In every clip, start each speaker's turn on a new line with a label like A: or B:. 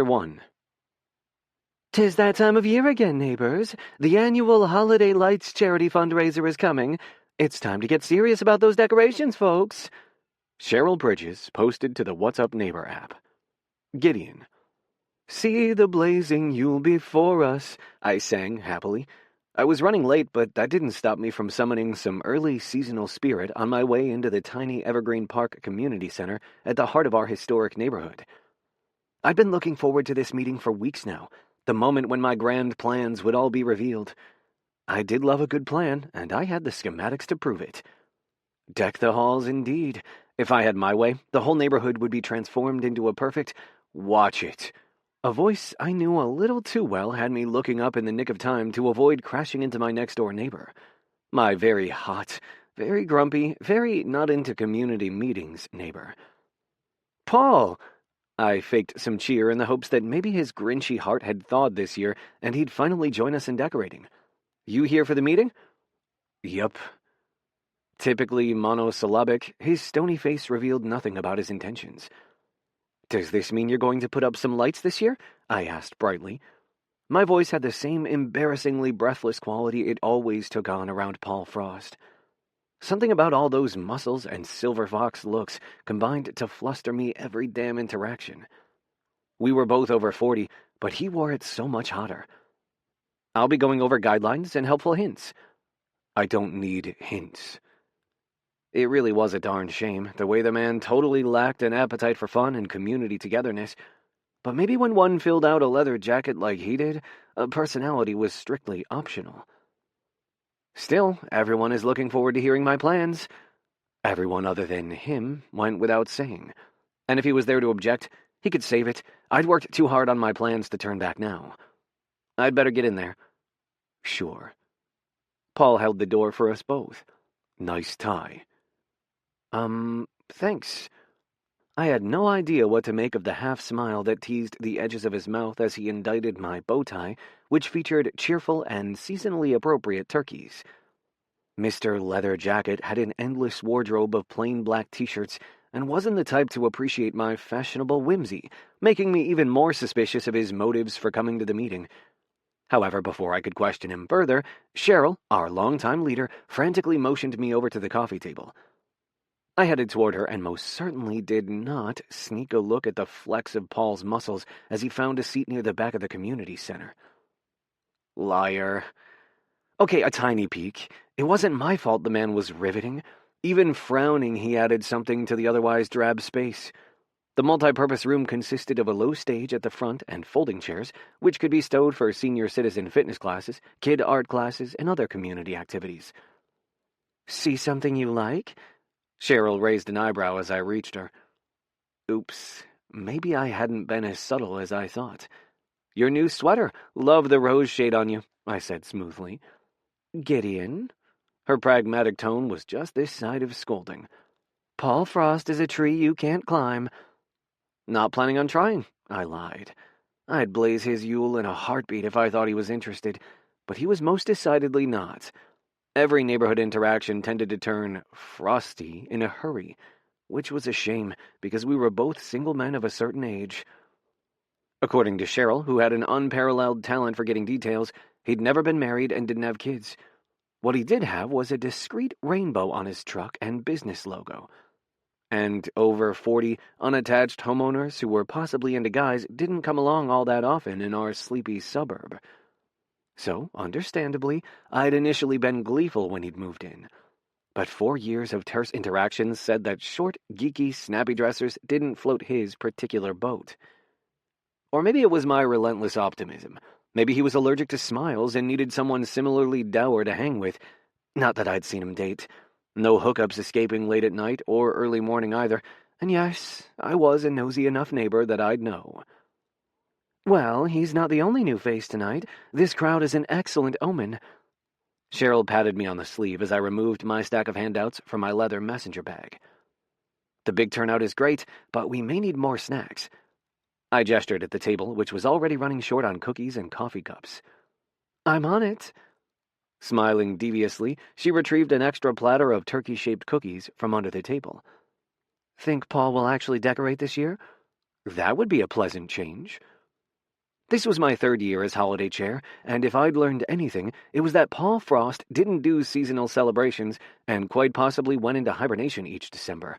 A: 1. 'Tis that time of year again, neighbors. The annual Holiday Lights charity fundraiser is coming. It's time to get serious about those decorations, folks. Cheryl Bridges posted to the What's Up Neighbor app. Gideon. See the blazing Yule before us, I sang happily. I was running late, but that didn't stop me from summoning some early seasonal spirit on my way into the tiny Evergreen Park Community Center at the heart of our historic neighborhood. I'd been looking forward to this meeting for weeks now, the moment when my grand plans would all be revealed. I did love a good plan, and I had the schematics to prove it. Deck the halls, indeed. If I had my way, the whole neighborhood would be transformed into a perfect watch it. A voice I knew a little too well had me looking up in the nick of time to avoid crashing into my next-door neighbor. My very hot, very grumpy, very not into community meetings neighbor. Paul! I faked some cheer in the hopes that maybe his grinchy heart had thawed this year and he'd finally join us in decorating. You here for the meeting? Yup. Typically monosyllabic, his stony face revealed nothing about his intentions. Does this mean you're going to put up some lights this year? I asked brightly. My voice had the same embarrassingly breathless quality it always took on around Paul Frost. Something about all those muscles and silver fox looks combined to fluster me every damn interaction. We were both over 40, but he wore it so much hotter. I'll be going over guidelines and helpful hints. I don't need hints. It really was a darn shame, the way the man totally lacked an appetite for fun and community togetherness. But maybe when one filled out a leather jacket like he did, a personality was strictly optional. Still, everyone is looking forward to hearing my plans. Everyone other than him went without saying. And if he was there to object, he could save it. I'd worked too hard on my plans to turn back now. I'd better get in there. Sure. Paul held the door for us both. Nice tie. Thanks. I had no idea what to make of the half-smile that teased the edges of his mouth as he indicted my bow tie, which featured cheerful and seasonally appropriate turkeys. Mr. Leather Jacket had an endless wardrobe of plain black t-shirts and wasn't the type to appreciate my fashionable whimsy, making me even more suspicious of his motives for coming to the meeting. However, before I could question him further, Cheryl, our longtime leader, frantically motioned me over to the coffee table. I headed toward her and most certainly did not sneak a look at the flex of Paul's muscles as he found a seat near the back of the community center. Liar. Okay, a tiny peek. It wasn't my fault the man was riveting. Even frowning, he added something to the otherwise drab space. The multi-purpose room consisted of a low stage at the front and folding chairs, which could be stowed for senior citizen fitness classes, kid art classes, and other community activities. See something you like? Cheryl raised an eyebrow as I reached her. Oops, maybe I hadn't been as subtle as I thought. Your new sweater. Love the rose shade on you, I said smoothly. Gideon? Her pragmatic tone was just this side of scolding. Paul Frost is a tree you can't climb. Not planning on trying, I lied. I'd blaze his Yule in a heartbeat if I thought he was interested, but he was most decidedly not. Every neighborhood interaction tended to turn frosty in a hurry, which was a shame because we were both single men of a certain age. According to Cheryl, who had an unparalleled talent for getting details, he'd never been married and didn't have kids. What he did have was a discreet rainbow on his truck and business logo. And over 40 unattached homeowners who were possibly into guys didn't come along all that often in our sleepy suburb. So, understandably, I'd initially been gleeful when he'd moved in. But 4 years of terse interactions said that short, geeky, snappy dressers didn't float his particular boat. Or maybe it was my relentless optimism. Maybe he was allergic to smiles and needed someone similarly dour to hang with. Not that I'd seen him date. No hookups escaping late at night or early morning either. And yes, I was a nosy enough neighbor that I'd know. Well, he's not the only new face tonight. This crowd is an excellent omen. Cheryl patted me on the sleeve as I removed my stack of handouts from my leather messenger bag. The big turnout is great, but we may need more snacks. I gestured at the table, which was already running short on cookies and coffee cups. I'm on it. Smiling deviously, she retrieved an extra platter of turkey-shaped cookies from under the table. Think Paul will actually decorate this year? That would be a pleasant change. This was my third year as holiday chair, and if I'd learned anything, it was that Paul Frost didn't do seasonal celebrations and quite possibly went into hibernation each December.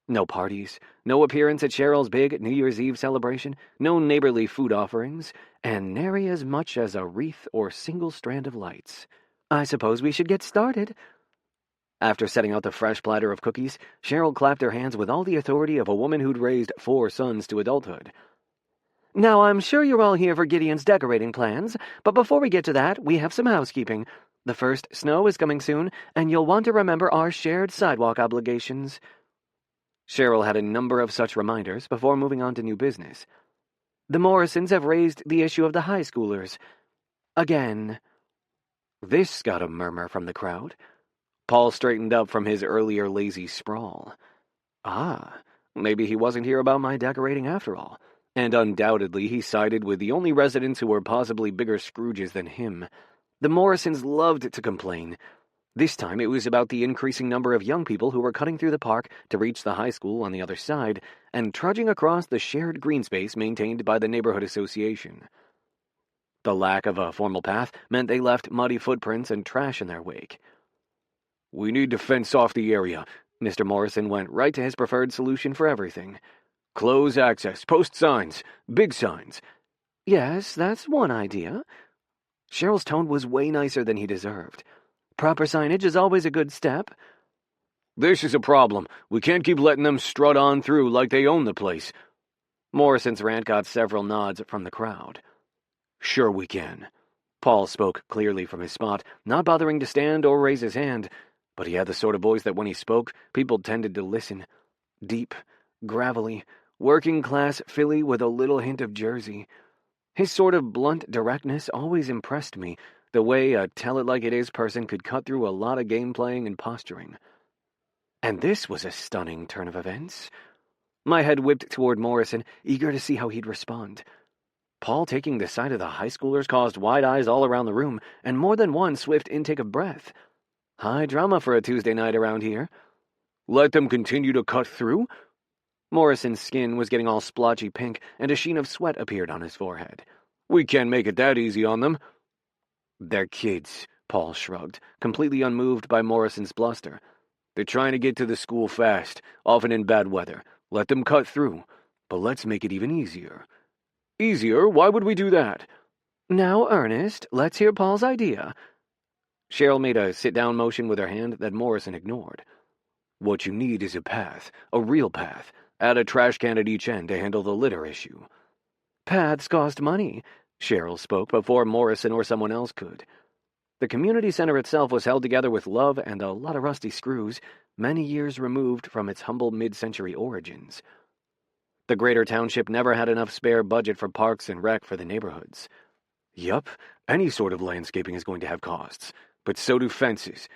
A: No parties, no appearance at Cheryl's big New Year's Eve celebration, no neighborly food offerings, and nary as much as a wreath or single strand of lights. I suppose we should get started. After setting out the fresh platter of cookies, Cheryl clapped her hands with all the authority of a woman who'd raised 4 sons to adulthood. Now, I'm sure you're all here for Gideon's decorating plans, but before we get to that, we have some housekeeping. The first snow is coming soon, and you'll want to remember our shared sidewalk obligations. Cheryl had a number of such reminders before moving on to new business. The Morrisons have raised the issue of the high schoolers. Again. This got a murmur from the crowd. Paul straightened up from his earlier lazy sprawl. Maybe he wasn't here about my decorating after all. And undoubtedly he sided with the only residents who were possibly bigger Scrooges than him. The Morrisons loved to complain. This time it was about the increasing number of young people who were cutting through the park to reach the high school on the other side and trudging across the shared green space maintained by the neighborhood association. The lack of a formal path meant they left muddy footprints and trash in their wake. "We need to fence off the area." Mr. Morrison went right to his preferred solution for everything. "Close access, post signs, big signs." Yes, that's one idea. Cheryl's tone was way nicer than he deserved. Proper signage is always a good step. "This is a problem. We can't keep letting them strut on through like they own the place." Morrison's rant got several nods from the crowd. "Sure we can." Paul spoke clearly from his spot, not bothering to stand or raise his hand, but he had the sort of voice that when he spoke, people tended to listen. Deep, gravelly, working-class Philly with a little hint of Jersey. His sort of blunt directness always impressed me, the way a tell-it-like-it-is person could cut through a lot of game-playing and posturing. And this was a stunning turn of events. My head whipped toward Morrison, eager to see how he'd respond. Paul taking the side of the high schoolers caused wide eyes all around the room, and more than one swift intake of breath. High drama for a Tuesday night around here. "Let them continue to cut through?" Morrison's skin was getting all splotchy pink, and a sheen of sweat appeared on his forehead. "We can't make it that easy on them." "They're kids," Paul shrugged, completely unmoved by Morrison's bluster. "They're trying to get to the school fast, often in bad weather. Let them cut through. But let's make it even easier." "Easier? Why would we do that?" "Now, Ernest, let's hear Paul's idea." Cheryl made a sit-down motion with her hand that Morrison ignored. "What you need is a path, a real path. Add a trash can at each end to handle the litter issue." "Paths cost money," Cheryl spoke before Morrison or someone else could. The community center itself was held together with love and a lot of rusty screws, many years removed from its humble mid-century origins. The greater township never had enough spare budget for parks and rec for the neighborhoods. Yup, any sort of landscaping is going to have costs, but so do fences.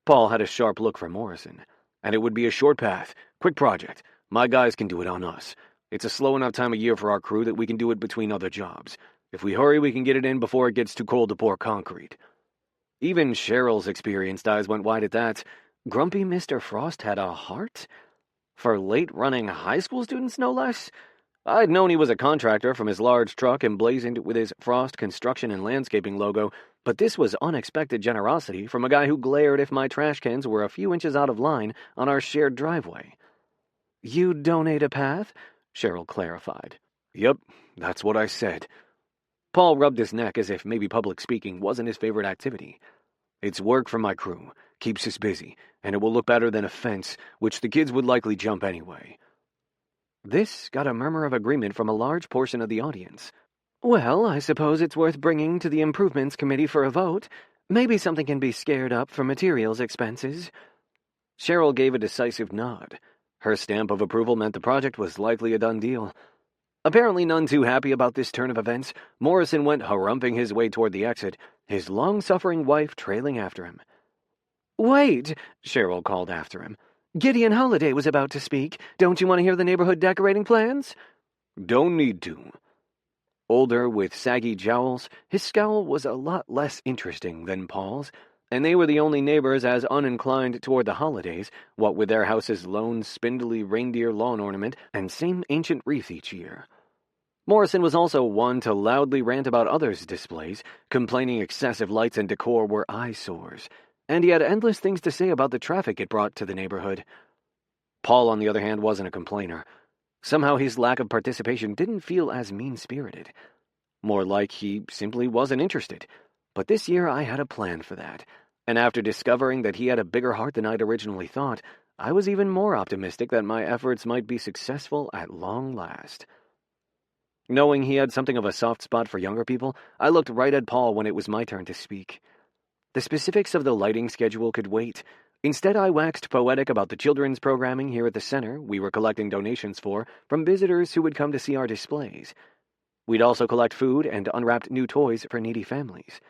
A: Paul had a sharp look for Morrison. "And it would be a short path, quick project. My guys can do it on us. It's a slow enough time of year for our crew that we can do it between other jobs. If we hurry, we can get it in before it gets too cold to pour concrete." Even Cheryl's experienced eyes went wide at that. Grumpy Mr. Frost had a heart? For late-running high school students, no less? I'd known he was a contractor from his large truck emblazoned with his Frost Construction and Landscaping logo, but this was unexpected generosity from a guy who glared if my trash cans were a few inches out of line on our shared driveway. "You donate a path?" Cheryl clarified. "Yep, that's what I said." Paul rubbed his neck as if maybe public speaking wasn't his favorite activity. "It's work for my crew, keeps us busy, and it will look better than a fence, which the kids would likely jump anyway." This got a murmur of agreement from a large portion of the audience. "Well, I suppose it's worth bringing to the Improvements Committee for a vote. Maybe something can be scared up for materials expenses." Cheryl gave a decisive nod. Her stamp of approval meant the project was likely a done deal. Apparently none too happy about this turn of events, Morrison went harumping his way toward the exit, his long-suffering wife trailing after him. "Wait," Cheryl called after him. "Gideon Holliday was about to speak. Don't you want to hear the neighborhood decorating plans?" "Don't need to." Older, with saggy jowls, his scowl was a lot less interesting than Paul's, and they were the only neighbors as uninclined toward the holidays, what with their house's lone, spindly reindeer lawn ornament and same ancient wreath each year. Morrison was also one to loudly rant about others' displays, complaining excessive lights and decor were eyesores, and he had endless things to say about the traffic it brought to the neighborhood. Paul, on the other hand, wasn't a complainer. Somehow his lack of participation didn't feel as mean-spirited. More like he simply wasn't interested. But this year I had a plan for that, and after discovering that he had a bigger heart than I'd originally thought, I was even more optimistic that my efforts might be successful at long last. Knowing he had something of a soft spot for younger people, I looked right at Paul when it was my turn to speak. The specifics of the lighting schedule could wait. Instead, I waxed poetic about the children's programming here at the center we were collecting donations for from visitors who would come to see our displays. We'd also collect food and unwrapped new toys for needy families.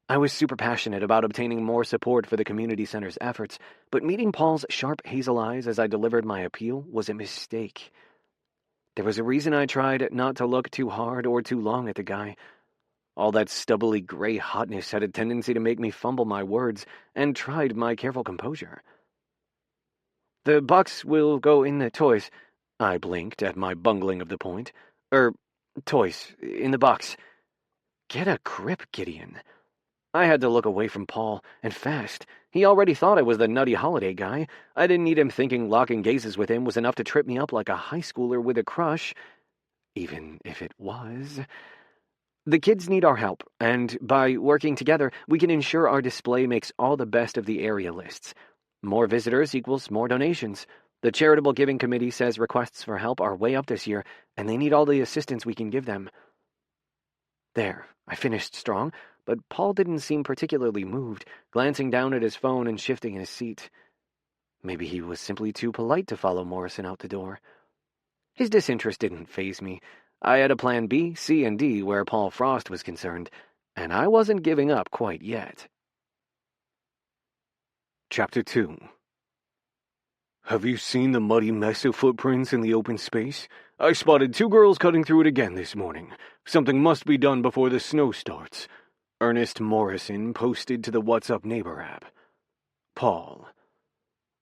A: I was super passionate about obtaining more support for the community center's efforts, but meeting Paul's sharp hazel eyes as I delivered my appeal was a mistake. There was a reason I tried not to look too hard or too long at the guy. All that stubbly gray hotness had a tendency to make me fumble my words, and tried my careful composure. "The box will go in the toys." I blinked at my bungling of the point. Toys, in the box. Get a grip, Gideon. I had to look away from Paul, and fast. He already thought I was the nutty holiday guy. I didn't need him thinking locking gazes with him was enough to trip me up like a high schooler with a crush, even if it was. The kids need our help, and by working together, we can ensure our display makes all the best of the area lists. More visitors equals more donations. The Charitable Giving Committee says requests for help are way up this year, and they need all the assistance we can give them. There, I finished strong, but Paul didn't seem particularly moved, glancing down at his phone and shifting in his seat. Maybe he was simply too polite to follow Morrison out the door. His disinterest didn't faze me. I had a plan B, C, and D where Paul Frost was concerned, and I wasn't giving up quite yet. Chapter 2. Have you seen the muddy mess of footprints in the open space? I spotted 2 girls cutting through it again this morning. Something must be done before the snow starts. Ernest Morrison posted to the What's Up Neighbor app. Paul.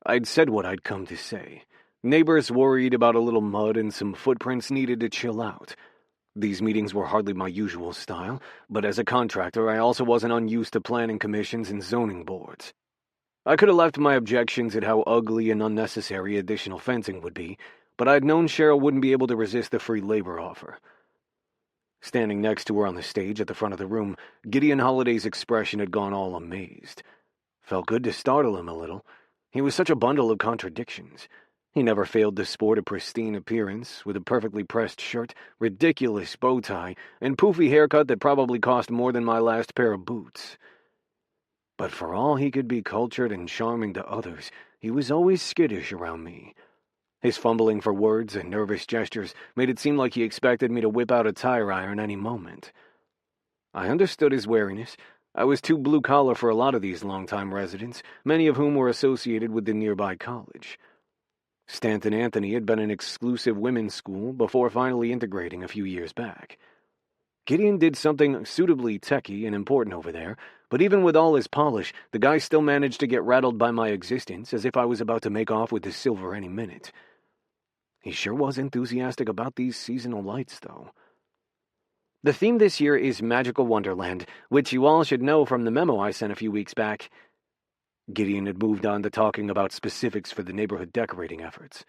A: I'd said what I'd come to say. Neighbors worried about a little mud and some footprints needed to chill out. These meetings were hardly my usual style, but as a contractor I also wasn't unused to planning commissions and zoning boards. I could have left my objections at how ugly and unnecessary additional fencing would be, but I'd known Cheryl wouldn't be able to resist the free labor offer. Standing next to her on the stage at the front of the room, Gideon Holliday's expression had gone all amazed. Felt good to startle him a little. He was such a bundle of contradictions. He never failed to sport a pristine appearance, with a perfectly pressed shirt, ridiculous bow tie, and poofy haircut that probably cost more than my last pair of boots. But for all he could be cultured and charming to others, he was always skittish around me. His fumbling for words and nervous gestures made it seem like he expected me to whip out a tire iron any moment. I understood his wariness. I was too blue-collar for a lot of these long-time residents, many of whom were associated with the nearby college. Stanton Anthony had been an exclusive women's school before finally integrating a few years back. Gideon did something suitably techy and important over there, but even with all his polish, the guy still managed to get rattled by my existence as if I was about to make off with the silver any minute. He sure was enthusiastic about these seasonal lights, though. The theme this year is Magical Wonderland, which you all should know from the memo I sent a few weeks back. Gideon had moved on to talking about specifics for the neighborhood decorating efforts.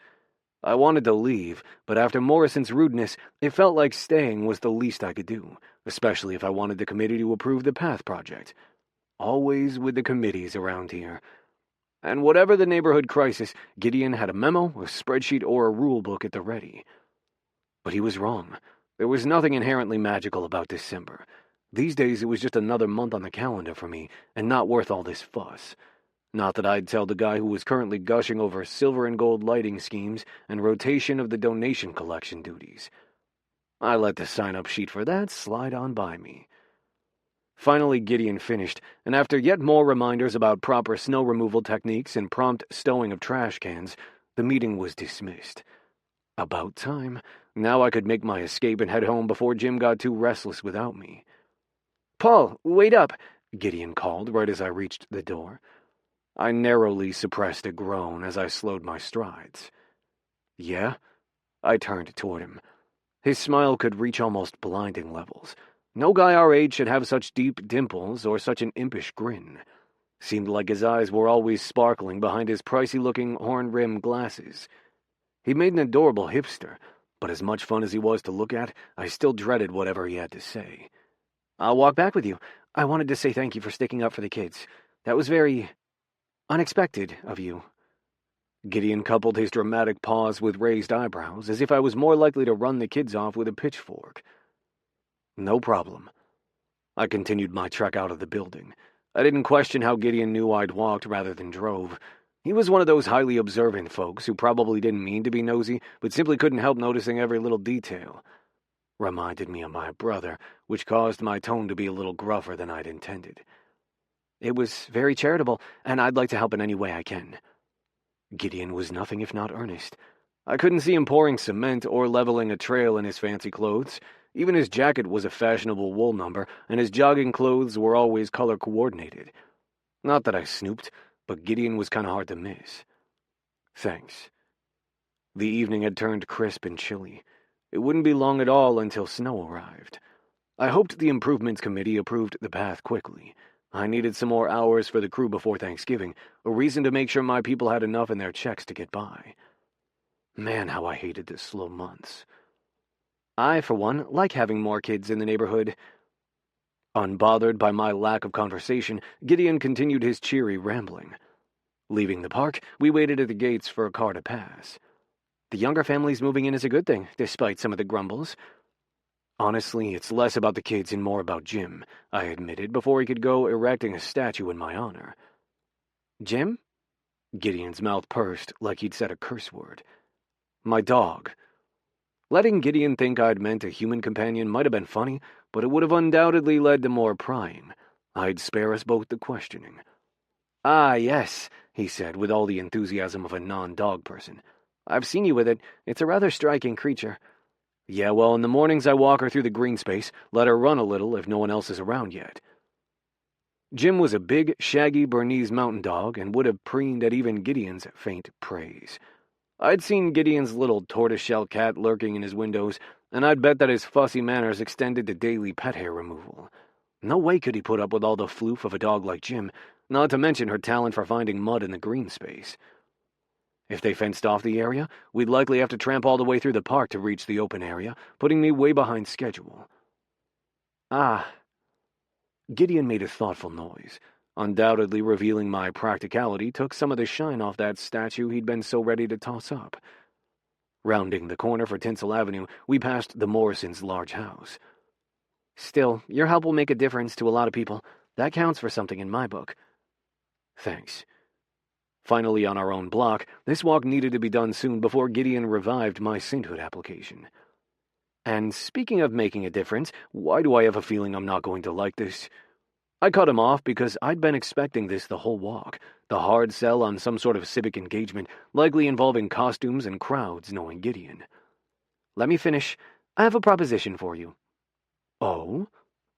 A: I wanted to leave, but after Morrison's rudeness, it felt like staying was the least I could do, especially if I wanted the committee to approve the path project. Always with the committees around here. And whatever the neighborhood crisis, Gideon had a memo, a spreadsheet, or a rule book at the ready. But he was wrong. There was nothing inherently magical about December. These days it was just another month on the calendar for me, and not worth all this fuss. Not that I'd tell the guy who was currently gushing over silver and gold lighting schemes and rotation of the donation collection duties. I let the sign-up sheet for that slide on by me. Finally, Gideon finished, and after yet more reminders about proper snow removal techniques and prompt stowing of trash cans, the meeting was dismissed. About time. Now I could make my escape and head home before Jim got too restless without me. "Paul, wait up," Gideon called right as I reached the door. I narrowly suppressed a groan as I slowed my strides. "Yeah?" I turned toward him. His smile could reach almost blinding levels. No guy our age should have such deep dimples or such an impish grin. Seemed like his eyes were always sparkling behind his pricey-looking horn-rimmed glasses. He made an adorable hipster, but as much fun as he was to look at, I still dreaded whatever he had to say. "I'll walk back with you. I wanted to say thank you for sticking up for the kids. That was very unexpected of you." Gideon coupled his dramatic pause with raised eyebrows, as if I was more likely to run the kids off with a pitchfork. "No problem." I continued my trek out of the building. I didn't question how Gideon knew I'd walked rather than drove. He was one of those highly observant folks who probably didn't mean to be nosy, but simply couldn't help noticing every little detail. Reminded me of my brother, which caused my tone to be a little gruffer than I'd intended. "It was very charitable, and I'd like to help in any way I can." Gideon was nothing if not earnest. I couldn't see him pouring cement or leveling a trail in his fancy clothes. Even his jacket was a fashionable wool number, and his jogging clothes were always color-coordinated. Not that I snooped, but Gideon was kind of hard to miss. "Thanks." The evening had turned crisp and chilly. It wouldn't be long at all until snow arrived. I hoped the improvements committee approved the path quickly. I needed some more hours for the crew before Thanksgiving, a reason to make sure my people had enough in their checks to get by. Man, how I hated the slow months. I, for one, like having more kids in the neighborhood. Unbothered by my lack of conversation, Gideon continued his cheery rambling. Leaving the park, we waited at the gates for a car to pass. "The younger families moving in is a good thing, despite some of the grumbles." "Honestly, it's less about the kids and more about Jim," I admitted before he could go erecting a statue in my honor. "Jim?" Gideon's mouth pursed like he'd said a curse word. "My dog." Letting Gideon think I'd meant a human companion might have been funny, but it would have undoubtedly led to more prying. I'd spare us both the questioning. "Ah, yes," he said with all the enthusiasm of a non-dog person. "I've seen you with it. It's a rather striking creature." "Yeah, well, in the mornings I walk her through the green space, let her run a little if no one else is around yet." Jim was a big, shaggy Bernese mountain dog and would have preened at even Gideon's faint praise. I'd seen Gideon's little tortoiseshell cat lurking in his windows, and I'd bet that his fussy manners extended to daily pet hair removal. No way could he put up with all the floof of a dog like Jim, not to mention her talent for finding mud in the green space. If they fenced off the area, we'd likely have to tramp all the way through the park to reach the open area, putting me way behind schedule. "Ah." Gideon made a thoughtful noise. Undoubtedly revealing my practicality took some of the shine off that statue he'd been so ready to toss up. Rounding the corner for Tinsel Avenue, we passed the Morrisons' large house. "Still, your help will make a difference to a lot of people. That counts for something in my book." "Thanks." Finally on our own block, this walk needed to be done soon before Gideon revived my sainthood application. "And speaking of making a difference, why do I have a feeling I'm not going to like this?" I cut him off because I'd been expecting this the whole walk, the hard sell on some sort of civic engagement, likely involving costumes and crowds, knowing Gideon. "Let me finish. I have a proposition for you." "Oh?"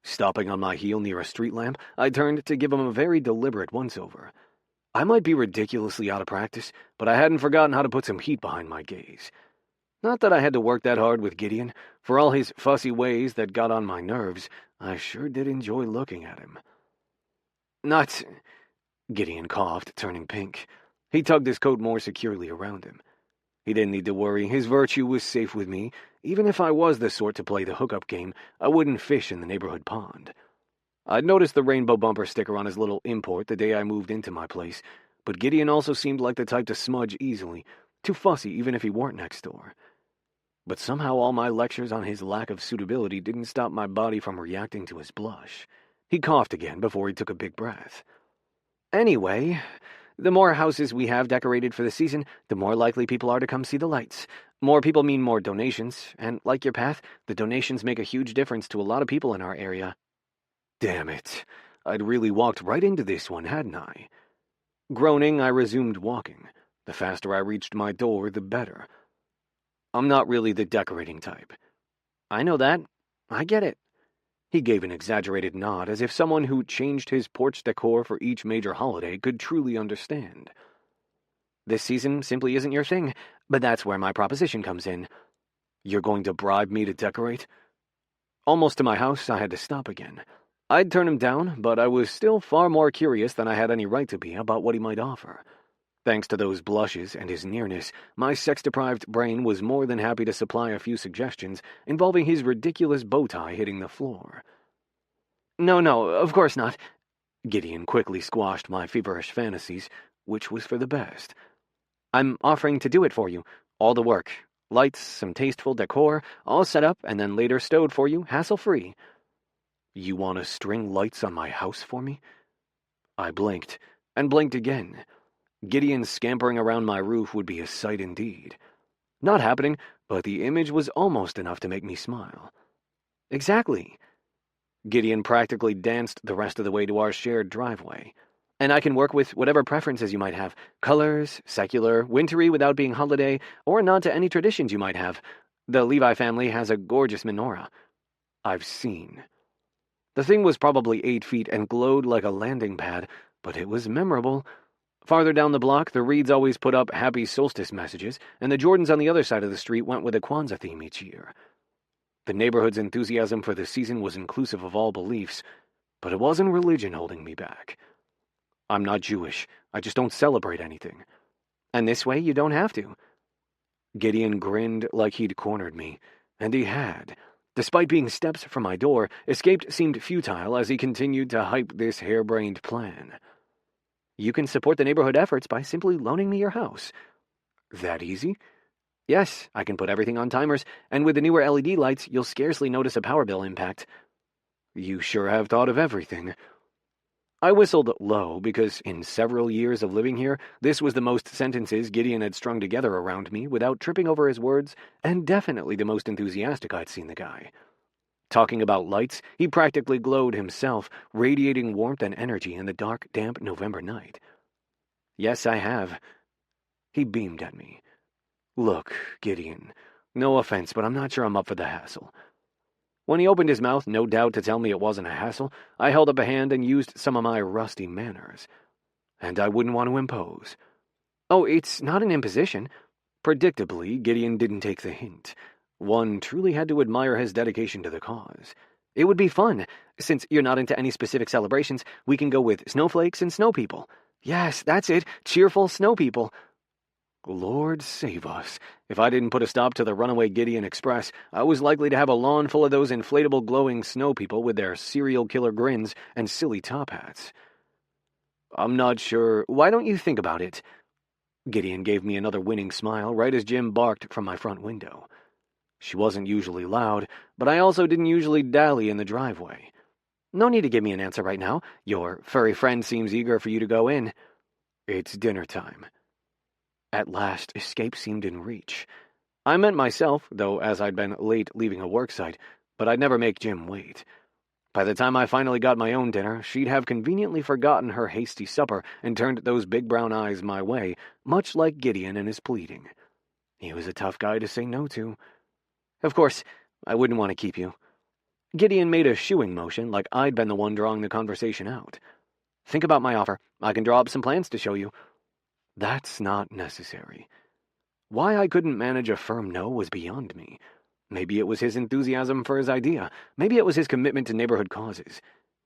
A: Stopping on my heel near a street lamp, I turned to give him a very deliberate once-over. I might be ridiculously out of practice, but I hadn't forgotten how to put some heat behind my gaze. Not that I had to work that hard with Gideon. For all his fussy ways that got on my nerves, I sure did enjoy looking at him. "Not—" Gideon coughed, turning pink. He tugged his coat more securely around him. He didn't need to worry. His virtue was safe with me. Even if I was the sort to play the hookup game, I wouldn't fish in the neighborhood pond. I'd noticed the rainbow bumper sticker on his little import the day I moved into my place, but Gideon also seemed like the type to smudge easily, too fussy even if he weren't next door. But somehow all my lectures on his lack of suitability didn't stop my body from reacting to his blush. He coughed again before he took a big breath. "Anyway, the more houses we have decorated for the season, the more likely people are to come see the lights. More people mean more donations, and like your path, the donations make a huge difference to a lot of people in our area." Damn it. I'd really walked right into this one, hadn't I? Groaning, I resumed walking. The faster I reached my door, the better. "I'm not really the decorating type." "I know that. I get it." He gave an exaggerated nod, as if someone who changed his porch decor for each major holiday could truly understand. "This season simply isn't your thing, but that's where my proposition comes in." You're going to bribe me to decorate? Almost to my house, I had to stop again. I'd turn him down, but I was still far more curious than I had any right to be about what he might offer. Thanks to those blushes and his nearness, my sex-deprived brain was more than happy to supply a few suggestions involving his ridiculous bow tie hitting the floor. No, of course not. Gideon quickly squashed my feverish fantasies, which was for the best. I'm offering to do it for you. All the work. Lights, some tasteful decor, all set up and then later stowed for you, hassle-free. You want to string lights on my house for me? I blinked, and blinked again. Gideon scampering around my roof would be a sight indeed. Not happening, but the image was almost enough to make me smile. Exactly. Gideon practically danced the rest of the way to our shared driveway. And I can work with whatever preferences you might have. Colors, secular, wintry without being holiday, or a nod to any traditions you might have. The Levi family has a gorgeous menorah. I've seen. The thing was probably 8 feet and glowed like a landing pad, but it was memorable. Farther down the block, the Reeds always put up happy solstice messages, and the Jordans on the other side of the street went with a Kwanzaa theme each year. The neighborhood's enthusiasm for the season was inclusive of all beliefs, but it wasn't religion holding me back. I'm not Jewish. I just don't celebrate anything. And this way, you don't have to. Gideon grinned like he'd cornered me, and he had. Despite being steps from my door, escape seemed futile as he continued to hype this harebrained plan. You can support the neighborhood efforts by simply loaning me your house. That easy? Yes, I can put everything on timers, and with the newer LED lights, you'll scarcely notice a power bill impact. You sure have thought of everything. I whistled low because, in several years of living here, this was the most sentences Gideon had strung together around me without tripping over his words, and definitely the most enthusiastic I'd seen the guy. Talking about lights, he practically glowed himself, radiating warmth and energy in the dark, damp November night. Yes, I have. He beamed at me. Look, Gideon, no offense, but I'm not sure I'm up for the hassle. When he opened his mouth, no doubt to tell me it wasn't a hassle, I held up a hand and used some of my rusty manners. And I wouldn't want to impose. Oh, it's not an imposition. Predictably, Gideon didn't take the hint. One truly had to admire his dedication to the cause. It would be fun. Since you're not into any specific celebrations, we can go with snowflakes and snow people. Yes, that's it, cheerful snow people. Lord save us. If I didn't put a stop to the runaway Gideon Express, I was likely to have a lawn full of those inflatable glowing snow people with their serial killer grins and silly top hats. I'm not sure. Why don't you think about it? Gideon gave me another winning smile right as Jim barked from my front window. She wasn't usually loud, but I also didn't usually dally in the driveway. No need to give me an answer right now. Your furry friend seems eager for you to go in. It's dinner time. At last, escape seemed in reach. I meant myself, though, as I'd been late leaving a worksite, but I'd never make Jim wait. By the time I finally got my own dinner, she'd have conveniently forgotten her hasty supper and turned those big brown eyes my way, much like Gideon in his pleading. He was a tough guy to say no to. Of course, I wouldn't want to keep you. Gideon made a shooing motion like I'd been the one drawing the conversation out. Think about my offer. I can draw up some plans to show you. That's not necessary. Why I couldn't manage a firm no was beyond me. Maybe it was his enthusiasm for his idea. Maybe it was his commitment to neighborhood causes.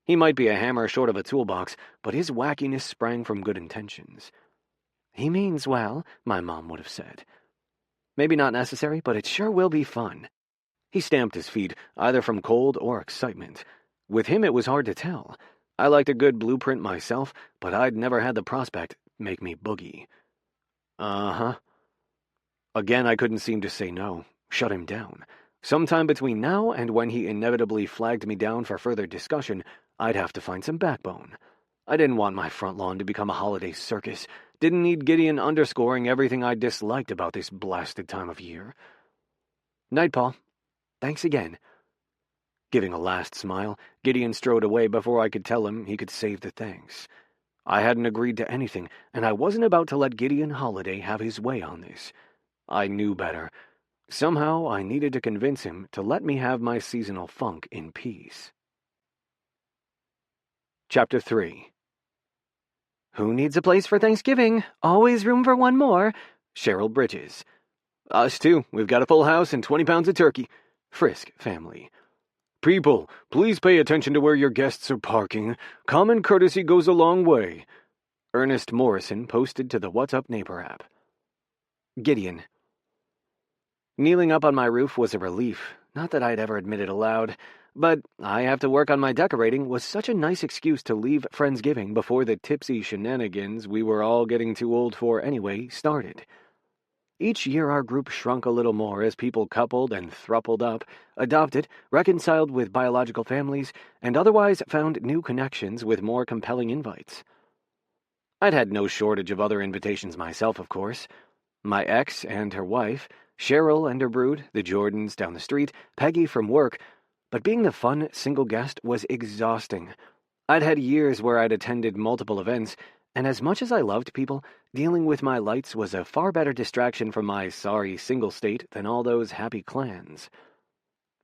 A: He might be a hammer short of a toolbox, but his wackiness sprang from good intentions. He means well, my mom would have said. Maybe not necessary, but it sure will be fun. He stamped his feet, either from cold or excitement. With him it was hard to tell. I liked a good blueprint myself, but I'd never had the prospect make me boogie. Uh-huh. Again, I couldn't seem to say no, shut him down. Sometime between now and when he inevitably flagged me down for further discussion, I'd have to find some backbone. I didn't want my front lawn to become a holiday circus. Didn't need Gideon underscoring everything I disliked about this blasted time of year. Night, Paul. Thanks again. Giving a last smile, Gideon strode away before I could tell him he could save the thanks. I hadn't agreed to anything, and I wasn't about to let Gideon Holliday have his way on this. I knew better. Somehow I needed to convince him to let me have my seasonal funk in peace. Chapter 3. Who needs a place for Thanksgiving? Always room for one more. Cheryl Bridges. Us too. We've got a full house and 20 pounds of turkey. Frisk family. People, please pay attention to where your guests are parking. Common courtesy goes a long way. Ernest Morrison posted to the What's Up Neighbor app. Gideon. Kneeling up on my roof was a relief. Not that I'd ever admit it aloud, but I have to work on my decorating was such a nice excuse to leave Friendsgiving before the tipsy shenanigans we were all getting too old for anyway started. Each year our group shrunk a little more as people coupled and thrupled up, adopted, reconciled with biological families, and otherwise found new connections with more compelling invites. I'd had no shortage of other invitations myself, of course. My ex and her wife, Cheryl and her brood, the Jordans down the street, Peggy from work, but being the fun single guest was exhausting. I'd had years where I'd attended multiple events, and as much as I loved people, dealing with my lights was a far better distraction from my sorry single state than all those happy clans.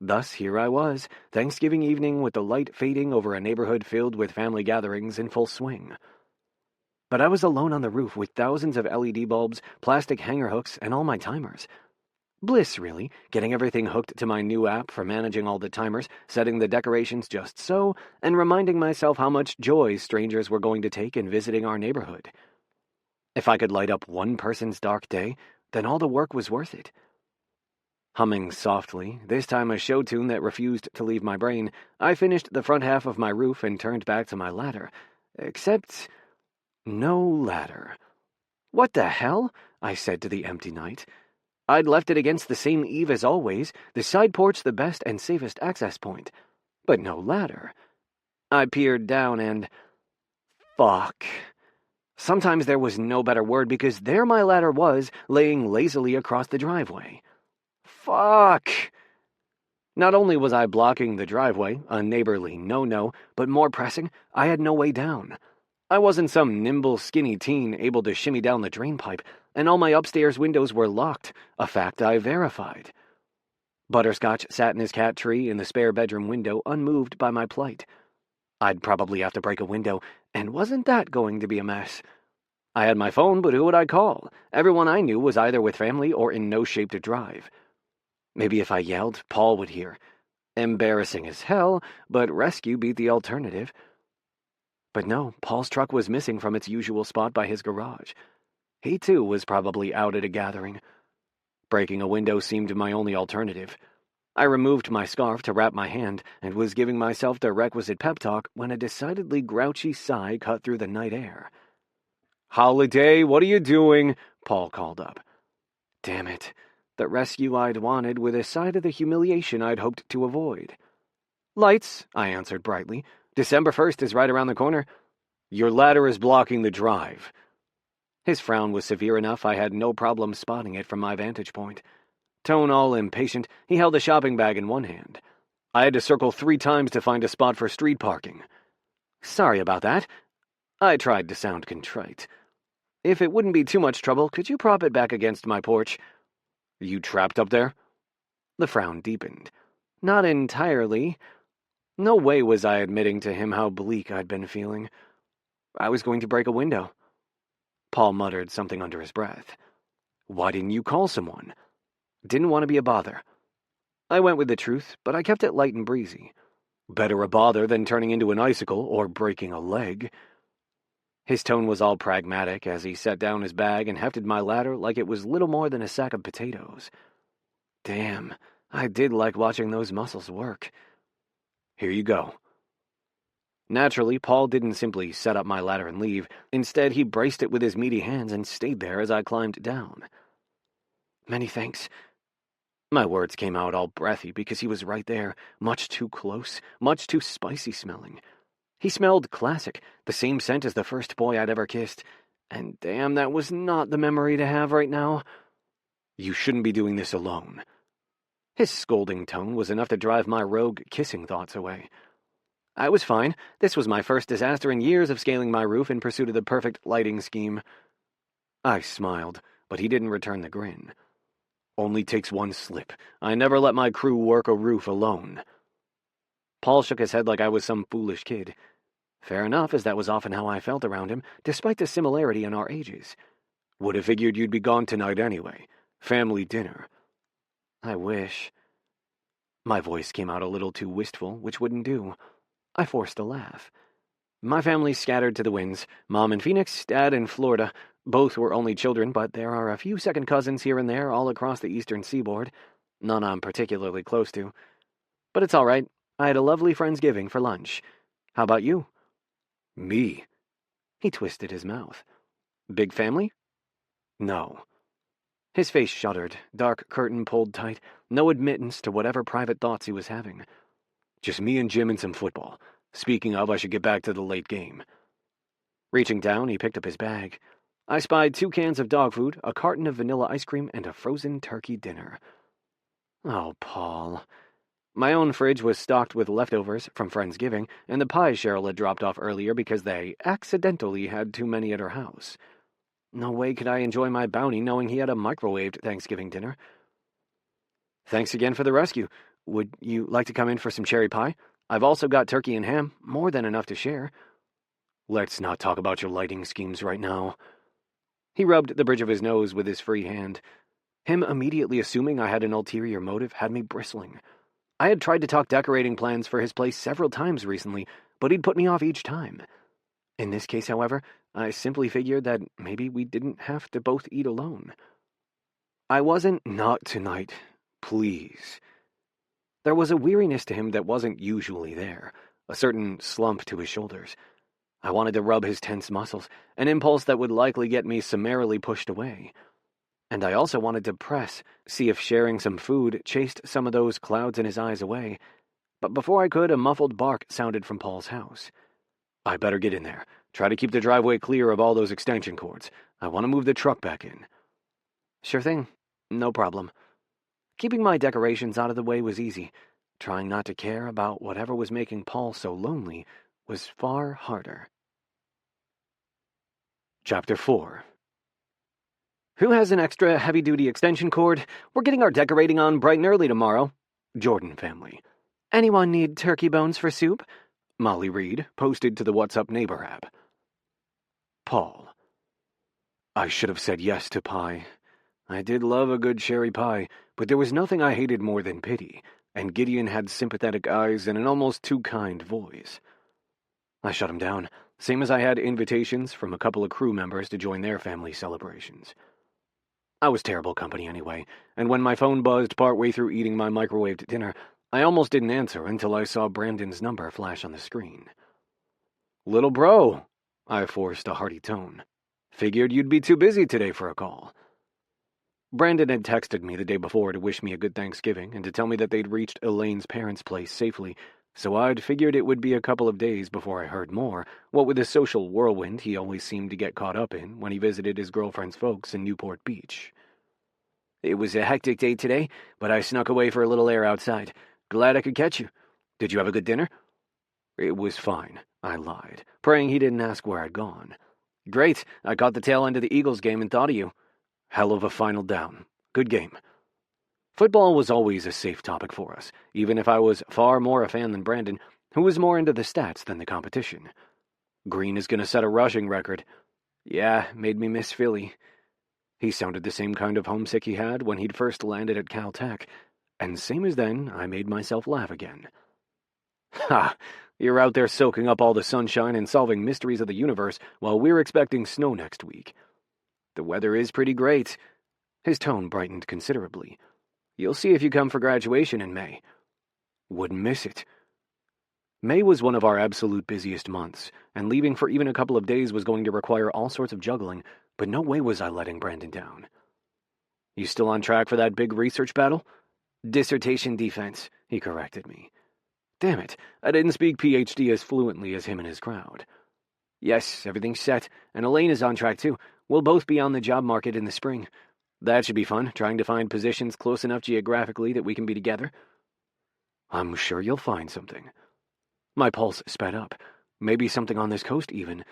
A: Thus here I was, Thanksgiving evening with the light fading over a neighborhood filled with family gatherings in full swing. But I was alone on the roof with thousands of LED bulbs, plastic hanger hooks, and all my timers. Bliss, really, getting everything hooked to my new app for managing all the timers, setting the decorations just so, and reminding myself how much joy strangers were going to take in visiting our neighborhood. If I could light up one person's dark day, then all the work was worth it. Humming softly, this time a show tune that refused to leave my brain, I finished the front half of my roof and turned back to my ladder. Except no ladder. What the hell? I said to the empty night. I'd left it against the same eave as always, the side porch the best and safest access point. But no ladder. I peered down and... fuck. Sometimes there was no better word because there my ladder was, laying lazily across the driveway. Fuck! Not only was I blocking the driveway, a neighborly no-no, but more pressing, I had no way down. I wasn't some nimble, skinny teen able to shimmy down the drainpipe, and all my upstairs windows were locked, a fact I verified. Butterscotch sat in his cat tree in the spare bedroom window, unmoved by my plight. I'd probably have to break a window, and wasn't that going to be a mess? I had my phone, but who would I call? Everyone I knew was either with family or in no shape to drive. Maybe if I yelled, Paul would hear. Embarrassing as hell, but rescue beat the alternative. But no, Paul's truck was missing from its usual spot by his garage. He, too, was probably out at a gathering. Breaking a window seemed my only alternative. I removed my scarf to wrap my hand and was giving myself the requisite pep talk when a decidedly grouchy sigh cut through the night air. "Holiday, what are you doing?" Paul called up. Damn it. The rescue I'd wanted with a side of the humiliation I'd hoped to avoid. "Lights," I answered brightly. "December 1st is right around the corner." "Your ladder is blocking the drive." His frown was severe enough I had no problem spotting it from my vantage point. Tone all impatient, he held a shopping bag in one hand. "I had to circle 3 times to find a spot for street parking." "Sorry about that." I tried to sound contrite. "If it wouldn't be too much trouble, could you prop it back against my porch?" "You trapped up there?" The frown deepened. Not entirely. No way was I admitting to him how bleak I'd been feeling. I was going to break a window. Paul muttered something under his breath. "Why didn't you call someone?" "Didn't want to be a bother." I went with the truth, but I kept it light and breezy. "Better a bother than turning into an icicle or breaking a leg." His tone was all pragmatic as he set down his bag and hefted my ladder like it was little more than a sack of potatoes. Damn, I did like watching those muscles work. "Here you go." Naturally, Paul didn't simply set up my ladder and leave. Instead, he braced it with his meaty hands and stayed there as I climbed down. "Many thanks." My words came out all breathy because he was right there, much too close, much too spicy smelling. He smelled classic, the same scent as the first boy I'd ever kissed, and damn, that was not the memory to have right now. "You shouldn't be doing this alone." His scolding tone was enough to drive my rogue kissing thoughts away. I was fine. This was my first disaster in years of scaling my roof in pursuit of the perfect lighting scheme. I smiled, but he didn't return the grin. "Only takes one slip. I never let my crew work a roof alone." Paul shook his head like I was some foolish kid. Fair enough, as that was often how I felt around him, despite the similarity in our ages. "Would have figured you'd be gone tonight anyway. Family dinner. I wish. My voice came out a little too wistful, which wouldn't do. I forced a laugh. My family's scattered to the winds. Mom in Phoenix, Dad in Florida. Both were only children, but there are a few second cousins here and there all across the eastern seaboard. None I'm particularly close to. But it's all right. I had a lovely Friendsgiving for lunch. How about you? Me? He twisted his mouth. Big family? No. His face shuddered, dark curtain pulled tight, no admittance to whatever private thoughts he was having. Just me and Jim and some football. Speaking of, I should get back to the late game. Reaching down, he picked up his bag. I spied 2 cans of dog food, a carton of vanilla ice cream, and a frozen turkey dinner. Oh, Paul. My own fridge was stocked with leftovers from Friendsgiving, and the pies Cheryl had dropped off earlier because they accidentally had too many at her house. No way could I enjoy my bounty knowing he had a microwaved Thanksgiving dinner. Thanks again for the rescue. Would you like to come in for some cherry pie? I've also got turkey and ham, more than enough to share. Let's not talk about your lighting schemes right now. He rubbed the bridge of his nose with his free hand. Him immediately assuming I had an ulterior motive had me bristling. I had tried to talk decorating plans for his place several times recently, but he'd put me off each time. In this case, however, I simply figured that maybe we didn't have to both eat alone. I wasn't not tonight, please. There was a weariness to him that wasn't usually there, a certain slump to his shoulders. I wanted to rub his tense muscles, an impulse that would likely get me summarily pushed away. And I also wanted to press, see if sharing some food chased some of those clouds in his eyes away. But before I could, a muffled bark sounded from Paul's house. I better get in there. Try to keep the driveway clear of all those extension cords. I want to move the truck back in. Sure thing. No problem. Keeping my decorations out of the way was easy. Trying not to care about whatever was making Paul so lonely was far harder. Chapter 4. Who has an extra heavy-duty extension cord? We're getting our decorating on bright and early tomorrow. Jordan family. Anyone need turkey bones for soup? Molly Reed posted to the What's Up Neighbor app. Paul. I should have said yes to pie. I did love a good cherry pie, but there was nothing I hated more than pity, and Gideon had sympathetic eyes and an almost too kind voice. I shut him down, same as I had invitations from a couple of crew members to join their family celebrations. I was terrible company anyway, and when my phone buzzed partway through eating my microwaved dinner, I almost didn't answer until I saw Brandon's number flash on the screen. Little bro, I forced a hearty tone. Figured you'd be too busy today for a call. Brandon had texted me the day before to wish me a good Thanksgiving and to tell me that they'd reached Elaine's parents' place safely, so I'd figured it would be a couple of days before I heard more, what with the social whirlwind he always seemed to get caught up in when he visited his girlfriend's folks in Newport Beach. It was a hectic day today, but I snuck away for a little air outside. Glad I could catch you. Did you have a good dinner? It was fine, I lied, praying he didn't ask where I'd gone. Great, I caught the tail end of the Eagles game and thought of you. Hell of a final down. Good game. Football was always a safe topic for us, even if I was far more a fan than Brandon, who was more into the stats than the competition. Green is going to set a rushing record. Yeah, made me miss Philly. He sounded the same kind of homesick he had when he'd first landed at Caltech, and same as then, I made myself laugh again. Ha! You're out there soaking up all the sunshine and solving mysteries of the universe while we're expecting snow next week. The weather is pretty great. His tone brightened considerably. You'll see if you come for graduation in May. Wouldn't miss it. May was one of our absolute busiest months, and leaving for even a couple of days was going to require all sorts of juggling, but no way was I letting Brandon down. You still on track for that big research battle? Dissertation defense, he corrected me. Damn it, I didn't speak PhD as fluently as him and his crowd. Yes, everything's set, and Elaine is on track too. We'll both be on the job market in the spring. That should be fun, trying to find positions close enough geographically that we can be together. I'm sure you'll find something. My pulse sped up. Maybe something on this coast even.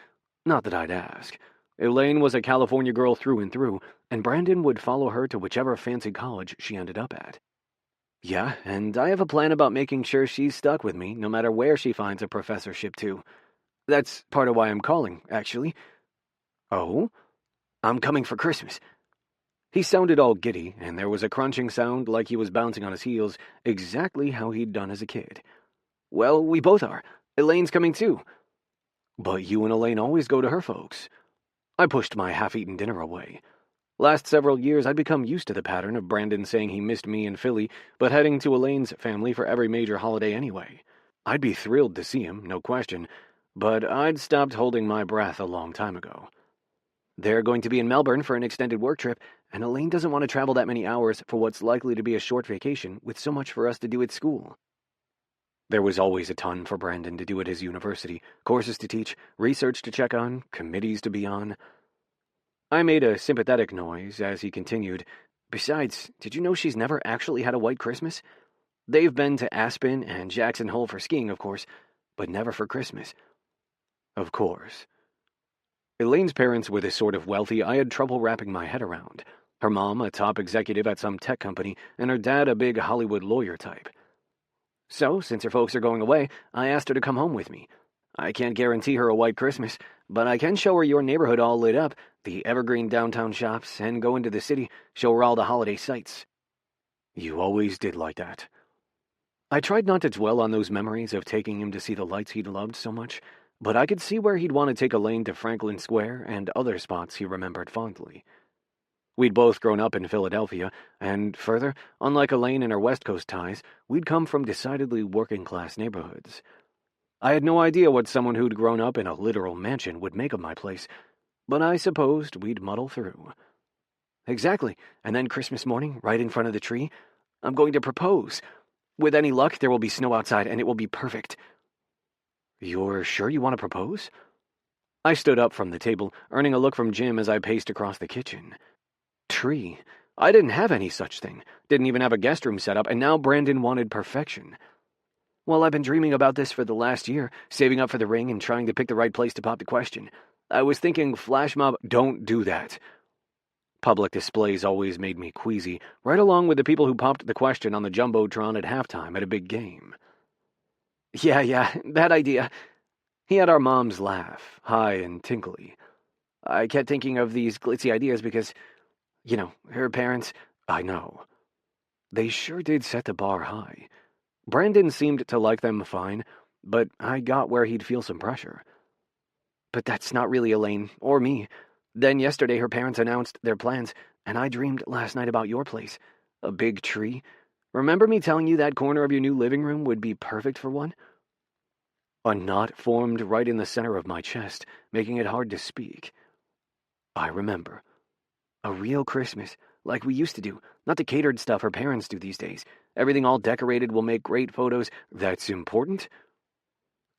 A: Not that I'd ask. Elaine was a California girl through and through, and Brandon would follow her to whichever fancy college she ended up at. Yeah, and I have a plan about making sure she's stuck with me, no matter where she finds a professorship too. That's part of why I'm calling, actually. Oh? I'm coming for Christmas. He sounded all giddy, and there was a crunching sound like he was bouncing on his heels, exactly how he'd done as a kid. Well, we both are. Elaine's coming too. But you and Elaine always go to her folks. I pushed my half-eaten dinner away. Last several years, I'd become used to the pattern of Brandon saying he missed me in Philly, but heading to Elaine's family for every major holiday anyway. I'd be thrilled to see him, no question, but I'd stopped holding my breath a long time ago. They're going to be in Melbourne for an extended work trip, and Elaine doesn't want to travel that many hours for what's likely to be a short vacation with so much for us to do at school. There was always a ton for Brandon to do at his university, courses to teach, research to check on, committees to be on. I made a sympathetic noise as he continued, Besides, did you know she's never actually had a white Christmas? They've been to Aspen and Jackson Hole for skiing, of course, but never for Christmas. Of course. Elaine's parents were the sort of wealthy I had trouble wrapping my head around. Her mom, a top executive at some tech company, and her dad, a big Hollywood lawyer type. So, since her folks are going away, I asked her to come home with me. I can't guarantee her a white Christmas, but I can show her your neighborhood all lit up, the evergreen downtown shops, and go into the city, show her all the holiday sights. You always did like that. I tried not to dwell on those memories of taking him to see the lights he'd loved so much, but I could see where he'd want to take Elaine to Franklin Square and other spots he remembered fondly. We'd both grown up in Philadelphia, and further, unlike Elaine and her West Coast ties, we'd come from decidedly working-class neighborhoods. I had no idea what someone who'd grown up in a literal mansion would make of my place, but I supposed we'd muddle through. Exactly, and then Christmas morning, right in front of the tree, I'm going to propose. With any luck, there will be snow outside, and it will be perfect. You're sure you want to propose? I stood up from the table, earning a look from Jim as I paced across the kitchen. Tree. I didn't have any such thing. Didn't even have a guest room set up, and now Brandon wanted perfection. Well, I've been dreaming about this for the last year, saving up for the ring and trying to pick the right place to pop the question. I was thinking flash mob. Don't do that. Public displays always made me queasy, right along with the people who popped the question on the Jumbotron at halftime at a big game. Yeah, that idea. He had our mom's laugh, high and tinkly. I kept thinking of these glitzy ideas because, her parents, I know. They sure did set the bar high. Brandon seemed to like them fine, but I got where he'd feel some pressure. But that's not really Elaine, or me. Then yesterday her parents announced their plans, and I dreamed last night about your place. A big tree. Remember me telling you that corner of your new living room would be perfect for one? A knot formed right in the center of my chest, making it hard to speak. I remember. A real Christmas, like we used to do, not the catered stuff her parents do these days. Everything all decorated will make great photos. That's important?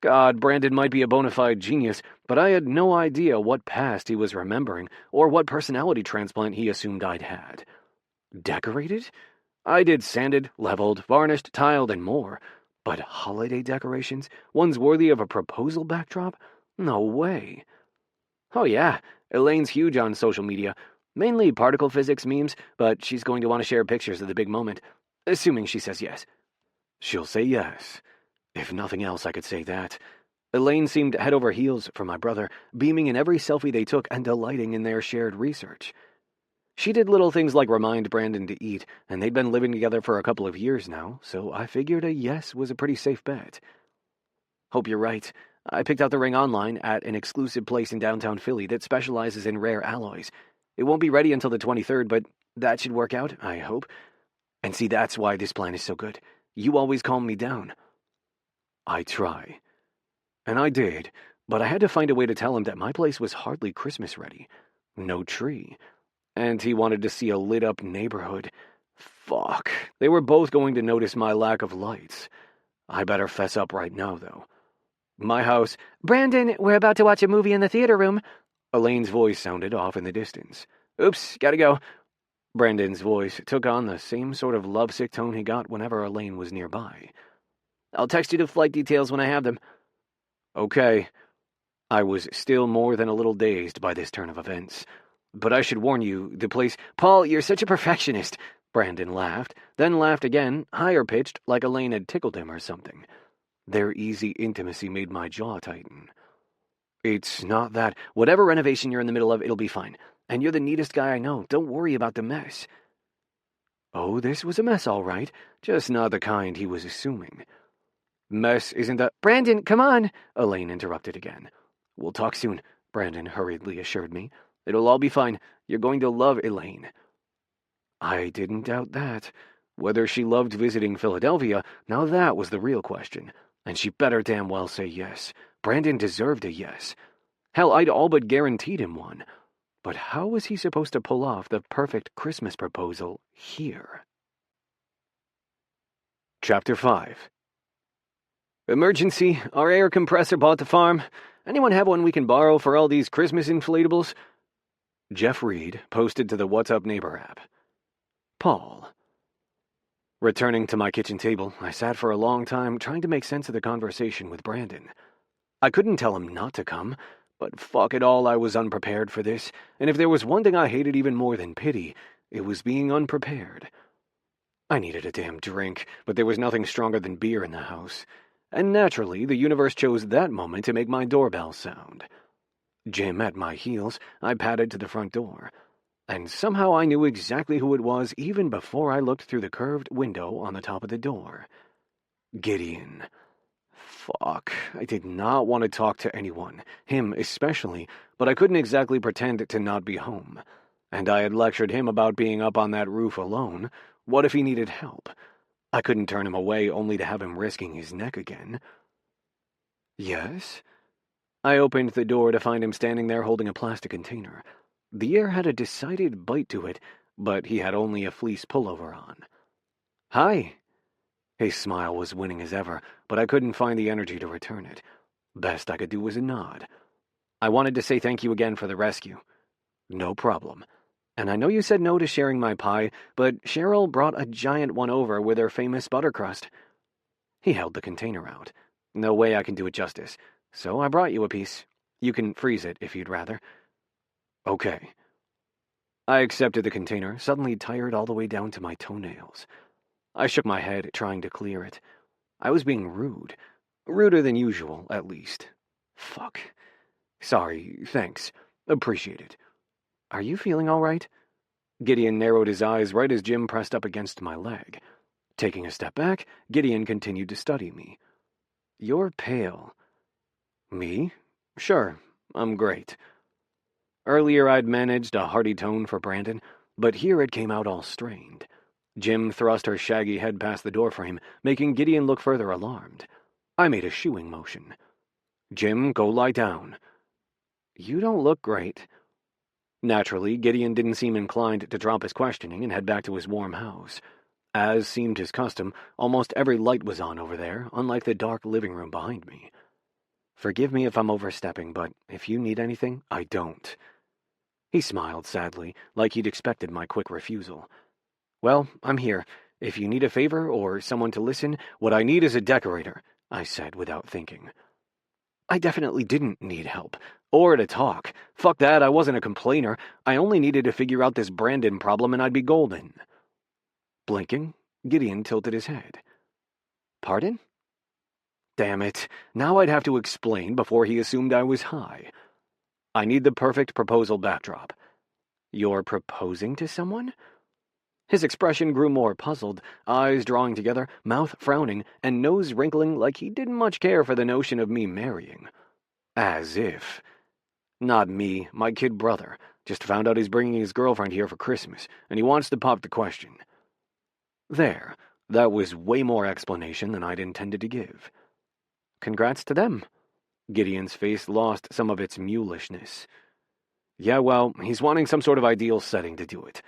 A: God, Brandon might be a bona fide genius, but I had no idea what past he was remembering, or what personality transplant he assumed I'd had. Decorated? I did sanded, leveled, varnished, tiled, and more. But holiday decorations? Ones worthy of a proposal backdrop? No way. Oh yeah, Elaine's huge on social media. Mainly particle physics memes, but she's going to want to share pictures of the big moment. Assuming she says yes. She'll say yes. If nothing else, I could say that. Elaine seemed head over heels for my brother, beaming in every selfie they took and delighting in their shared research. She did little things like remind Brandon to eat, and they'd been living together for a couple of years now, so I figured a yes was a pretty safe bet. Hope you're right. I picked out the ring online at an exclusive place in downtown Philly that specializes in rare alloys. It won't be ready until the 23rd, but that should work out, I hope. And see, that's why this plan is so good. You always calm me down. I try. And I did, but I had to find a way to tell him that my place was hardly Christmas ready. No tree. And he wanted to see a lit-up neighborhood. Fuck. They were both going to notice my lack of lights. I better fess up right now, though. My house. Brandon, we're about to watch a movie in the theater room. Elaine's voice sounded off in the distance. Oops, gotta go. Brandon's voice took on the same sort of lovesick tone he got whenever Elaine was nearby. I'll text you the flight details when I have them. Okay. I was still more than a little dazed by this turn of events. But I should warn you, the place... Paul, you're such a perfectionist. Brandon laughed, then laughed again, higher-pitched, like Elaine had tickled him or something. Their easy intimacy made my jaw tighten. It's not that. Whatever renovation you're in the middle of, it'll be fine. And you're the neatest guy I know. Don't worry about the mess. Oh, this was a mess, all right. Just not the kind he was assuming. Mess isn't a— Brandon, come on! Elaine interrupted again. We'll talk soon, Brandon hurriedly assured me. It'll all be fine. You're going to love Elaine. I didn't doubt that. Whether she loved visiting Philadelphia, now that was the real question. And she better damn well say yes. Brandon deserved a yes. Hell, I'd all but guaranteed him one. But how was he supposed to pull off the perfect Christmas proposal here? Chapter 5. Emergency, our air compressor bought the farm. Anyone have one we can borrow for all these Christmas inflatables? Jeff Reed posted to the What's Up Neighbor app. Paul. Returning to my kitchen table, I sat for a long time trying to make sense of the conversation with Brandon. I couldn't tell him not to come, but fuck it all, I was unprepared for this, and if there was one thing I hated even more than pity, it was being unprepared. I needed a damn drink, but there was nothing stronger than beer in the house. And naturally, the universe chose that moment to make my doorbell sound. Jim at my heels, I padded to the front door. And somehow I knew exactly who it was even before I looked through the curved window on the top of the door. Gideon. Fuck, I did not want to talk to anyone, him especially, but I couldn't exactly pretend to not be home. And I had lectured him about being up on that roof alone. What if he needed help? I couldn't turn him away only to have him risking his neck again. Yes? I opened the door to find him standing there holding a plastic container. The air had a decided bite to it, but he had only a fleece pullover on. Hi. His smile was winning as ever, but I couldn't find the energy to return it. Best I could do was a nod. I wanted to say thank you again for the rescue. No problem. And I know you said no to sharing my pie, but Cheryl brought a giant one over with her famous buttercrust. He held the container out. No way I can do it justice, so I brought you a piece. You can freeze it if you'd rather. Okay. I accepted the container, suddenly tired all the way down to my toenails. I shook my head, trying to clear it. I was being rude. Ruder than usual, at least. Fuck. Sorry, thanks. Appreciate it. Are you feeling all right? Gideon narrowed his eyes right as Jim pressed up against my leg. Taking a step back, Gideon continued to study me. You're pale. Me? Sure, I'm great. Earlier I'd managed a hearty tone for Brandon, but here it came out all strained. Jim thrust her shaggy head past the doorframe, making Gideon look further alarmed. I made a shooing motion. Jim, go lie down. You don't look great. Naturally, Gideon didn't seem inclined to drop his questioning and head back to his warm house. As seemed his custom, almost every light was on over there, unlike the dark living room behind me. Forgive me if I'm overstepping, but if you need anything, I don't. He smiled sadly, like he'd expected my quick refusal. Well, I'm here. If you need a favor or someone to listen, what I need is a decorator, I said without thinking. I definitely didn't need help. Or to talk. Fuck that, I wasn't a complainer. I only needed to figure out this Brandon problem and I'd be golden. Blinking, Gideon tilted his head. Pardon? Damn it, now I'd have to explain before he assumed I was high. I need the perfect proposal backdrop. You're proposing to someone? His expression grew more puzzled, eyes drawing together, mouth frowning, and nose wrinkling like he didn't much care for the notion of me marrying. As if. Not me, my kid brother. Just found out he's bringing his girlfriend here for Christmas, and he wants to pop the question. There, that was way more explanation than I'd intended to give. Congrats to them. Gideon's face lost some of its mulishness. Yeah, well, he's wanting some sort of ideal setting to do it.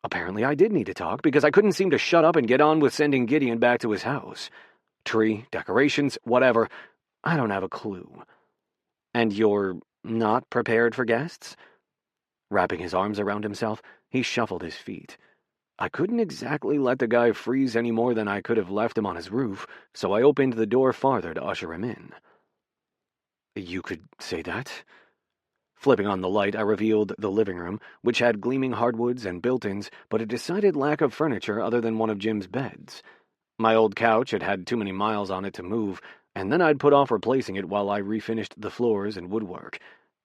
A: Apparently I did need to talk, because I couldn't seem to shut up and get on with sending Gideon back to his house. Tree, decorations, whatever. I don't have a clue. And you're not prepared for guests? Wrapping his arms around himself, he shuffled his feet. I couldn't exactly let the guy freeze any more than I could have left him on his roof, so I opened the door farther to usher him in. You could say that? Flipping on the light, I revealed the living room, which had gleaming hardwoods and built-ins, but a decided lack of furniture other than one of Jim's beds. My old couch had had too many miles on it to move, and then I'd put off replacing it while I refinished the floors and woodwork.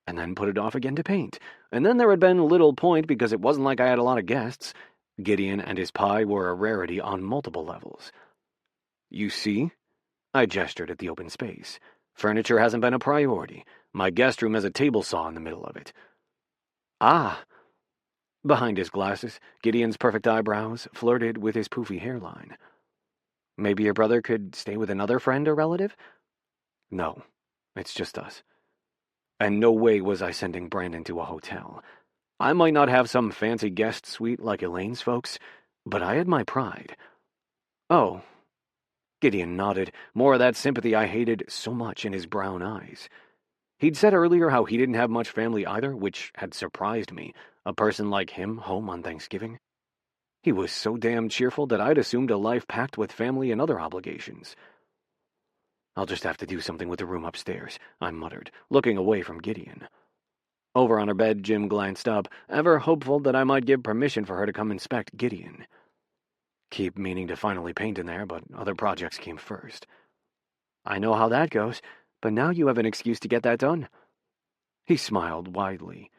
A: and then put it off again to paint. And then there had been little point because it wasn't like I had a lot of guests. Gideon and his pie were a rarity on multiple levels. You see? I gestured at the open space. Furniture hasn't been a priority. My guest room has a table saw in the middle of it. Ah! Behind his glasses, Gideon's perfect eyebrows flirted with his poofy hairline. Maybe your brother could stay with another friend or relative? No, it's just us. And no way was I sending Brandon to a hotel. I might not have some fancy guest suite like Elaine's folks, but I had my pride. Oh. Gideon nodded, more of that sympathy I hated so much in his brown eyes. He'd said earlier how he didn't have much family either, which had surprised me, a person like him home on Thanksgiving. He was so damn cheerful that I'd assumed a life packed with family and other obligations. I'll just have to do something with the room upstairs, I muttered, looking away from Gideon. Over on her bed, Jim glanced up, ever hopeful that I might give permission for her to come inspect Gideon. Keep meaning to finally paint in there, but other projects came first. I know how that goes, but now you have an excuse to get that done. He smiled widely.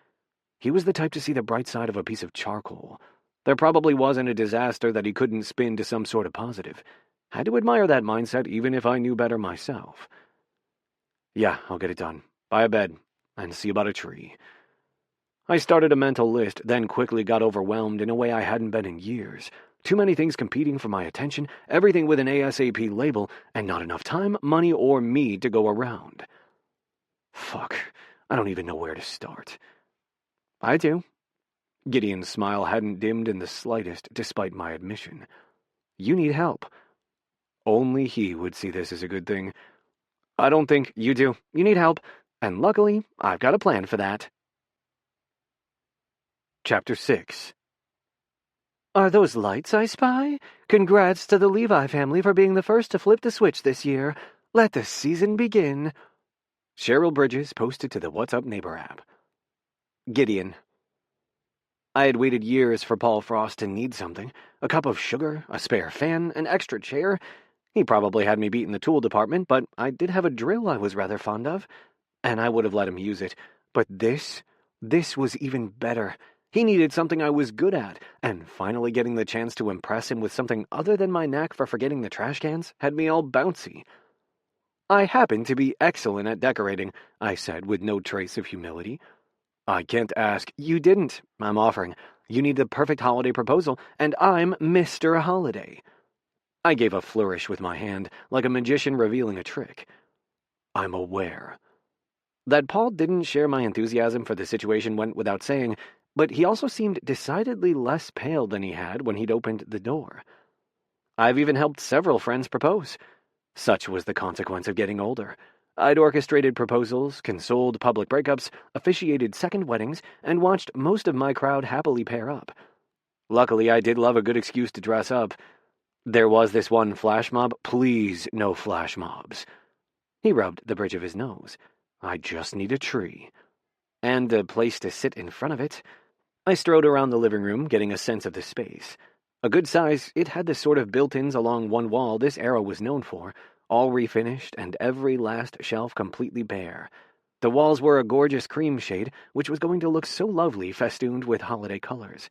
A: He was the type to see the bright side of a piece of charcoal. There probably wasn't a disaster that he couldn't spin to some sort of positive. Had to admire that mindset even if I knew better myself. Yeah, I'll get it done. Buy a bed, and see about a tree. I started a mental list, then quickly got overwhelmed in a way I hadn't been in years. Too many things competing for my attention, everything with an ASAP label, and not enough time, money, or me to go around. Fuck, I don't even know where to start. I do. Gideon's smile hadn't dimmed in the slightest, despite my admission. You need help. Only he would see this as a good thing. I don't think you do. You need help, and luckily, I've got a plan for that. Chapter 6. Are those lights I spy? Congrats to the Levi family for being the first to flip the switch this year. Let the season begin. Cheryl Bridges posted to the What's Up Neighbor app. Gideon. I had waited years for Paul Frost to need something. A cup of sugar, a spare fan, an extra chair. He probably had me beat in the tool department, but I did have a drill I was rather fond of, and I would have let him use it. But this was even better. He needed something I was good at, and finally getting the chance to impress him with something other than my knack for forgetting the trash cans had me all bouncy. I happen to be excellent at decorating, I said with no trace of humility. I can't ask. You didn't. I'm offering. You need the perfect holiday proposal, and I'm Mr. Holiday. I gave a flourish with my hand, like a magician revealing a trick. I'm aware. That Paul didn't share my enthusiasm for the situation went without saying, but he also seemed decidedly less pale than he had when he'd opened the door. I've even helped several friends propose. Such was the consequence of getting older. I'd orchestrated proposals, consoled public breakups, officiated second weddings, and watched most of my crowd happily pair up. Luckily, I did love a good excuse to dress up. There was this one flash mob. Please, no flash mobs. He rubbed the bridge of his nose. I just need a tree. And a place to sit in front of it. I strode around the living room, getting a sense of the space. A good size, it had the sort of built-ins along one wall this era was known for, all refinished and every last shelf completely bare. The walls were a gorgeous cream shade, which was going to look so lovely festooned with holiday colors.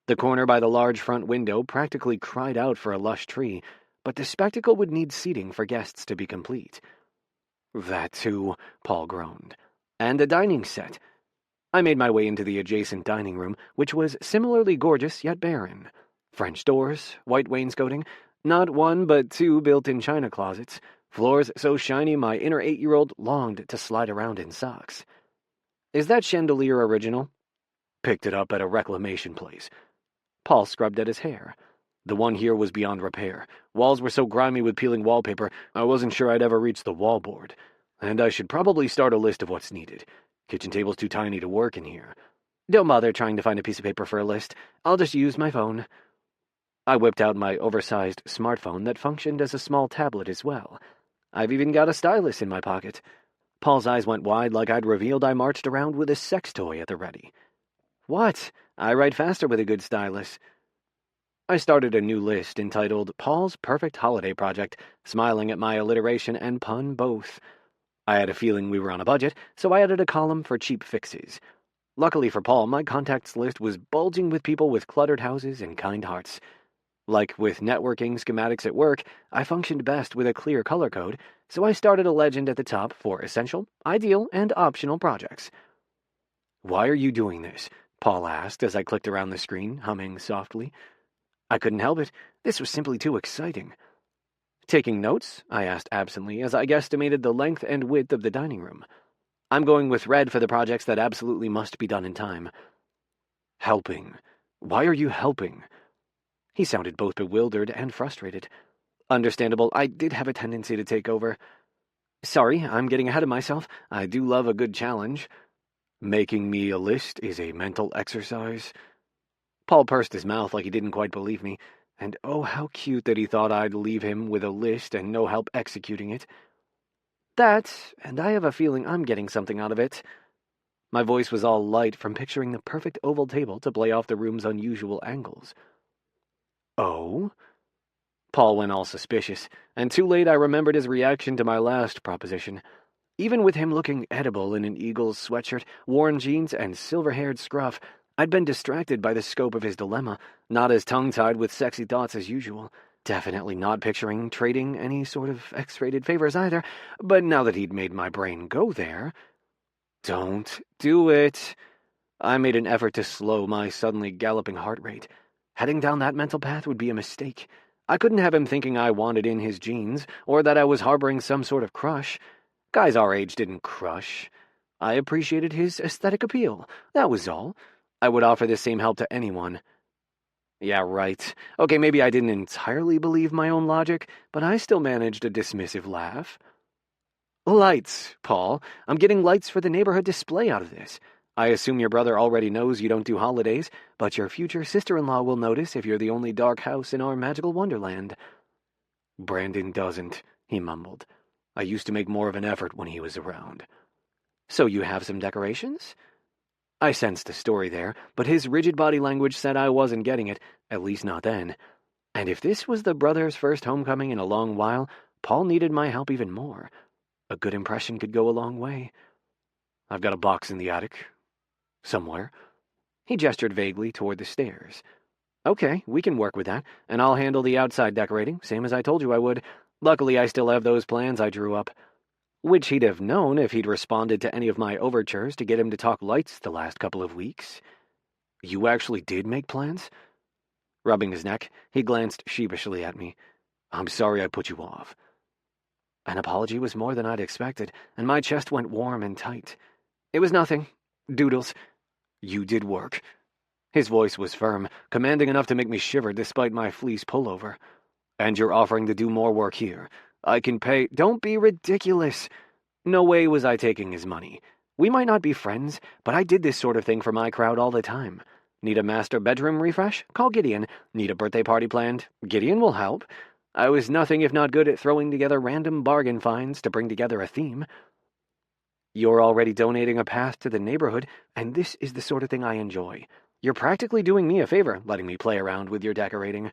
A: The corner by the large front window practically cried out for a lush tree, but the spectacle would need seating for guests to be complete. That too, Paul groaned. And a dining set. I made my way into the adjacent dining room, which was similarly gorgeous yet barren. French doors, white wainscoting, not one but two built-in china closets, floors so shiny my inner 8-year-old longed to slide around in socks. Is that chandelier original? Picked it up at a reclamation place. Paul scrubbed at his hair. The one here was beyond repair. Walls were so grimy with peeling wallpaper, I wasn't sure I'd ever reach the wallboard. And I should probably start a list of what's needed. Kitchen table's too tiny to work in here. Don't bother trying to find a piece of paper for a list. I'll just use my phone. I whipped out my oversized smartphone that functioned as a small tablet as well. I've even got a stylus in my pocket. Paul's eyes went wide like I'd revealed I marched around with a sex toy at the ready. What? I write faster with a good stylus. I started a new list entitled Paul's Perfect Holiday Project, smiling at my alliteration and pun both. I had a feeling we were on a budget, so I added a column for cheap fixes. Luckily for Paul, my contacts list was bulging with people with cluttered houses and kind hearts. Like with networking schematics at work, I functioned best with a clear color code, so I started a legend at the top for essential, ideal, and optional projects. "Why are you doing this?" Paul asked as I clicked around the screen, humming softly. I couldn't help it. This was simply too exciting. "Taking notes?" I asked absently as I guesstimated the length and width of the dining room. "I'm going with red for the projects that absolutely must be done in time." "Helping. Why are you helping?" He sounded both bewildered and frustrated. Understandable, I did have a tendency to take over. "Sorry, I'm getting ahead of myself. I do love a good challenge." "Making me a list is a mental exercise?" Paul pursed his mouth like he didn't quite believe me, and oh, how cute that he thought I'd leave him with a list and no help executing it. "That, and I have a feeling I'm getting something out of it." My voice was all light from picturing the perfect oval table to play off the room's unusual angles. "Oh?" Paul went all suspicious, and too late I remembered his reaction to my last proposition. Even with him looking edible in an Eagles sweatshirt, worn jeans, and silver-haired scruff, I'd been distracted by the scope of his dilemma, not as tongue-tied with sexy thoughts as usual. Definitely not picturing trading any sort of X-rated favors either, but now that he'd made my brain go there... "Don't do it." I made an effort to slow my suddenly galloping heart rate. Heading down that mental path would be a mistake. I couldn't have him thinking I wanted in his jeans, or that I was harboring some sort of crush. Guys our age didn't crush. I appreciated his aesthetic appeal, that was all. I would offer the same help to anyone. Yeah, right. Okay, maybe I didn't entirely believe my own logic, but I still managed a dismissive laugh. "Lights, Paul. I'm getting lights for the neighborhood display out of this. I assume your brother already knows you don't do holidays, but your future sister-in-law will notice if you're the only dark house in our magical wonderland." "Brandon doesn't," he mumbled. "I used to make more of an effort when he was around." "So you have some decorations?" I sensed a story there, but his rigid body language said I wasn't getting it, at least not then. And if this was the brothers' first homecoming in a long while, Paul needed my help even more. A good impression could go a long way. "I've got a box in the attic. Somewhere." He gestured vaguely toward the stairs. "Okay, we can work with that, and I'll handle the outside decorating, same as I told you I would. Luckily, I still have those plans I drew up." Which he'd have known if he'd responded to any of my overtures to get him to talk lights the last couple of weeks. "You actually did make plans?" Rubbing his neck, he glanced sheepishly at me. "I'm sorry I put you off." An apology was more than I'd expected, and my chest went warm and tight. "It was nothing. Doodles." "You did work." His voice was firm, commanding enough to make me shiver despite my fleece pullover. "And you're offering to do more work here. I can pay—" "Don't be ridiculous." No way was I taking his money. We might not be friends, but I did this sort of thing for my crowd all the time. Need a master bedroom refresh? Call Gideon. Need a birthday party planned? Gideon will help. I was nothing if not good at throwing together random bargain finds to bring together a theme. You're already donating a path to the neighborhood, and this is the sort of thing I enjoy. You're practically doing me a favor, letting me play around with your decorating."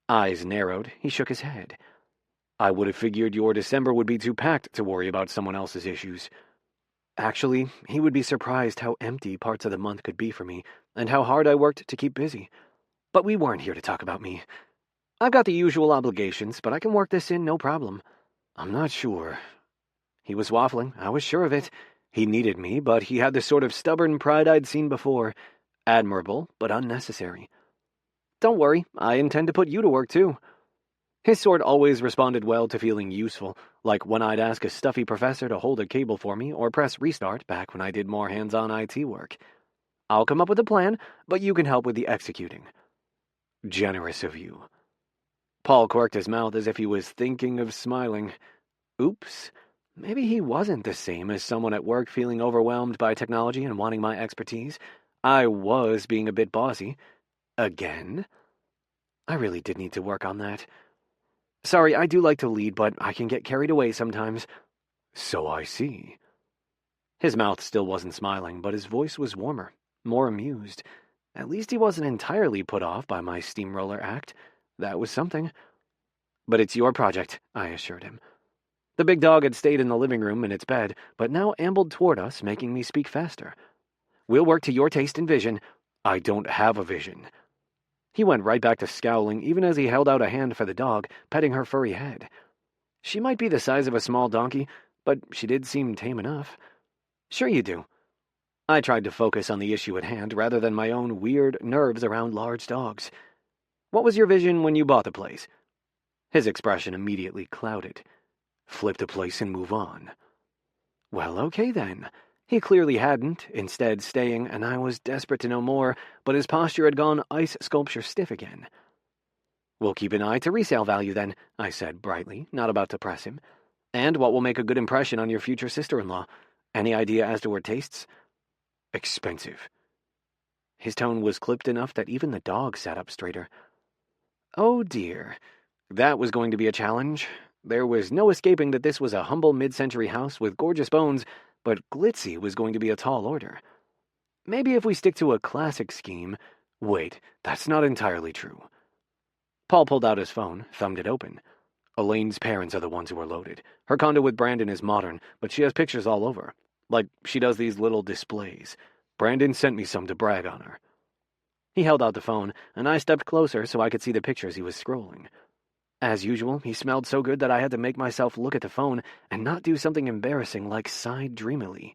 A: Eyes narrowed, he shook his head. "I would have figured your December would be too packed to worry about someone else's issues." Actually, he would be surprised how empty parts of the month could be for me, and how hard I worked to keep busy. But we weren't here to talk about me. "I've got the usual obligations, but I can work this in no problem." "I'm not sure." He was waffling, I was sure of it. He needed me, but he had the sort of stubborn pride I'd seen before. Admirable, but unnecessary. "Don't worry, I intend to put you to work too." His sort always responded well to feeling useful, like when I'd ask a stuffy professor to hold a cable for me or press restart back when I did more hands-on IT work. "I'll come up with a plan, but you can help with the executing." "Generous of you." Paul quirked his mouth as if he was thinking of smiling. Oops. Maybe he wasn't the same as someone at work feeling overwhelmed by technology and wanting my expertise. I was being a bit bossy. Again? I really did need to work on that. "Sorry, I do like to lead, but I can get carried away sometimes." "So I see." His mouth still wasn't smiling, but his voice was warmer, more amused. At least he wasn't entirely put off by my steamroller act. That was something. "But it's your project," I assured him. The big dog had stayed in the living room in its bed, but now ambled toward us, making me speak faster. "We'll work to your taste and vision." "I don't have a vision." He went right back to scowling, even as he held out a hand for the dog, petting her furry head. She might be the size of a small donkey, but she did seem tame enough. "Sure you do." I tried to focus on the issue at hand rather than my own weird nerves around large dogs. "What was your vision when you bought the place?" His expression immediately clouded. "Flip the place and move on." Well, okay then. He clearly hadn't, instead staying, and I was desperate to know more, but his posture had gone ice sculpture stiff again. "We'll keep an eye to resale value then," I said brightly, not about to press him. "And what will make a good impression on your future sister-in-law? Any idea as to her tastes?" "Expensive." His tone was clipped enough that even the dog sat up straighter. Oh dear. That was going to be a challenge. There was no escaping that this was a humble mid-century house with gorgeous bones, but glitzy was going to be a tall order. Maybe if we stick to a classic scheme... Wait, that's not entirely true. Paul pulled out his phone, thumbed it open. Elaine's parents are the ones who are loaded. Her condo with Brandon is modern, but she has pictures all over. Like, she does these little displays. Brandon sent me some to brag on her. He held out the phone, and I stepped closer so I could see the pictures he was scrolling. As usual, he smelled so good that I had to make myself look at the phone and not do something embarrassing like sigh dreamily.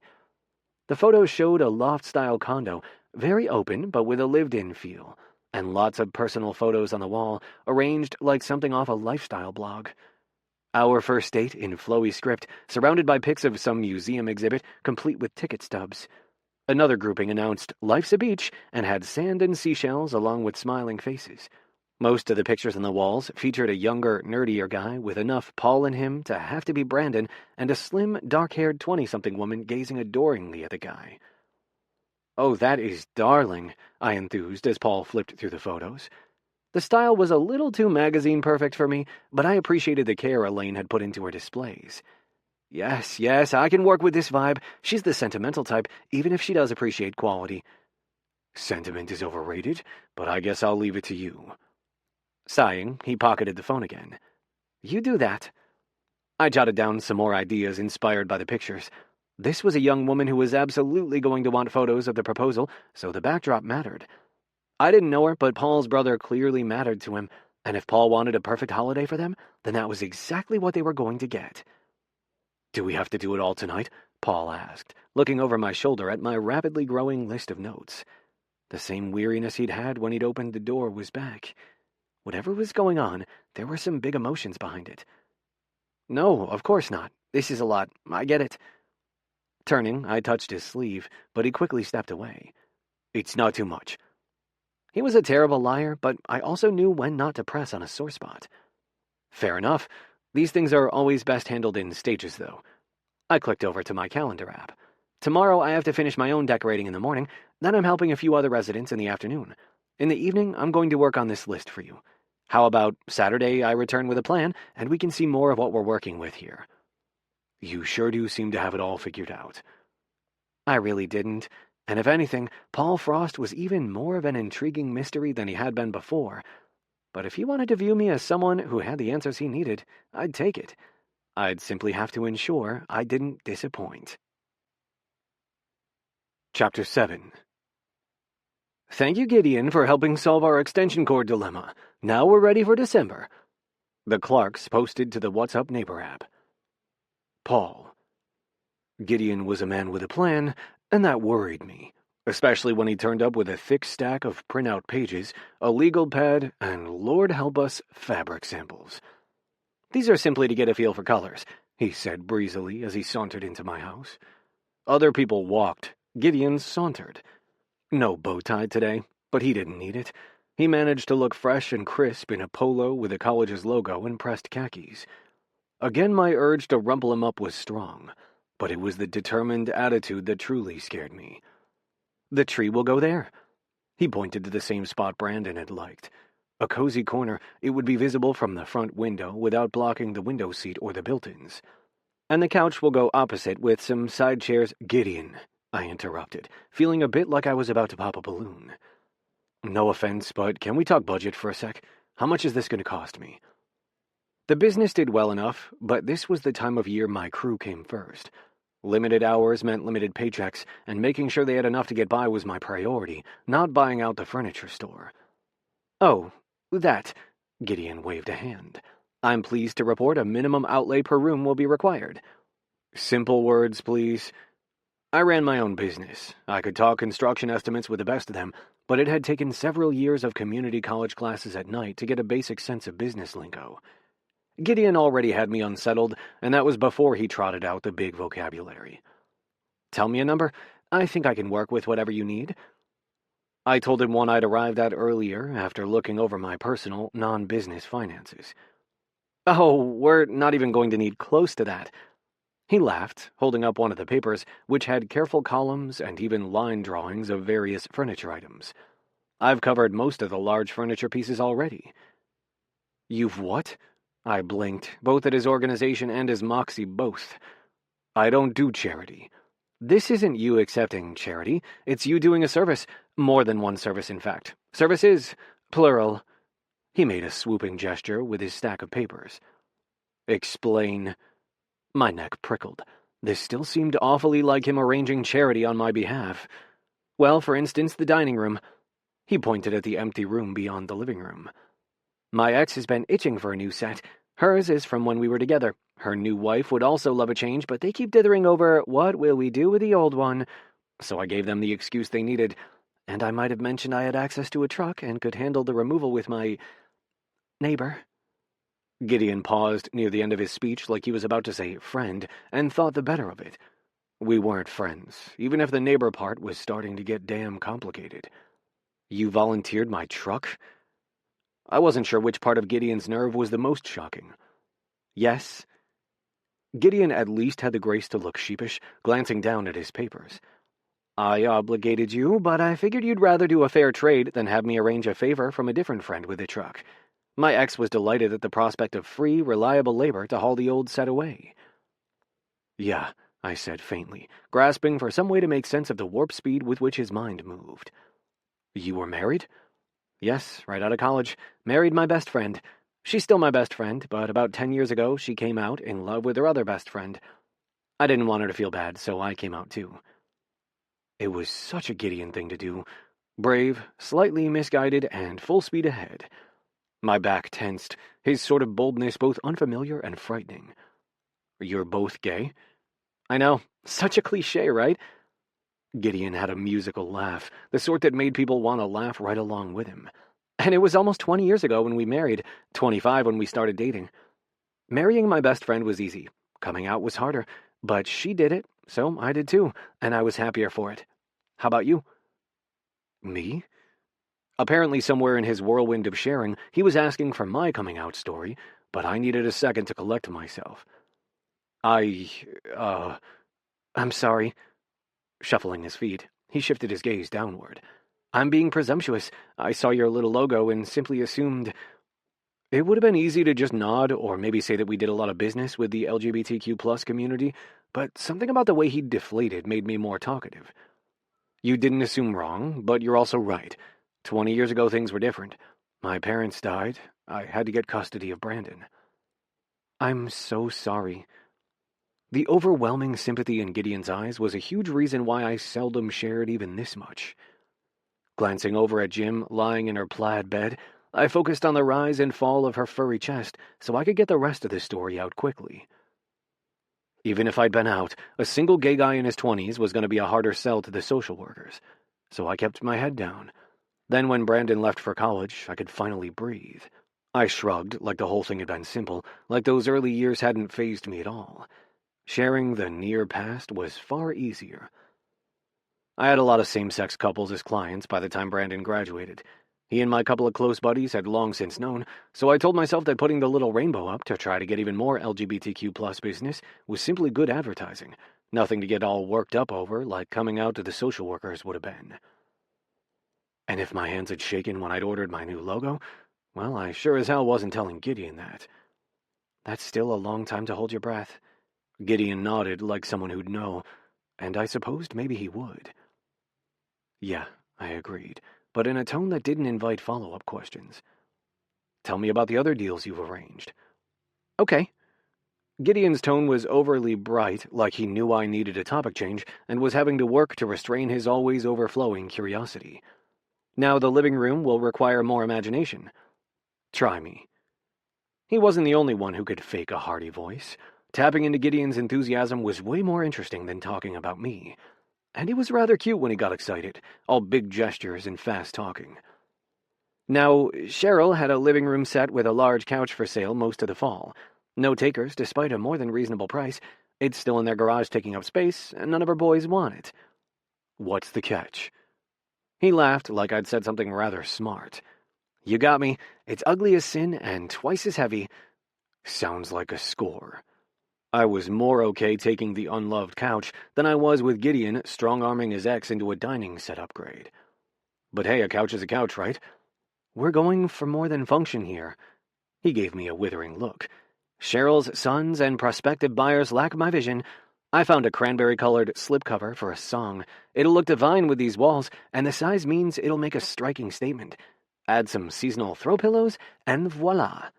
A: The photos showed a loft-style condo, very open but with a lived-in feel, and lots of personal photos on the wall, arranged like something off a lifestyle blog. Our first date in flowy script, surrounded by pics of some museum exhibit, complete with ticket stubs. Another grouping announced "Life's a beach" and had sand and seashells along with smiling faces. Most of the pictures on the walls featured a younger, nerdier guy with enough Paul in him to have to be Brandon, and a slim, dark-haired 20-something woman gazing adoringly at the guy. "Oh, that is darling," I enthused as Paul flipped through the photos. The style was a little too magazine-perfect for me, but I appreciated the care Elaine had put into her displays. Yes, I can work with this vibe. She's the sentimental type, even if she does appreciate quality." "Sentiment is overrated, but I guess I'll leave it to you." Sighing, he pocketed the phone again. "You do that." I jotted down some more ideas inspired by the pictures. This was a young woman who was absolutely going to want photos of the proposal, so the backdrop mattered. I didn't know her, but Paul's brother clearly mattered to him, and if Paul wanted a perfect holiday for them, then that was exactly what they were going to get. "Do we have to do it all tonight?" Paul asked, looking over my shoulder at my rapidly growing list of notes. The same weariness he'd had when he'd opened the door was back. Whatever was going on, there were some big emotions behind it. "No, of course not. This is a lot. I get it." Turning, I touched his sleeve, but he quickly stepped away. "It's not too much." He was a terrible liar, but I also knew when not to press on a sore spot. "Fair enough. These things are always best handled in stages, though." I clicked over to my calendar app. "Tomorrow I have to finish my own decorating in the morning, then I'm helping a few other residents in the afternoon. In the evening, I'm going to work on this list for you. How about Saturday I return with a plan, and we can see more of what we're working with here?" "You sure do seem to have it all figured out." I really didn't, and if anything, Paul Frost was even more of an intriguing mystery than he had been before. But if he wanted to view me as someone who had the answers he needed, I'd take it. I'd simply have to ensure I didn't disappoint. Chapter 7. "Thank you, Gideon, for helping solve our extension cord dilemma. Now we're ready for December." The Clarks posted to the What's Up Neighbor app. Paul. Gideon was a man with a plan, and that worried me, especially when he turned up with a thick stack of printout pages, a legal pad, and, Lord help us, fabric samples. "These are simply to get a feel for colors," he said breezily as he sauntered into my house. Other people walked. Gideon sauntered. No bow tie today, but he didn't need it. He managed to look fresh and crisp in a polo with the college's logo and pressed khakis. Again, my urge to rumple him up was strong, but it was the determined attitude that truly scared me. "The tree will go there." He pointed to the same spot Brandon had liked. A cozy corner, it would be visible from the front window without blocking the window seat or the built-ins. "And the couch will go opposite with some side chairs." "Gideon," I interrupted, feeling a bit like I was about to pop a balloon. "No offense, but can we talk budget for a sec? How much is this going to cost me?" The business did well enough, but this was the time of year my crew came first. Limited hours meant limited paychecks, and making sure they had enough to get by was my priority, not buying out the furniture store. Oh, that, Gideon waved a hand. I'm pleased to report a minimum outlay per room will be required. Simple words, please. I ran my own business. I could talk construction estimates with the best of them, but it had taken several years of community college classes at night to get a basic sense of business lingo. Gideon already had me unsettled, and that was before he trotted out the big vocabulary. Tell me a number. I think I can work with whatever you need. I told him one I'd arrived at earlier after looking over my personal, non-business finances. Oh, we're not even going to need close to that. He laughed, holding up one of the papers, which had careful columns and even line drawings of various furniture items. I've covered most of the large furniture pieces already. You've what? I blinked, both at his organization and his moxie both. I don't do charity. This isn't you accepting charity. It's you doing a service. More than one service, in fact. Services, plural. He made a swooping gesture with his stack of papers. Explain. My neck prickled. This still seemed awfully like him arranging charity on my behalf. Well, for instance, the dining room. He pointed at the empty room beyond the living room. My ex has been itching for a new set. Hers is from when we were together. Her new wife would also love a change, but they keep dithering over, what will we do with the old one? So I gave them the excuse they needed, and I might have mentioned I had access to a truck and could handle the removal with my neighbor. Gideon paused near the end of his speech like he was about to say friend, and thought the better of it. We weren't friends, even if the neighbor part was starting to get damn complicated. You volunteered my truck? I wasn't sure which part of Gideon's nerve was the most shocking. Yes. Gideon at least had the grace to look sheepish, glancing down at his papers. I obligated you, but I figured you'd rather do a fair trade than have me arrange a favor from a different friend with a truck. My ex was delighted at the prospect of free, reliable labor to haul the old set away. Yeah, I said faintly, grasping for some way to make sense of the warp speed with which his mind moved. You were married? Yes, right out of college. Married my best friend. She's still my best friend, but about 10 years ago she came out in love with her other best friend. I didn't want her to feel bad, so I came out too. It was such a Gideon thing to do. Brave, slightly misguided, and full speed ahead. My back tensed, his sort of boldness both unfamiliar and frightening. You're both gay? I know, such a cliché, right? Gideon had a musical laugh, the sort that made people want to laugh right along with him. And it was almost 20 years ago when we married, 25 when we started dating. Marrying my best friend was easy. Coming out was harder, but she did it, so I did too, and I was happier for it. How about you? Me? Apparently somewhere in his whirlwind of sharing, he was asking for my coming out story, but I needed a second to collect myself. I'm sorry. Shuffling his feet, he shifted his gaze downward. I'm being presumptuous. I saw your little logo and simply assumed... It would have been easy to just nod or maybe say that we did a lot of business with the LGBTQ+ community, but something about the way he deflated made me more talkative. You didn't assume wrong, but you're also right. 20 years ago things were different. My parents died. I had to get custody of Brandon. I'm so sorry. The overwhelming sympathy in Gideon's eyes was a huge reason why I seldom shared even this much. Glancing over at Jim, lying in her plaid bed, I focused on the rise and fall of her furry chest so I could get the rest of the story out quickly. Even if I'd been out, a single gay guy in his 20s was going to be a harder sell to the social workers, so I kept my head down. Then when Brandon left for college, I could finally breathe. I shrugged, like the whole thing had been simple, like those early years hadn't fazed me at all. Sharing the near past was far easier. I had a lot of same-sex couples as clients by the time Brandon graduated. He and my couple of close buddies had long since known, so I told myself that putting the little rainbow up to try to get even more LGBTQ+ business was simply good advertising, nothing to get all worked up over like coming out to the social workers would have been. And if my hands had shaken when I'd ordered my new logo, well, I sure as hell wasn't telling Gideon that. That's still a long time to hold your breath. Gideon nodded like someone who'd know, and I supposed maybe he would. Yeah, I agreed, but in a tone that didn't invite follow-up questions. Tell me about the other deals you've arranged. Okay. Gideon's tone was overly bright, like he knew I needed a topic change and was having to work to restrain his always overflowing curiosity. Now the living room will require more imagination. Try me. He wasn't the only one who could fake a hearty voice. Tapping into Gideon's enthusiasm was way more interesting than talking about me. And he was rather cute when he got excited, all big gestures and fast talking. Now, Cheryl had a living room set with a large couch for sale most of the fall. No takers, despite a more than reasonable price. It's still in their garage taking up space, and none of her boys want it. What's the catch? He laughed like I'd said something rather smart. You got me. It's ugly as sin and twice as heavy. Sounds like a score. I was more okay taking the unloved couch than I was with Gideon strong-arming his ex into a dining set upgrade. But hey, a couch is a couch, right? We're going for more than function here. He gave me a withering look. Cheryl's sons and prospective buyers lack my vision. I found a cranberry-colored slipcover for a song. It'll look divine with these walls, and the size means it'll make a striking statement. Add some seasonal throw pillows, and voila.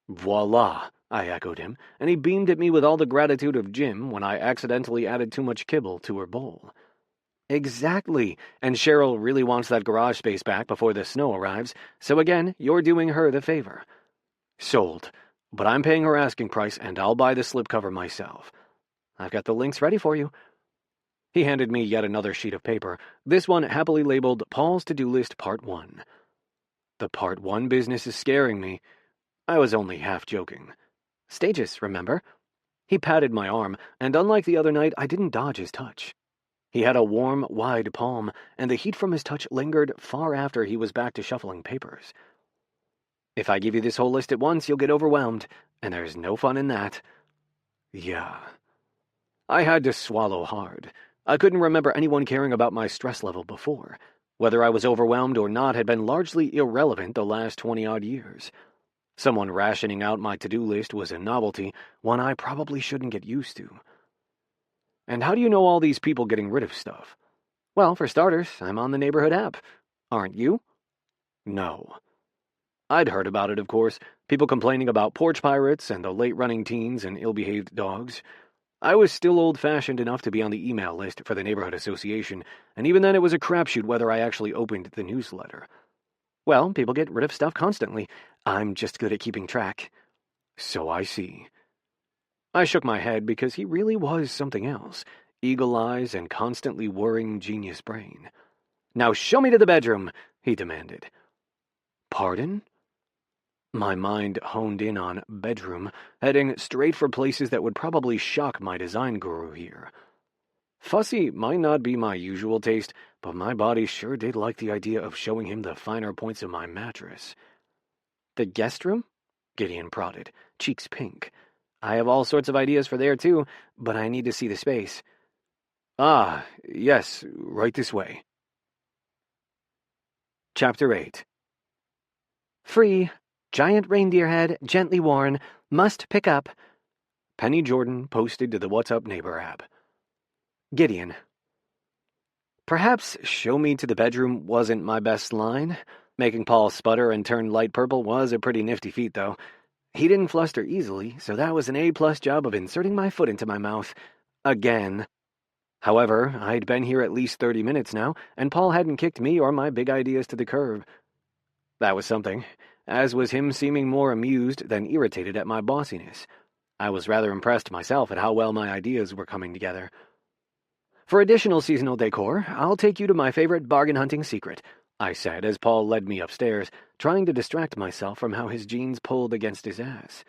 A: Voila, I echoed him, and he beamed at me with all the gratitude of Jim when I accidentally added too much kibble to her bowl. Exactly, and Cheryl really wants that garage space back before the snow arrives, so again, you're doing her the favor. Sold, but I'm paying her asking price, and I'll buy the slipcover myself. I've got the links ready for you. He handed me yet another sheet of paper, this one happily labeled Paul's To-Do List Part 1. The Part 1 business is scaring me. I was only half joking. Stages, remember? He patted my arm, and unlike the other night, I didn't dodge his touch. He had a warm, wide palm, and the heat from his touch lingered far after he was back to shuffling papers. If I give you this whole list at once, you'll get overwhelmed, and there's no fun in that. Yeah. I had to swallow hard. I couldn't remember anyone caring about my stress level before. Whether I was overwhelmed or not had been largely irrelevant the last 20-odd years. Someone rationing out my to-do list was a novelty, one I probably shouldn't get used to. And how do you know all these people getting rid of stuff? Well, for starters, I'm on the neighborhood app. Aren't you? No. I'd heard about it, of course. People complaining about porch pirates and the late-running teens and ill-behaved dogs. I was still old-fashioned enough to be on the email list for the neighborhood association, and even then it was a crapshoot whether I actually opened the newsletter. Well, people get rid of stuff constantly. I'm just good at keeping track. So I see. I shook my head because he really was something else. Eagle eyes and constantly whirring genius brain. Now show me to the bedroom, he demanded. Pardon? My mind honed in on bedroom, heading straight for places that would probably shock my design guru here. Fussy might not be my usual taste, but my body sure did like the idea of showing him the finer points of my mattress. The guest room? Gideon prodded, cheeks pink. I have all sorts of ideas for there, too, but I need to see the space. Ah, yes, right this way. Chapter 8. Free. Giant reindeer head, gently worn. Must pick up. Penny Jordan posted to the What's Up Neighbor app. Gideon. Perhaps show me to the bedroom wasn't my best line. Making Paul sputter and turn light purple was a pretty nifty feat, though. He didn't fluster easily, so that was an A-plus job of inserting my foot into my mouth. Again. However, I'd been here at least 30 minutes now, and Paul hadn't kicked me or my big ideas to the curb. That was something, as was him seeming more amused than irritated at my bossiness. I was rather impressed myself at how well my ideas were coming together. For additional seasonal decor, I'll take you to my favorite bargain hunting secret, I said as Paul led me upstairs, trying to distract myself from how his jeans pulled against his ass.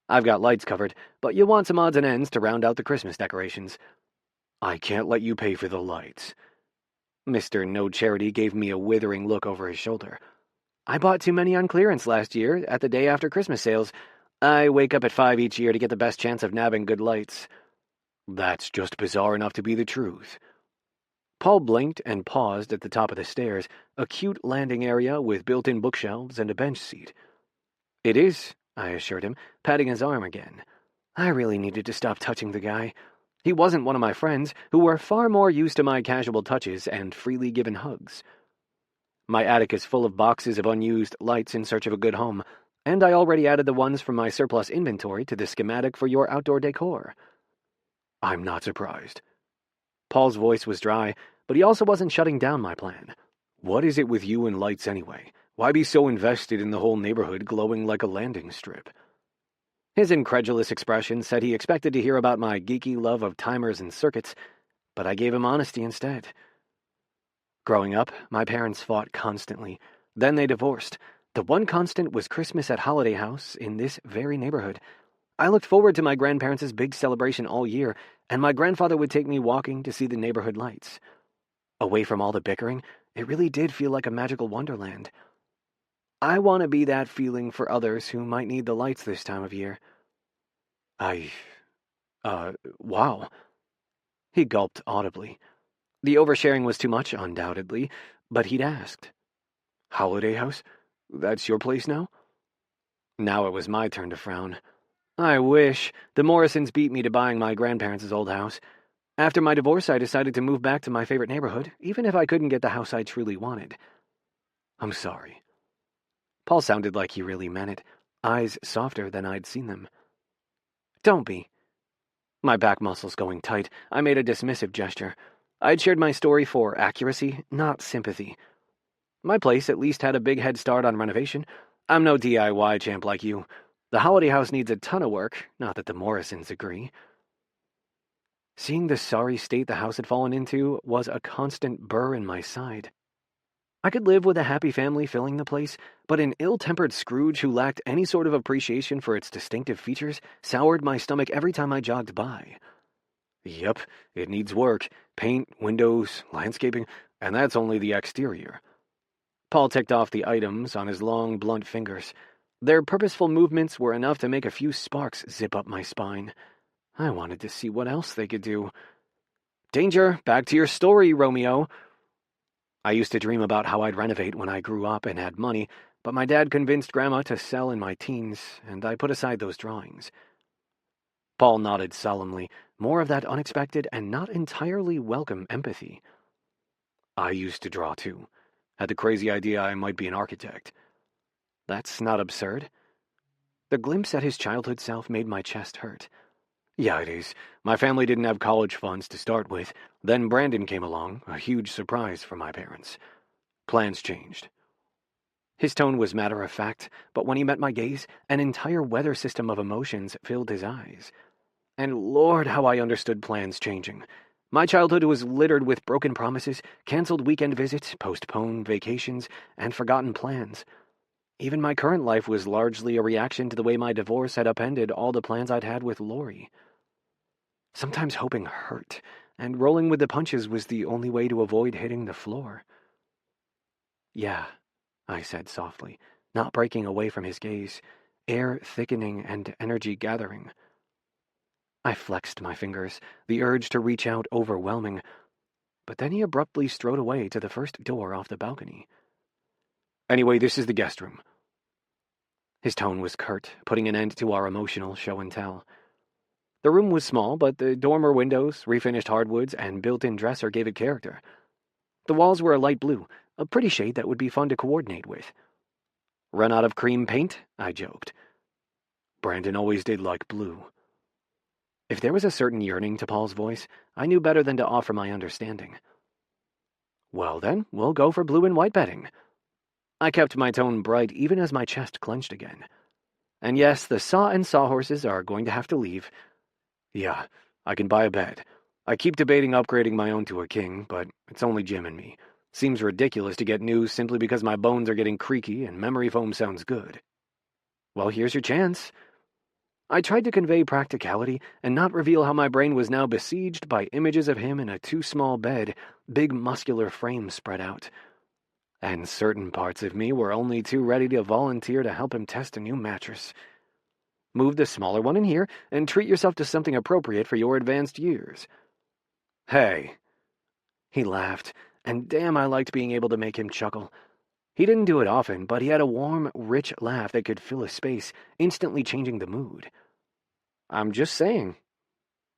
A: I've got lights covered, but you'll want some odds and ends to round out the Christmas decorations. I can't let you pay for the lights. Mr. No Charity gave me a withering look over his shoulder. I bought too many on clearance last year, at the day after Christmas sales. I wake up at 5 each year to get the best chance of nabbing good lights. That's just bizarre enough to be the truth. Paul blinked and paused at the top of the stairs, a cute landing area with built-in bookshelves and a bench seat. It is, I assured him, patting his arm again. I really needed to stop touching the guy. He wasn't one of my friends, who were far more used to my casual touches and freely given hugs. My attic is full of boxes of unused lights in search of a good home, And I already added the ones from my surplus inventory to the schematic for your outdoor decor. I'm not surprised. Paul's voice was dry, but he also wasn't shutting down my plan. What is it with you and lights anyway? Why be so invested in the whole neighborhood glowing like a landing strip? His incredulous expression said he expected to hear about my geeky love of timers and circuits, but I gave him honesty instead. Growing up, my parents fought constantly. Then they divorced. The one constant was Christmas at Holiday House in this very neighborhood. I looked forward to my grandparents' big celebration all year, and my grandfather would take me walking to see the neighborhood lights. Away from all the bickering, it really did feel like a magical wonderland. I want to be that feeling for others who might need the lights this time of year. Wow. He gulped audibly. The oversharing was too much, undoubtedly, but he'd asked. Holiday House? That's your place now? Now it was my turn to frown. I wish. The Morrisons beat me to buying my grandparents' old house. After my divorce, I decided to move back to my favorite neighborhood, even if I couldn't get the house I truly wanted. I'm sorry. Paul sounded like he really meant it, eyes softer than I'd seen them. Don't be. My back muscles going tight, I made a dismissive gesture. I'd shared my story for accuracy, not sympathy. My place at least had a big head start on renovation. I'm no DIY champ like you. The Holiday House needs a ton of work, not that the Morrisons agree. Seeing the sorry state the house had fallen into was a constant burr in my side. I could live with a happy family filling the place, but an ill-tempered Scrooge who lacked any sort of appreciation for its distinctive features soured my stomach every time I jogged by. Yep, it needs work. Paint, windows, landscaping, and that's only the exterior. Paul ticked off the items on his long, blunt fingers. Their purposeful movements were enough to make a few sparks zip up my spine. I wanted to see what else they could do. Danger! Back to your story, Romeo! I used to dream about how I'd renovate when I grew up and had money, but my dad convinced Grandma to sell in my teens, and I put aside those drawings. Paul nodded solemnly, more of that unexpected and not entirely welcome empathy. I used to draw too. Had the crazy idea I might be an architect. That's not absurd. The glimpse at his childhood self made my chest hurt. Yeah, it is. My family didn't have college funds to start with. Then Brandon came along, a huge surprise for my parents. Plans changed. His tone was matter-of-fact, but when he met my gaze, an entire weather system of emotions filled his eyes. And Lord, how I understood plans changing. My childhood was littered with broken promises, canceled weekend visits, postponed vacations, and forgotten plans. Even my current life was largely a reaction to the way my divorce had upended all the plans I'd had with Lori. Sometimes hoping hurt, and rolling with the punches was the only way to avoid hitting the floor. Yeah, I said softly, not breaking away from his gaze, air thickening and energy gathering. I flexed my fingers, the urge to reach out overwhelming, but then he abruptly strode away to the first door off the balcony. Anyway, this is the guest room. His tone was curt, putting an end to our emotional show and tell. The room was small, but the dormer windows, refinished hardwoods, and built-in dresser gave it character. The walls were a light blue, a pretty shade that would be fun to coordinate with. Run out of cream paint? I joked. Brandon always did like blue. If there was a certain yearning to Paul's voice, I knew better than to offer my understanding. Well then, we'll go for blue and white bedding. I kept my tone bright even as my chest clenched again. And yes, the saw and sawhorses are going to have to leave. Yeah, I can buy a bed. I keep debating upgrading my own to a king, but it's only Jim and me. Seems ridiculous to get news simply because my bones are getting creaky and memory foam sounds good. Well, here's your chance. I tried to convey practicality and not reveal how my brain was now besieged by images of him in a too-small bed, big muscular frame spread out. And certain parts of me were only too ready to volunteer to help him test a new mattress. Move the smaller one in here and treat yourself to something appropriate for your advanced years. Hey. He laughed, and damn, I liked being able to make him chuckle. He didn't do it often, but he had a warm, rich laugh that could fill a space, instantly changing the mood. I'm just saying.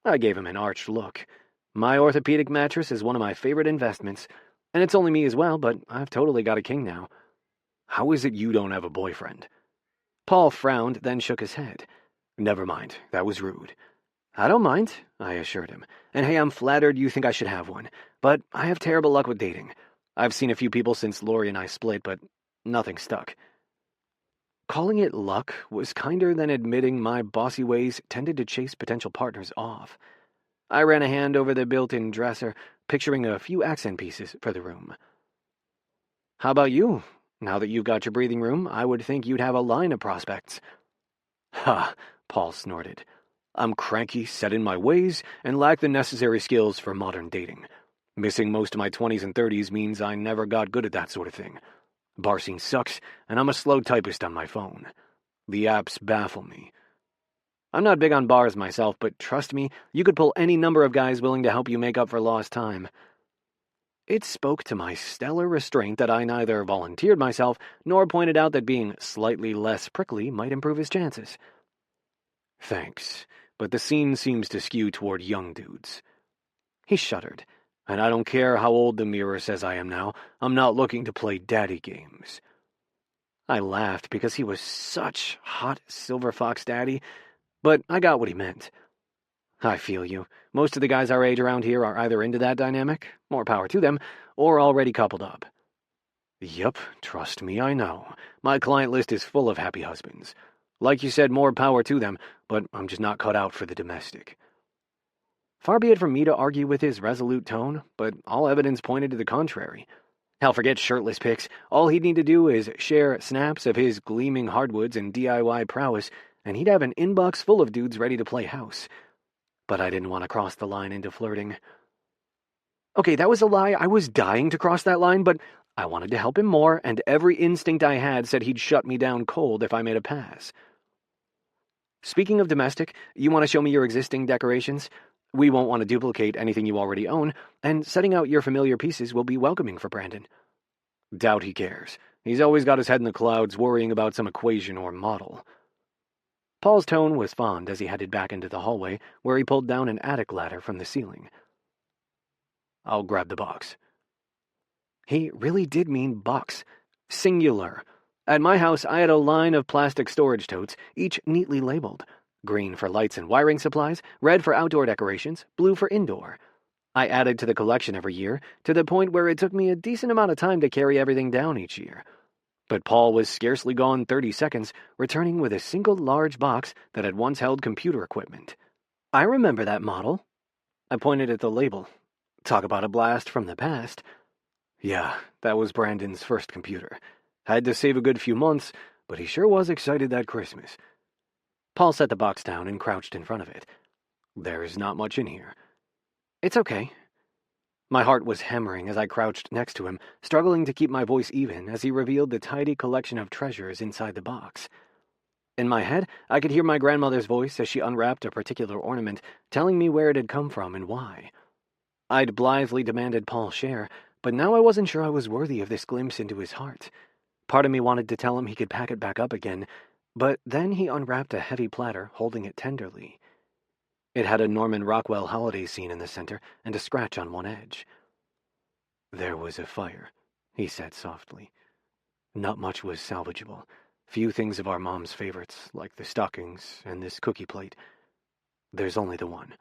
A: I gave him an arched look. My orthopedic mattress is one of my favorite investments, and it's only me as well, but I've totally got a king now. How is it you don't have a boyfriend? Paul frowned, then shook his head. Never mind, that was rude. I don't mind, I assured him. And hey, I'm flattered you think I should have one. But I have terrible luck with dating. I've seen a few people since Lori and I split, but nothing stuck. Calling it luck was kinder than admitting my bossy ways tended to chase potential partners off. I ran a hand over the built-in dresser, picturing a few accent pieces for the room. How about you? Now that you've got your breathing room, I would think you'd have a line of prospects. Ha, Paul snorted. I'm cranky, set in my ways, and lack the necessary skills for modern dating. Missing most of my 20s and 30s means I never got good at that sort of thing. Bar scene sucks, and I'm a slow typist on my phone. The apps baffle me. I'm not big on bars myself, but trust me, you could pull any number of guys willing to help you make up for lost time. It spoke to my stellar restraint that I neither volunteered myself nor pointed out that being slightly less prickly might improve his chances. Thanks, but the scene seems to skew toward young dudes. He shuddered. And I don't care how old the mirror says I am now, I'm not looking to play daddy games. I laughed because he was such hot silver fox daddy, but I got what he meant. I feel you. Most of the guys our age around here are either into that dynamic, more power to them, or already coupled up. Yup, trust me, I know. My client list is full of happy husbands. Like you said, more power to them, but I'm just not cut out for the domestic. Far be it from me to argue with his resolute tone, but all evidence pointed to the contrary. Hell, forget shirtless pics. All he'd need to do is share snaps of his gleaming hardwoods and DIY prowess, and he'd have an inbox full of dudes ready to play house. But I didn't want to cross the line into flirting. Okay, that was a lie. I was dying to cross that line, but I wanted to help him more, and every instinct I had said he'd shut me down cold if I made a pass. Speaking of domestic, you want to show me your existing decorations? We won't want to duplicate anything you already own, and setting out your familiar pieces will be welcoming for Brandon. Doubt he cares. He's always got his head in the clouds worrying about some equation or model. Paul's tone was fond as he headed back into the hallway, where he pulled down an attic ladder from the ceiling. I'll grab the box. He really did mean box. Singular. At my house, I had a line of plastic storage totes, each neatly labeled. Green for lights and wiring supplies, red for outdoor decorations, blue for indoor. I added to the collection every year, to the point where it took me a decent amount of time to carry everything down each year. But Paul was scarcely gone 30 seconds, returning with a single large box that had once held computer equipment. I remember that model. I pointed at the label. Talk about a blast from the past. Yeah, that was Brandon's first computer. Had to save a good few months, but he sure was excited that Christmas. Paul set the box down and crouched in front of it. There's not much in here. It's okay. My heart was hammering as I crouched next to him, struggling to keep my voice even as he revealed the tidy collection of treasures inside the box. In my head, I could hear my grandmother's voice as she unwrapped a particular ornament, telling me where it had come from and why. I'd blithely demanded Paul's share, but now I wasn't sure I was worthy of this glimpse into his heart. Part of me wanted to tell him he could pack it back up again, but then he unwrapped a heavy platter, holding it tenderly. It had a Norman Rockwell holiday scene in the center and a scratch on one edge. There was a fire, he said softly. Not much was salvageable. Few things of our mom's favorites, like the stockings and this cookie plate. There's only the one.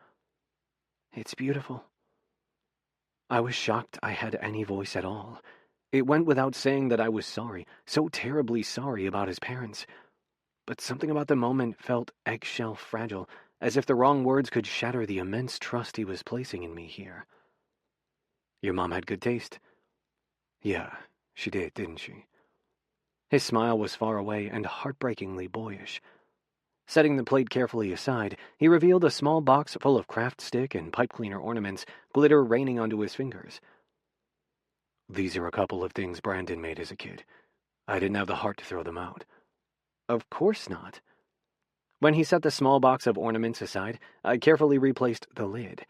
A: It's beautiful. I was shocked I had any voice at all. It went without saying that I was sorry, so terribly sorry about his parents. But something about the moment felt eggshell fragile, as if the wrong words could shatter the immense trust he was placing in me here. Your mom had good taste. Yeah, she did, didn't she? His smile was far away and heartbreakingly boyish. Setting the plate carefully aside, he revealed a small box full of craft stick and pipe cleaner ornaments, glitter raining onto his fingers. These are a couple of things Brandon made as a kid. I didn't have the heart to throw them out. Of course not. When he set the small box of ornaments aside, I carefully replaced the lid.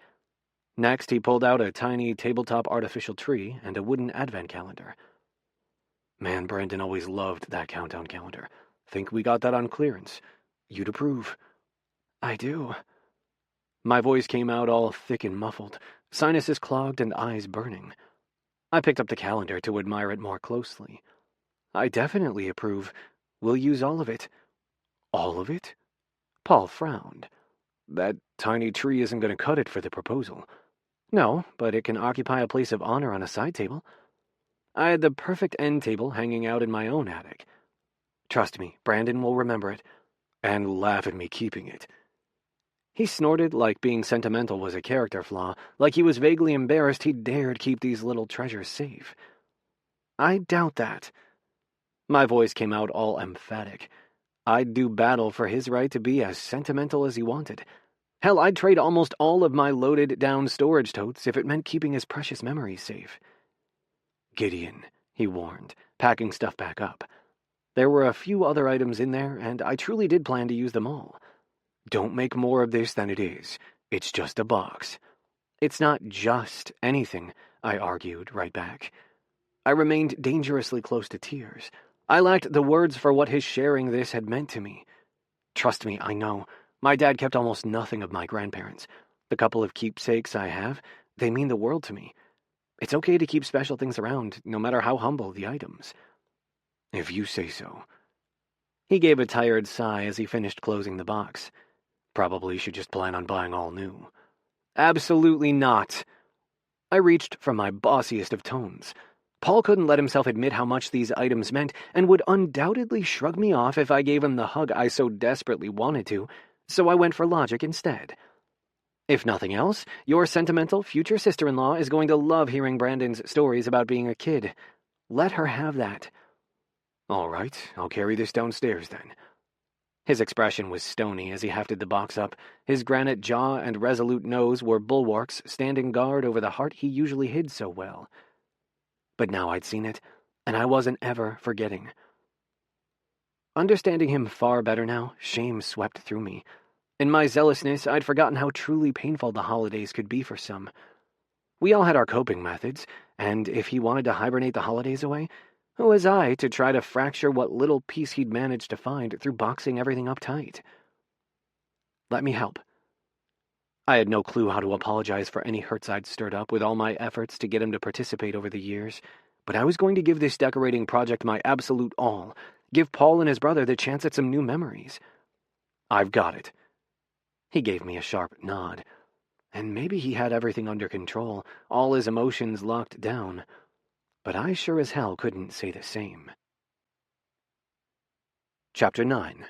A: Next, he pulled out a tiny tabletop artificial tree and a wooden advent calendar. Man, Brandon always loved that countdown calendar. Think we got that on clearance. You'd approve. I do. My voice came out all thick and muffled, sinuses clogged and eyes burning. I picked up the calendar to admire it more closely. I definitely approve. We'll use all of it. All of it? Paul frowned. That tiny tree isn't going to cut it for the proposal. No, but it can occupy a place of honor on a side table. I had the perfect end table hanging out in my own attic. Trust me, Brandon will remember it, and laugh at me keeping it. He snorted like being sentimental was a character flaw, like he was vaguely embarrassed he dared keep these little treasures safe. I doubt that. My voice came out all emphatic. I'd do battle for his right to be as sentimental as he wanted. Hell, I'd trade almost all of my loaded-down storage totes if it meant keeping his precious memories safe. Gideon, he warned, packing stuff back up. There were a few other items in there, and I truly did plan to use them all. Don't make more of this than it is. It's just a box. It's not just anything, I argued right back. I remained dangerously close to tears. I lacked the words for what his sharing this had meant to me. Trust me, I know. My dad kept almost nothing of my grandparents. The couple of keepsakes I have, they mean the world to me. It's okay to keep special things around, no matter how humble the items. If you say so. He gave a tired sigh as he finished closing the box. Probably should just plan on buying all new. Absolutely not. I reached for my bossiest of tones. Paul couldn't let himself admit how much these items meant, and would undoubtedly shrug me off if I gave him the hug I so desperately wanted to, so I went for logic instead. If nothing else, your sentimental future sister-in-law is going to love hearing Brandon's stories about being a kid. Let her have that. All right, I'll carry this downstairs then. His expression was stony as he hefted the box up. His granite jaw and resolute nose were bulwarks standing guard over the heart he usually hid so well. But now I'd seen it, and I wasn't ever forgetting. Understanding him far better now, shame swept through me. In my zealousness, I'd forgotten how truly painful the holidays could be for some. We all had our coping methods, and if he wanted to hibernate the holidays away, who was I to try to fracture what little peace he'd managed to find through boxing everything up tight? Let me help. I had no clue how to apologize for any hurts I'd stirred up with all my efforts to get him to participate over the years, but I was going to give this decorating project my absolute all, give Paul and his brother the chance at some new memories. I've got it. He gave me a sharp nod. And maybe he had everything under control, all his emotions locked down. But I sure as hell couldn't say the same. Chapter 9.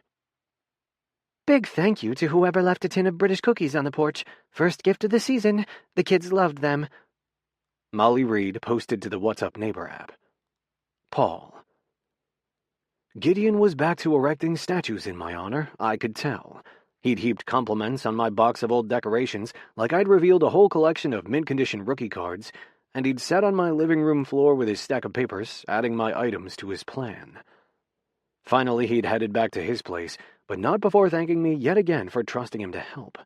A: Big thank you to whoever left a tin of British cookies on the porch. First gift of the season. The kids loved them. Molly Reed posted to the What's Up Neighbor app. Paul. Gideon was back to erecting statues in my honor, I could tell. He'd heaped compliments on my box of old decorations like I'd revealed a whole collection of mint-condition rookie cards, and he'd sat on my living room floor with his stack of papers, adding my items to his plan. Finally, he'd headed back to his place, but not before thanking me yet again for trusting him to help.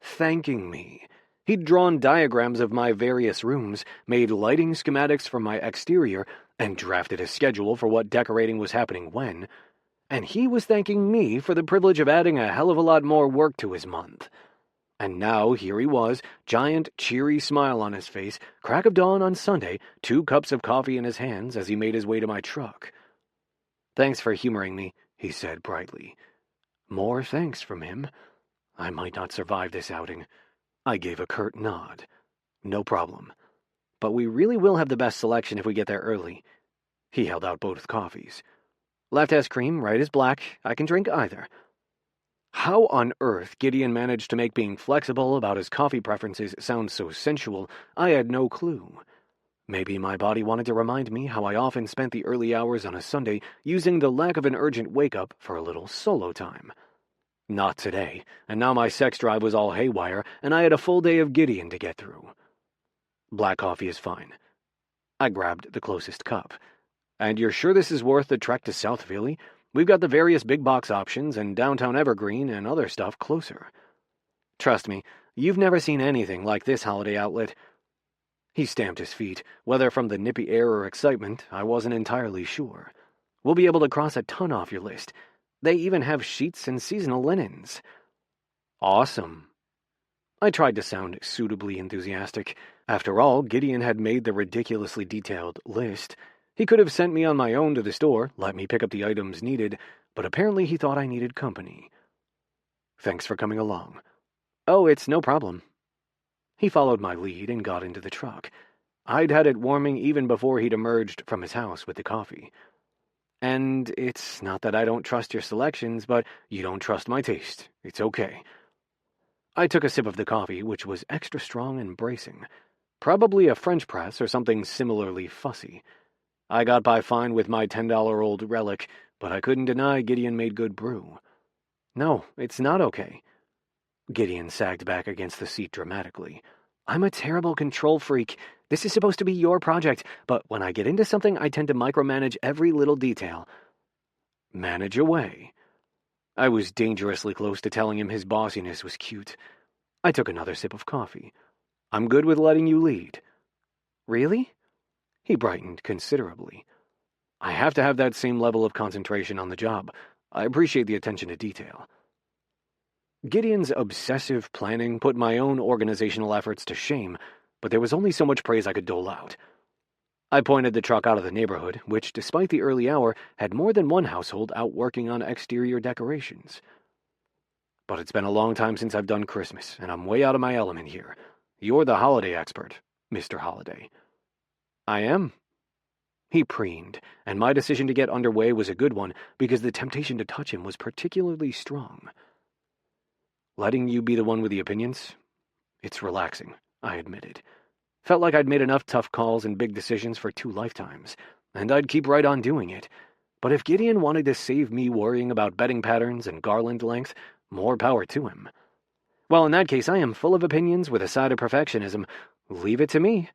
A: Thanking me. He'd drawn diagrams of my various rooms, made lighting schematics for my exterior, and drafted a schedule for what decorating was happening when, and he was thanking me for the privilege of adding a hell of a lot more work to his month. And now here he was, giant, cheery smile on his face, crack of dawn on Sunday, 2 cups of coffee in his hands as he made his way to my truck. Thanks for humoring me, he said brightly. More thanks from him. I might not survive this outing. I gave a curt nod. No problem. But we really will have the best selection if we get there early. He held out both coffees. Left has cream, right is black. I can drink either. How on earth Gideon managed to make being flexible about his coffee preferences sound so sensual, I had no clue. Maybe my body wanted to remind me how I often spent the early hours on a Sunday using the lack of an urgent wake-up for a little solo time. Not today, and now my sex drive was all haywire, and I had a full day of Gideon to get through. Black coffee is fine. I grabbed the closest cup. And you're sure this is worth the trek to South Philly? We've got the various big box options and downtown Evergreen and other stuff closer. Trust me, you've never seen anything like this holiday outlet. He stamped his feet. Whether from the nippy air or excitement, I wasn't entirely sure. We'll be able to cross a ton off your list. They even have sheets and seasonal linens. Awesome. I tried to sound suitably enthusiastic. After all, Gideon had made the ridiculously detailed list. He could have sent me on my own to the store, let me pick up the items needed, but apparently he thought I needed company. "Thanks for coming along." "Oh, it's no problem." He followed my lead and got into the truck. I'd had it warming even before he'd emerged from his house with the coffee. "And it's not that I don't trust your selections, but you don't trust my taste. It's okay." I took a sip of the coffee, which was extra strong and bracing. Probably a French press or something similarly fussy. I got by fine with my $10-old relic, but I couldn't deny Gideon made good brew. "No, it's not okay." Gideon sagged back against the seat dramatically. "I'm a terrible control freak. This is supposed to be your project, but when I get into something, I tend to micromanage every little detail." "Manage away." I was dangerously close to telling him his bossiness was cute. I took another sip of coffee. "I'm good with letting you lead." "Really?" He brightened considerably. "I have to have that same level of concentration on the job. I appreciate the attention to detail." Gideon's obsessive planning put my own organizational efforts to shame, but there was only so much praise I could dole out. I pointed the truck out of the neighborhood, which, despite the early hour, had more than one household out working on exterior decorations. "But it's been a long time since I've done Christmas, and I'm way out of my element here. You're the holiday expert, Mr. Holiday." "I am." He preened, and my decision to get underway was a good one because the temptation to touch him was particularly strong. "Letting you be the one with the opinions? It's relaxing," I admitted. Felt like I'd made enough tough calls and big decisions for 2 lifetimes, and I'd keep right on doing it. But if Gideon wanted to save me worrying about bedding patterns and garland length, more power to him. "Well, in that case, I am full of opinions with a side of perfectionism. Leave it to me."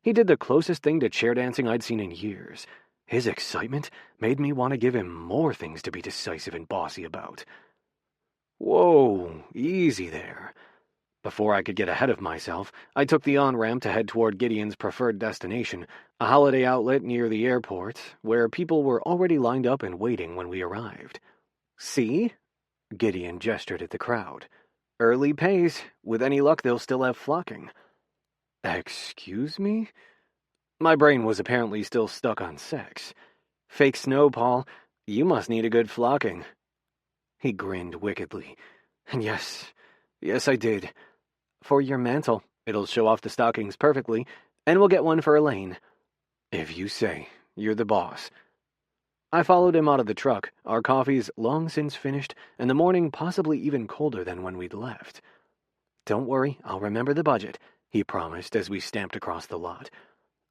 A: He did the closest thing to chair dancing I'd seen in years. His excitement made me want to give him more things to be decisive and bossy about. "Whoa, easy there." Before I could get ahead of myself, I took the on-ramp to head toward Gideon's preferred destination, a holiday outlet near the airport, where people were already lined up and waiting when we arrived. "See?" Gideon gestured at the crowd. "Early pays. With any luck, they'll still have flocking." "Excuse me?" My brain was apparently still stuck on sex. "Fake snow, Paul. You must need a good flocking." He grinned wickedly. "And yes, I did. For your mantle. It'll show off the stockings perfectly, and we'll get one for Elaine." "If you say. You're the boss." I followed him out of the truck, our coffees long since finished, and the morning possibly even colder than when we'd left. "Don't worry, I'll remember the budget," he promised as we stamped across the lot.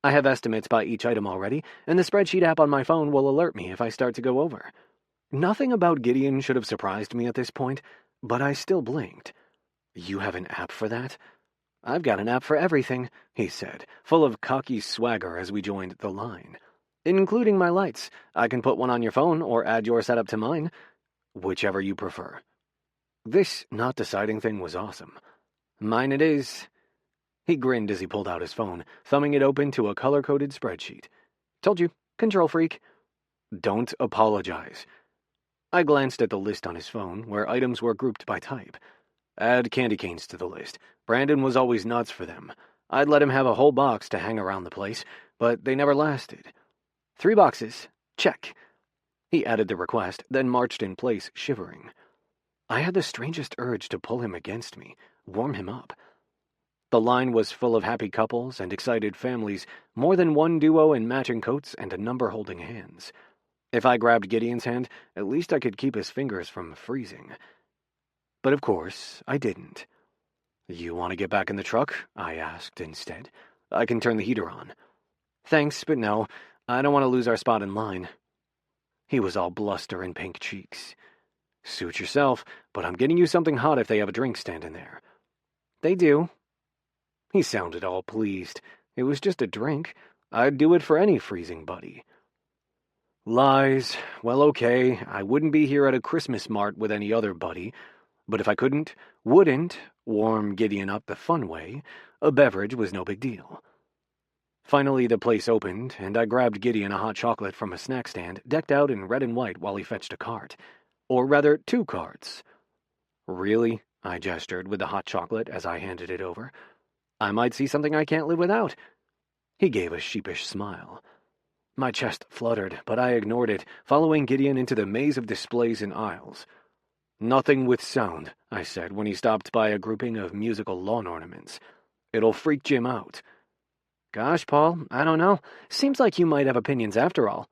A: "I have estimates by each item already, and the spreadsheet app on my phone will alert me if I start to go over." Nothing about Gideon should have surprised me at this point, but I still blinked. "You have an app for that?" "I've got an app for everything," he said, full of cocky swagger as we joined the line. "Including my lights. I can put one on your phone or add your setup to mine. Whichever you prefer." This not deciding thing was awesome. "Mine it is." He grinned as he pulled out his phone, thumbing it open to a color-coded spreadsheet. "Told you, control freak." "Don't apologize." I glanced at the list on his phone, where items were grouped by type. Add candy canes to the list. Brandon was always nuts for them. I'd let him have a whole box to hang around the place, but they never lasted. 3 boxes. Check. He added the request, then marched in place, shivering. I had the strangest urge to pull him against me, warm him up. The line was full of happy couples and excited families, more than one duo in matching coats and a number holding hands. If I grabbed Gideon's hand, at least I could keep his fingers from freezing. But of course, I didn't. "You want to get back in the truck?" I asked instead. "I can turn the heater on." "Thanks, but no. I don't want to lose our spot in line." He was all bluster and pink cheeks. "Suit yourself, but I'm getting you something hot if they have a drink stand in there." "They do." He sounded all pleased. It was just a drink. I'd do it for any freezing buddy. Lies. Well, okay, I wouldn't be here at a Christmas mart with any other buddy, but if I wouldn't warm Gideon up the fun way, a beverage was no big deal. Finally, the place opened, and I grabbed Gideon a hot chocolate from a snack stand decked out in red and white while he fetched a cart. Or rather, 2 carts. "Really?" I gestured with the hot chocolate as I handed it over. "I might see something I can't live without." He gave a sheepish smile. My chest fluttered, but I ignored it, following Gideon into the maze of displays and aisles. "Nothing with sound," I said when he stopped by a grouping of musical lawn ornaments. "It'll freak Jim out." "Gosh, Paul, I don't know. Seems like you might have opinions after all."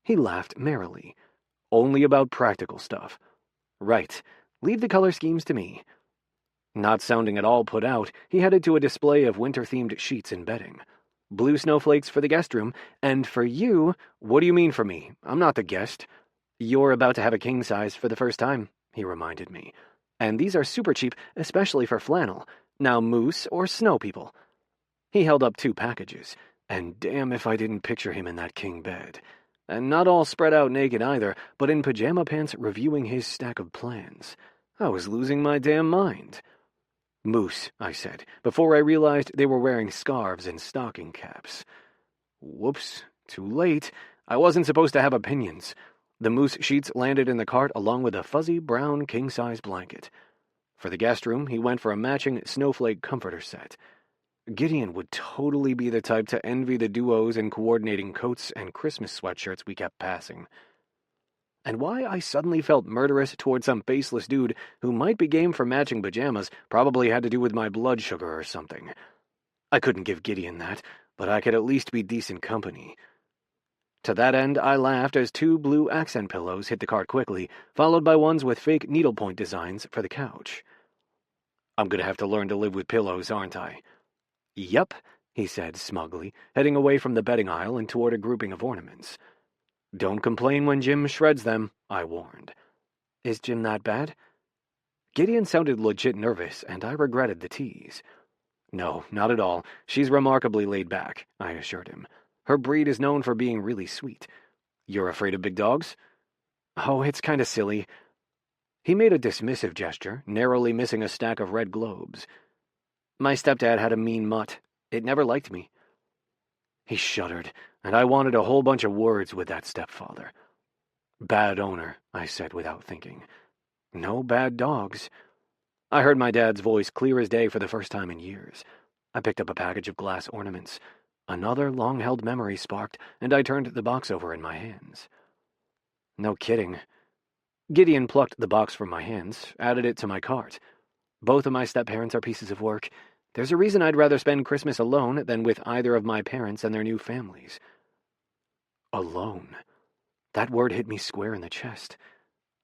A: He laughed merrily. "Only about practical stuff." "Right. Leave the color schemes to me." Not sounding at all put out, he headed to a display of winter-themed sheets and bedding. "Blue snowflakes for the guest room, and for you—" "What do you mean for me? I'm not the guest." "You're about to have a king size for the first time," he reminded me. "And these are super cheap, especially for flannel. Now moose or snow people." He held up 2 packages, and damn if I didn't picture him in that king bed. And not all spread out naked either, but in pajama pants reviewing his stack of plans. I was losing my damn mind. "Moose," I said, before I realized they were wearing scarves and stocking caps. Whoops, too late. I wasn't supposed to have opinions. The moose sheets landed in the cart along with a fuzzy brown king-size blanket. For the guest room, he went for a matching snowflake comforter set. Gideon would totally be the type to envy the duos in coordinating coats and Christmas sweatshirts we kept passing. And why I suddenly felt murderous toward some faceless dude who might be game for matching pajamas probably had to do with my blood sugar or something. I couldn't give Gideon that, but I could at least be decent company. To that end, I laughed as 2 blue accent pillows hit the cart quickly, followed by ones with fake needlepoint designs for the couch. "I'm gonna have to learn to live with pillows, aren't I?" "Yep," he said smugly, heading away from the bedding aisle and toward a grouping of ornaments. "Don't complain when Jim shreds them," I warned. "Is Jim that bad?" Gideon sounded legit nervous, and I regretted the tease. "No, not at all. She's remarkably laid back," I assured him. "Her breed is known for being really sweet. You're afraid of big dogs?" "Oh, it's kind of silly." He made a dismissive gesture, narrowly missing a stack of red globes. "My stepdad had a mean mutt. It never liked me." He shuddered, and I wanted a whole bunch of words with that stepfather. "Bad owner," I said without thinking. "No bad dogs." I heard my dad's voice clear as day for the first time in years. I picked up a package of glass ornaments. Another long-held memory sparked, and I turned the box over in my hands. "No kidding." Gideon plucked the box from my hands, added it to my cart. "Both of my step-parents are pieces of work. There's a reason I'd rather spend Christmas alone than with either of my parents and their new families." Alone. That word hit me square in the chest.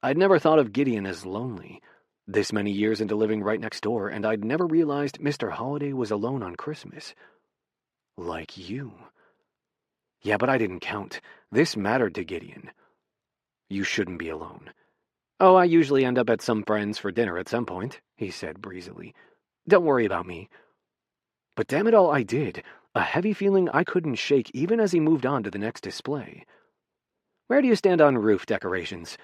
A: I'd never thought of Gideon as lonely. This many years into living right next door, and I'd never realized Mr. Holiday was alone on Christmas. Like you. Yeah, but I didn't count. This mattered to Gideon. "You shouldn't be alone." "Oh, I usually end up at some friend's for dinner at some point," he said breezily. "Don't worry about me." But damn it all, I did. A heavy feeling I couldn't shake even as he moved on to the next display. "Where do you stand on roof decorations?"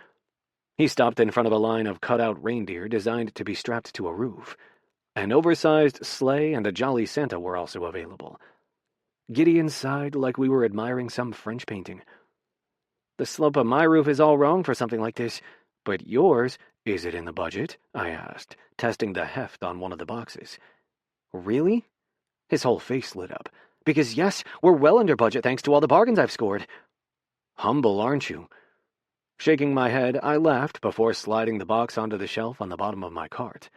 A: He stopped in front of a line of cut-out reindeer designed to be strapped to a roof. An oversized sleigh and a jolly Santa were also available. Gideon sighed like we were admiring some French painting. "The slope of my roof is all wrong for something like this, but yours—" "Is it in the budget?" I asked, testing the heft on one of the boxes. "Really?" His whole face lit up. "Because yes, we're well under budget thanks to all the bargains I've scored." "Humble, aren't you?" Shaking my head, I laughed before sliding the box onto the shelf on the bottom of my cart.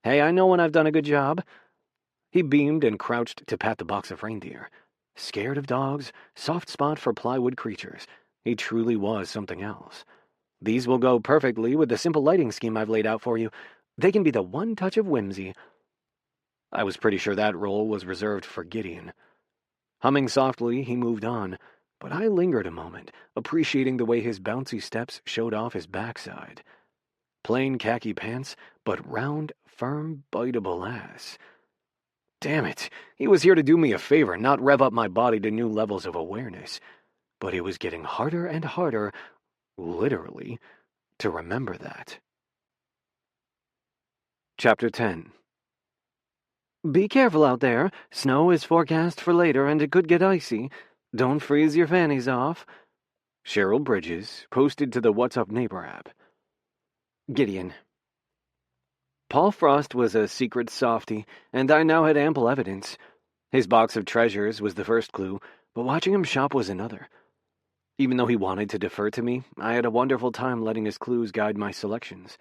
A: "Hey, I know when I've done a good job." He beamed and crouched to pat the box of reindeer. Scared of dogs, soft spot for plywood creatures. He truly was something else. "These will go perfectly with the simple lighting scheme I've laid out for you. They can be the one touch of whimsy." I was pretty sure that role was reserved for Gideon. Humming softly, he moved on, but I lingered a moment, appreciating the way his bouncy steps showed off his backside. Plain khaki pants, but round, firm, biteable ass. Damn it, he was here to do me a favor, not rev up my body to new levels of awareness. But it was getting harder and harder, literally, to remember that. Chapter 10. "Be careful out there. Snow is forecast for later and it could get icy. Don't freeze your fannies off." Cheryl Bridges, posted to the What's Up Neighbor app. Gideon. Paul Frost was a secret softy, and I now had ample evidence. His box of treasures was the first clue, but watching him shop was another. Even though he wanted to defer to me, I had a wonderful time letting his clues guide my selections.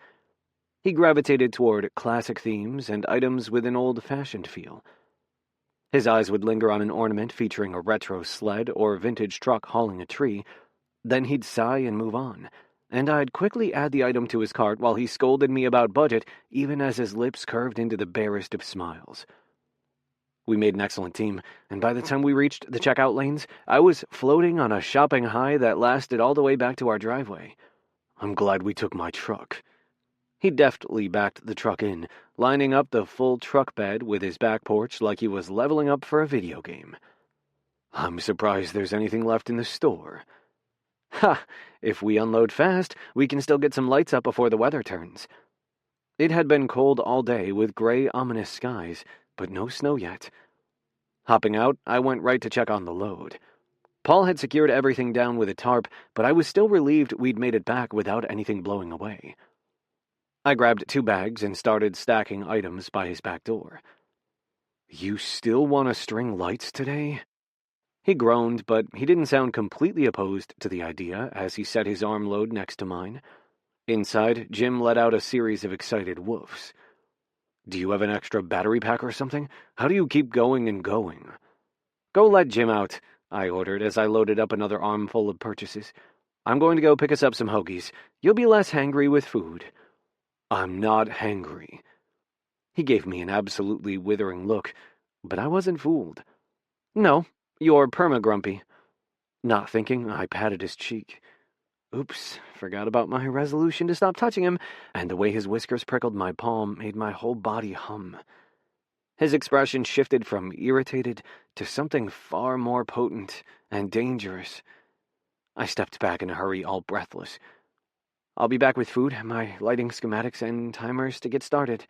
A: He gravitated toward classic themes and items with an old-fashioned feel. His eyes would linger on an ornament featuring a retro sled or vintage truck hauling a tree, then he'd sigh and move on, and I'd quickly add the item to his cart while he scolded me about budget, even as his lips curved into the barest of smiles. We made an excellent team, and by the time we reached the checkout lanes, I was floating on a shopping high that lasted all the way back to our driveway. I'm glad we took my truck. He deftly backed the truck in, lining up the full truck bed with his back porch like he was leveling up for a video game. I'm surprised there's anything left in the store. Ha! If we unload fast, we can still get some lights up before the weather turns. It had been cold all day with gray, ominous skies, but no snow yet. Hopping out, I went right to check on the load. Paul had secured everything down with a tarp, but I was still relieved we'd made it back without anything blowing away. I grabbed 2 bags and started stacking items by his back door. You still want to string lights today? He groaned, but he didn't sound completely opposed to the idea as he set his arm load next to mine. Inside, Jim let out a series of excited woofs. Do you have an extra battery pack or something? How do you keep going and going? Go let Jim out, I ordered as I loaded up another armful of purchases. I'm going to go pick us up some hoagies. You'll be less hangry with food. I'm not hangry. He gave me an absolutely withering look, but I wasn't fooled. No, you're perma-grumpy. Not thinking, I patted his cheek. Oops, forgot about my resolution to stop touching him, and the way his whiskers prickled my palm made my whole body hum. His expression shifted from irritated to something far more potent and dangerous. I stepped back in a hurry, all breathless. I'll be back with food, my lighting schematics, and timers to get started.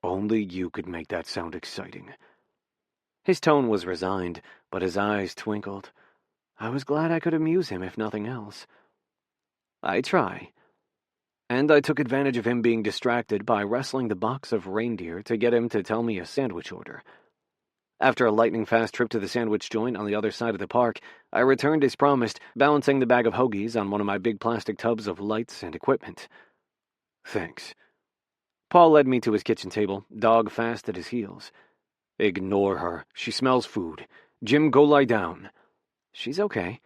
A: Only you could make that sound exciting. His tone was resigned, but his eyes twinkled. I was glad I could amuse him, if nothing else. I try. And I took advantage of him being distracted by wrestling the box of reindeer to get him to tell me a sandwich order. After a lightning-fast trip to the sandwich joint on the other side of the park, I returned as promised, balancing the bag of hoagies on one of my big plastic tubs of lights and equipment. Thanks. Paul led me to his kitchen table, dog fast at his heels. Ignore her. She smells food. Jim, go lie down. She's okay.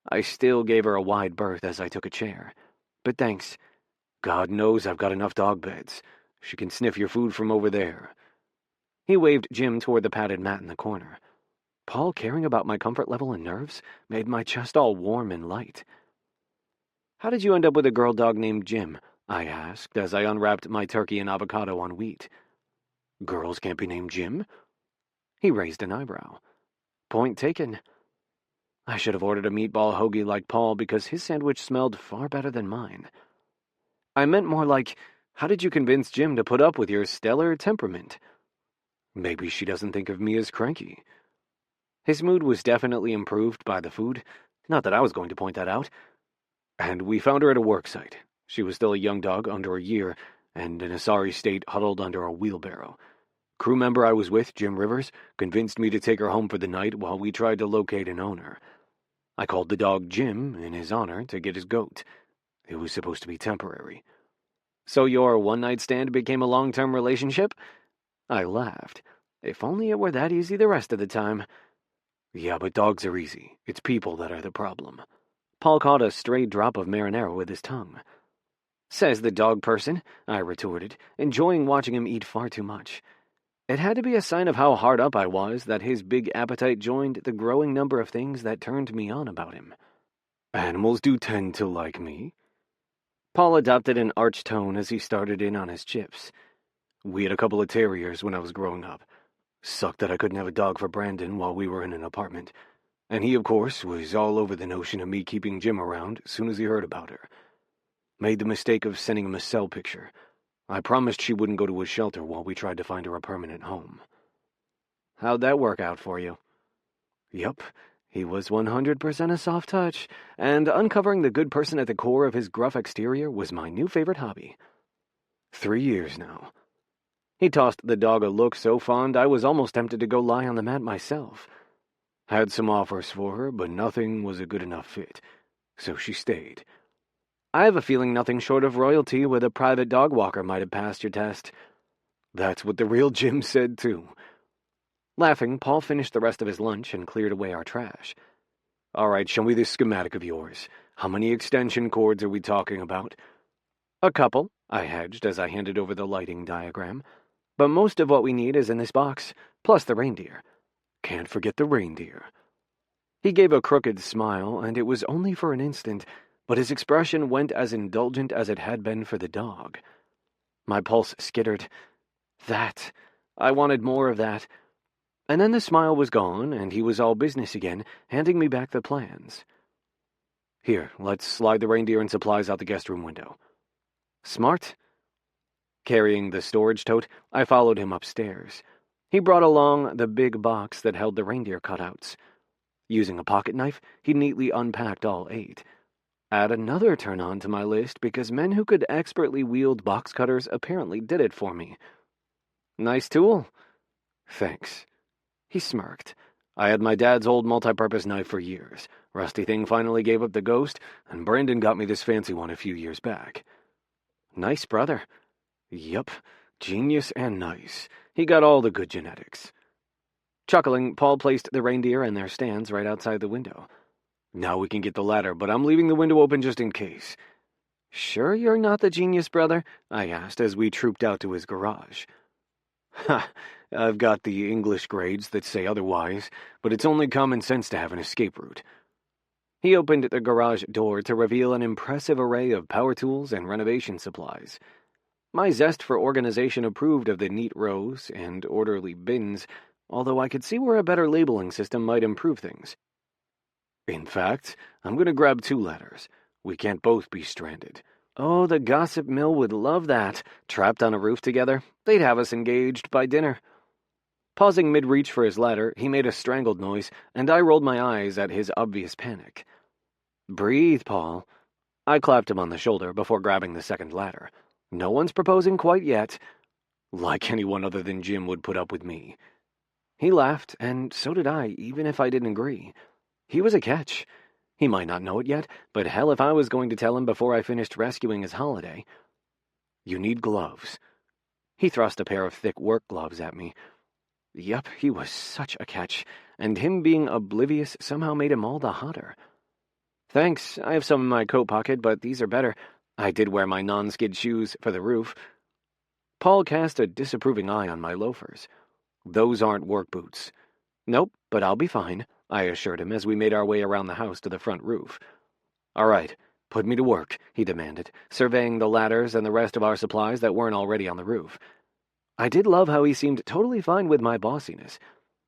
A: I still gave her a wide berth as I took a chair. But thanks. God knows I've got enough dog beds. She can sniff your food from over there. He waved Jim toward the padded mat in the corner. Paul caring about my comfort level and nerves made my chest all warm and light. How did you end up with a girl dog named Jim? I asked as I unwrapped my turkey and avocado on wheat. Girls can't be named Jim? He raised an eyebrow. Point taken. I should have ordered a meatball hoagie like Paul because his sandwich smelled far better than mine. I meant more like, how did you convince Jim to put up with your stellar temperament? Maybe she doesn't think of me as cranky. His mood was definitely improved by the food, not that I was going to point that out. And we found her at a work site. She was still a young dog, under a year, and in a sorry state huddled under a wheelbarrow. Crew member I was with, Jim Rivers, convinced me to take her home for the night while we tried to locate an owner. I called the dog Jim in his honor to get his goat. It was supposed to be temporary. So your one-night stand became a long-term relationship? I laughed. If only it were that easy the rest of the time. Yeah, but dogs are easy. It's people that are the problem. Paul caught a stray drop of marinara with his tongue. Says the dog person, I retorted, enjoying watching him eat far too much. It had to be a sign of how hard up I was that his big appetite joined the growing number of things that turned me on about him. Animals do tend to like me. Paul adopted an arch tone as he started in on his chips. We had a couple of terriers when I was growing up. Sucked that I couldn't have a dog for Brandon while we were in an apartment. And he, of course, was all over the notion of me keeping Jim around as soon as he heard about her. Made the mistake of sending him a cell picture. I promised she wouldn't go to a shelter while we tried to find her a permanent home. How'd that work out for you? Yup, he was 100% a soft touch, and uncovering the good person at the core of his gruff exterior was my new favorite hobby. 3 years now. He tossed the dog a look so fond I was almost tempted to go lie on the mat myself. Had some offers for her, but nothing was a good enough fit, so she stayed. I have a feeling nothing short of royalty with a private dog walker might have passed your test. That's what the real Jim said, too. Laughing, Paul finished the rest of his lunch and cleared away our trash. All right, show me this schematic of yours. How many extension cords are we talking about? A couple, I hedged as I handed over the lighting diagram. But most of what we need is in this box, plus the reindeer. Can't forget the reindeer. He gave a crooked smile, and it was only for an instant, but his expression went as indulgent as it had been for the dog. My pulse skittered. That. I wanted more of that. And then the smile was gone, and he was all business again, handing me back the plans. Here, let's slide the reindeer and supplies out the guest room window. Smart. Carrying the storage tote, I followed him upstairs. He brought along the big box that held the reindeer cutouts. Using a pocket knife, he neatly unpacked all 8. Add another turn on to my list because men who could expertly wield box cutters apparently did it for me. Nice tool. Thanks. He smirked. I had my dad's old multi-purpose knife for years. Rusty thing finally gave up the ghost, and Brandon got me this fancy one a few years back. Nice brother. Yup, genius and nice. He got all the good genetics. Chuckling, Paul placed the reindeer in their stands right outside the window. Now we can get the ladder, but I'm leaving the window open just in case. Sure you're not the genius brother? I asked as we trooped out to his garage. Ha, I've got the English grades that say otherwise, but it's only common sense to have an escape route. He opened the garage door to reveal an impressive array of power tools and renovation supplies. My zest for organization approved of the neat rows and orderly bins, although I could see where a better labeling system might improve things. In fact, I'm going to grab 2 ladders. We can't both be stranded. Oh, the gossip mill would love that. Trapped on a roof together, they'd have us engaged by dinner. Pausing mid-reach for his ladder, he made a strangled noise, and I rolled my eyes at his obvious panic. Breathe, Paul. I clapped him on the shoulder before grabbing the second ladder. No one's proposing quite yet. Like anyone other than Jim would put up with me. He laughed, and so did I, even if I didn't agree. He was a catch. He might not know it yet, but hell if I was going to tell him before I finished rescuing his holiday. You need gloves. He thrust a pair of thick work gloves at me. Yup, he was such a catch, and him being oblivious somehow made him all the hotter. Thanks, I have some in my coat pocket, but these are better. I did wear my non-skid shoes for the roof. Paul cast a disapproving eye on my loafers. Those aren't work boots. Nope, but I'll be fine, I assured him as we made our way around the house to the front roof. All right, put me to work, he demanded, surveying the ladders and the rest of our supplies that weren't already on the roof. I did love how he seemed totally fine with my bossiness.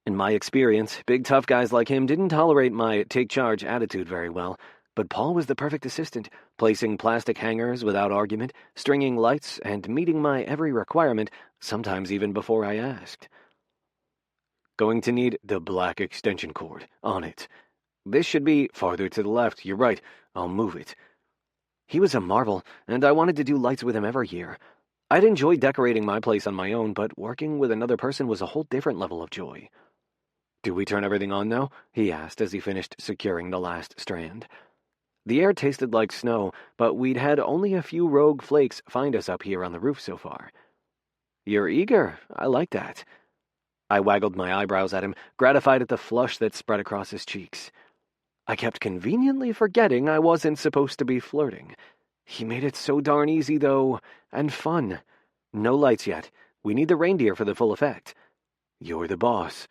A: In my experience, big tough guys like him didn't tolerate my take-charge attitude very well, but Paul was the perfect assistant, placing plastic hangers without argument, stringing lights, and meeting my every requirement, sometimes even before I asked. Going to need the black extension cord. On it. This should be farther to the left. You're right. I'll move it. He was a marvel, and I wanted to do lights with him every year. I'd enjoy decorating my place on my own, but working with another person was a whole different level of joy. Do we turn everything on now? He asked as he finished securing the last strand. The air tasted like snow, but we'd had only a few rogue flakes find us up here on the roof so far. You're eager. I like that. I waggled my eyebrows at him, gratified at the flush that spread across his cheeks. I kept conveniently forgetting I wasn't supposed to be flirting. He made it so darn easy, though, and fun. No lights yet. We need the reindeer for the full effect. You're the boss.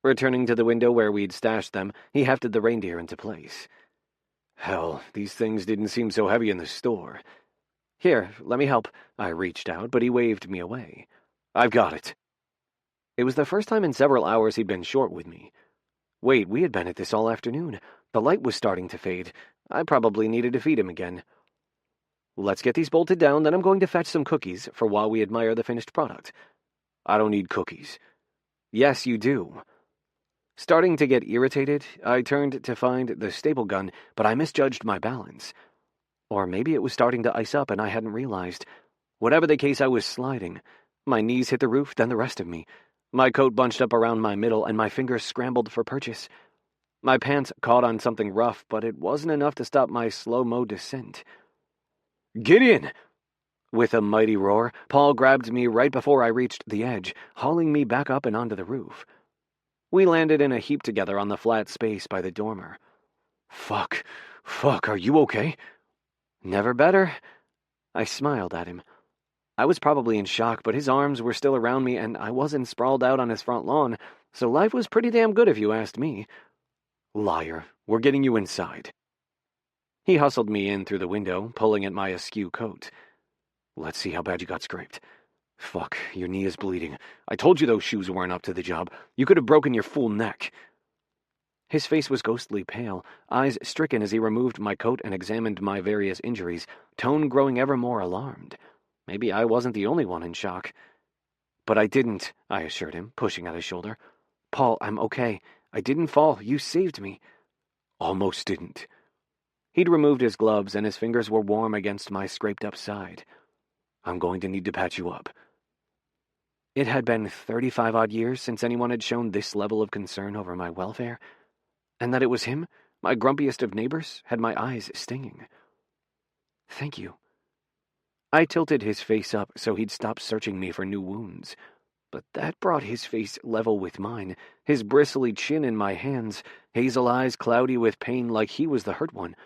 A: Returning to the window where we'd stashed them, he hefted the reindeer into place. Hell, these things didn't seem so heavy in the store. Here, let me help. I reached out, but he waved me away. I've got it. It was the first time in several hours he'd been short with me. Wait, we had been at this all afternoon. The light was starting to fade. I probably needed to feed him again. Let's get these bolted down, then I'm going to fetch some cookies for while we admire the finished product. I don't need cookies. Yes, you do. Starting to get irritated, I turned to find the staple gun, but I misjudged my balance. Or maybe it was starting to ice up and I hadn't realized. Whatever the case, I was sliding. My knees hit the roof, then the rest of me. My coat bunched up around my middle, and my fingers scrambled for purchase. My pants caught on something rough, but it wasn't enough to stop my slow-mo descent. "Gideon!" With a mighty roar, Paul grabbed me right before I reached the edge, hauling me back up and onto the roof. We landed in a heap together on the flat space by the dormer. Fuck, are you okay?" "Never better." I smiled at him. I was probably in shock, but his arms were still around me, and I wasn't sprawled out on his front lawn, so life was pretty damn good if you asked me. "Liar, we're getting you inside." He hustled me in through the window, pulling at my askew coat. "Let's see how bad you got scraped." "Fuck, your knee is bleeding. I told you those shoes weren't up to the job. You could have broken your full neck." His face was ghostly pale, eyes stricken as he removed my coat and examined my various injuries, tone growing ever more alarmed. Maybe I wasn't the only one in shock. "But I didn't," I assured him, pushing at his shoulder. "Paul, I'm okay. I didn't fall. You saved me." "Almost didn't." He'd removed his gloves, and his fingers were warm against my scraped-up side. "I'm going to need to patch you up." It had been 35-odd years since anyone had shown this level of concern over my welfare, and that it was him, my grumpiest of neighbors, had my eyes stinging. "Thank you." I tilted his face up so he'd stop searching me for new wounds, but that brought his face level with mine, his bristly chin in my hands, hazel eyes cloudy with pain like he was the hurt one,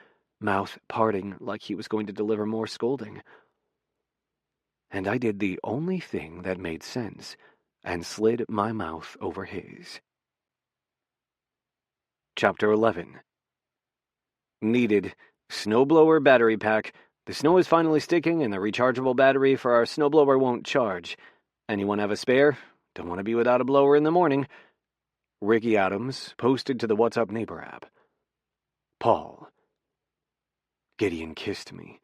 A: mouth parting like he was going to deliver more scolding. And I did the only thing that made sense, and slid my mouth over his. Chapter 11. Needed. Snowblower battery pack. The snow is finally sticking, and the rechargeable battery for our snowblower won't charge. Anyone have a spare? Don't want to be without a blower in the morning. Ricky Adams, posted to the What's Up Neighbor app. Paul. Gideon kissed me.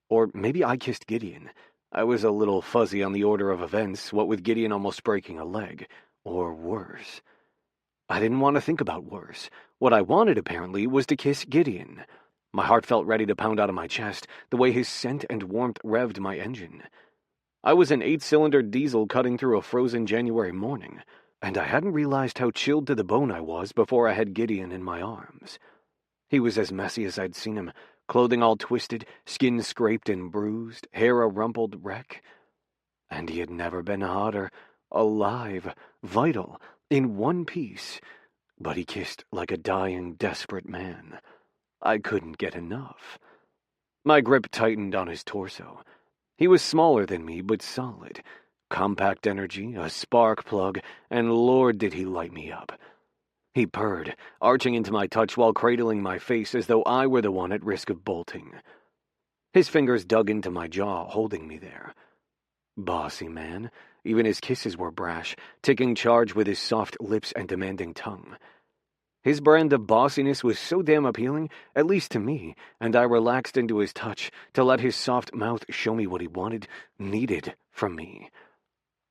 A: Or maybe I kissed Gideon. I was a little fuzzy on the order of events, what with Gideon almost breaking a leg. Or worse. I didn't want to think about worse. What I wanted, apparently, was to kiss Gideon. My heart felt ready to pound out of my chest, the way his scent and warmth revved my engine. I was an 8-cylinder diesel cutting through a frozen January morning, and I hadn't realized how chilled to the bone I was before I had Gideon in my arms. He was as messy as I'd seen him, clothing all twisted, skin scraped and bruised, hair a rumpled wreck. And he had never been hotter, alive, vital, in one piece. But he kissed like a dying, desperate man. I couldn't get enough. My grip tightened on his torso. He was smaller than me, but solid. Compact energy, a spark plug, and Lord did he light me up. He purred, arching into my touch while cradling my face as though I were the one at risk of bolting. His fingers dug into my jaw, holding me there. Bossy man. Even his kisses were brash, taking charge with his soft lips and demanding tongue. His brand of bossiness was so damn appealing, at least to me, and I relaxed into his touch to let his soft mouth show me what he wanted, needed from me.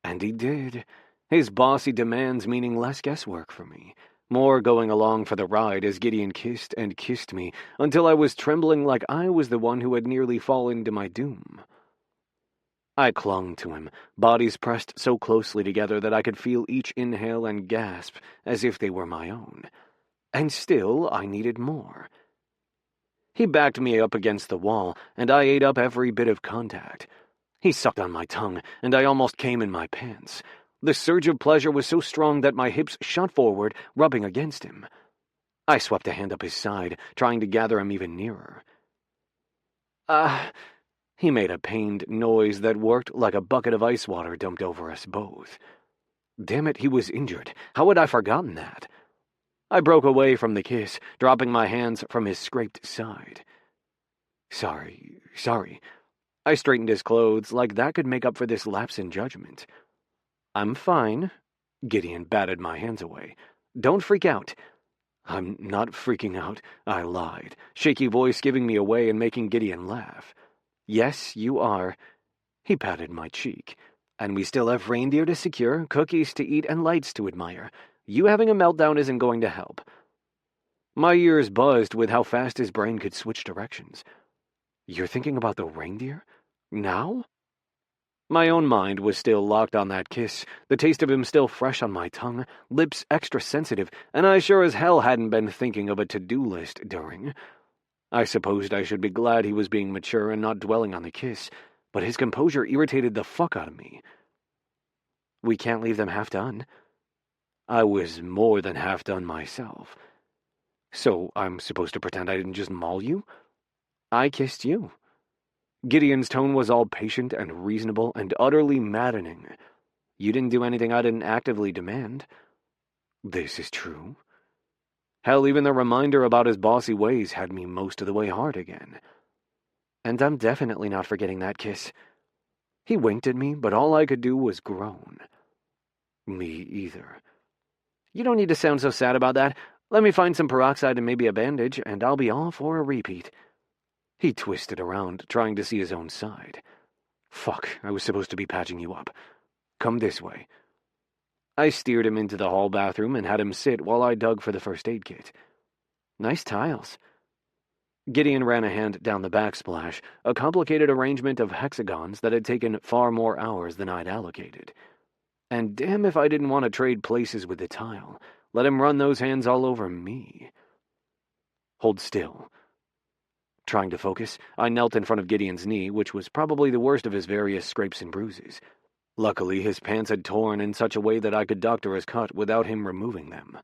A: And he did. His bossy demands meaning less guesswork for me, more going along for the ride as Gideon kissed and kissed me until I was trembling like I was the one who had nearly fallen to my doom. I clung to him, bodies pressed so closely together that I could feel each inhale and gasp as if they were my own. And still I needed more. He backed me up against the wall, and I ate up every bit of contact. He sucked on my tongue, and I almost came in my pants. The surge of pleasure was so strong that my hips shot forward, rubbing against him. I swept a hand up his side, trying to gather him even nearer. He made a pained noise that worked like a bucket of ice water dumped over us both. Damn it, he was injured. How had I forgotten that? I broke away from the kiss, dropping my hands from his scraped side. Sorry. I straightened his clothes like that could make up for this lapse in judgment. I'm fine. Gideon batted my hands away. Don't freak out. I'm not freaking out, I lied, shaky voice giving me away and making Gideon laugh. Yes, you are. He patted my cheek. And we still have reindeer to secure, cookies to eat, and lights to admire. You having a meltdown isn't going to help. My ears buzzed with how fast his brain could switch directions. You're thinking about the reindeer? Now? My own mind was still locked on that kiss, the taste of him still fresh on my tongue, lips extra sensitive, and I sure as hell hadn't been thinking of a to-do list during. I supposed I should be glad he was being mature and not dwelling on the kiss, but his composure irritated the fuck out of me. We can't leave them half done. I was more than half done myself. So I'm supposed to pretend I didn't just maul you? I kissed you. Gideon's tone was all patient and reasonable and utterly maddening. You didn't do anything I didn't actively demand. This is true. Hell, even the reminder about his bossy ways had me most of the way hard again. And I'm definitely not forgetting that kiss. He winked at me, but all I could do was groan. Me either. You don't need to sound so sad about that. Let me find some peroxide and maybe a bandage, and I'll be all for a repeat. He twisted around, trying to see his own side. Fuck, I was supposed to be patching you up. Come this way. I steered him into the hall bathroom and had him sit while I dug for the first aid kit. Nice tiles. Gideon ran a hand down the backsplash, a complicated arrangement of hexagons that had taken far more hours than I'd allocated. And damn if I didn't want to trade places with the tile. Let him run those hands all over me. Hold still. Trying to focus, I knelt in front of Gideon's knee, which was probably the worst of his various scrapes and bruises. Luckily, his pants had torn in such a way that I could doctor his cut without him removing them.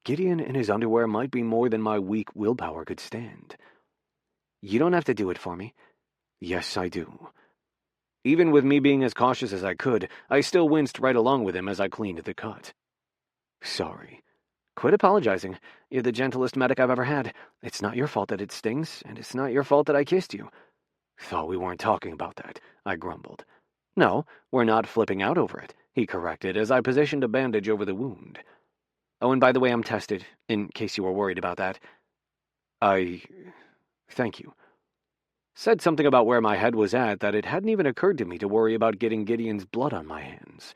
A: Gideon in his underwear might be more than my weak willpower could stand. You don't have to do it for me. Yes, I do. Even with me being as cautious as I could, I still winced right along with him as I cleaned the cut. Sorry. Quit apologizing. You're the gentlest medic I've ever had. It's not your fault that it stings, and it's not your fault that I kissed you. Thought we weren't talking about that, I grumbled. No, we're not flipping out over it, he corrected as I positioned a bandage over the wound. Oh, and by the way, I'm tested, in case you were worried about that. Thank you. Said something about where my head was at that it hadn't even occurred to me to worry about getting Gideon's blood on my hands.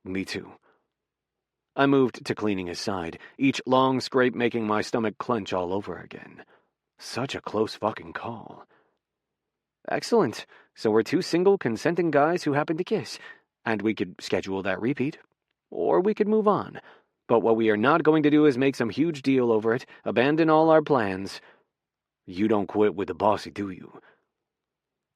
A: Me too. I moved to cleaning his side, each long scrape making my stomach clench all over again. Such a close fucking call. Excellent. So we're two single, consenting guys who happen to kiss, and we could schedule that repeat. Or we could move on. But what we are not going to do is make some huge deal over it, abandon all our plans. You don't quit with the bossy, do you?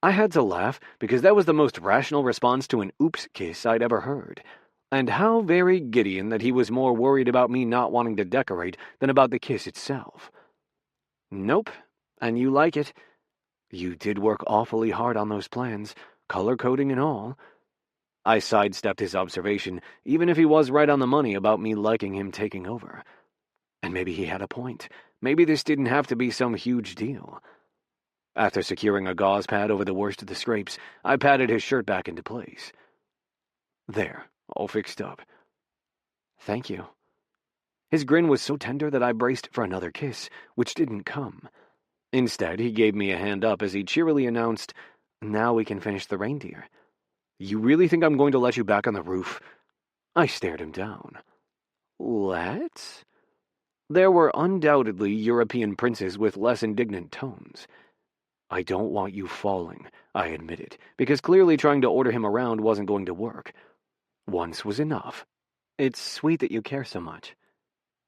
A: I had to laugh, because that was the most rational response to an oops kiss I'd ever heard. And how very Gideon that he was more worried about me not wanting to decorate than about the kiss itself. Nope, and you like it. You did work awfully hard on those plans, color coding and all. I sidestepped his observation, even if he was right on the money about me liking him taking over. And maybe he had a point. Maybe this didn't have to be some huge deal. After securing a gauze pad over the worst of the scrapes, I patted his shirt back into place. There. All fixed up. Thank you. His grin was so tender that I braced for another kiss, which didn't come. Instead, he gave me a hand up as he cheerily announced, Now we can finish the reindeer. You really think I'm going to let you back on the roof? I stared him down. Let's? There were undoubtedly European princes with less indignant tones. I don't want you falling, I admitted, because clearly trying to order him around wasn't going to work. Once was enough. It's sweet that you care so much.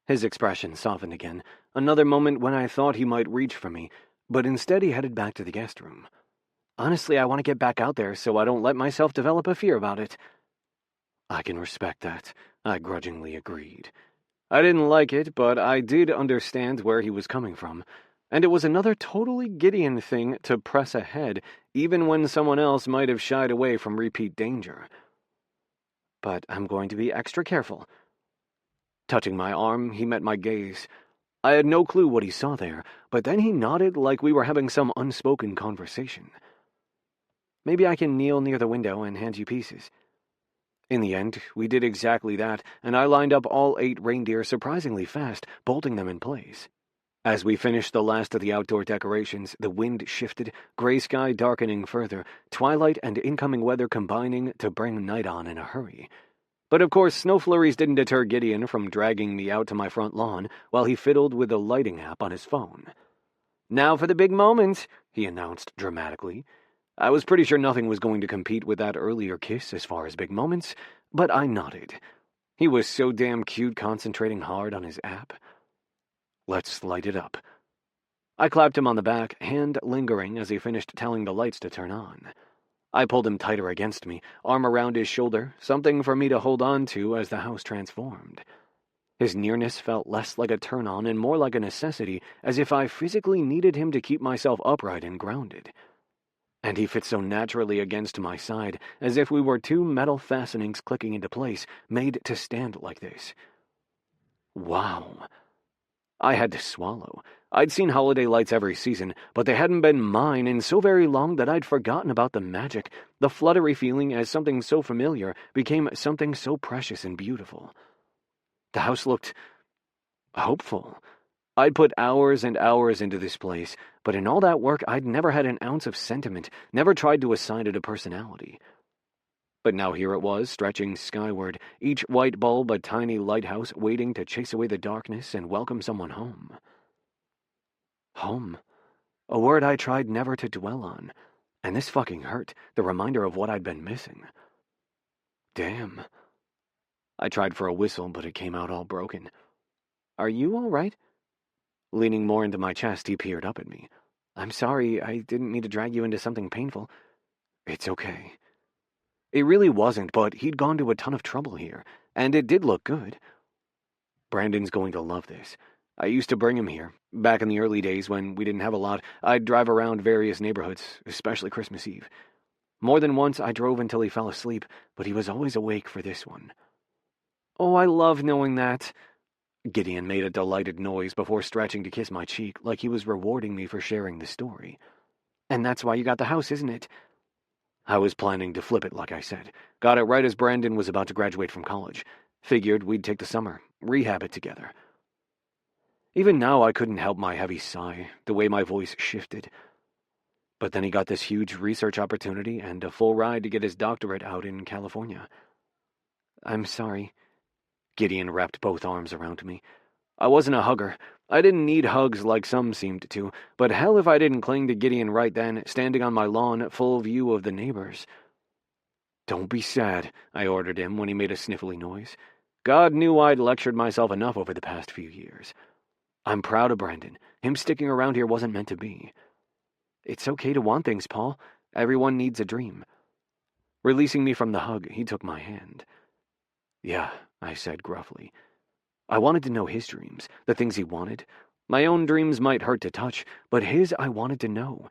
A: His expression softened again, another moment when I thought he might reach for me, but instead he headed back to the guest room. Honestly, I want to get back out there so I don't let myself develop a fear about it. I can respect that, I grudgingly agreed. I didn't like it, but I did understand where he was coming from, and it was another totally Gideon thing to press ahead, even when someone else might have shied away from repeat danger. But I'm going to be extra careful. Touching my arm, he met my gaze. I had no clue what he saw there, but then he nodded like we were having some unspoken conversation. Maybe I can kneel near the window and hand you pieces. In the end, we did exactly that, and I lined up all 8 reindeer surprisingly fast, bolting them in place. As we finished the last of the outdoor decorations, the wind shifted, gray sky darkening further, twilight and incoming weather combining to bring night on in a hurry. But of course, snow flurries didn't deter Gideon from dragging me out to my front lawn while he fiddled with the lighting app on his phone. Now for the big moment, he announced dramatically. I was pretty sure nothing was going to compete with that earlier kiss as far as big moments, but I nodded. He was so damn cute, concentrating hard on his app. Let's light it up. I clapped him on the back, hand lingering as he finished telling the lights to turn on. I pulled him tighter against me, arm around his shoulder, something for me to hold on to as the house transformed. His nearness felt less like a turn-on and more like a necessity, as if I physically needed him to keep myself upright and grounded. And he fit so naturally against my side, as if we were two metal fastenings clicking into place, made to stand like this. Wow. I had to swallow. I'd seen holiday lights every season, but they hadn't been mine in so very long that I'd forgotten about the magic. The fluttery feeling as something so familiar became something so precious and beautiful. The house looked hopeful. I'd put hours and hours into this place, but in all that work I'd never had an ounce of sentiment, never tried to assign it a personality. But now here it was, stretching skyward, each white bulb a tiny lighthouse waiting to chase away the darkness and welcome someone home. Home. A word I tried never to dwell on, and this fucking hurt, the reminder of what I'd been missing. Damn. I tried for a whistle, but it came out all broken. Are you all right? Leaning more into my chest, he peered up at me. I'm sorry, I didn't mean to drag you into something painful. It's okay. It really wasn't, but he'd gone to a ton of trouble here, and it did look good. Brandon's going to love this. I used to bring him here. Back in the early days when we didn't have a lot, I'd drive around various neighborhoods, especially Christmas Eve. More than once I drove until he fell asleep, but he was always awake for this one. Oh, I love knowing that. Gideon made a delighted noise before stretching to kiss my cheek, like he was rewarding me for sharing the story. And that's why you got the house, isn't it? I was planning to flip it, like I said. Got it right as Brandon was about to graduate from college. Figured we'd take the summer, rehab it together. Even now I couldn't help my heavy sigh, the way my voice shifted. But then he got this huge research opportunity and a full ride to get his doctorate out in California. I'm sorry. Gideon wrapped both arms around me. I wasn't a hugger. I didn't need hugs like some seemed to, but hell if I didn't cling to Gideon right then, standing on my lawn, full view of the neighbors. Don't be sad, I ordered him when he made a sniffly noise. God knew I'd lectured myself enough over the past few years. I'm proud of Brandon. Him sticking around here wasn't meant to be. It's okay to want things, Paul. Everyone needs a dream. Releasing me from the hug, he took my hand. Yeah, I said gruffly. I wanted to know his dreams, the things he wanted. My own dreams might hurt to touch, but his I wanted to know.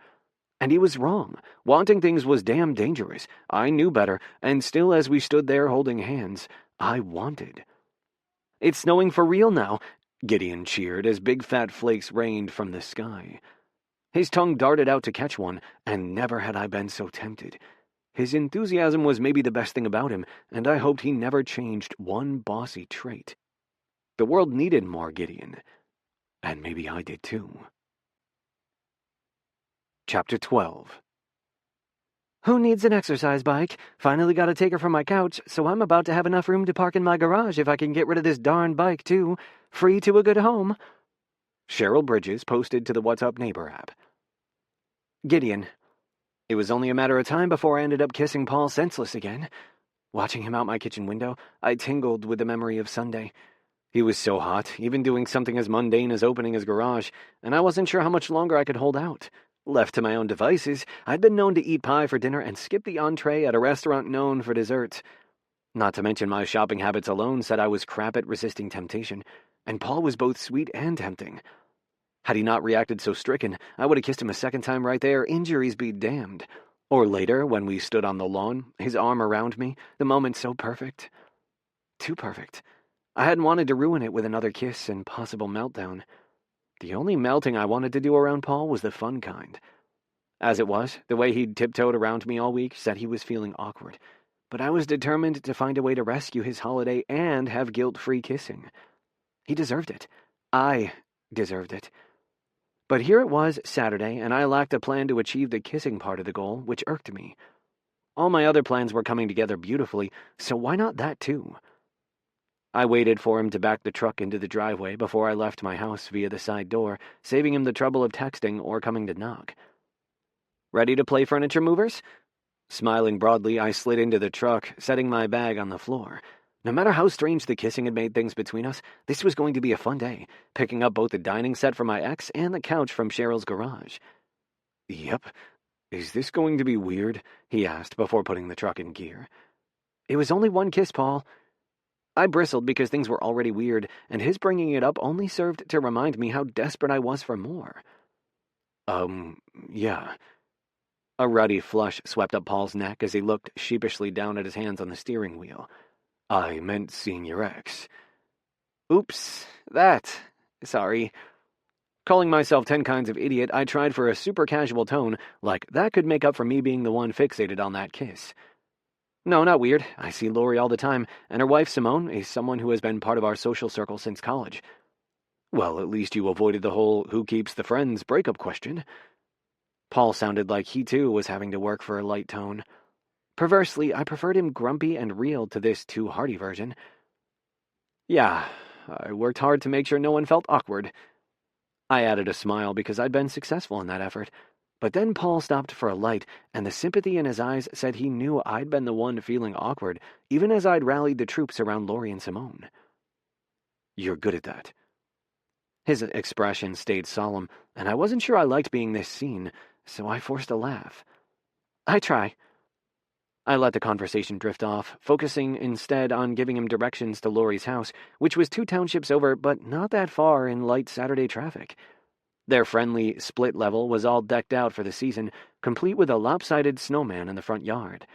A: And he was wrong. Wanting things was damn dangerous. I knew better, and still as we stood there holding hands, I wanted. It's snowing for real now, Gideon cheered as big fat flakes rained from the sky. His tongue darted out to catch one, and never had I been so tempted. His enthusiasm was maybe the best thing about him, and I hoped he never changed one bossy trait. The world needed more Gideon, and maybe I did too. Chapter 12. Who needs an exercise bike? Finally got to take her from my couch, so I'm about to have enough room to park in my garage if I can get rid of this darn bike too. Free to a good home. Cheryl Bridges posted to the What's Up Neighbor app. Gideon. It was only a matter of time before I ended up kissing Paul senseless again. Watching him out my kitchen window, I tingled with the memory of Sunday. He was so hot, even doing something as mundane as opening his garage, and I wasn't sure how much longer I could hold out. Left to my own devices, I'd been known to eat pie for dinner and skip the entree at a restaurant known for dessert. Not to mention my shopping habits alone said I was crap at resisting temptation, and Paul was both sweet and tempting. Had he not reacted so stricken, I would have kissed him a second time right there, injuries be damned. Or later, when we stood on the lawn, his arm around me, the moment so perfect. Too perfect. I hadn't wanted to ruin it with another kiss and possible meltdown. The only melting I wanted to do around Paul was the fun kind. As it was, the way he'd tiptoed around me all week said he was feeling awkward, but I was determined to find a way to rescue his holiday and have guilt-free kissing. He deserved it. I deserved it. But here it was, Saturday, and I lacked a plan to achieve the kissing part of the goal, which irked me. All my other plans were coming together beautifully, so why not that too? I waited for him to back the truck into the driveway before I left my house via the side door, saving him the trouble of texting or coming to knock. Ready to play furniture movers? Smiling broadly, I slid into the truck, setting my bag on the floor. No matter how strange the kissing had made things between us, this was going to be a fun day, picking up both the dining set from my ex and the couch from Cheryl's garage. Yep. Is this going to be weird? He asked before putting the truck in gear. It was only one kiss, Paul. I bristled because things were already weird, and his bringing it up only served to remind me how desperate I was for more. Yeah. A ruddy flush swept up Paul's neck as he looked sheepishly down at his hands on the steering wheel. I meant seeing your ex. Oops, sorry. Calling myself 10 kinds of idiot, I tried for a super casual tone, like that could make up for me being the one fixated on that kiss. No, not weird. I see Lori all the time, and her wife, Simone, is someone who has been part of our social circle since college. Well, at least you avoided the whole who keeps the friends breakup question. Paul sounded like he, too, was having to work for a light tone. Perversely, I preferred him grumpy and real to this too hearty version. Yeah, I worked hard to make sure no one felt awkward. I added a smile because I'd been successful in that effort. But then Paul stopped for a light, and the sympathy in his eyes said he knew I'd been the one feeling awkward, even as I'd rallied the troops around Lori and Simone. You're good at that. His expression stayed solemn, and I wasn't sure I liked being this seen, so I forced a laugh. I try. I let the conversation drift off, focusing instead on giving him directions to Lori's house, which was 2 townships over, but not that far in light Saturday traffic. Their friendly split level was all decked out for the season, complete with a lopsided snowman in the front yard.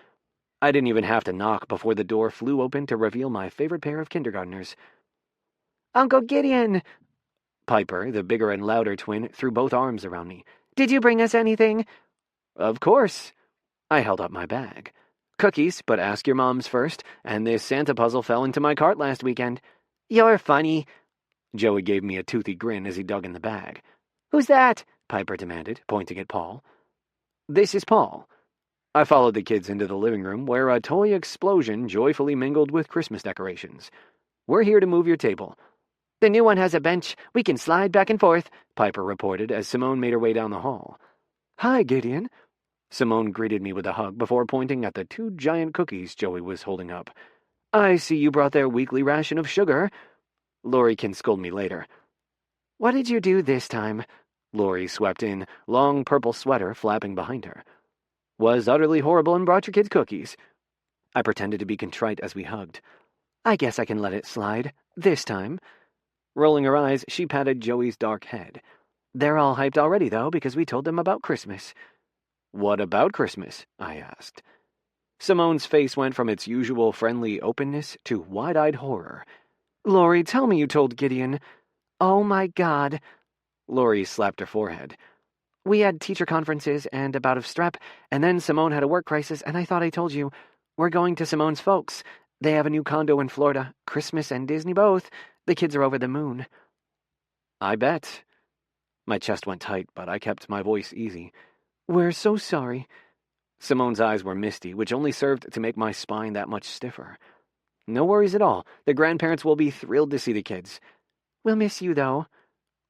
A: I didn't even have to knock before the door flew open to reveal my favorite pair of kindergartners. Uncle Gideon! Piper, the bigger and louder twin, threw both arms around me. Did you bring us anything? Of course. I held up my bag. Cookies, but ask your moms first, and this Santa puzzle fell into my cart last weekend. You're funny. Joey gave me a toothy grin as he dug in the bag. Who's that? Piper demanded, pointing at Paul. This is Paul. I followed the kids into the living room, where a toy explosion joyfully mingled with Christmas decorations. We're here to move your table. The new one has a bench. We can slide back and forth, Piper reported as Simone made her way down the hall. Hi, Gideon. Simone greeted me with a hug before pointing at the 2 giant cookies Joey was holding up. I see you brought their weekly ration of sugar. Lori can scold me later. What did you do this time? Lori swept in, long purple sweater flapping behind her. Was utterly horrible and brought your kids cookies. I pretended to be contrite as we hugged. I guess I can let it slide, this time. Rolling her eyes, she patted Joey's dark head. They're all hyped already, though, because we told them about Christmas. What about Christmas? I asked. Simone's face went from its usual friendly openness to wide-eyed horror. Lori, tell me you told Gideon. Oh, my God. Lori slapped her forehead. We had teacher conferences and a bout of strep, and then Simone had a work crisis, and I thought I told you. We're going to Simone's folks. They have a new condo in Florida, Christmas and Disney both. The kids are over the moon. I bet. My chest went tight, but I kept my voice easy. We're so sorry. Simone's eyes were misty, which only served to make my spine that much stiffer. No worries at all. The grandparents will be thrilled to see the kids. We'll miss you, though.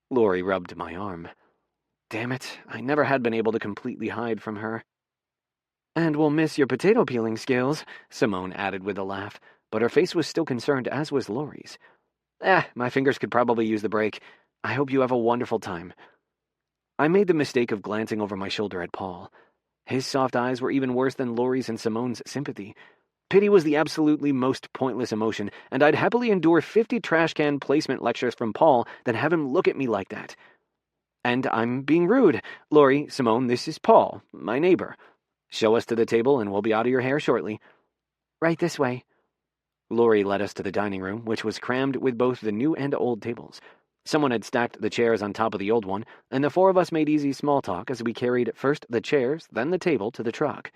A: Lori rubbed my arm. Damn it, I never had been able to completely hide from her. And we'll miss your potato peeling skills, Simone added with a laugh, but her face was still concerned, as was Lori's. My fingers could probably use the break. I hope you have a wonderful time. I made the mistake of glancing over my shoulder at Paul. His soft eyes were even worse than Lori's and Simone's sympathy. Pity was the absolutely most pointless emotion, and I'd happily endure 50 trash can placement lectures from Paul than have him look at me like that. And I'm being rude. Lori, Simone, this is Paul, my neighbor. Show us to the table and we'll be out of your hair shortly. Right this way. Lori led us to the dining room, which was crammed with both the new and old tables. Someone had stacked the chairs on top of the old one, and the 4 of us made easy small talk as we carried first the chairs, then the table to the truck.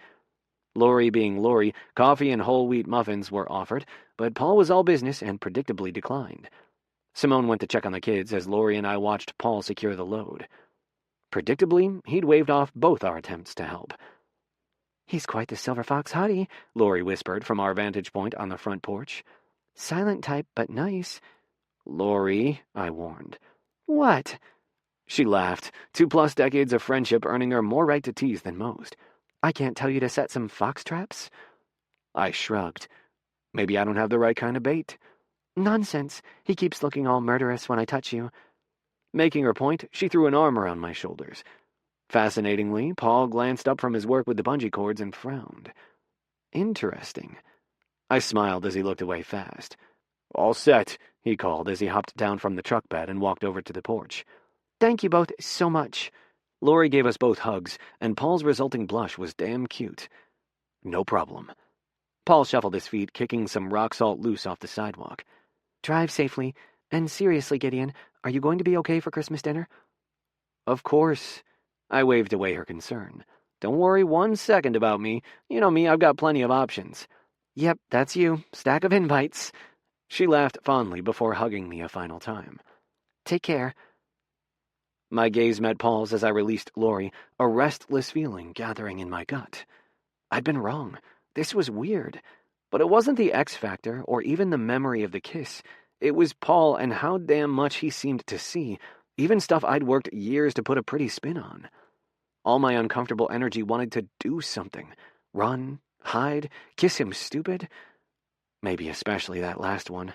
A: Lori being Lori, coffee and whole wheat muffins were offered, but Paul was all business and predictably declined. Simone went to check on the kids as Lori and I watched Paul secure the load. Predictably, he'd waved off both our attempts to help. He's quite the silver fox hottie, Lori whispered from our vantage point on the front porch. Silent type, but nice. Lori, I warned. What? She laughed, 2+ decades of friendship earning her more right to tease than most. I can't tell you to set some fox traps? I shrugged. Maybe I don't have the right kind of bait. Nonsense. He keeps looking all murderous when I touch you. Making her point, she threw an arm around my shoulders. Fascinatingly, Paul glanced up from his work with the bungee cords and frowned. Interesting. I smiled as he looked away fast. All set, he called as he hopped down from the truck bed and walked over to the porch. Thank you both so much. Lori gave us both hugs, and Paul's resulting blush was damn cute. No problem. Paul shuffled his feet, kicking some rock salt loose off the sidewalk. Drive safely. And seriously, Gideon, are you going to be okay for Christmas dinner? Of course. I waved away her concern. Don't worry 1 second about me. You know me, I've got plenty of options. Yep, that's you. Stack of invites. She laughed fondly before hugging me a final time. Take care. My gaze met Paul's as I released Lori, a restless feeling gathering in my gut. I'd been wrong. This was weird. But it wasn't the X factor or even the memory of the kiss. It was Paul and how damn much he seemed to see, even stuff I'd worked years to put a pretty spin on. All my uncomfortable energy wanted to do something. Run, hide, kiss him stupid. Maybe especially that last one.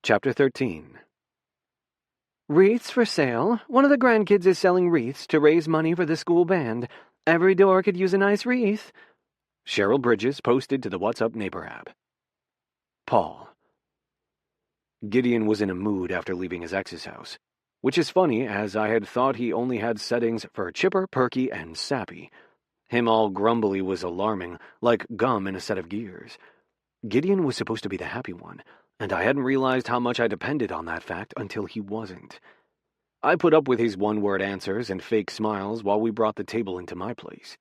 A: Chapter 13. Wreaths for sale. One of the grandkids is selling wreaths to raise money for the school band. Every door could use a nice wreath. Cheryl Bridges posted to the What's Up Neighbor app. Paul. Gideon was in a mood after leaving his ex's house, which is funny as I had thought he only had settings for chipper, perky, and sappy. Him all grumbly was alarming, like gum in a set of gears. Gideon was supposed to be the happy one, and I hadn't realized how much I depended on that fact until he wasn't. I put up with his one-word answers and fake smiles while we brought the table into my place.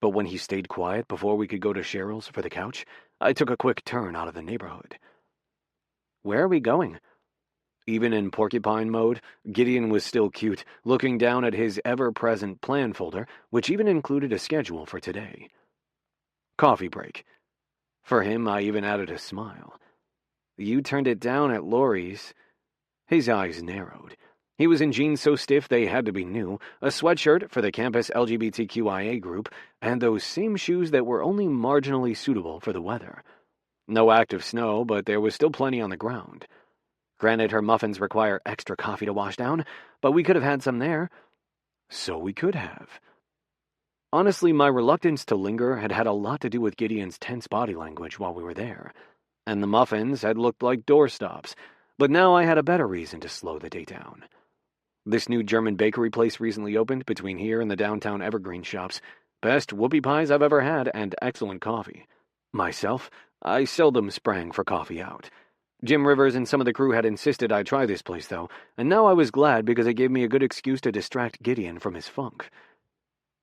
A: But when he stayed quiet before we could go to Cheryl's for the couch, I took a quick turn out of the neighborhood. Where are we going? Even in porcupine mode, Gideon was still cute, looking down at his ever-present plan folder, which even included a schedule for today. Coffee break. For him, I even added a smile. You turned it down at Lori's. His eyes narrowed. He was in jeans so stiff they had to be new, a sweatshirt for the campus LGBTQIA group, and those same shoes that were only marginally suitable for the weather. No active snow, but there was still plenty on the ground. Granted, her muffins require extra coffee to wash down, but we could have had some there. So we could have. Honestly, my reluctance to linger had had a lot to do with Gideon's tense body language while we were there, and the muffins had looked like doorstops, but now I had a better reason to slow the day down. This new German bakery place recently opened between here and the downtown Evergreen shops. Best whoopie pies I've ever had, and excellent coffee. Myself, I seldom sprang for coffee out. Jim Rivers and some of the crew had insisted I try this place, though, and now I was glad because it gave me a good excuse to distract Gideon from his funk.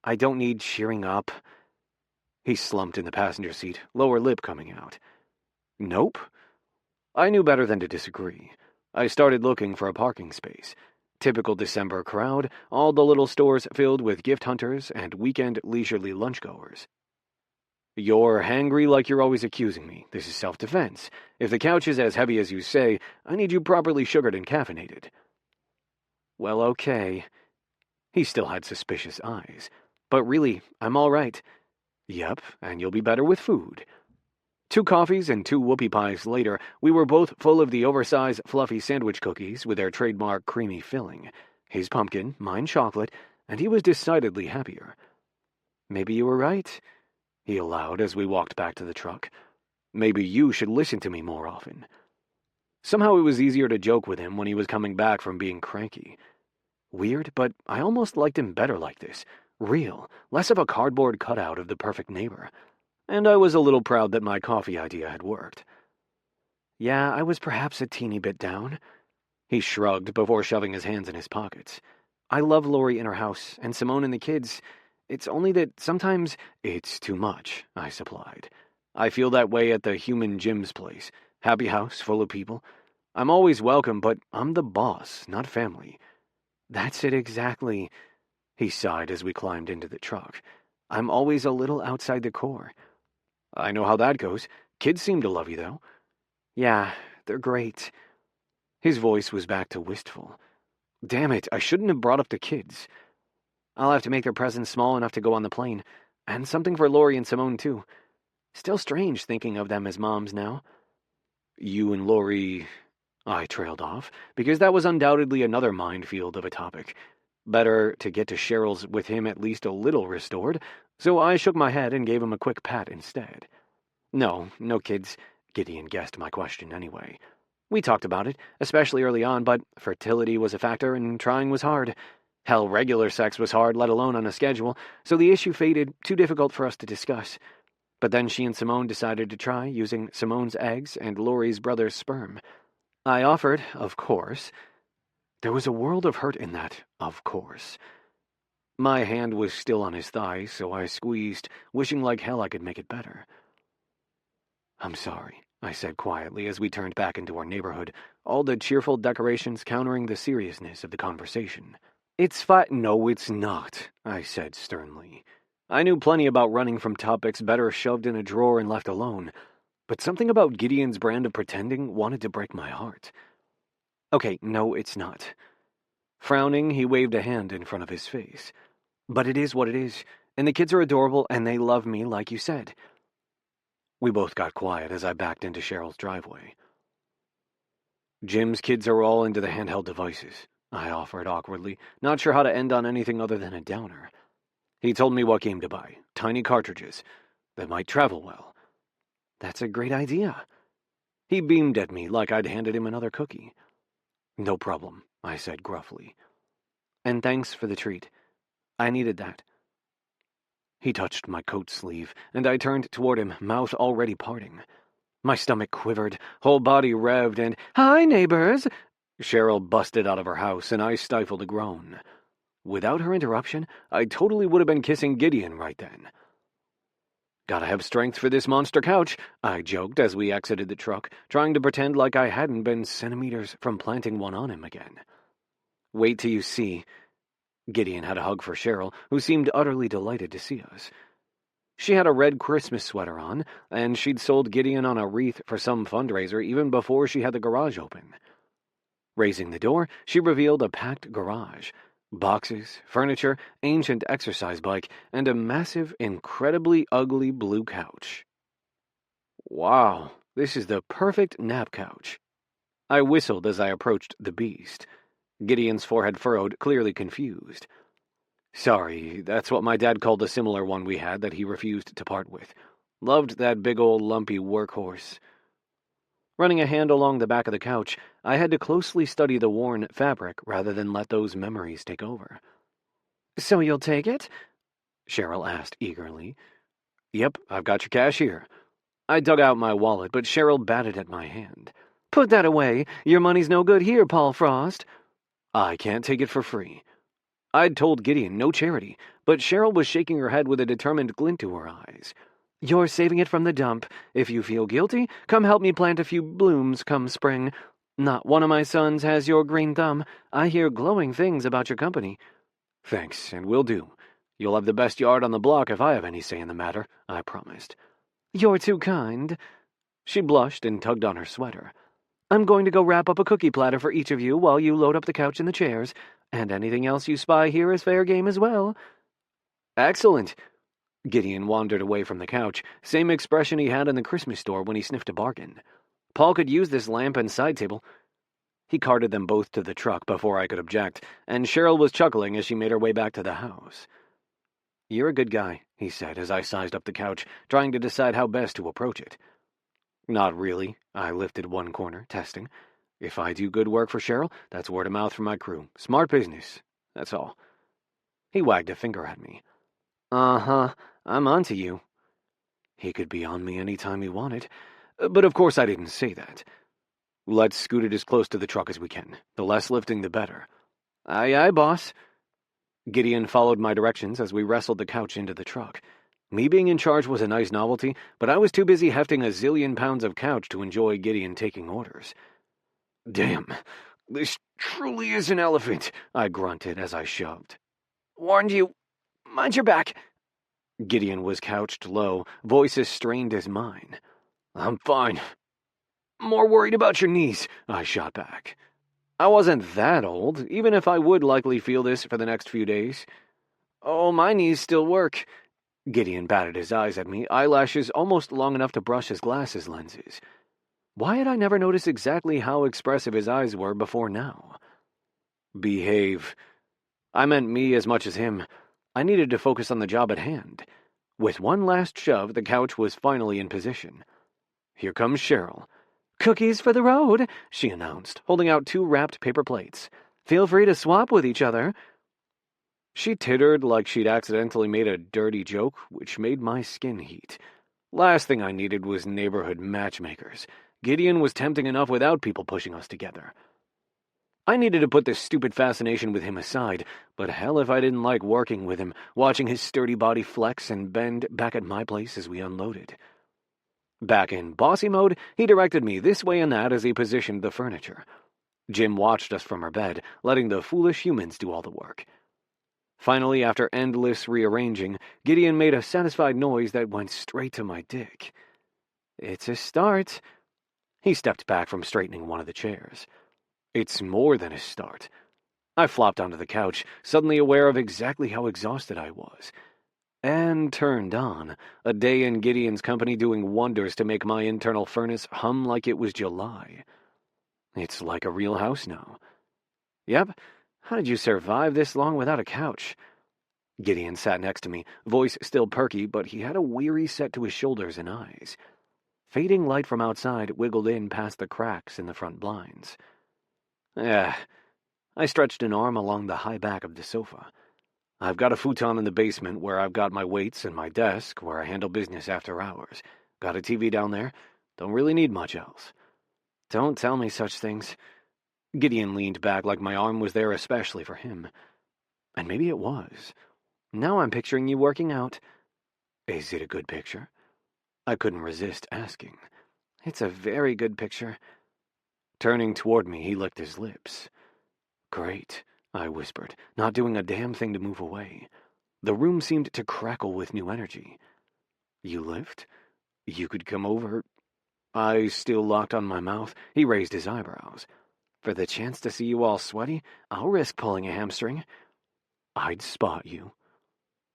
A: I don't need cheering up. He slumped in the passenger seat, lower lip coming out. Nope. I knew better than to disagree. I started looking for a parking space. Typical December crowd, all the little stores filled with gift hunters and weekend leisurely lunchgoers. You're hangry like you're always accusing me. This is self-defense. If the couch is as heavy as you say, I need you properly sugared and caffeinated. Well, okay. He still had suspicious eyes. But really, I'm all right. Yep, and you'll be better with food. 2 coffees and 2 whoopie pies later, we were both full of the oversized, fluffy sandwich cookies with their trademark creamy filling. His pumpkin, mine chocolate, and he was decidedly happier. Maybe you were right, he allowed as we walked back to the truck. Maybe you should listen to me more often. Somehow it was easier to joke with him when he was coming back from being cranky. Weird, but I almost liked him better like this. Real, less of a cardboard cutout of the perfect neighbor. And I was a little proud that my coffee idea had worked. Yeah, I was perhaps a teeny bit down. He shrugged before shoving his hands in his pockets. I love Lori in her house, and Simone and the kids. It's only that sometimes it's too much, I supplied. I feel that way at the human Jim's place. Happy house, full of people. I'm always welcome, but I'm the boss, not family. That's it exactly. He sighed as we climbed into the truck. I'm always a little outside the core. I know how that goes. Kids seem to love you, though. Yeah, they're great. His voice was back to wistful. Damn it, I shouldn't have brought up the kids. I'll have to make their presents small enough to go on the plane. And something for Lori and Simone, too. Still strange thinking of them as moms now. You and Lori... I trailed off, because that was undoubtedly another minefield of a topic. Better to get to Cheryl's with him at least a little restored, so I shook my head and gave him a quick pat instead. No kids. Gideon guessed my question anyway. We talked about it, especially early on, but fertility was a factor and trying was hard. Hell, regular sex was hard, let alone on a schedule, so the issue faded, too difficult for us to discuss. But then she and Simone decided to try, using Simone's eggs and Lori's brother's sperm. I offered, of course. There was a world of hurt in that, of course. My hand was still on his thigh, so I squeezed, wishing like hell I could make it better. I'm sorry, I said quietly as we turned back into our neighborhood, all the cheerful decorations countering the seriousness of the conversation. It's fine. No, it's not, I said sternly. I knew plenty about running from topics better shoved in a drawer and left alone, but something about Gideon's brand of pretending wanted to break my heart. Okay, no, it's not. Frowning, he waved a hand in front of his face. But it is what it is, and the kids are adorable, and they love me, like you said. We both got quiet as I backed into Cheryl's driveway. Jim's kids are all into the handheld devices, I offered awkwardly, not sure how to end on anything other than a downer. He told me what game to buy, tiny cartridges, that might travel well. That's a great idea. He beamed at me like I'd handed him another cookie. No problem, I said gruffly. And thanks for the treat. I needed that. He touched my coat sleeve, and I turned toward him, mouth already parting. My stomach quivered, whole body revved, and, "Hi, neighbors!" Cheryl busted out of her house, and I stifled a groan. Without her interruption, I totally would have been kissing Gideon right then. Gotta have strength for this monster couch, I joked as we exited the truck, trying to pretend like I hadn't been centimeters from planting one on him again. Wait till you see. Gideon had a hug for Cheryl, who seemed utterly delighted to see us. She had a red Christmas sweater on, and she'd sold Gideon on a wreath for some fundraiser even before she had the garage open. Raising the door, she revealed a packed garage. Boxes, furniture, ancient exercise bike, and a massive, incredibly ugly blue couch. Wow, this is the perfect nap couch. I whistled as I approached the beast. Gideon's forehead furrowed, clearly confused. Sorry, that's what my dad called a similar one we had that he refused to part with. Loved that big old lumpy workhorse. Running a hand along the back of the couch, I had to closely study the worn fabric rather than let those memories take over. So you'll take it? Cheryl asked eagerly. Yep, I've got your cash here. I dug out my wallet, but Cheryl batted at my hand. Put that away. Your money's no good here, Paul Frost. I can't take it for free. I'd told Gideon no charity, but Cheryl was shaking her head with a determined glint to her eyes. You're saving it from the dump. If you feel guilty, come help me plant a few blooms come spring. Not one of my sons has your green thumb. I hear glowing things about your company. Thanks, and will do. You'll have the best yard on the block if I have any say in the matter, I promised. You're too kind. She blushed and tugged on her sweater. I'm going to go wrap up a cookie platter for each of you while you load up the couch and the chairs, and anything else you spy here is fair game as well. Excellent. Gideon wandered away from the couch, same expression he had in the Christmas store when he sniffed a bargain. Paul could use this lamp and side table. He carted them both to the truck before I could object, and Cheryl was chuckling as she made her way back to the house. You're a good guy, he said as I sized up the couch, trying to decide how best to approach it. Not really. I lifted one corner, testing. If I do good work for Cheryl, that's word of mouth for my crew. Smart business. That's all. He wagged a finger at me. Uh-huh. I'm on to you. He could be on me any time he wanted, but of course I didn't say that. Let's scoot it as close to the truck as we can. The less lifting, the better. Aye, aye, boss. Gideon followed my directions as we wrestled the couch into the truck. Me being in charge was a nice novelty, but I was too busy hefting a zillion pounds of couch to enjoy Gideon taking orders. Damn, this truly is an elephant, I grunted as I shoved. Warned you. Mind your back. Gideon was couched low, voice as strained as mine. I'm fine. More worried about your knees, I shot back. I wasn't that old, even if I would likely feel this for the next few days. Oh, my knees still work. Gideon batted his eyes at me, eyelashes almost long enough to brush his glasses lenses. Why had I never noticed exactly how expressive his eyes were before now? Behave. I meant me as much as him. I needed to focus on the job at hand. With one last shove, the couch was finally in position. Here comes Cheryl. "Cookies for the road," she announced, holding out 2 wrapped paper plates. "Feel free to swap with each other." She tittered like she'd accidentally made a dirty joke, which made my skin heat. Last thing I needed was neighborhood matchmakers. Gideon was tempting enough without people pushing us together. I needed to put this stupid fascination with him aside, but hell if I didn't like working with him, watching his sturdy body flex and bend back at my place as we unloaded. Back in bossy mode, he directed me this way and that as he positioned the furniture. Jim watched us from her bed, letting the foolish humans do all the work. Finally, after endless rearranging, Gideon made a satisfied noise that went straight to my dick. "It's a start." He stepped back from straightening one of the chairs. "It's more than a start." I flopped onto the couch, suddenly aware of exactly how exhausted I was. And turned on, a day in Gideon's company doing wonders to make my internal furnace hum like it was July. It's like a real house now. "Yep. How did you survive this long without a couch?" Gideon sat next to me, voice still perky, but he had a weary set to his shoulders and eyes. Fading light from outside wiggled in past the cracks in the front blinds. I stretched an arm along the high back of the sofa. "I've got a futon in the basement where I've got my weights and my desk where I handle business after hours. Got a TV down there. Don't really need much else." "Don't tell me such things." Gideon leaned back like my arm was there especially for him. And maybe it was. "Now I'm picturing you working out." "Is it a good picture?" I couldn't resist asking. "It's a very good picture." Turning toward me, he licked his lips. "Great," I whispered, not doing a damn thing to move away. The room seemed to crackle with new energy. "You lift? You could come over?" Eyes still locked on my mouth, he raised his eyebrows. "For the chance to see you all sweaty, I'll risk pulling a hamstring." "I'd spot you."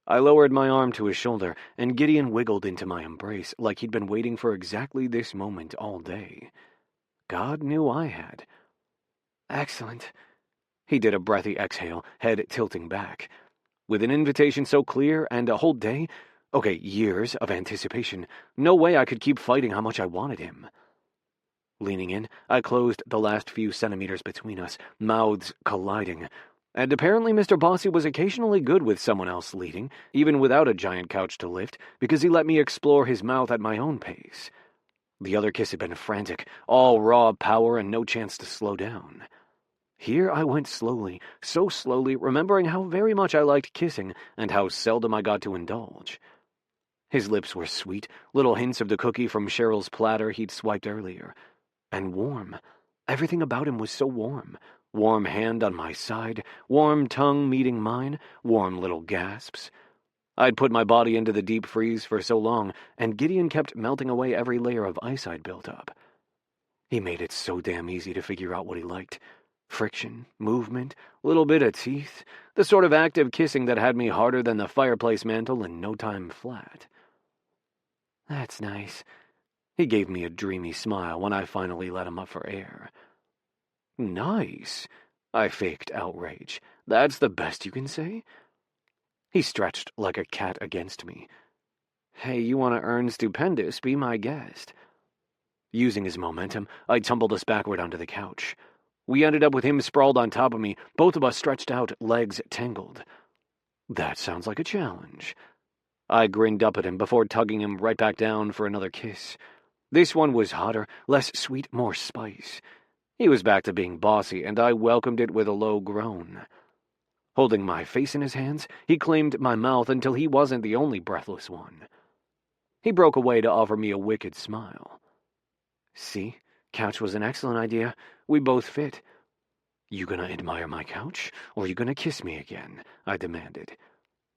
A: I lowered my arm to his shoulder, and Gideon wiggled into my embrace like he'd been waiting for exactly this moment all day. God knew I had. "Excellent." He did a breathy exhale, head tilting back. With an invitation so clear and a whole day, years of anticipation, no way I could keep fighting how much I wanted him. Leaning in, I closed the last few centimeters between us, mouths colliding. And apparently Mr. Bossy was occasionally good with someone else leading, even without a giant couch to lift, because he let me explore his mouth at my own pace. The other kiss had been frantic, all raw power and no chance to slow down. Here I went slowly, so slowly, remembering how very much I liked kissing and how seldom I got to indulge. His lips were sweet, little hints of the cookie from Cheryl's platter he'd swiped earlier. And warm. Everything about him was so warm. Warm hand on my side, warm tongue meeting mine, warm little gasps. I'd put my body into the deep freeze for so long, and Gideon kept melting away every layer of ice I'd built up. He made it so damn easy to figure out what he liked. Friction, movement, little bit of teeth, the sort of active kissing that had me harder than the fireplace mantle in no time flat. "That's nice." He gave me a dreamy smile when I finally let him up for air. "Nice?" I faked outrage. "That's the best you can say?" He stretched like a cat against me. "Hey, you want to earn stupendous, be my guest." Using his momentum, I tumbled us backward onto the couch. We ended up with him sprawled on top of me, both of us stretched out, legs tangled. "That sounds like a challenge." I grinned up at him before tugging him right back down for another kiss. This one was hotter, less sweet, more spice. He was back to being bossy, and I welcomed it with a low groan. Holding my face in his hands, he claimed my mouth until he wasn't the only breathless one. He broke away to offer me a wicked smile. "See, couch was an excellent idea. We both fit." "You gonna admire my couch, or you gonna kiss me again?" I demanded.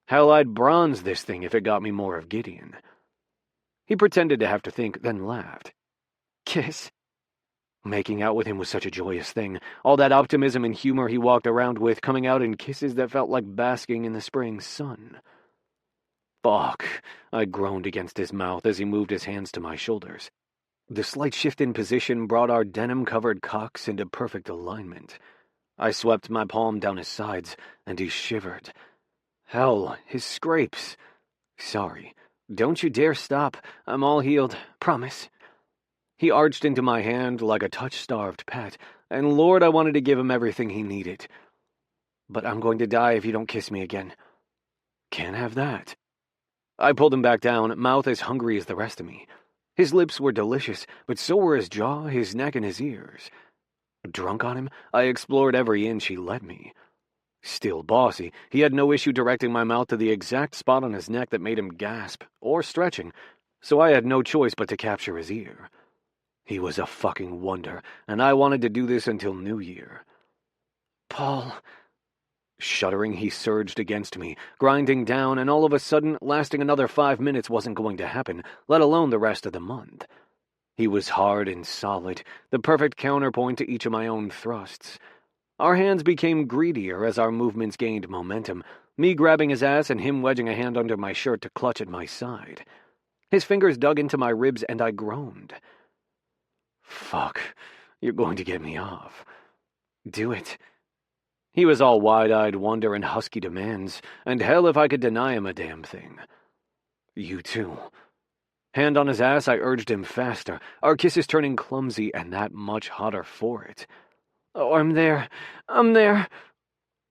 A: Hell, I'd bronze this thing if it got me more of Gideon. He pretended to have to think, then laughed. "Kiss?" Making out with him was such a joyous thing. All that optimism and humor he walked around with, coming out in kisses that felt like basking in the spring sun. Fuck, I groaned against his mouth as he moved his hands to my shoulders. The slight shift in position brought our denim-covered cocks into perfect alignment. I swept my palm down his sides, and he shivered. Hell, his scrapes. Sorry. Don't you dare stop. I'm all healed. Promise. He arched into my hand like a touch-starved pet, and Lord, I wanted to give him everything he needed. But I'm going to die if you don't kiss me again. Can't have that. I pulled him back down, mouth as hungry as the rest of me. His lips were delicious, but so were his jaw, his neck, and his ears. Drunk on him, I explored every inch he let me. Still bossy, he had no issue directing my mouth to the exact spot on his neck that made him gasp, or stretching, so I had no choice but to capture his ear. He was a fucking wonder, and I wanted to do this until New Year. Paul... Shuddering, he surged against me, grinding down, and all of a sudden, lasting another 5 minutes wasn't going to happen, let alone the rest of the month. He was hard and solid, the perfect counterpoint to each of my own thrusts. Our hands became greedier as our movements gained momentum, me grabbing his ass and him wedging a hand under my shirt to clutch at my side. His fingers dug into my ribs and I groaned. Fuck, you're going to get me off. Do it. He was all wide-eyed wonder and husky demands, and hell if I could deny him a damn thing. You too. Hand on his ass, I urged him faster, our kisses turning clumsy and that much hotter for it. Oh, I'm there.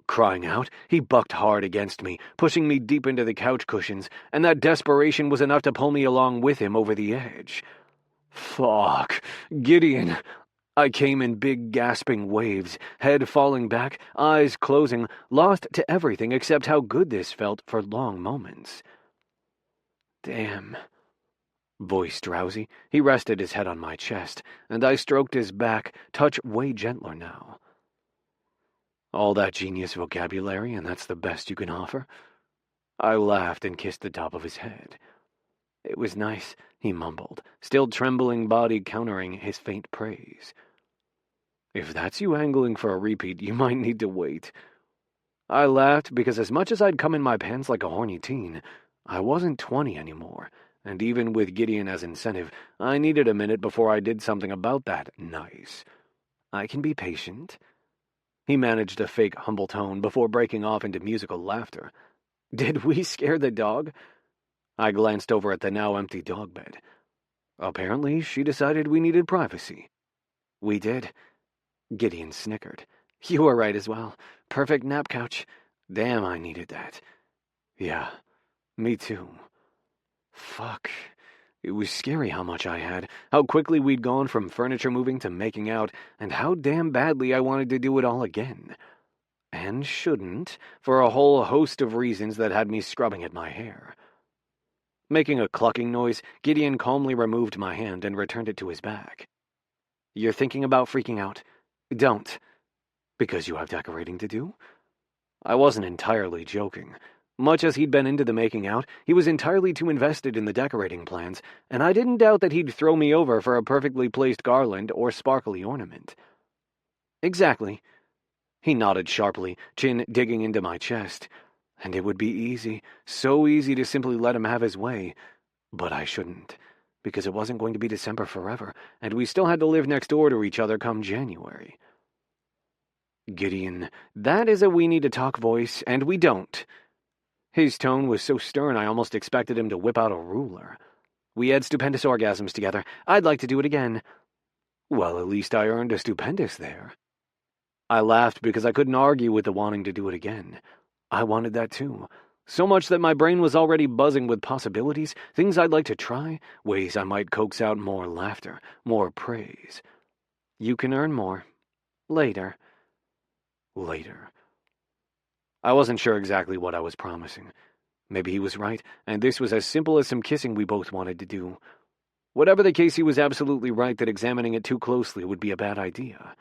A: Crying out, he bucked hard against me, pushing me deep into the couch cushions, and that desperation was enough to pull me along with him over the edge. Fuck. Gideon. I came in big gasping waves, head falling back, eyes closing, lost to everything except how good this felt for long moments. Damn. Voice drowsy, he rested his head on my chest, and I stroked his back, touch way gentler now. All that genius vocabulary, and that's the best you can offer? I laughed and kissed the top of his head. It was nice, he mumbled, still trembling body countering his faint praise. If that's you angling for a repeat, you might need to wait. I laughed because as much as I'd come in my pants like a horny teen, I wasn't 20 anymore, and even with Gideon as incentive, I needed a minute before I did something about that nice. I can be patient. He managed a fake humble tone before breaking off into musical laughter. Did we scare the dog? I glanced over at the now empty dog bed. Apparently, she decided we needed privacy. We did. Gideon snickered. You were right as well. Perfect nap couch. Damn, I needed that. Yeah, me too. Fuck. It was scary how much I had, how quickly we'd gone from furniture moving to making out, and how damn badly I wanted to do it all again. And shouldn't, for a whole host of reasons that had me scrubbing at my hair. Making a clucking noise, Gideon calmly removed my hand and returned it to his bag. You're thinking about freaking out? Don't. Because you have decorating to do? I wasn't entirely joking. Much as he'd been into the making out, he was entirely too invested in the decorating plans, and I didn't doubt that he'd throw me over for a perfectly placed garland or sparkly ornament. Exactly. He nodded sharply, chin digging into my chest. And it would be easy, so easy to simply let him have his way. But I shouldn't, because it wasn't going to be December forever, and we still had to live next door to each other come January. Gideon, that is a we need to talk voice, and we don't. His tone was so stern I almost expected him to whip out a ruler. We had stupendous orgasms together. I'd like to do it again. Well, at least I earned a stupendous there. I laughed because I couldn't argue with the wanting to do it again. I wanted that too. So much that my brain was already buzzing with possibilities, things I'd like to try, ways I might coax out more laughter, more praise. You can earn more. Later. Later. I wasn't sure exactly what I was promising. Maybe he was right, and this was as simple as some kissing we both wanted to do. Whatever the case, he was absolutely right that examining it too closely would be a bad idea.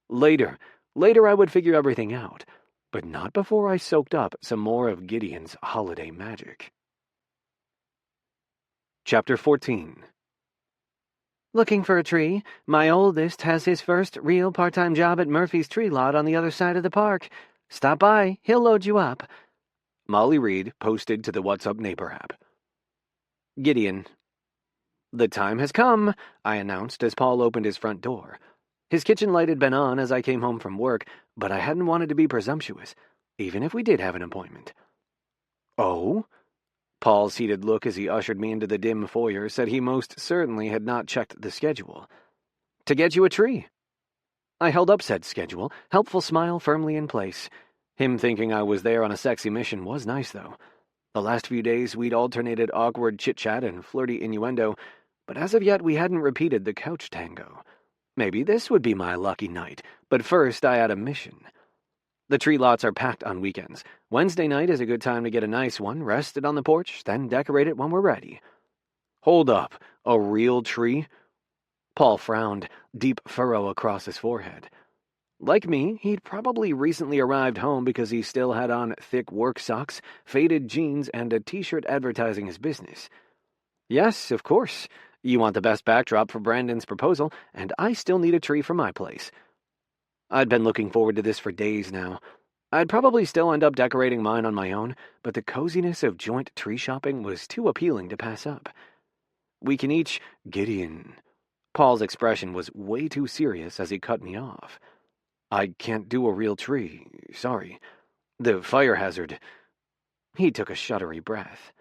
A: Later I would figure everything out, but not before I soaked up some more of Gideon's holiday magic. Chapter 14. Looking for a tree? My oldest has his first real part-time job at Murphy's Tree Lot on the other side of the park. Stop by, he'll load you up. Molly Reed posted to the What's Up Neighbor app. Gideon. The time has come, I announced as Paul opened his front door. His kitchen light had been on as I came home from work, but I hadn't wanted to be presumptuous, even if we did have an appointment. Oh? Paul's heated look as he ushered me into the dim foyer said he most certainly had not checked the schedule. To get you a tree. I held up said schedule, helpful smile firmly in place. Him thinking I was there on a sexy mission was nice, though. The last few days we'd alternated awkward chit-chat and flirty innuendo, but as of yet we hadn't repeated the couch tango. Maybe this would be my lucky night, but first I had a mission. The tree lots are packed on weekends. Wednesday night is a good time to get a nice one, rest it on the porch, then decorate it when we're ready. Hold up, a real tree? Paul frowned, deep furrow across his forehead. Like me, he'd probably recently arrived home because he still had on thick work socks, faded jeans, and a t-shirt advertising his business. Yes, of course. You want the best backdrop for Brandon's proposal, and I still need a tree for my place. I'd been looking forward to this for days now. I'd probably still end up decorating mine on my own, but the coziness of joint tree shopping was too appealing to pass up. We can each Gideon. Paul's expression was way too serious as he cut me off. I can't do a real tree, sorry. The fire hazard. He took a shuddery breath.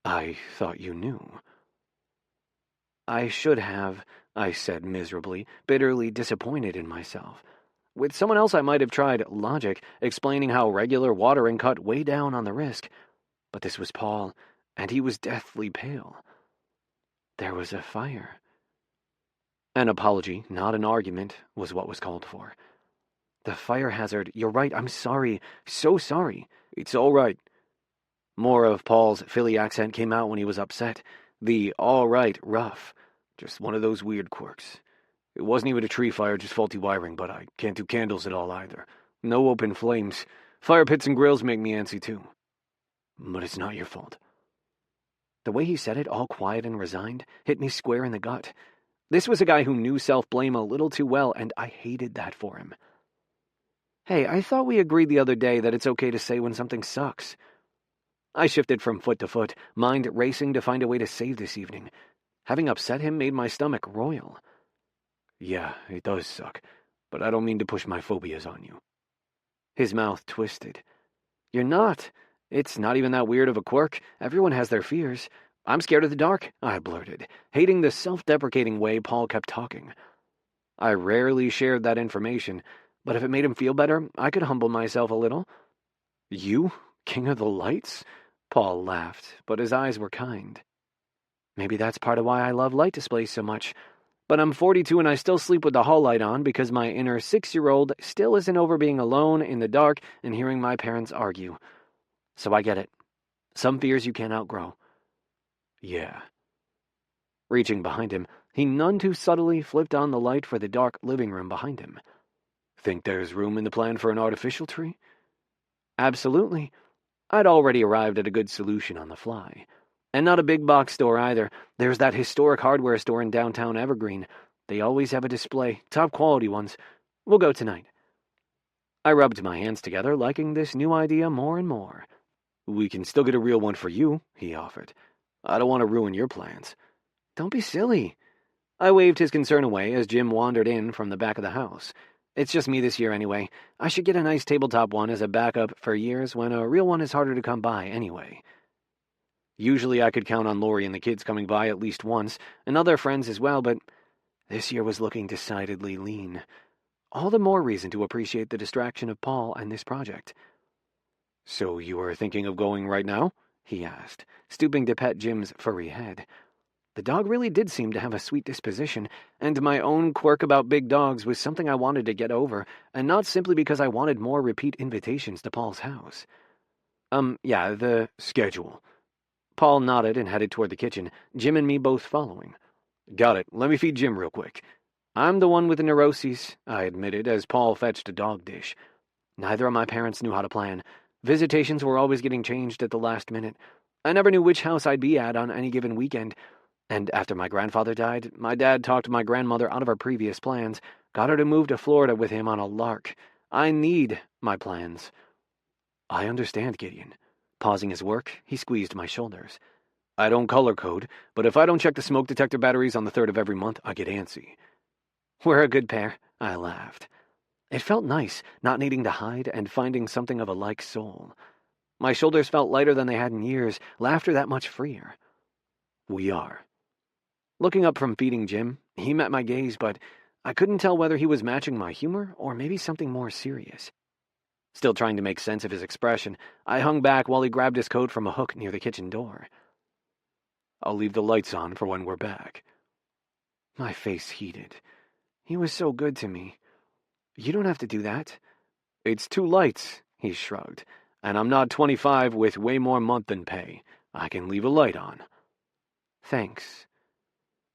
A: I thought you knew. I should have, I said miserably, bitterly disappointed in myself. With someone else I might have tried logic, explaining how regular watering cut way down on the risk. But this was Paul, and he was deathly pale. There was a fire. An apology, not an argument, was what was called for. The fire hazard, you're right, I'm sorry, so sorry. It's all right. More of Paul's Philly accent came out when he was upset. The all right rough. Just one of those weird quirks. It wasn't even a tree fire, just faulty wiring, but I can't do candles at all either. No open flames. Fire pits and grills make me antsy too. But it's not your fault. The way he said it, all quiet and resigned, hit me square in the gut. This was a guy who knew self-blame a little too well, and I hated that for him. Hey, I thought we agreed the other day that it's okay to say when something sucks. I shifted from foot to foot, mind racing to find a way to save this evening. Having upset him made my stomach roil. Yeah, it does suck, but I don't mean to push my phobias on you. His mouth twisted. You're not. It's not even that weird of a quirk. Everyone has their fears. I'm scared of the dark, I blurted, hating the self-deprecating way Paul kept talking. I rarely shared that information, but if it made him feel better, I could humble myself a little. You, King of the Lights? Paul laughed, but his eyes were kind. Maybe that's part of why I love light displays so much. But I'm 42 and I still sleep with the hall light on because my inner 6-year-old still isn't over being alone in the dark and hearing my parents argue. So I get it. Some fears you can't outgrow. Yeah. Reaching behind him, he none too subtly flipped on the light for the dark living room behind him. Think there's room in the plan for an artificial tree? Absolutely. I'd already arrived at a good solution on the fly. And not a big box store either. There's that historic hardware store in downtown Evergreen. They always have a display, top quality ones. We'll go tonight. I rubbed my hands together, liking this new idea more and more. We can still get a real one for you, he offered. I don't want to ruin your plans. Don't be silly. I waved his concern away as Jim wandered in from the back of the house. It's just me this year anyway. I should get a nice tabletop one as a backup for years when a real one is harder to come by anyway. Usually I could count on Lori and the kids coming by at least once, and other friends as well, but this year was looking decidedly lean. All the more reason to appreciate the distraction of Paul and this project. So you are thinking of going right now? He asked, stooping to pet Jim's furry head. The dog really did seem to have a sweet disposition, and my own quirk about big dogs was something I wanted to get over, and not simply because I wanted more repeat invitations to Paul's house. Yeah, the schedule. Paul nodded and headed toward the kitchen, Jim and me both following. Got it. Let me feed Jim real quick. I'm the one with the neuroses, I admitted as Paul fetched a dog dish. Neither of my parents knew how to plan. Visitations were always getting changed at the last minute. I never knew which house I'd be at on any given weekend, And after my grandfather died, my dad talked my grandmother out of her previous plans, got her to move to Florida with him on a lark. I need my plans. I understand, Gideon. Pausing his work, he squeezed my shoulders. I don't color code, but if I don't check the smoke detector batteries on the 3rd of every month, I get antsy. We're a good pair, I laughed. It felt nice, not needing to hide and finding something of a like soul. My shoulders felt lighter than they had in years, laughter that much freer. We are. Looking up from feeding Jim, he met my gaze, but I couldn't tell whether he was matching my humor or maybe something more serious. Still trying to make sense of his expression, I hung back while he grabbed his coat from a hook near the kitchen door. I'll leave the lights on for when we're back. My face heated. He was so good to me. You don't have to do that. It's 2 lights, he shrugged, and I'm not 25 with way more month than pay. I can leave a light on. Thanks.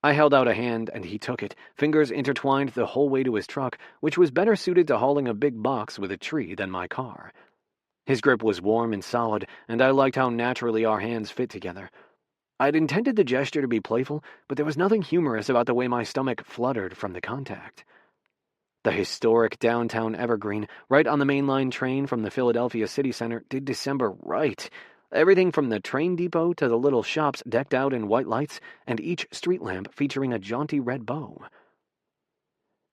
A: I held out a hand, and he took it, fingers intertwined the whole way to his truck, which was better suited to hauling a big box with a tree than my car. His grip was warm and solid, and I liked how naturally our hands fit together. I'd intended the gesture to be playful, but there was nothing humorous about the way my stomach fluttered from the contact. The historic downtown Evergreen, right on the mainline train from the Philadelphia city center, did December right. Everything from the train depot to the little shops decked out in white lights, and each street lamp featuring a jaunty red bow.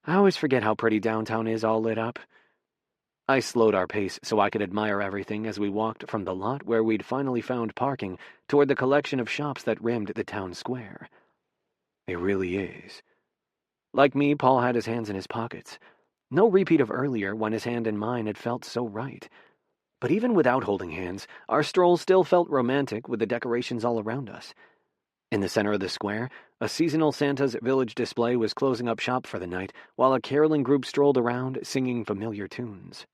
A: I always forget how pretty downtown is all lit up. I slowed our pace so I could admire everything as we walked from the lot where we'd finally found parking toward the collection of shops that rimmed the town square. It really is. Like me, Paul had his hands in his pockets. No repeat of earlier when his hand in mine had felt so right. But even without holding hands, our stroll still felt romantic with the decorations all around us. In the center of the square, a seasonal Santa's village display was closing up shop for the night, while a caroling group strolled around singing familiar tunes.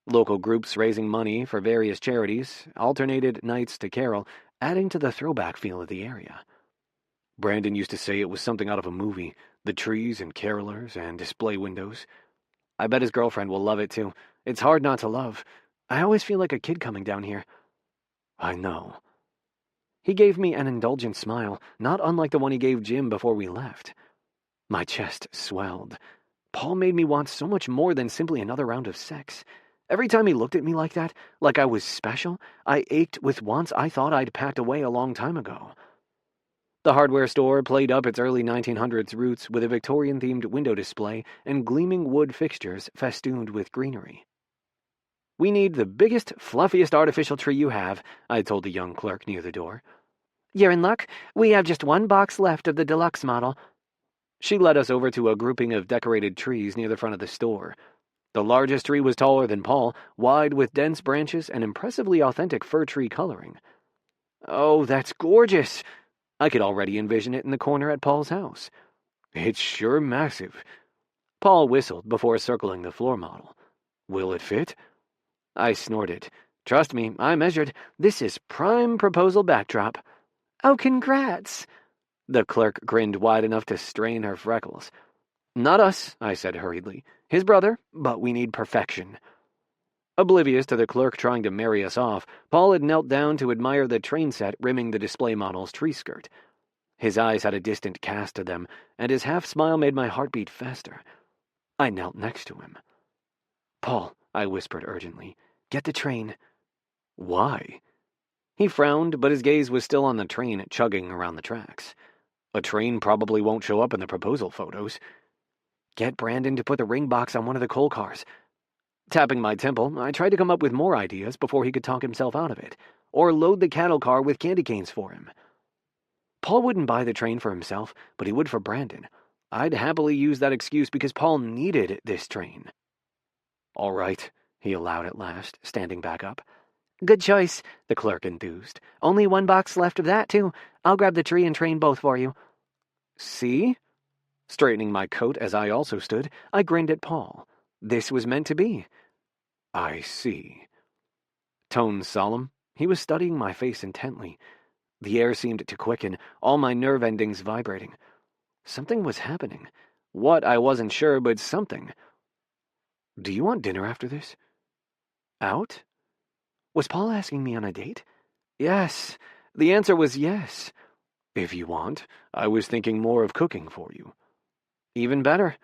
A: Local groups raising money for various charities alternated nights to carol, adding to the throwback feel of the area. Brandon used to say it was something out of a movie, the trees and carolers and display windows. I bet his girlfriend will love it too. It's hard not to love. I always feel like a kid coming down here. I know. He gave me an indulgent smile, not unlike the one he gave Jim before we left. My chest swelled. Paul made me want so much more than simply another round of sex. Every time he looked at me like that, like I was special, I ached with wants I thought I'd packed away a long time ago. The hardware store played up its early 1900s roots with a Victorian-themed window display and gleaming wood fixtures festooned with greenery. We need the biggest, fluffiest artificial tree you have, I told the young clerk near the door. You're in luck. We have just 1 box left of the deluxe model. She led us over to a grouping of decorated trees near the front of the store. The largest tree was taller than Paul, wide with dense branches and impressively authentic fir tree coloring. Oh, that's gorgeous! I could already envision it in the corner at Paul's house. It's sure massive. Paul whistled before circling the floor model. Will it fit? I snorted. Trust me, I measured. This is prime proposal backdrop. Oh, congrats! The clerk grinned wide enough to strain her freckles. Not us, I said hurriedly. His brother, but we need perfection. Oblivious to the clerk trying to marry us off, Paul had knelt down to admire the train set rimming the display model's tree skirt. His eyes had a distant cast to them, and his half-smile made my heart beat faster. I knelt next to him. Paul, I whispered urgently, get the train. Why? He frowned, but his gaze was still on the train chugging around the tracks. A train probably won't show up in the proposal photos. Get Brandon to put the ring box on one of the coal cars. Tapping my temple, I tried to come up with more ideas before he could talk himself out of it, or load the cattle car with candy canes for him. Paul wouldn't buy the train for himself, but he would for Brandon. I'd happily use that excuse because Paul needed this train. All right, he allowed at last, standing back up. Good choice, the clerk enthused. Only 1 box left of that, too. I'll grab the tree and train both for you. See? Straightening my coat as I also stood, I grinned at Paul. This was meant to be. I see. Tone solemn, he was studying my face intently. The air seemed to quicken, all my nerve endings vibrating. Something was happening. What, I wasn't sure, but something. Do you want dinner after this? Out? Was Paul asking me on a date? Yes. The answer was yes. If you want, I was thinking more of cooking for you. Even better.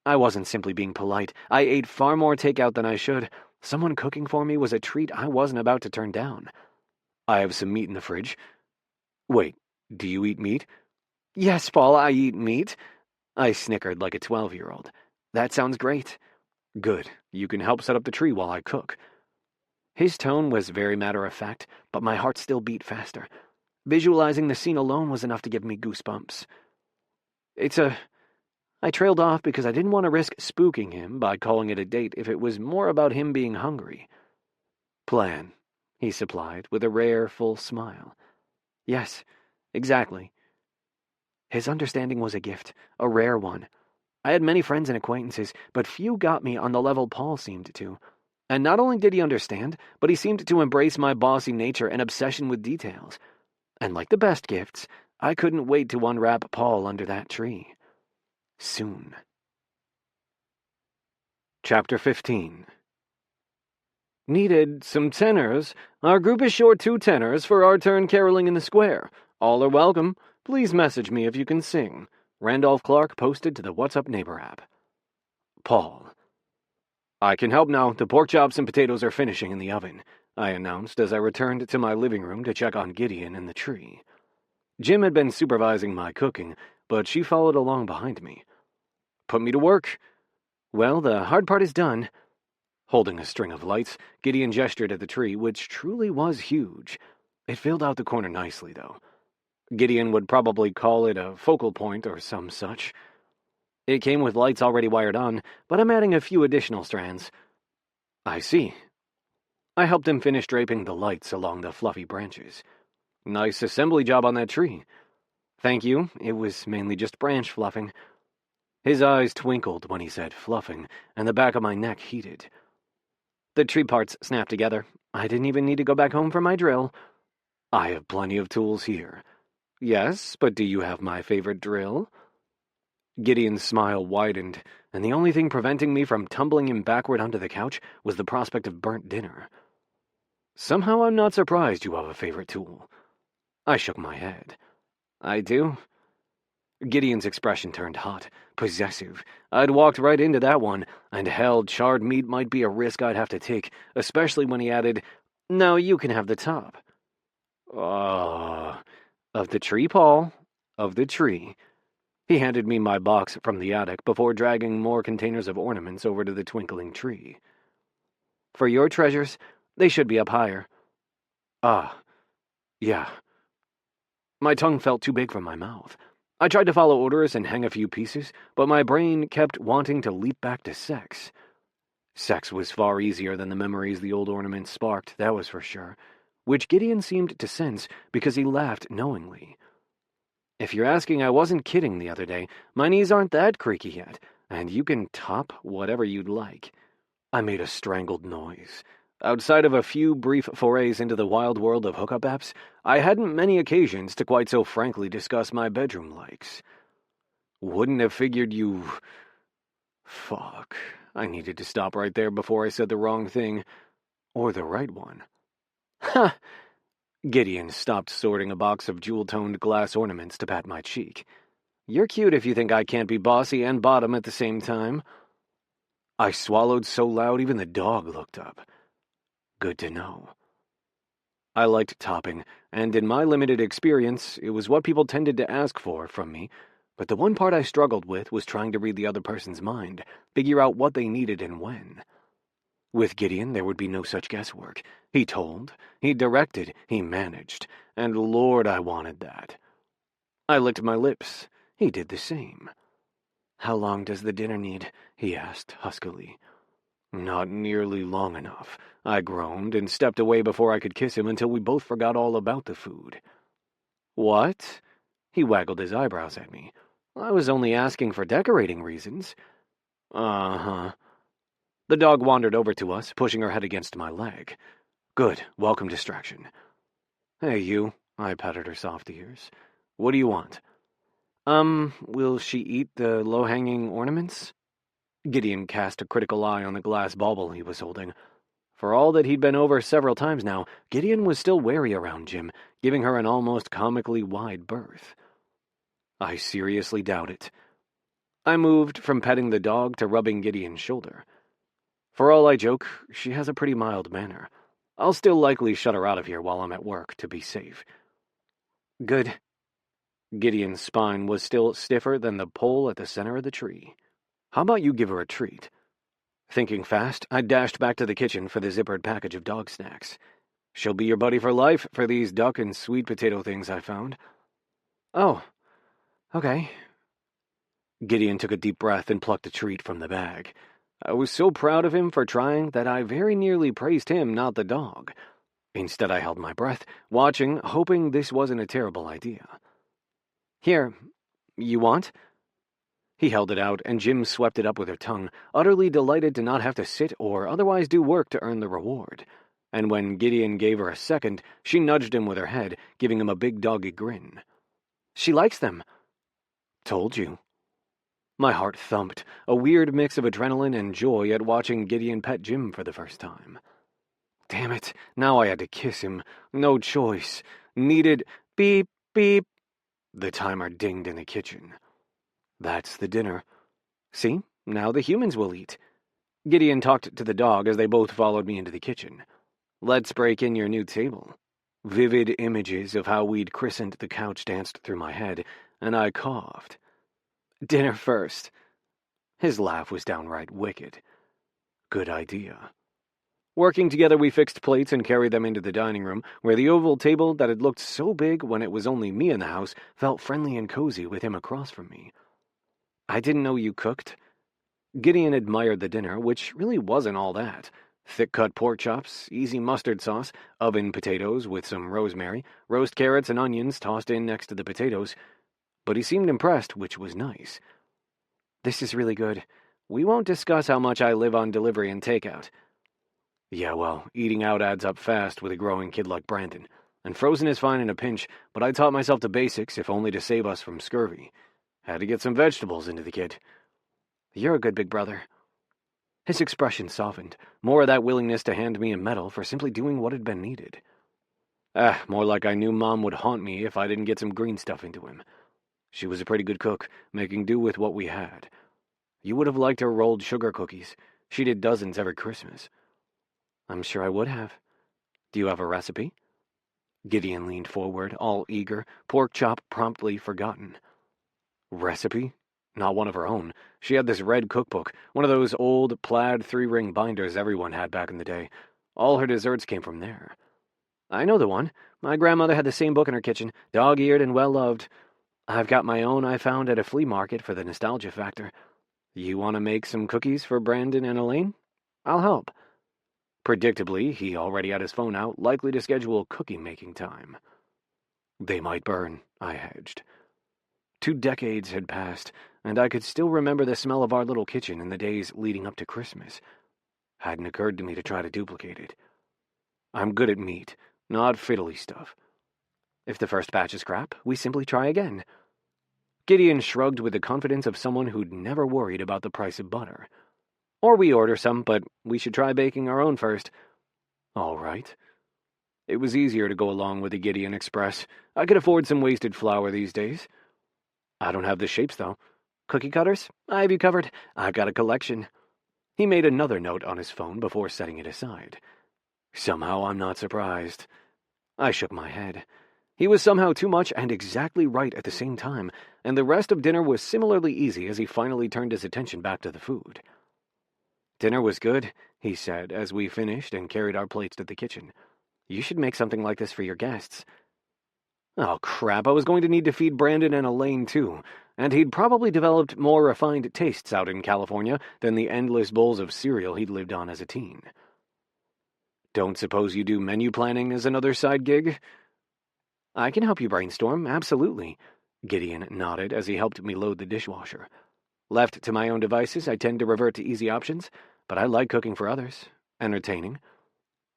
A: I wasn't simply being polite. I ate far more takeout than I should. Someone cooking for me was a treat I wasn't about to turn down. I have some meat in the fridge. Wait, do you eat meat? Yes, Paul, I eat meat. I snickered like a 12-year-old. That sounds great. Good. You can help set up the tree while I cook. His tone was very matter-of-fact, but my heart still beat faster. Visualizing the scene alone was enough to give me goosebumps. I trailed off because I didn't want to risk spooking him by calling it a date if it was more about him being hungry. Plan, he supplied, with a rare, full smile. Yes, exactly. His understanding was a gift, a rare one. I had many friends and acquaintances, but few got me on the level Paul seemed to. And not only did he understand, but he seemed to embrace my bossy nature and obsession with details. And like the best gifts, I couldn't wait to unwrap Paul under that tree. Soon. Chapter 15. Needed some tenors. Our group is short 2 tenors for our turn caroling in the square. All are welcome. Please message me if you can sing. Randolph Clark posted to the What's Up Neighbor app. Paul. I can help now. The pork chops and potatoes are finishing in the oven, I announced as I returned to my living room to check on Gideon and the tree. Jim had been supervising my cooking, but she followed along behind me. Put me to work. Well, the hard part is done. Holding a string of lights, Gideon gestured at the tree, which truly was huge. It filled out the corner nicely, though. Gideon would probably call it a focal point or some such. It came with lights already wired on, but I'm adding a few additional strands. I see. I helped him finish draping the lights along the fluffy branches. Nice assembly job on that tree. Thank you. It was mainly just branch fluffing. His eyes twinkled when he said fluffing, and the back of my neck heated. The tree parts snapped together. I didn't even need to go back home for my drill. I have plenty of tools here. Yes, but do you have my favorite drill? Gideon's smile widened, and the only thing preventing me from tumbling him backward onto the couch was the prospect of burnt dinner. Somehow I'm not surprised you have a favorite tool. I shook my head. I do? Gideon's expression turned hot, possessive. I'd walked right into that one, and hell, charred meat might be a risk I'd have to take, especially when he added, "Now you can have the top." Of the tree, Paul. Of the tree. He handed me my box from the attic before dragging more containers of ornaments over to the twinkling tree. For your treasures, they should be up higher. Yeah. My tongue felt too big for my mouth. I tried to follow orders and hang a few pieces, but my brain kept wanting to leap back to sex. Sex was far easier than the memories the old ornaments sparked, that was for sure, which Gideon seemed to sense because he laughed knowingly. If you're asking, I wasn't kidding the other day. My knees aren't that creaky yet, and you can top whatever you'd like. I made a strangled noise. Outside of a few brief forays into the wild world of hookup apps, I hadn't many occasions to quite so frankly discuss my bedroom likes. Wouldn't have figured you... Fuck. I needed to stop right there before I said the wrong thing. Or the right one. Ha! Gideon stopped sorting a box of jewel-toned glass ornaments to pat my cheek. You're cute if you think I can't be bossy and bottom at the same time. I swallowed so loud even the dog looked up. Good to know. I liked topping, and in my limited experience, it was what people tended to ask for from me, but the one part I struggled with was trying to read the other person's mind, figure out what they needed and when. With Gideon, there would be no such guesswork. He told, he directed, he managed, and Lord, I wanted that. I licked my lips. He did the same. How long does the dinner need? He asked huskily. Not nearly long enough, I groaned and stepped away before I could kiss him until we both forgot all about the food. What? He waggled his eyebrows at me. I was only asking for decorating reasons. Uh-huh. The dog wandered over to us, pushing her head against my leg. Good, welcome distraction. Hey, you, I patted her soft ears. What do you want? Will she eat the low-hanging ornaments? Gideon cast a critical eye on the glass bauble he was holding. For all that he'd been over several times now, Gideon was still wary around Jim, giving her an almost comically wide berth. I seriously doubt it. I moved from petting the dog to rubbing Gideon's shoulder. For all I joke, she has a pretty mild manner. I'll still likely shut her out of here while I'm at work to be safe. Good. Gideon's spine was still stiffer than the pole at the center of the tree. How about you give her a treat? Thinking fast, I dashed back to the kitchen for the zippered package of dog snacks. She'll be your buddy for life for these duck and sweet potato things I found. Oh, okay. Gideon took a deep breath and plucked a treat from the bag. I was so proud of him for trying that I very nearly praised him, not the dog. Instead, I held my breath, watching, hoping this wasn't a terrible idea. Here, you want? He held it out, and Jim swept it up with her tongue, utterly delighted to not have to sit or otherwise do work to earn the reward. And when Gideon gave her a second, she nudged him with her head, giving him a big doggy grin. She likes them. Told you. My heart thumped, a weird mix of adrenaline and joy at watching Gideon pet Jim for the first time. Damn it, now I had to kiss him. No choice. Needed beep, beep. The timer dinged in the kitchen. That's the dinner. See, now the humans will eat. Gideon talked to the dog as they both followed me into the kitchen. Let's break in your new table. Vivid images of how we'd christened the couch danced through my head, and I coughed. Dinner first. His laugh was downright wicked. Good idea. Working together, we fixed plates and carried them into the dining room, where the oval table that had looked so big when it was only me in the house felt friendly and cozy with him across from me. I didn't know you cooked. Gideon admired the dinner, which really wasn't all that. Thick-cut pork chops, easy mustard sauce, oven potatoes with some rosemary, roast carrots and onions tossed in next to the potatoes. But he seemed impressed, which was nice. This is really good. We won't discuss how much I live on delivery and takeout. Yeah, well, eating out adds up fast with a growing kid like Brandon. And frozen is fine in a pinch, but I taught myself the basics, if only to save us from scurvy. Had to get some vegetables into the kid. You're a good big brother. His expression softened, more of that willingness to hand me a medal for simply doing what had been needed. More like I knew Mom would haunt me if I didn't get some green stuff into him. She was a pretty good cook, making do with what we had. You would have liked her rolled sugar cookies. She did dozens every Christmas. I'm sure I would have. Do you have a recipe? Gideon leaned forward, all eager, pork chop promptly forgotten. Recipe? Not one of her own. She had this red cookbook, one of those old plaid 3-ring binders everyone had back in the day. All her desserts came from there. I know the one. My grandmother had the same book in her kitchen, dog-eared and well-loved. I've got my own I found at a flea market for the nostalgia factor. You want to make some cookies for Brandon and Elaine? I'll help. Predictably, he already had his phone out, likely to schedule cookie-making time. They might burn, I hedged. 2 decades had passed, and I could still remember the smell of our little kitchen in the days leading up to Christmas. Hadn't occurred to me to try to duplicate it. I'm good at meat, not fiddly stuff. If the first batch is crap, we simply try again. Gideon shrugged with the confidence of someone who'd never worried about the price of butter. Or we order some, but we should try baking our own first. All right. It was easier to go along with the Gideon Express. I could afford some wasted flour these days. I don't have the shapes, though. Cookie cutters? I have you covered. I've got a collection. He made another note on his phone before setting it aside. Somehow I'm not surprised. I shook my head. He was somehow too much and exactly right at the same time, and the rest of dinner was similarly easy as he finally turned his attention back to the food. Dinner was good, he said, as we finished and carried our plates to the kitchen. You should make something like this for your guests. Oh, crap, I was going to need to feed Brandon and Elaine, too, and he'd probably developed more refined tastes out in California than the endless bowls of cereal he'd lived on as a teen. Don't suppose you do menu planning as another side gig? I can help you brainstorm, absolutely. Gideon nodded as he helped me load the dishwasher. Left to my own devices, I tend to revert to easy options, but I like cooking for others. Entertaining.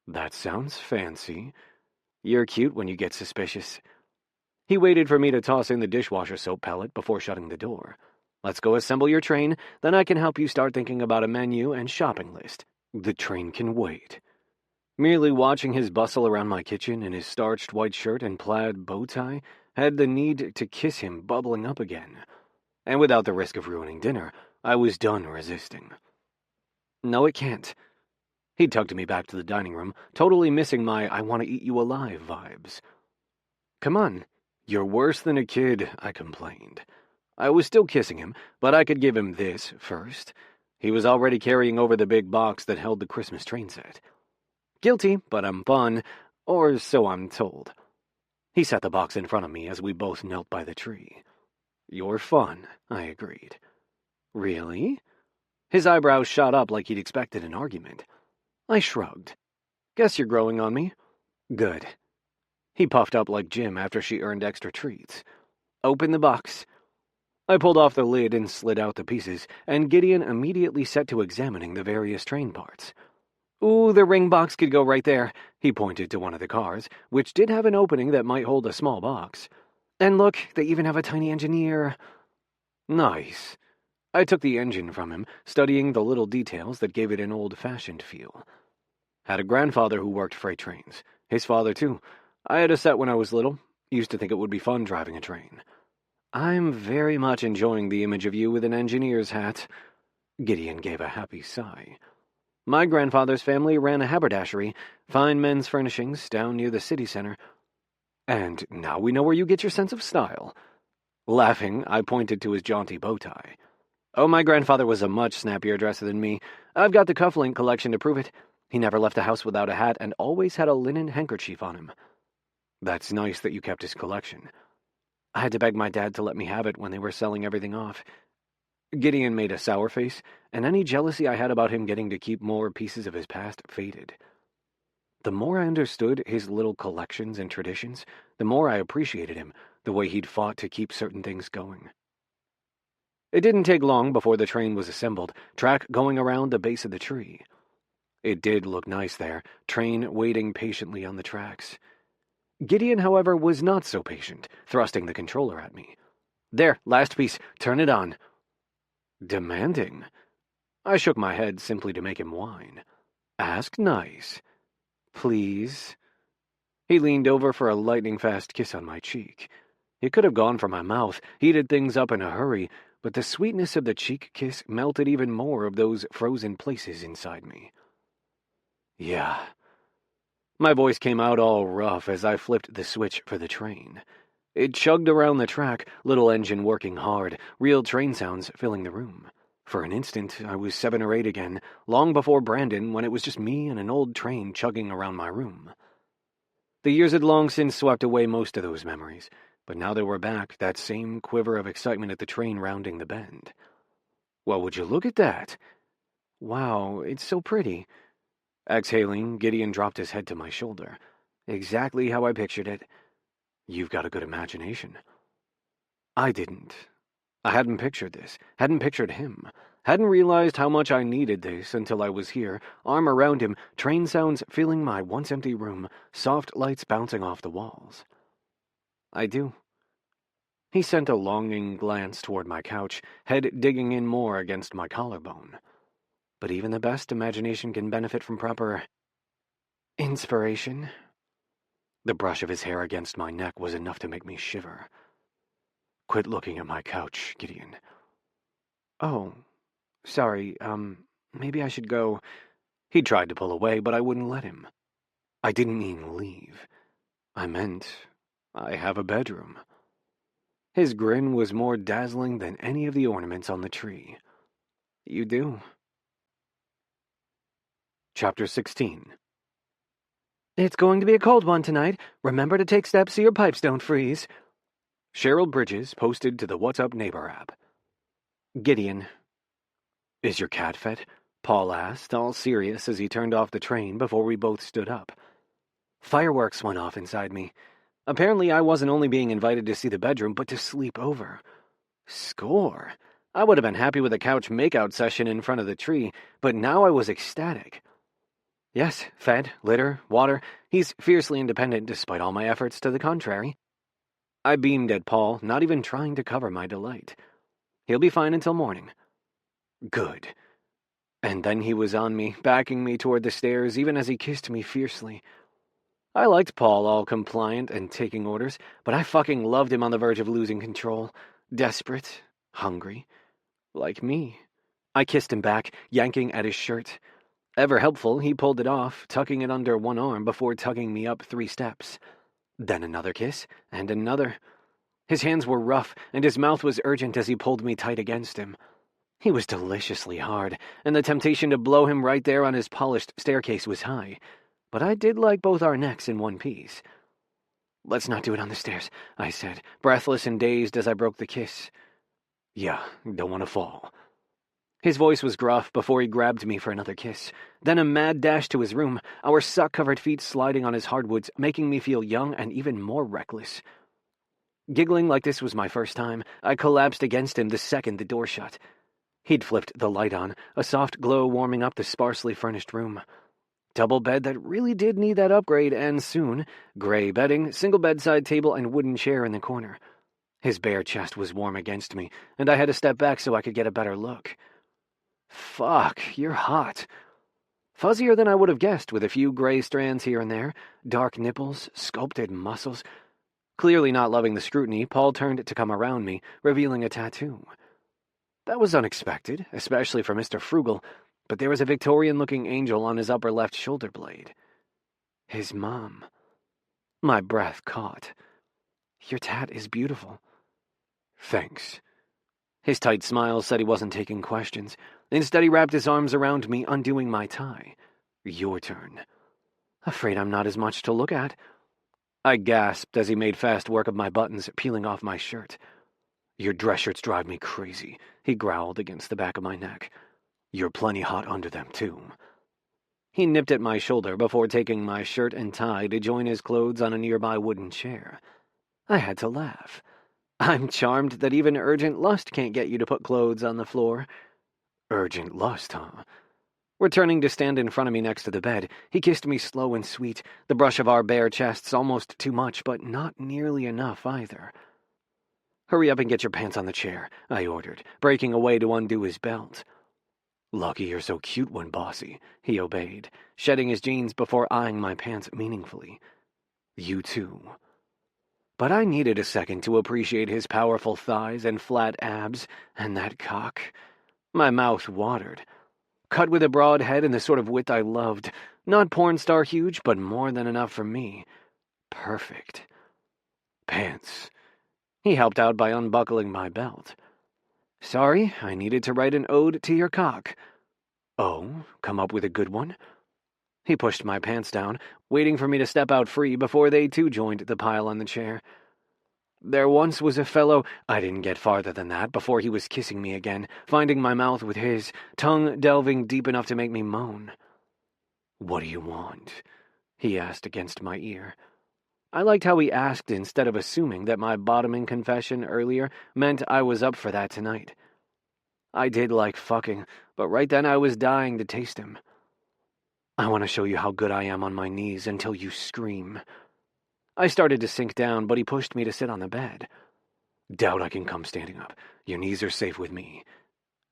A: That sounds fancy. You're cute when you get suspicious. He waited for me to toss in the dishwasher soap pellet before shutting the door. Let's go assemble your train, then I can help you start thinking about a menu and shopping list. The train can wait. Merely watching his bustle around my kitchen in his starched white shirt and plaid bow tie had the need to kiss him bubbling up again. And without the risk of ruining dinner, I was done resisting. No, it can't. He tugged me back to the dining room, totally missing my I want to eat you alive vibes. Come on. You're worse than a kid, I complained. I was still kissing him, but I could give him this first. He was already carrying over the big box that held the Christmas train set. Guilty, but I'm fun, or so I'm told. He set the box in front of me as we both knelt by the tree. You're fun, I agreed. Really? His eyebrows shot up like he'd expected an argument. I shrugged. Guess you're growing on me. Good. He puffed up like Jim after she earned extra treats. Open the box. I pulled off the lid and slid out the pieces, and Gideon immediately set to examining the various train parts. Ooh, the ring box could go right there. He pointed to one of the cars, which did have an opening that might hold a small box. And look, they even have a tiny engineer. Nice. I took the engine from him, studying the little details that gave it an old-fashioned feel. Had a grandfather who worked freight trains. His father, too. I had a set when I was little. Used to think it would be fun driving a train. I'm very much enjoying the image of you with an engineer's hat. Gideon gave a happy sigh. My grandfather's family ran a haberdashery, fine men's furnishings, down near the city center. And now we know where you get your sense of style. Laughing, I pointed to his jaunty bow tie. Oh, my grandfather was a much snappier dresser than me. I've got the cufflink collection to prove it. He never left the house without a hat and always had a linen handkerchief on him. That's nice that you kept his collection. I had to beg my dad to let me have it when they were selling everything off. Gideon made a sour face, and any jealousy I had about him getting to keep more pieces of his past faded. The more I understood his little collections and traditions, the more I appreciated him, the way he'd fought to keep certain things going. It didn't take long before the train was assembled, track going around the base of the tree. It did look nice there, train waiting patiently on the tracks. Gideon, however, was not so patient, thrusting the controller at me. There, last piece, turn it on. Demanding. I shook my head simply to make him whine. Ask nice. Please. He leaned over for a lightning-fast kiss on my cheek. It could have gone for my mouth, heated things up in a hurry, but the sweetness of the cheek kiss melted even more of those frozen places inside me. Yeah. My voice came out all rough as I flipped the switch for the train. It chugged around the track, little engine working hard, real train sounds filling the room. For an instant, I was 7 or 8 again, long before Brandon, when it was just me and an old train chugging around my room. The years had long since swept away most of those memories, but now they were back, that same quiver of excitement at the train rounding the bend. Well, would you look at that? Wow, it's so pretty. Exhaling, Gideon dropped his head to my shoulder. Exactly how I pictured it. You've got a good imagination. I didn't. I hadn't pictured this, hadn't pictured him, hadn't realized how much I needed this until I was here, arm around him, train sounds filling my once-empty room, soft lights bouncing off the walls. I do. He sent a longing glance toward my couch, head digging in more against my collarbone. But even the best imagination can benefit from proper inspiration. The brush of his hair against my neck was enough to make me shiver. Quit looking at my couch, Gideon. Oh, sorry, maybe I should go. He tried to pull away, but I wouldn't let him. I didn't mean leave. I meant I have a bedroom. His grin was more dazzling than any of the ornaments on the tree. You do. Chapter 16. It's going to be a cold one tonight. Remember to take steps so your pipes don't freeze. Cheryl Bridges posted to the What's Up Neighbor app. Gideon. Is your cat fed? Paul asked, all serious as he turned off the train before we both stood up. Fireworks went off inside me. Apparently I wasn't only being invited to see the bedroom, but to sleep over. Score! I would have been happy with a couch makeout session in front of the tree, but now I was ecstatic. Yes, fed, litter, water. He's fiercely independent despite all my efforts to the contrary. I beamed at Paul, not even trying to cover my delight. He'll be fine until morning. Good. And then he was on me, backing me toward the stairs, even as he kissed me fiercely. I liked Paul, all compliant and taking orders, but I fucking loved him on the verge of losing control. Desperate, hungry, like me. I kissed him back, yanking at his shirt. Ever helpful, he pulled it off, tucking it under one arm before tugging me up 3 steps. Then another kiss, and another. His hands were rough, and his mouth was urgent as he pulled me tight against him. He was deliciously hard, and the temptation to blow him right there on his polished staircase was high. But I did like both our necks in one piece. "Let's not do it on the stairs," I said, breathless and dazed as I broke the kiss. "Yeah, don't want to fall." His voice was gruff before he grabbed me for another kiss. Then a mad dash to his room, our sock-covered feet sliding on his hardwoods, making me feel young and even more reckless. Giggling like this was my first time, I collapsed against him the second the door shut. He'd flipped the light on, a soft glow warming up the sparsely furnished room. Double bed that really did need that upgrade, and soon. Gray bedding, single bedside table, and wooden chair in the corner. His bare chest was warm against me, and I had to step back so I could get a better look. "Fuck, you're hot." Fuzzier than I would have guessed, with a few gray strands here and there, dark nipples, sculpted muscles. Clearly not loving the scrutiny, Paul turned to come around me, revealing a tattoo. That was unexpected, especially for Mr. Frugal, but there was a Victorian-looking angel on his upper left shoulder blade. His mom. My breath caught. "Your tat is beautiful." "Thanks." His tight smile said he wasn't taking questions. Instead, he wrapped his arms around me, undoing my tie. "Your turn." "Afraid I'm not as much to look at." I gasped as he made fast work of my buttons, peeling off my shirt. "Your dress shirts drive me crazy," he growled against the back of my neck. "You're plenty hot under them, too." He nipped at my shoulder before taking my shirt and tie to join his clothes on a nearby wooden chair. I had to laugh. I'm charmed that even urgent lust can't get you to put clothes on the floor. Urgent lust, huh? Returning to stand in front of me next to the bed, he kissed me slow and sweet, the brush of our bare chests almost too much, but not nearly enough either. "Hurry up and get your pants on the chair," I ordered, breaking away to undo his belt. "Lucky you're so cute when bossy," he obeyed, shedding his jeans before eyeing my pants meaningfully. "You too." But I needed a second to appreciate his powerful thighs and flat abs, and that cock. My mouth watered. Cut with a broad head and the sort of width I loved. Not porn star huge, but more than enough for me. Perfect. "Pants." He helped out by unbuckling my belt. "Sorry, I needed to write an ode to your cock." "Oh, come up with a good one?" He pushed my pants down, waiting for me to step out free before they too joined the pile on the chair. "There once was a fellow—" I didn't get farther than that before he was kissing me again, finding my mouth with his, tongue delving deep enough to make me moan. "What do you want?" he asked against my ear. I liked how he asked instead of assuming that my bottoming confession earlier meant I was up for that tonight. I did like fucking, but right then I was dying to taste him. "I want to show you how good I am on my knees until you scream." I started to sink down, but he pushed me to sit on the bed. "Doubt I can come standing up. Your knees are safe with me."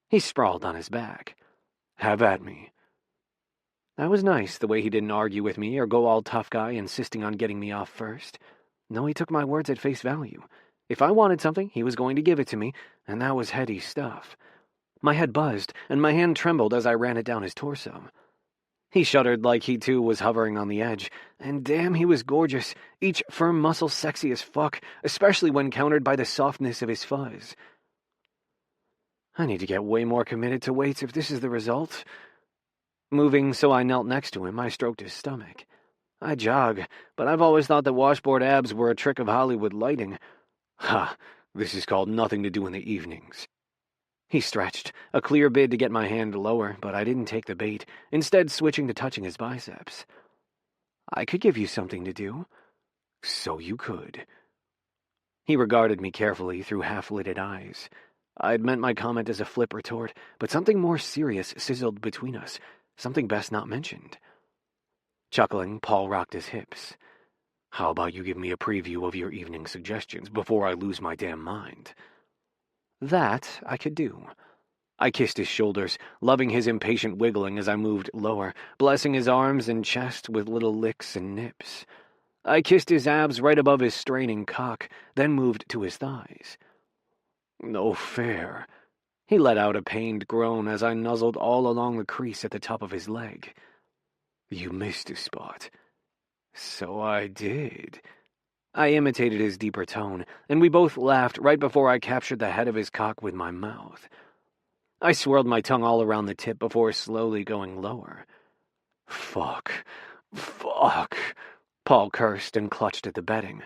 A: He sprawled on his back. "Have at me." That was nice, the way he didn't argue with me or go all tough guy insisting on getting me off first. No, he took my words at face value. If I wanted something, he was going to give it to me, and that was heady stuff. My head buzzed, and my hand trembled as I ran it down his torso. He shuddered like he too was hovering on the edge, and damn, he was gorgeous, each firm muscle sexy as fuck, especially when countered by the softness of his fuzz. I need to get way more committed to weights if this is the result. Moving so I knelt next to him, I stroked his stomach. I jog, but I've always thought that washboard abs were a trick of Hollywood lighting. Ha, this is called nothing to do in the evenings. He stretched, a clear bid to get my hand lower, but I didn't take the bait, instead switching to touching his biceps. "I could give you something to do." "So you could." He regarded me carefully through half-lidded eyes. I'd meant my comment as a flip retort, but something more serious sizzled between us, something best not mentioned. Chuckling, Paul rocked his hips. "How about you give me a preview of your evening suggestions before I lose my damn mind?" That I could do. I kissed his shoulders, loving his impatient wiggling as I moved lower, blessing his arms and chest with little licks and nips. I kissed his abs right above his straining cock, then moved to his thighs. No fair. He let out a pained groan as I nuzzled all along the crease at the top of his leg. You missed a spot. So I did. I imitated his deeper tone, and we both laughed right before I captured the head of his cock with my mouth. I swirled my tongue all around the tip before slowly going lower. Fuck. Fuck. Paul cursed and clutched at the bedding.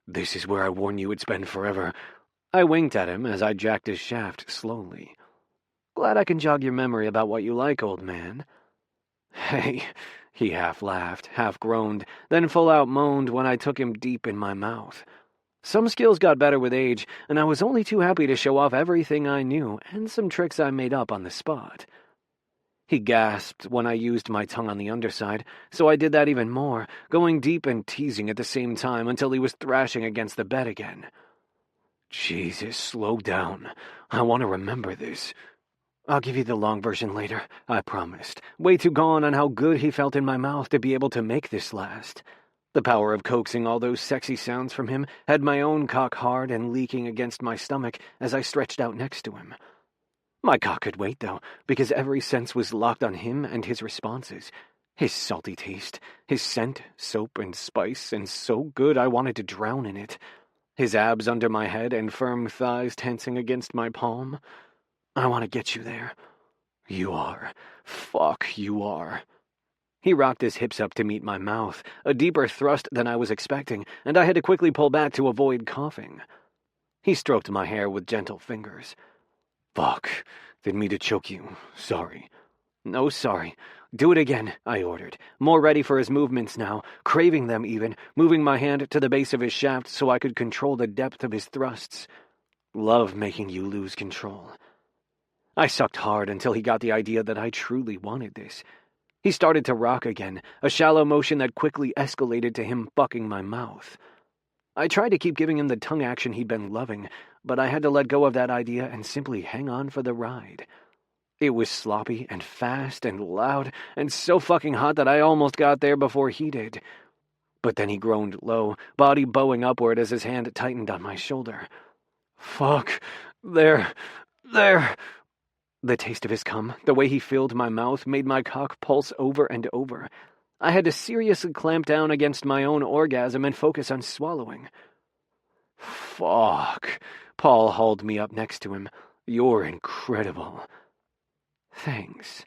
A: This is where I warned you it'd spend forever. I winked at him as I jacked his shaft slowly. Glad I can jog your memory about what you like, old man. Hey, he half laughed, half groaned, then full-out moaned when I took him deep in my mouth. Some skills got better with age, and I was only too happy to show off everything I knew and some tricks I made up on the spot. He gasped when I used my tongue on the underside, so I did that even more, going deep and teasing at the same time until he was thrashing against the bed again. Jesus, slow down. I want to remember this. I'll give you the long version later, I promised, way too gone on how good he felt in my mouth to be able to make this last. The power of coaxing all those sexy sounds from him had my own cock hard and leaking against my stomach as I stretched out next to him. My cock could wait, though, because every sense was locked on him and his responses. His salty taste, his scent, soap and spice, and so good I wanted to drown in it. His abs under my head and firm thighs tensing against my palm. I want to get you there. You are. Fuck, you are. He rocked his hips up to meet my mouth, a deeper thrust than I was expecting, and I had to quickly pull back to avoid coughing. He stroked my hair with gentle fingers. Fuck. Didn't mean to choke you. Sorry. No sorry. Do it again, I ordered, more ready for his movements now, craving them even, moving my hand to the base of his shaft so I could control the depth of his thrusts. Love making you lose control. I sucked hard until he got the idea that I truly wanted this. He started to rock again, a shallow motion that quickly escalated to him fucking my mouth. I tried to keep giving him the tongue action he'd been loving, but I had to let go of that idea and simply hang on for the ride. It was sloppy and fast and loud and so fucking hot that I almost got there before he did. But then he groaned low, body bowing upward as his hand tightened on my shoulder. Fuck. There. The taste of his cum, the way he filled my mouth, made my cock pulse over and over. I had to seriously clamp down against my own orgasm and focus on swallowing. Fuck. Paul hauled me up next to him. You're incredible. Thanks.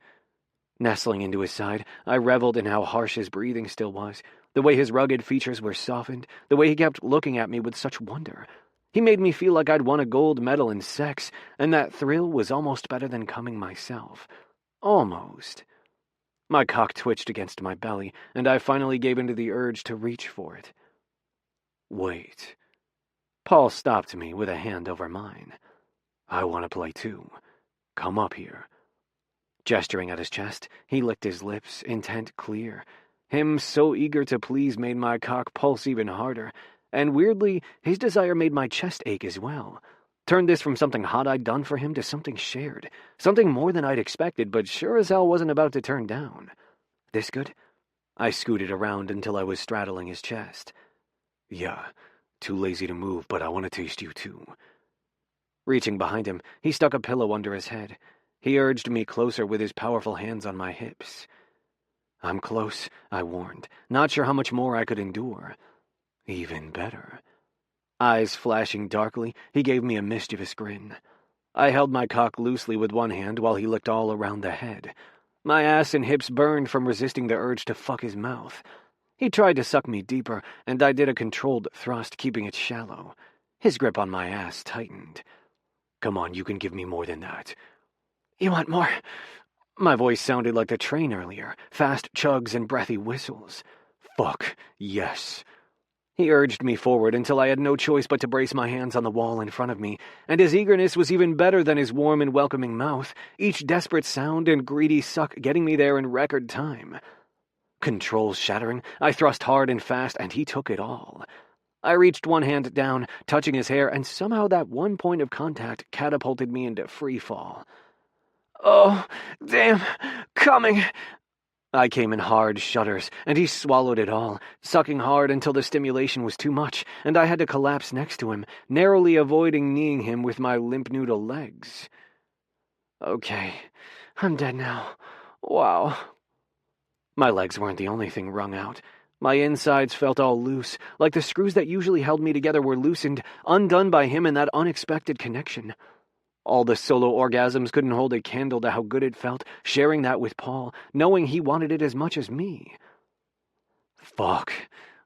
A: Nestling into his side, I reveled in how harsh his breathing still was, the way his rugged features were softened, the way he kept looking at me with such wonder. He made me feel like I'd won a gold medal in sex, and that thrill was almost better than coming myself. Almost. My cock twitched against my belly, and I finally gave in to the urge to reach for it. Wait. Paul stopped me with a hand over mine. I want to play too. Come up here. Gesturing at his chest, he licked his lips, intent clear. Him so eager to please made my cock pulse even harder, and weirdly, his desire made my chest ache as well. Turned this from something hot I'd done for him to something shared, something more than I'd expected, but sure as hell wasn't about to turn down. This good? I scooted around until I was straddling his chest. Yeah, too lazy to move, but I want to taste you too. Reaching behind him, he stuck a pillow under his head. He urged me closer with his powerful hands on my hips. I'm close, I warned, not sure how much more I could endure. Even better. Eyes flashing darkly, he gave me a mischievous grin. I held my cock loosely with one hand while he licked all around the head. My ass and hips burned from resisting the urge to fuck his mouth. He tried to suck me deeper, and I did a controlled thrust, keeping it shallow. His grip on my ass tightened. Come on, you can give me more than that. You want more? My voice sounded like the train earlier, fast chugs and breathy whistles. Fuck, yes. He urged me forward until I had no choice but to brace my hands on the wall in front of me, and his eagerness was even better than his warm and welcoming mouth, each desperate sound and greedy suck getting me there in record time. Controls shattering, I thrust hard and fast, and he took it all. I reached one hand down, touching his hair, and somehow that one point of contact catapulted me into free fall. Oh, damn, coming. I came in hard shudders, and he swallowed it all, sucking hard until the stimulation was too much, and I had to collapse next to him, narrowly avoiding kneeing him with my limp noodle legs. Okay, I'm dead now. Wow. My legs weren't the only thing wrung out. My insides felt all loose, like the screws that usually held me together were loosened, undone by him in that unexpected connection. All the solo orgasms couldn't hold a candle to how good it felt, sharing that with Paul, knowing he wanted it as much as me. Fuck.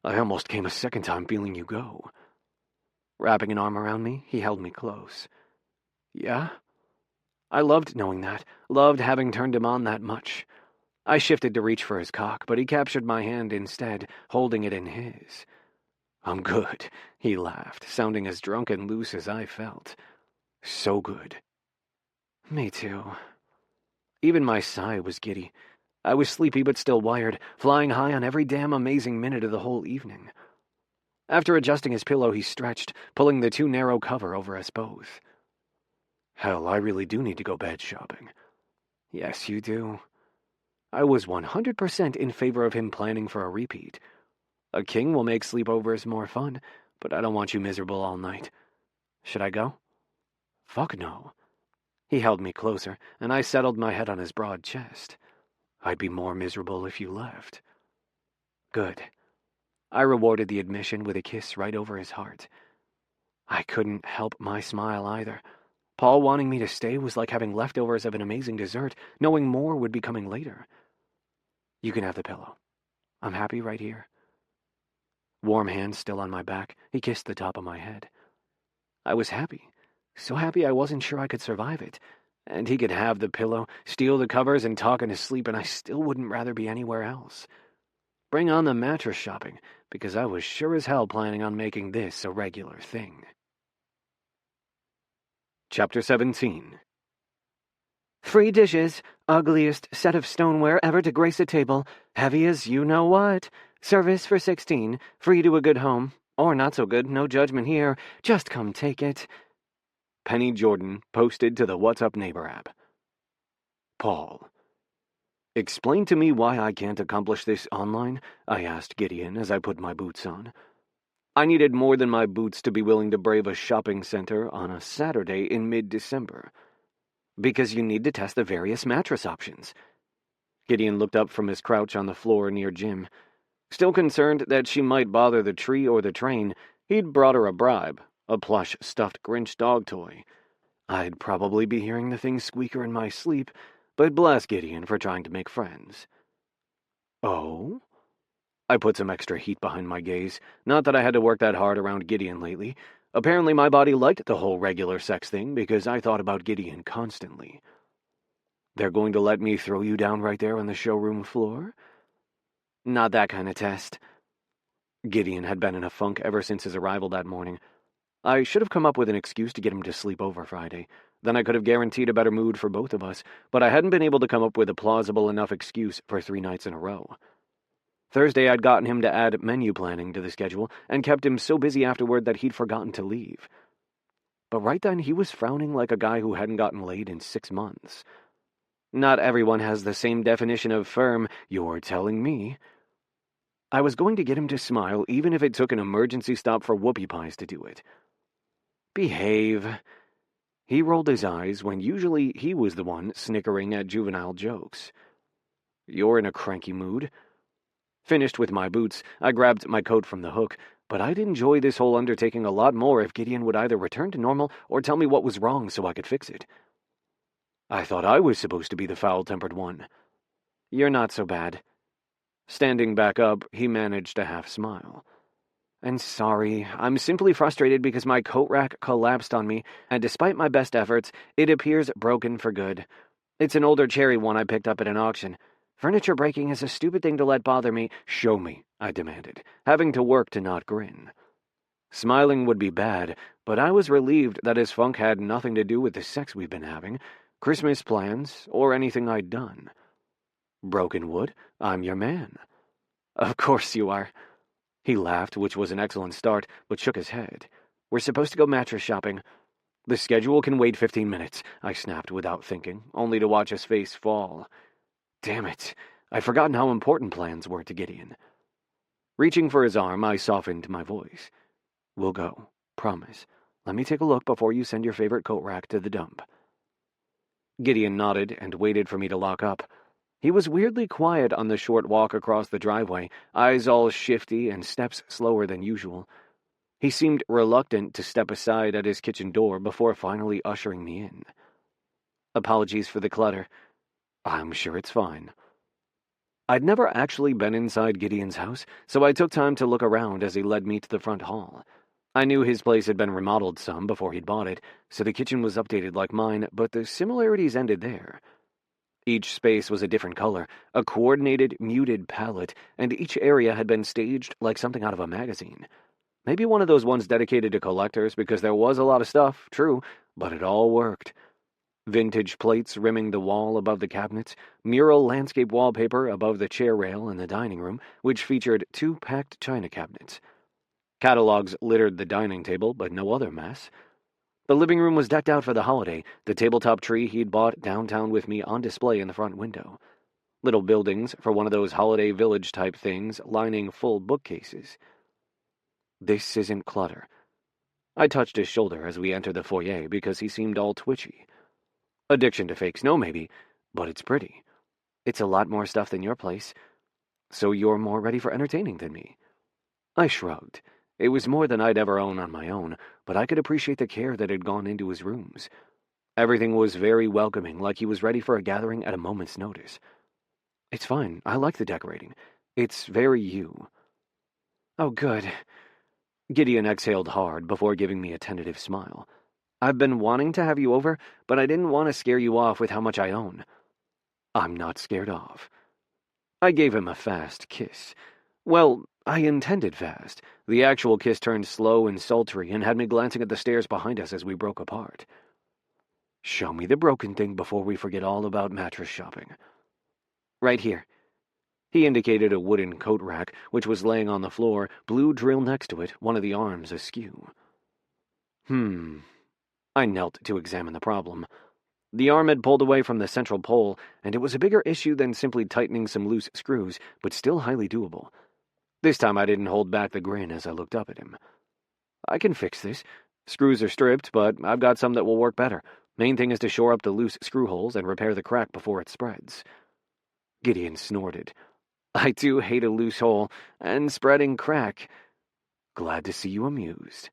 A: I almost came a second time feeling you go. Wrapping an arm around me, he held me close. Yeah? I loved knowing that, loved having turned him on that much. I shifted to reach for his cock, but he captured my hand instead, holding it in his. I'm good, he laughed, sounding as drunk and loose as I felt. So good. Me too. Even my sigh was giddy. I was sleepy but still wired, flying high on every damn amazing minute of the whole evening. After adjusting his pillow, he stretched, pulling the too narrow cover over us both. Hell, I really do need to go bed shopping. Yes, you do. I was 100% in favor of him planning for a repeat. A king will make sleepovers more fun, but I don't want you miserable all night. Should I go? Fuck no. He held me closer, and I settled my head on his broad chest. I'd be more miserable if you left. Good. I rewarded the admission with a kiss right over his heart. I couldn't help my smile either. Paul wanting me to stay was like having leftovers of an amazing dessert, knowing more would be coming later. You can have the pillow. I'm happy right here. Warm hands still on my back, he kissed the top of my head. I was happy. So happy I wasn't sure I could survive it. And he could have the pillow, steal the covers, and talk in his sleep, and I still wouldn't rather be anywhere else. Bring on the mattress shopping, because I was sure as hell planning on making this a regular thing. Chapter 17. Free dishes, ugliest set of stoneware ever to grace a table, heavy as you-know-what. Service for 16, free to a good home. Or not so good, no judgment here, just come take it. Penny Jordan posted to the What's Up Neighbor app. Paul. Explain to me why I can't accomplish this online, I asked Gideon as I put my boots on. I needed more than my boots to be willing to brave a shopping center on a Saturday in mid-December. Because you need to test the various mattress options. Gideon looked up from his crouch on the floor near Jim. Still concerned that she might bother the tree or the train, he'd brought her a bribe, a plush stuffed Grinch dog toy. I'd probably be hearing the thing squeaker in my sleep, but bless Gideon for trying to make friends. Oh? I put some extra heat behind my gaze. Not that I had to work that hard around Gideon lately. Apparently my body liked the whole regular sex thing because I thought about Gideon constantly. They're going to let me throw you down right there on the showroom floor? Not that kind of test. Gideon had been in a funk ever since his arrival that morning. I should have come up with an excuse to get him to sleep over Friday. Then I could have guaranteed a better mood for both of us, but I hadn't been able to come up with a plausible enough excuse for 3 nights in a row. Thursday I'd gotten him to add menu planning to the schedule and kept him so busy afterward that he'd forgotten to leave. But right then he was frowning like a guy who hadn't gotten laid in 6 months. Not everyone has the same definition of firm, you're telling me. I was going to get him to smile even if it took an emergency stop for whoopie pies to do it. Behave. He rolled his eyes when usually he was the one snickering at juvenile jokes. You're in a cranky mood. Finished with my boots, I grabbed my coat from the hook, but I'd enjoy this whole undertaking a lot more if Gideon would either return to normal or tell me what was wrong so I could fix it. I thought I was supposed to be the foul-tempered one. You're not so bad. Standing back up, he managed a half-smile. And sorry, I'm simply frustrated because my coat rack collapsed on me, and despite my best efforts, it appears broken for good. It's an older cherry one I picked up at an auction. Furniture breaking is a stupid thing to let bother me. Show me, I demanded, having to work to not grin. Smiling would be bad, but I was relieved that his funk had nothing to do with the sex we've been having, Christmas plans, or anything I'd done. Broken wood, I'm your man. Of course you are. He laughed, which was an excellent start, but shook his head. We're supposed to go mattress shopping. The schedule can wait 15 minutes, I snapped without thinking, only to watch his face fall. Damn it, I'd forgotten how important plans were to Gideon. Reaching for his arm, I softened my voice. We'll go. Promise. Let me take a look before you send your favorite coat rack to the dump. Gideon nodded and waited for me to lock up. He was weirdly quiet on the short walk across the driveway, eyes all shifty and steps slower than usual. He seemed reluctant to step aside at his kitchen door before finally ushering me in. Apologies for the clutter. I'm sure it's fine. I'd never actually been inside Gideon's house, so I took time to look around as he led me to the front hall. I knew his place had been remodeled some before he'd bought it, so the kitchen was updated like mine, but the similarities ended there. Each space was a different color, a coordinated, muted palette, and each area had been staged like something out of a magazine. Maybe one of those ones dedicated to collectors, because there was a lot of stuff, true, but it all worked. Vintage plates rimming the wall above the cabinets, mural landscape wallpaper above the chair rail in the dining room, which featured 2 packed china cabinets. Catalogs littered the dining table, but no other mess. The living room was decked out for the holiday, the tabletop tree he'd bought downtown with me on display in the front window. Little buildings for one of those holiday village-type things lining full bookcases. This isn't clutter. I touched his shoulder as we entered the foyer because he seemed all twitchy. Addiction to fake snow, maybe, but it's pretty. It's a lot more stuff than your place, so you're more ready for entertaining than me. I shrugged. It was more than I'd ever own on my own, but I could appreciate the care that had gone into his rooms. Everything was very welcoming, like he was ready for a gathering at a moment's notice. It's fine. I like the decorating. It's very you. Oh, good. Gideon exhaled hard before giving me a tentative smile. I've been wanting to have you over, but I didn't want to scare you off with how much I own. I'm not scared off. I gave him a fast kiss. Well, I intended fast. The actual kiss turned slow and sultry and had me glancing at the stairs behind us as we broke apart. Show me the broken thing before we forget all about mattress shopping. Right here. He indicated a wooden coat rack, which was laying on the floor, blue drill next to it, one of the arms askew. I knelt to examine the problem. The arm had pulled away from the central pole, and it was a bigger issue than simply tightening some loose screws, but still highly doable. This time I didn't hold back the grin as I looked up at him. I can fix this. Screws are stripped, but I've got some that will work better. Main thing is to shore up the loose screw holes and repair the crack before it spreads. Gideon snorted. I do hate a loose hole and spreading crack. Glad to see you amused.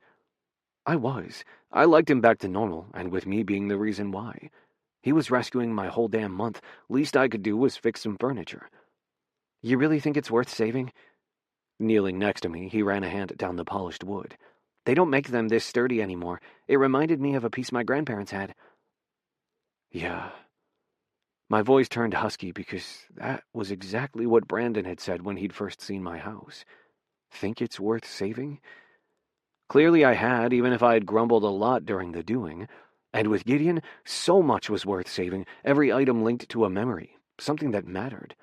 A: I was. I liked him back to normal, and with me being the reason why. He was rescuing my whole damn month. Least I could do was fix some furniture. You really think it's worth saving? Kneeling next to me, he ran a hand down the polished wood. They don't make them this sturdy anymore. It reminded me of a piece my grandparents had. Yeah. My voice turned husky because that was exactly what Brandon had said when he'd first seen my house. Think it's worth saving? Clearly I had, even if I had grumbled a lot during the doing. And with Gideon, so much was worth saving, every item linked to a memory, something that mattered.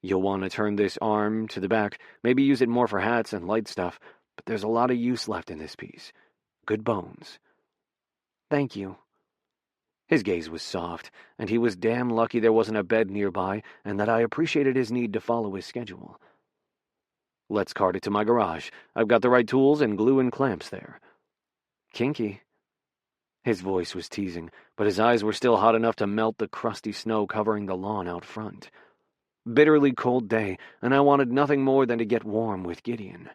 A: You'll want to turn this arm to the back, maybe use it more for hats and light stuff, but there's a lot of use left in this piece. Good bones. Thank you. His gaze was soft, and he was damn lucky there wasn't a bed nearby and that I appreciated his need to follow his schedule. Let's cart it to my garage. I've got the right tools and glue and clamps there. Kinky. His voice was teasing, but his eyes were still hot enough to melt the crusty snow covering the lawn out front. Bitterly cold day, and I wanted nothing more than to get warm with Gideon.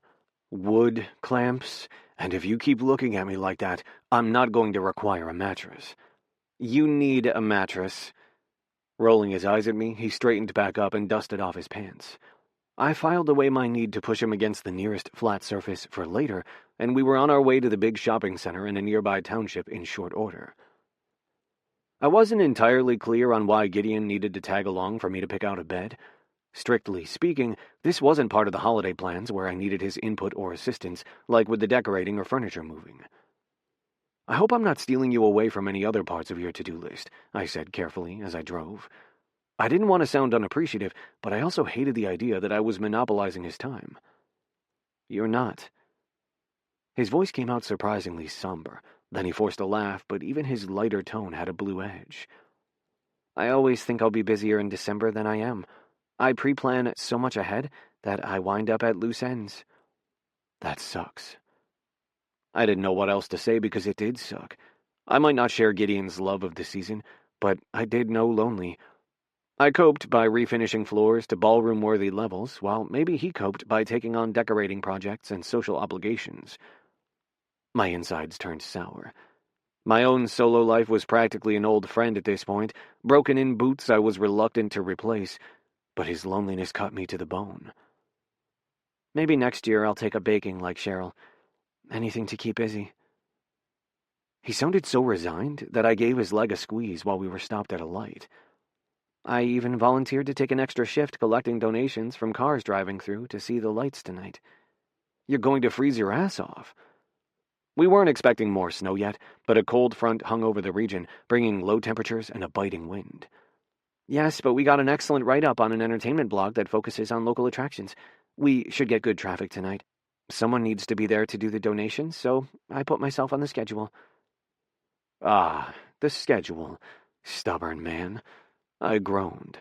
A: Wood, clamps, and if you keep looking at me like that, I'm not going to require a mattress. You need a mattress. Rolling his eyes at me, he straightened back up and dusted off his pants. I filed away my need to push him against the nearest flat surface for later, and we were on our way to the big shopping center in a nearby township in short order. I wasn't entirely clear on why Gideon needed to tag along for me to pick out a bed. Strictly speaking, this wasn't part of the holiday plans where I needed his input or assistance, like with the decorating or furniture moving. I hope I'm not stealing you away from any other parts of your to-do list, I said carefully as I drove. I didn't want to sound unappreciative, but I also hated the idea that I was monopolizing his time. You're not. His voice came out surprisingly somber, Then he forced a laugh, but even his lighter tone had a blue edge. I always think I'll be busier in December than I am. I pre-plan so much ahead that I wind up at loose ends. That sucks. I didn't know what else to say because it did suck. I might not share Gideon's love of the season, but I did know lonely. I coped by refinishing floors to ballroom-worthy levels, while maybe he coped by taking on decorating projects and social obligations. My insides turned sour. My own solo life was practically an old friend at this point, broken-in boots I was reluctant to replace, but his loneliness cut me to the bone. Maybe next year I'll take up baking like Cheryl. Anything to keep busy. He sounded so resigned that I gave his leg a squeeze while we were stopped at a light. I even volunteered to take an extra shift collecting donations from cars driving through to see the lights tonight. You're going to freeze your ass off. We weren't expecting more snow yet, but a cold front hung over the region, bringing low temperatures and a biting wind. Yes, but we got an excellent write-up on an entertainment blog that focuses on local attractions. We should get good traffic tonight. Someone needs to be there to do the donations, so I put myself on the schedule. Ah, the schedule. Stubborn man. I groaned.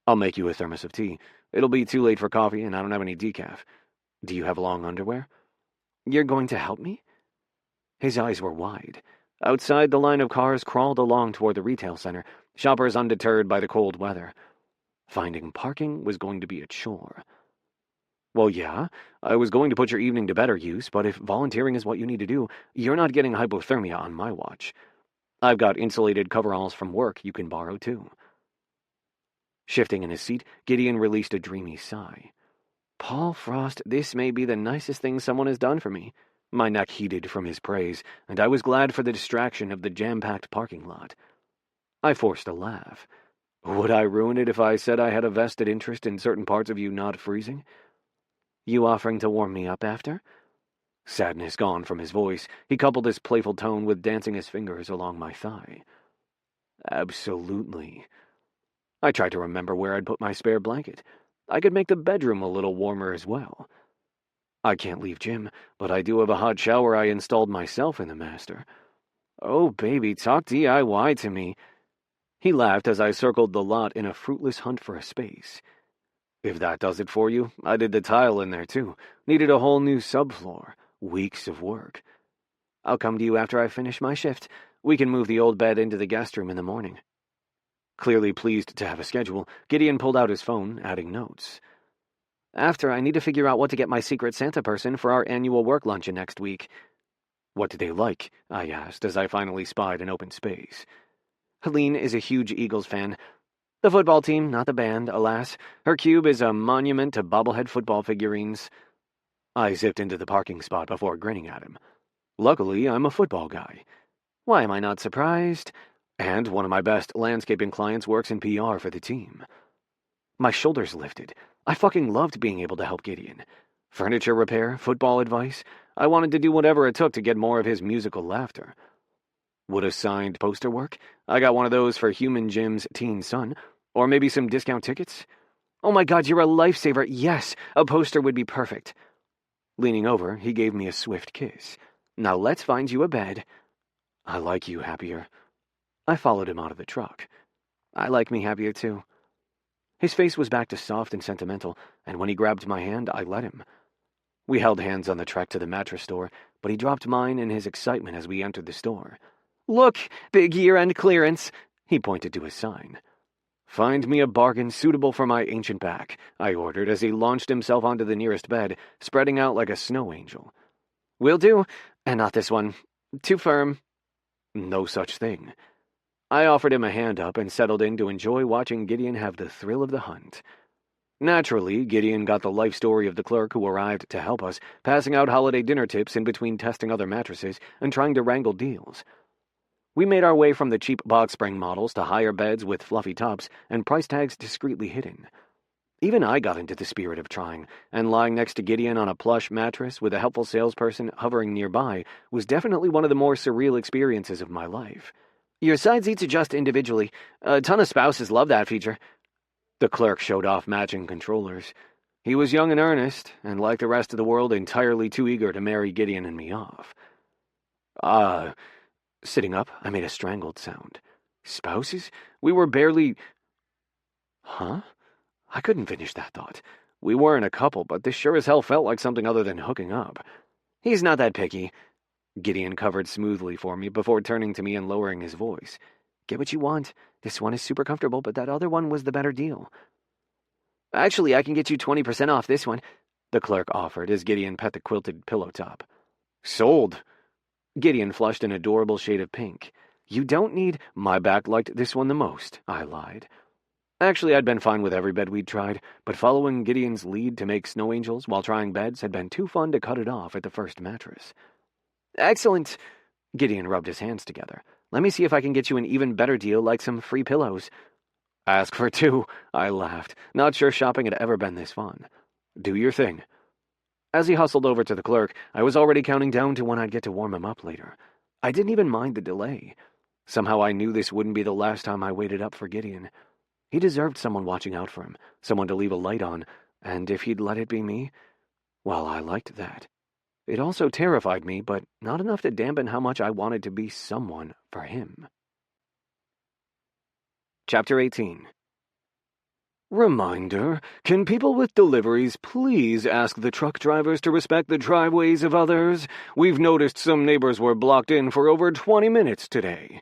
A: I'll make you a thermos of tea. It'll be too late for coffee, and I don't have any decaf. Do you have long underwear? You're going to help me? His eyes were wide. Outside, the line of cars crawled along toward the retail center, shoppers undeterred by the cold weather. Finding parking was going to be a chore. Well, yeah, I was going to put your evening to better use, but if volunteering is what you need to do, you're not getting hypothermia on my watch. I've got insulated coveralls from work you can borrow, too. Shifting in his seat, Gideon released a dreamy sigh. Paul Frost, this may be the nicest thing someone has done for me. My neck heated from his praise, and I was glad for the distraction of the jam-packed parking lot. I forced a laugh. Would I ruin it if I said I had a vested interest in certain parts of you not freezing? You offering to warm me up after? Sadness gone from his voice, he coupled his playful tone with dancing his fingers along my thigh. Absolutely. I tried to remember where I'd put my spare blanket. I could make the bedroom a little warmer as well. I can't leave Jim, but I do have a hot shower I installed myself in the master. Oh, baby, talk DIY to me. He laughed as I circled the lot in a fruitless hunt for a space. If that does it for you, I did the tile in there too. Needed a whole new subfloor. Weeks of work. I'll come to you after I finish my shift. We can move the old bed into the guest room in the morning. Clearly pleased to have a schedule, Gideon pulled out his phone, adding notes. After, I need to figure out what to get my Secret Santa person for our annual work luncheon next week. What do they like? I asked as I finally spied an open space. Helene is a huge Eagles fan. The football team, not the band, alas. Her cube is a monument to bobblehead football figurines. I zipped into the parking spot before grinning at him. Luckily, I'm a football guy. Why am I not surprised? And one of my best landscaping clients works in PR for the team. My shoulders lifted. I fucking loved being able to help Gideon. Furniture repair, football advice. I wanted to do whatever it took to get more of his musical laughter. Would a signed poster work? I got one of those for Human Jim's teen son. Or maybe some discount tickets? Oh my God, you're a lifesaver. Yes, a poster would be perfect. Leaning over, he gave me a swift kiss. Now let's find you a bed. I like you happier. I followed him out of the truck. I like me happier too. His face was back to soft and sentimental, and when he grabbed my hand, I let him. We held hands on the trek to the mattress store, but he dropped mine in his excitement as we entered the store. Look, big year-end clearance, he pointed to his sign. Find me a bargain suitable for my ancient back, I ordered as he launched himself onto the nearest bed, spreading out like a snow angel. Will do, and not this one. Too firm. No such thing. I offered him a hand up and settled in to enjoy watching Gideon have the thrill of the hunt. Naturally, Gideon got the life story of the clerk who arrived to help us, passing out holiday dinner tips in between testing other mattresses and trying to wrangle deals. We made our way from the cheap box spring models to higher beds with fluffy tops and price tags discreetly hidden. Even I got into the spirit of trying, and lying next to Gideon on a plush mattress with a helpful salesperson hovering nearby was definitely one of the more surreal experiences of my life. Your side seats adjust individually. A ton of spouses love that feature. The clerk showed off matching controllers. He was young and earnest, and like the rest of the world, entirely too eager to marry Gideon and me off. Sitting up, I made a strangled sound. Spouses? We were barely... Huh? I couldn't finish that thought. We weren't a couple, but this sure as hell felt like something other than hooking up. He's not that picky. Gideon covered smoothly for me before turning to me and lowering his voice. Get what you want. This one is super comfortable, but that other one was the better deal. Actually, I can get you 20% off this one, the clerk offered as Gideon pet the quilted pillow top. Sold. Gideon flushed an adorable shade of pink. You don't need... My back liked this one the most, I lied. Actually, I'd been fine with every bed we'd tried, but following Gideon's lead to make snow angels while trying beds had been too fun to cut it off at the first mattress. Excellent. Gideon rubbed his hands together. Let me see if I can get you an even better deal, like some free pillows. Ask for two, I laughed, not sure shopping had ever been this fun. Do your thing. As he hustled over to the clerk, I was already counting down to when I'd get to warm him up later. I didn't even mind the delay. Somehow I knew this wouldn't be the last time I waited up for Gideon. He deserved someone watching out for him, someone to leave a light on, and if he'd let it be me, well, I liked that. It also terrified me, but not enough to dampen how much I wanted to be someone for him. Chapter 18. Reminder, can people with deliveries please ask the truck drivers to respect the driveways of others? We've noticed some neighbors were blocked in for over 20 minutes today.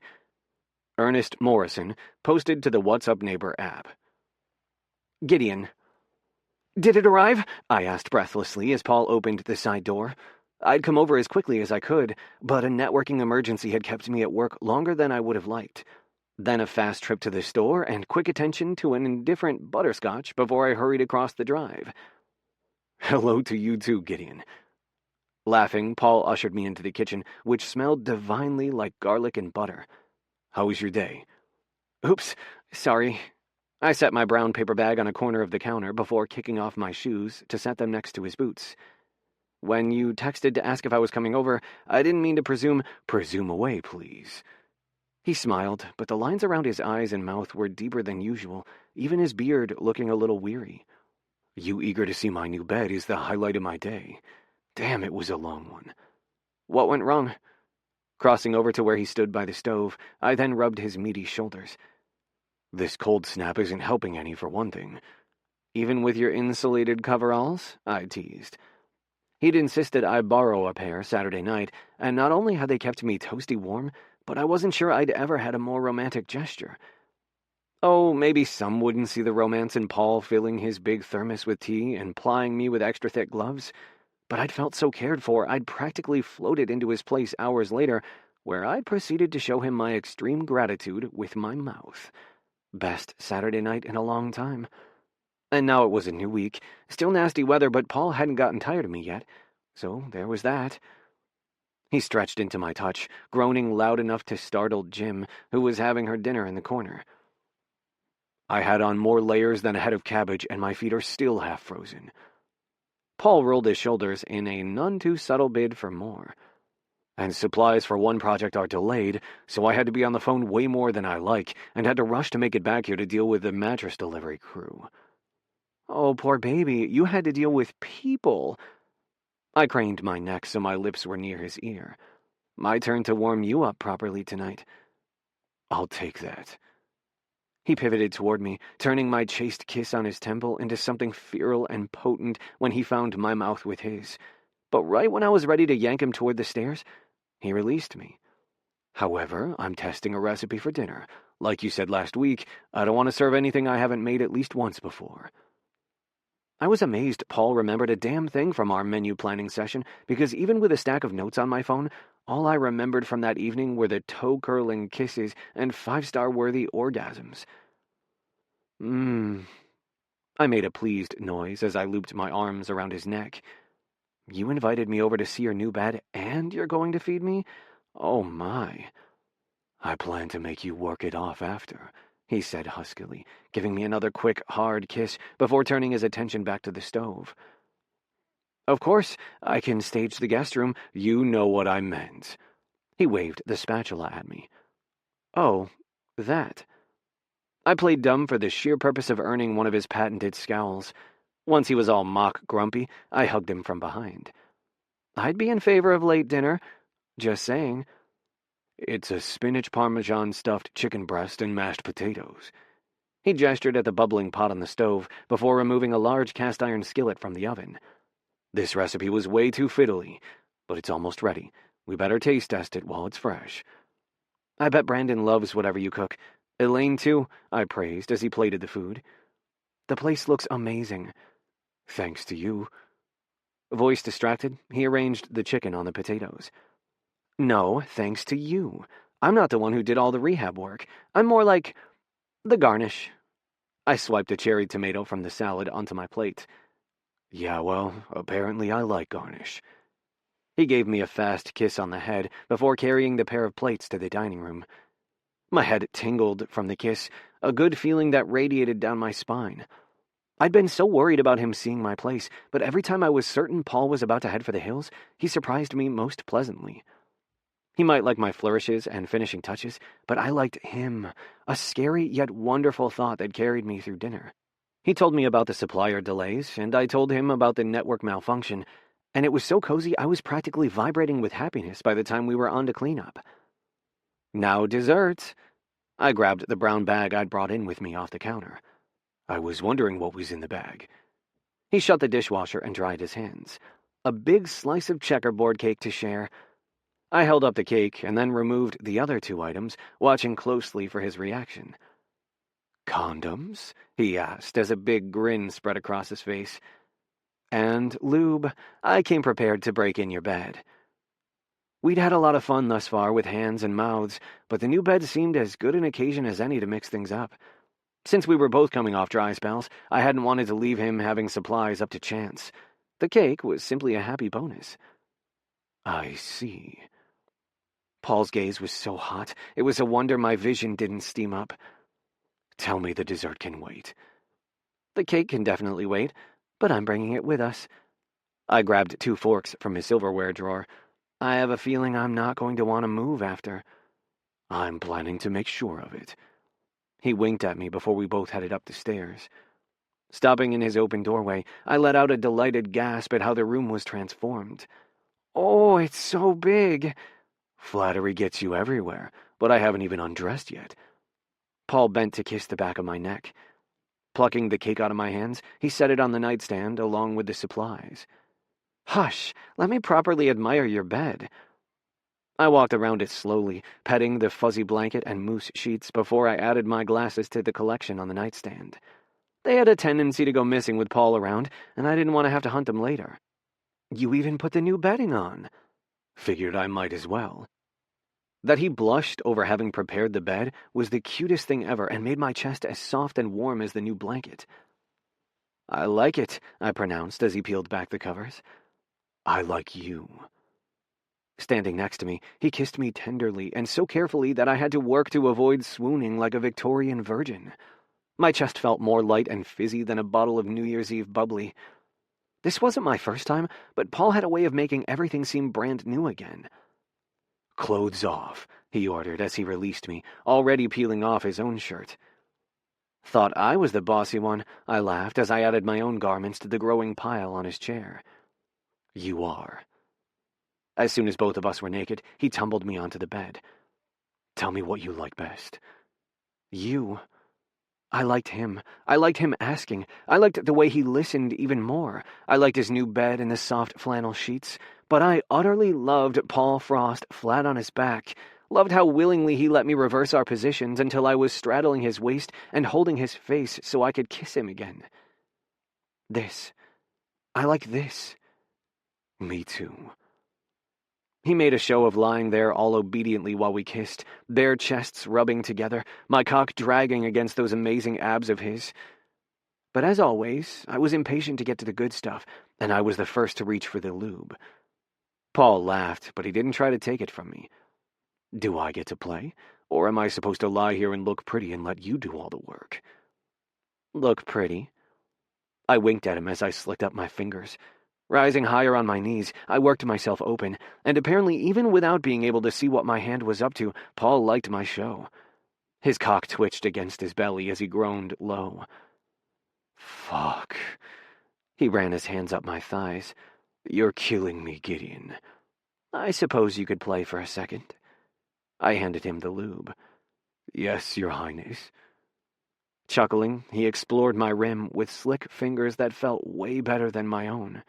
A: Ernest Morrison posted to the What's Up Neighbor app. Gideon. Did it arrive? I asked breathlessly as Paul opened the side door. I'd come over as quickly as I could, but a networking emergency had kept me at work longer than I would have liked. Then a fast trip to the store and quick attention to an indifferent butterscotch before I hurried across the drive. Hello to you too, Gideon. Laughing, Paul ushered me into the kitchen, which smelled divinely like garlic and butter. How was your day? Oops, sorry. I set my brown paper bag on a corner of the counter before kicking off my shoes to set them next to his boots. When you texted to ask if I was coming over, I didn't mean to presume. Presume away, please. He smiled, but the lines around his eyes and mouth were deeper than usual, even his beard looking a little weary. You eager to see my new bed is the highlight of my day. Damn, it was a long one. What went wrong? Crossing over to where he stood by the stove, I then rubbed his meaty shoulders. This cold snap isn't helping any, for one thing. Even with your insulated coveralls? I teased. He'd insisted I borrow a pair Saturday night, and not only had they kept me toasty warm, but I wasn't sure I'd ever had a more romantic gesture. Oh, maybe some wouldn't see the romance in Paul filling his big thermos with tea and plying me with extra thick gloves, but I'd felt so cared for I'd practically floated into his place hours later, where I'd proceeded to show him my extreme gratitude with my mouth. Best Saturday night in a long time. And now it was a new week. Still nasty weather, but Paul hadn't gotten tired of me yet. So there was that. He stretched into my touch, groaning loud enough to startle Jim, who was having her dinner in the corner. I had on more layers than a head of cabbage, and my feet are still half frozen. Paul rolled his shoulders in a none-too-subtle bid for more. And supplies for one project are delayed, so I had to be on the phone way more than I like, and had to rush to make it back here to deal with the mattress delivery crew. Oh, poor baby, you had to deal with people. I craned my neck so my lips were near his ear. My turn to warm you up properly tonight. I'll take that. He pivoted toward me, turning my chaste kiss on his temple into something feral and potent when he found my mouth with his. But right when I was ready to yank him toward the stairs, he released me. However, I'm testing a recipe for dinner. Like you said last week, I don't want to serve anything I haven't made at least once before. I was amazed Paul remembered a damn thing from our menu planning session, because even with a stack of notes on my phone, all I remembered from that evening were the toe-curling kisses and five-star-worthy orgasms. I made a pleased noise as I looped my arms around his neck. You invited me over to see your new bed, and you're going to feed me? Oh, my. I plan to make you work it off after, he said huskily, giving me another quick, hard kiss before turning his attention back to the stove. Of course, I can stage the guest room. You know what I meant. He waved the spatula at me. Oh, that. I played dumb for the sheer purpose of earning one of his patented scowls. Once he was all mock grumpy, I hugged him from behind. I'd be in favor of late dinner. Just saying. It's a spinach parmesan stuffed chicken breast and mashed potatoes. He gestured at the bubbling pot on the stove before removing a large cast-iron skillet from the oven. This recipe was way too fiddly, but it's almost ready. We better taste test it while it's fresh. I bet Brandon loves whatever you cook. Elaine, too, I praised as he plated the food. The place looks amazing. Thanks to you. Voice distracted, he arranged the chicken on the potatoes. No, thanks to you. I'm not the one who did all the rehab work. I'm more like the garnish. I swiped a cherry tomato from the salad onto my plate. Yeah, well, apparently I like garnish. He gave me a fast kiss on the head before carrying the pair of plates to the dining room. My head tingled from the kiss, a good feeling that radiated down my spine. I'd been so worried about him seeing my place, but every time I was certain Paul was about to head for the hills, he surprised me most pleasantly. He might like my flourishes and finishing touches, but I liked him, a scary yet wonderful thought that carried me through dinner. He told me about the supplier delays, and I told him about the network malfunction, and it was so cozy I was practically vibrating with happiness by the time we were on to cleanup. Now dessert. I grabbed the brown bag I'd brought in with me off the counter. I was wondering what was in the bag. He shut the dishwasher and dried his hands. A big slice of checkerboard cake to share. I held up the cake and then removed the other 2 items, watching closely for his reaction. Condoms? He asked as a big grin spread across his face. And lube. I came prepared to break in your bed. We'd had a lot of fun thus far with hands and mouths, but the new bed seemed as good an occasion as any to mix things up. Since we were both coming off dry spells, I hadn't wanted to leave him having supplies up to chance. The cake was simply a happy bonus. I see. Paul's gaze was so hot, it was a wonder my vision didn't steam up. Tell me the dessert can wait. The cake can definitely wait, but I'm bringing it with us. I grabbed 2 forks from his silverware drawer. I have a feeling I'm not going to want to move after. I'm planning to make sure of it. He winked at me before we both headed up the stairs. Stopping in his open doorway, I let out a delighted gasp at how the room was transformed. Oh, it's so big! Flattery gets you everywhere, but I haven't even undressed yet. Paul bent to kiss the back of my neck. Plucking the cake out of my hands, he set it on the nightstand along with the supplies. Hush, let me properly admire your bed. I walked around it slowly, petting the fuzzy blanket and moose sheets before I added my glasses to the collection on the nightstand. They had a tendency to go missing with Paul around, and I didn't want to have to hunt them later. You even put the new bedding on. Figured I might as well. That he blushed over having prepared the bed was the cutest thing ever and made my chest as soft and warm as the new blanket. I like it, I pronounced as he peeled back the covers. I like you. Standing next to me, he kissed me tenderly and so carefully that I had to work to avoid swooning like a Victorian virgin. My chest felt more light and fizzy than a bottle of New Year's Eve bubbly. This wasn't my first time, but Paul had a way of making everything seem brand new again. Clothes off, he ordered as he released me, already peeling off his own shirt. Thought I was the bossy one, I laughed as I added my own garments to the growing pile on his chair. You are. As soon as both of us were naked, he tumbled me onto the bed. Tell me what you like best. You. I liked him. I liked him asking. I liked the way he listened even more. I liked his new bed and the soft flannel sheets. But I utterly loved Paul Frost flat on his back, loved how willingly he let me reverse our positions until I was straddling his waist and holding his face so I could kiss him again. This. I like this. Me too. He made a show of lying there all obediently while we kissed, bare chests rubbing together, my cock dragging against those amazing abs of his. But as always, I was impatient to get to the good stuff, and I was the first to reach for the lube. Paul laughed, but he didn't try to take it from me. Do I get to play? Or am I supposed to lie here and look pretty and let you do all the work? Look pretty. I winked at him as I slicked up my fingers. Rising higher on my knees, I worked myself open, and apparently even without being able to see what my hand was up to, Paul liked my show. His cock twitched against his belly as he groaned low. Fuck. He ran his hands up my thighs. You're killing me, Gideon. I suppose you could play for a second. I handed him the lube. "Yes, Your Highness." Chuckling, he explored my rim with slick fingers that felt way better than my own.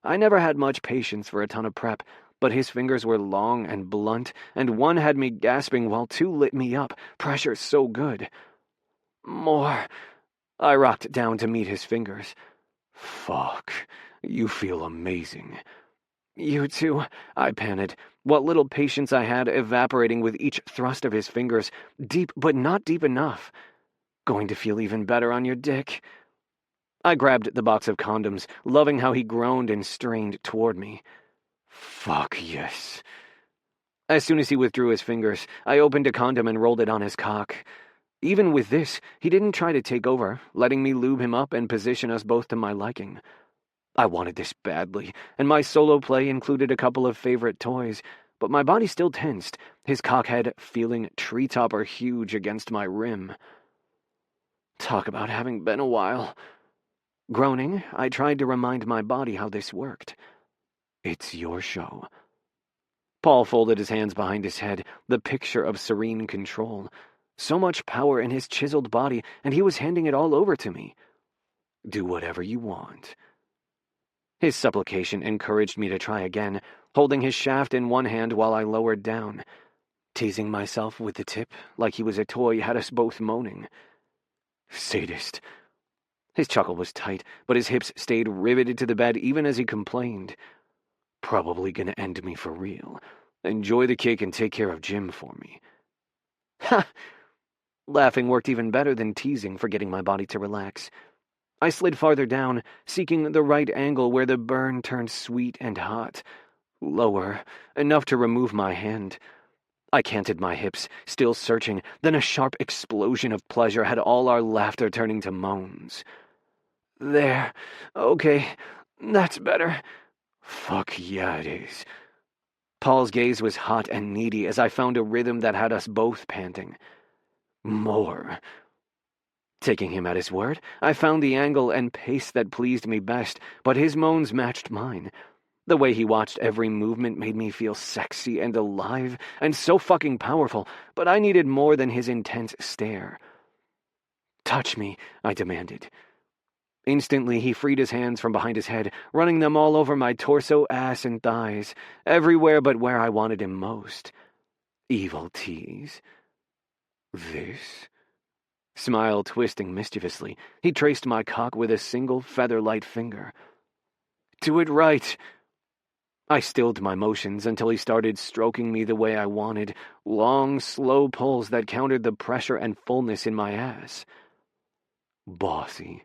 A: I never had much patience for a ton of prep, but his fingers were long and blunt, and one had me gasping while two lit me up, pressure so good. "More." I rocked down to meet his fingers. "Fuck, you feel amazing." "You too," I panted, what little patience I had evaporating with each thrust of his fingers, deep but not deep enough. "Going to feel even better on your dick." I grabbed the box of condoms, loving how he groaned and strained toward me. "Fuck yes." As soon as he withdrew his fingers, I opened a condom and rolled it on his cock. Even with this, he didn't try to take over, letting me lube him up and position us both to my liking. I wanted this badly, and my solo play included a couple of favorite toys, but my body still tensed, his cockhead feeling treetopper huge against my rim. Talk about having been a while. Groaning, I tried to remind my body how this worked. "It's your show." Paul folded his hands behind his head, the picture of serene control. So much power in his chiseled body, and he was handing it all over to me. "Do whatever you want." His supplication encouraged me to try again, holding his shaft in one hand while I lowered down. Teasing myself with the tip, like he was a toy, had us both moaning. "Sadist." His chuckle was tight, but his hips stayed riveted to the bed even as he complained. "Probably gonna end me for real. Enjoy the cake and take care of Jim for me." Ha! Laughing worked even better than teasing for getting my body to relax. I slid farther down, seeking the right angle where the burn turned sweet and hot. Lower, enough to remove my hand. I canted my hips, still searching, then a sharp explosion of pleasure had all our laughter turning to moans. "There. Okay. That's better." "Fuck yeah, it is." Paul's gaze was hot and needy as I found a rhythm that had us both panting. "More." Taking him at his word, I found the angle and pace that pleased me best, but his moans matched mine. The way he watched every movement made me feel sexy and alive and so fucking powerful, but I needed more than his intense stare. "Touch me," I demanded. Instantly, he freed his hands from behind his head, running them all over my torso, ass, and thighs, everywhere but where I wanted him most. Evil tease. This? Smile twisting mischievously, he traced my cock with a single feather-light finger. "Do it right." I stilled my motions until he started stroking me the way I wanted, long, slow pulls that countered the pressure and fullness in my ass. "Bossy."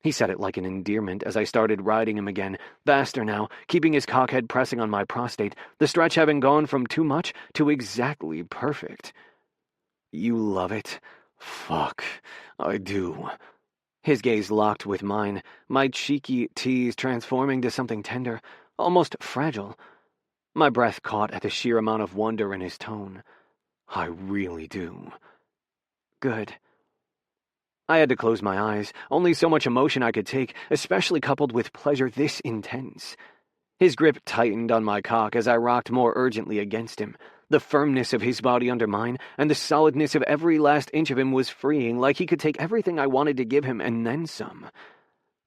A: He said it like an endearment as I started riding him again, faster now, keeping his cockhead pressing on my prostate, the stretch having gone from too much to exactly perfect. "You love it?" "Fuck, I do." His gaze locked with mine, my cheeky tease transforming to something tender, almost fragile. My breath caught at the sheer amount of wonder in his tone. "I really do." Good. I had to close my eyes, only so much emotion I could take, especially coupled with pleasure this intense. His grip tightened on my cock as I rocked more urgently against him. The firmness of his body under mine, and the solidness of every last inch of him was freeing, like he could take everything I wanted to give him and then some.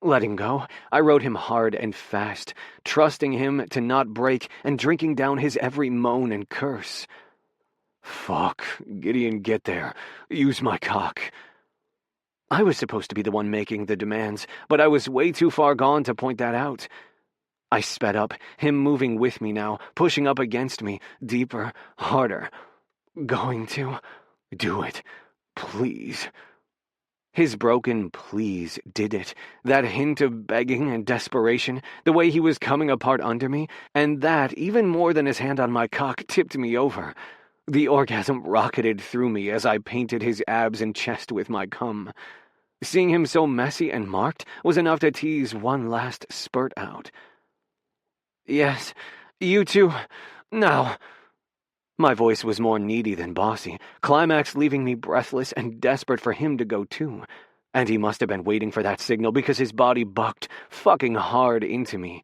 A: Letting go, I rode him hard and fast, trusting him to not break and drinking down his every moan and curse. "Fuck, Gideon, get there. Use my cock." I was supposed to be the one making the demands, but I was way too far gone to point that out. I sped up, him moving with me now, pushing up against me, deeper, harder. "Going to? Do it. Please." His broken please did it, that hint of begging and desperation, the way he was coming apart under me, and that, even more than his hand on my cock, tipped me over. The orgasm rocketed through me as I painted his abs and chest with my cum. Seeing him so messy and marked was enough to tease one last spurt out. "Yes, you too. Now." My voice was more needy than bossy, climax leaving me breathless and desperate for him to go too. And he must have been waiting for that signal because his body bucked, fucking hard into me.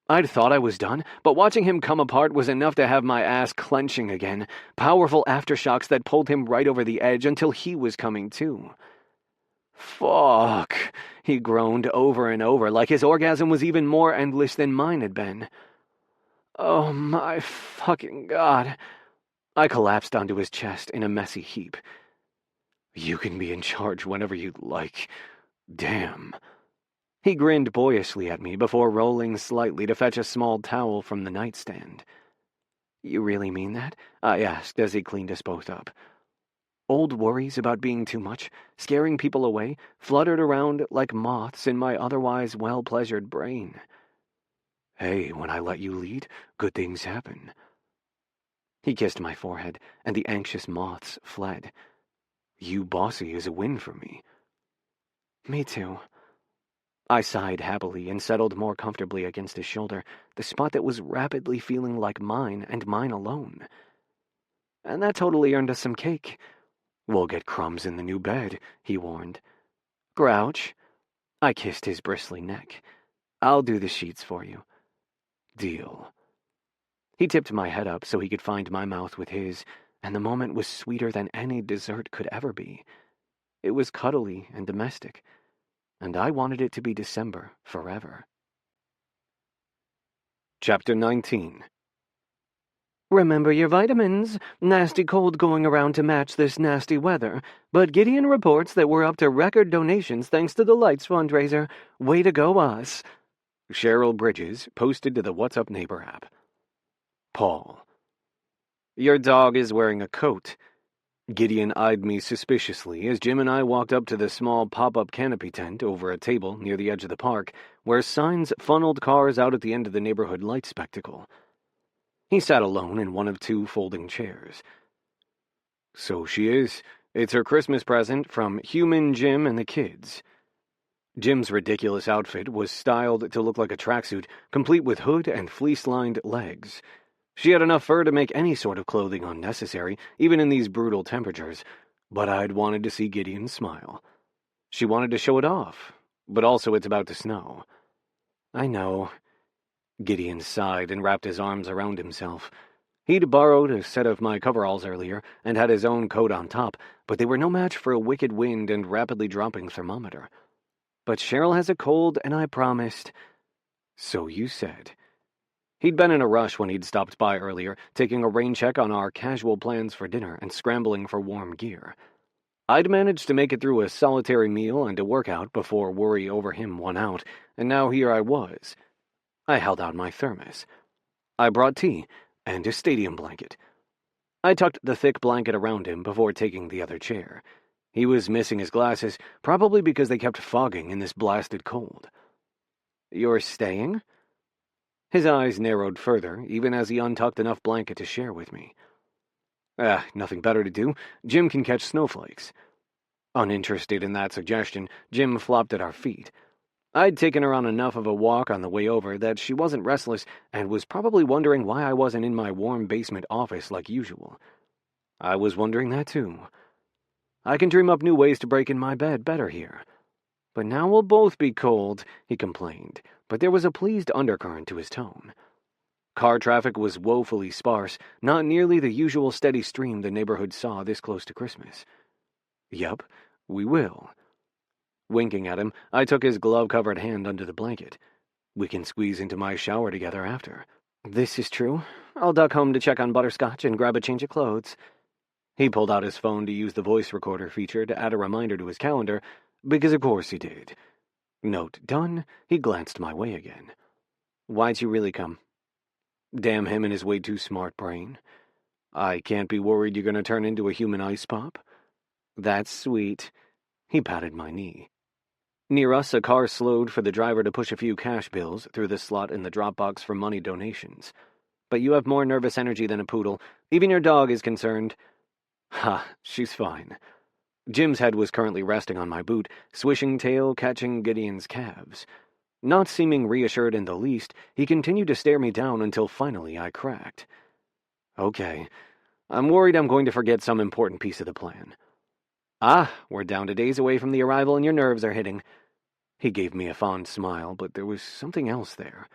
A: I'd thought I was done, but watching him come apart was enough to have my ass clenching again, powerful aftershocks that pulled him right over the edge until he was coming too. Fuck, he groaned over and over, like his orgasm was even more endless than mine had been. Oh my fucking God. I collapsed onto his chest in a messy heap. You can be in charge whenever you'd like. Damn. He grinned boyishly at me before rolling slightly to fetch a small towel from the nightstand. You really mean that? I asked as he cleaned us both up. Old worries about being too much, scaring people away, fluttered around like moths in my otherwise well-pleasured brain. Hey, when I let you lead, good things happen. He kissed my forehead, and the anxious moths fled. You bossy is a win for me. Me too. I sighed happily and settled more comfortably against his shoulder, the spot that was rapidly feeling like mine and mine alone. And that totally earned us some cake. We'll get crumbs in the new bed, he warned. Grouch. I kissed his bristly neck. I'll do the sheets for you. Deal. He tipped my head up so he could find my mouth with his, and the moment was sweeter than any dessert could ever be. It was cuddly and domestic, and I wanted it to be December forever. Chapter 19. Remember your vitamins. Nasty cold going around to match this nasty weather. But Gideon reports that we're up to record donations thanks to the Lights fundraiser. Way to go, us. Cheryl Bridges posted to the What's Up Neighbor app. Paul. Your dog is wearing a coat. Gideon eyed me suspiciously as Jim and I walked up to the small pop-up canopy tent over a table near the edge of the park, where signs funneled cars out at the end of the neighborhood light spectacle. He sat alone in one of two folding chairs. So she is. It's her Christmas present from Human Jim and the kids. Jim's ridiculous outfit was styled to look like a tracksuit, complete with hood and fleece-lined legs. She had enough fur to make any sort of clothing unnecessary, even in these brutal temperatures, but I'd wanted to see Gideon smile. She wanted to show it off, but also it's about to snow. I know. Gideon sighed and wrapped his arms around himself. He'd borrowed a set of my coveralls earlier and had his own coat on top, but they were no match for a wicked wind and rapidly dropping thermometer. But Cheryl has a cold, and I promised. So you said. He'd been in a rush when he'd stopped by earlier, taking a rain check on our casual plans for dinner and scrambling for warm gear. I'd managed to make it through a solitary meal and a workout before worry over him won out, and now here I was. I held out my thermos. I brought tea and a stadium blanket. I tucked the thick blanket around him before taking the other chair. He was missing his glasses, probably because they kept fogging in this blasted cold. You're staying? His eyes narrowed further, even as he untucked enough blanket to share with me. Nothing better to do. Jim can catch snowflakes. Uninterested in that suggestion, Jim flopped at our feet. I'd taken her on enough of a walk on the way over that she wasn't restless and was probably wondering why I wasn't in my warm basement office like usual. I was wondering that too. I can dream up new ways to break in my bed better here. But now we'll both be cold, he complained, but there was a pleased undercurrent to his tone. Car traffic was woefully sparse, not nearly the usual steady stream the neighborhood saw this close to Christmas. Yup, we will. Winking at him, I took his glove-covered hand under the blanket. We can squeeze into my shower together after. This is true. I'll duck home to check on Butterscotch and grab a change of clothes. He pulled out his phone to use the voice recorder feature to add a reminder to his calendar, because of course he did. Note done, he glanced my way again. Why'd you really come? Damn him and his way too smart brain. I can't be worried you're going to turn into a human ice pop. That's sweet. He patted my knee. Near us, a car slowed for the driver to push a few cash bills through the slot in the drop box for money donations. But you have more nervous energy than a poodle. Even your dog is concerned. Ha, she's fine. Jim's head was currently resting on my boot, swishing tail catching Gideon's calves. Not seeming reassured in the least, he continued to stare me down until finally I cracked. Okay, I'm worried I'm going to forget some important piece of the plan. We're down to days away from the arrival and your nerves are hitting. He gave me a fond smile, but there was something else there.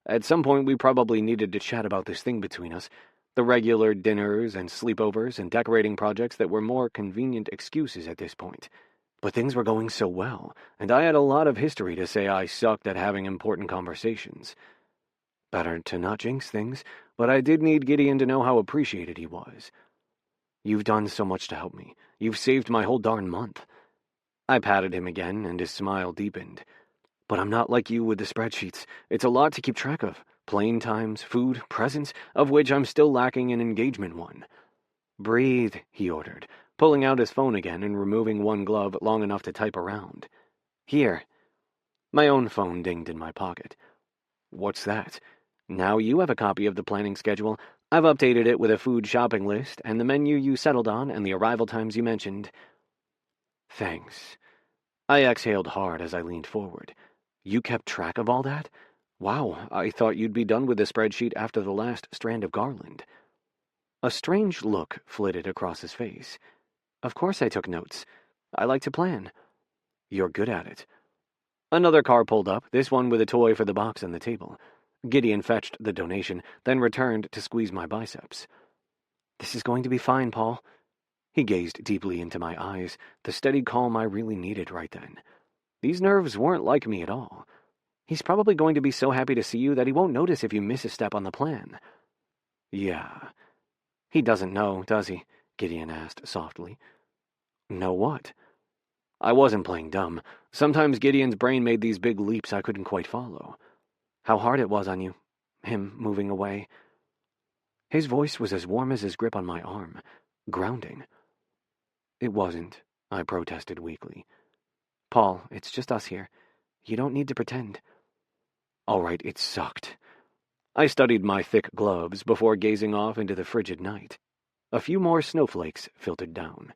A: At some point, we probably needed to chat about this thing between us. The regular dinners and sleepovers and decorating projects that were more convenient excuses at this point. But things were going so well, and I had a lot of history to say I sucked at having important conversations. Better to not jinx things, but I did need Gideon to know how appreciated he was. You've done so much to help me. You've saved my whole darn month. I patted him again, and his smile deepened. But I'm not like you with the spreadsheets. It's a lot to keep track of. Plane times, food, presents, of which I'm still lacking an engagement one. Breathe, he ordered, pulling out his phone again and removing one glove long enough to type around. Here. My own phone dinged in my pocket. What's that? Now you have a copy of the planning schedule. I've updated it with a food shopping list and the menu you settled on and the arrival times you mentioned. Thanks. I exhaled hard as I leaned forward. You kept track of all that? Wow, I thought you'd be done with the spreadsheet after the last strand of garland. A strange look flitted across his face. Of course I took notes. I like to plan. You're good at it. Another car pulled up, this one with a toy for the box on the table. Gideon fetched the donation, then returned to squeeze my biceps. This is going to be fine, Paul. He gazed deeply into my eyes, the steady calm I really needed right then. These nerves weren't like me at all. He's probably going to be so happy to see you that he won't notice if you miss a step on the plan. Yeah. He doesn't know, does he? Gideon asked softly. Know what? I wasn't playing dumb. Sometimes Gideon's brain made these big leaps I couldn't quite follow. How hard it was on you, him moving away. His voice was as warm as his grip on my arm, grounding. It wasn't, I protested weakly. Paul, it's just us here. You don't need to pretend. All right, it sucked. I studied my thick gloves before gazing off into the frigid night. A few more snowflakes filtered down.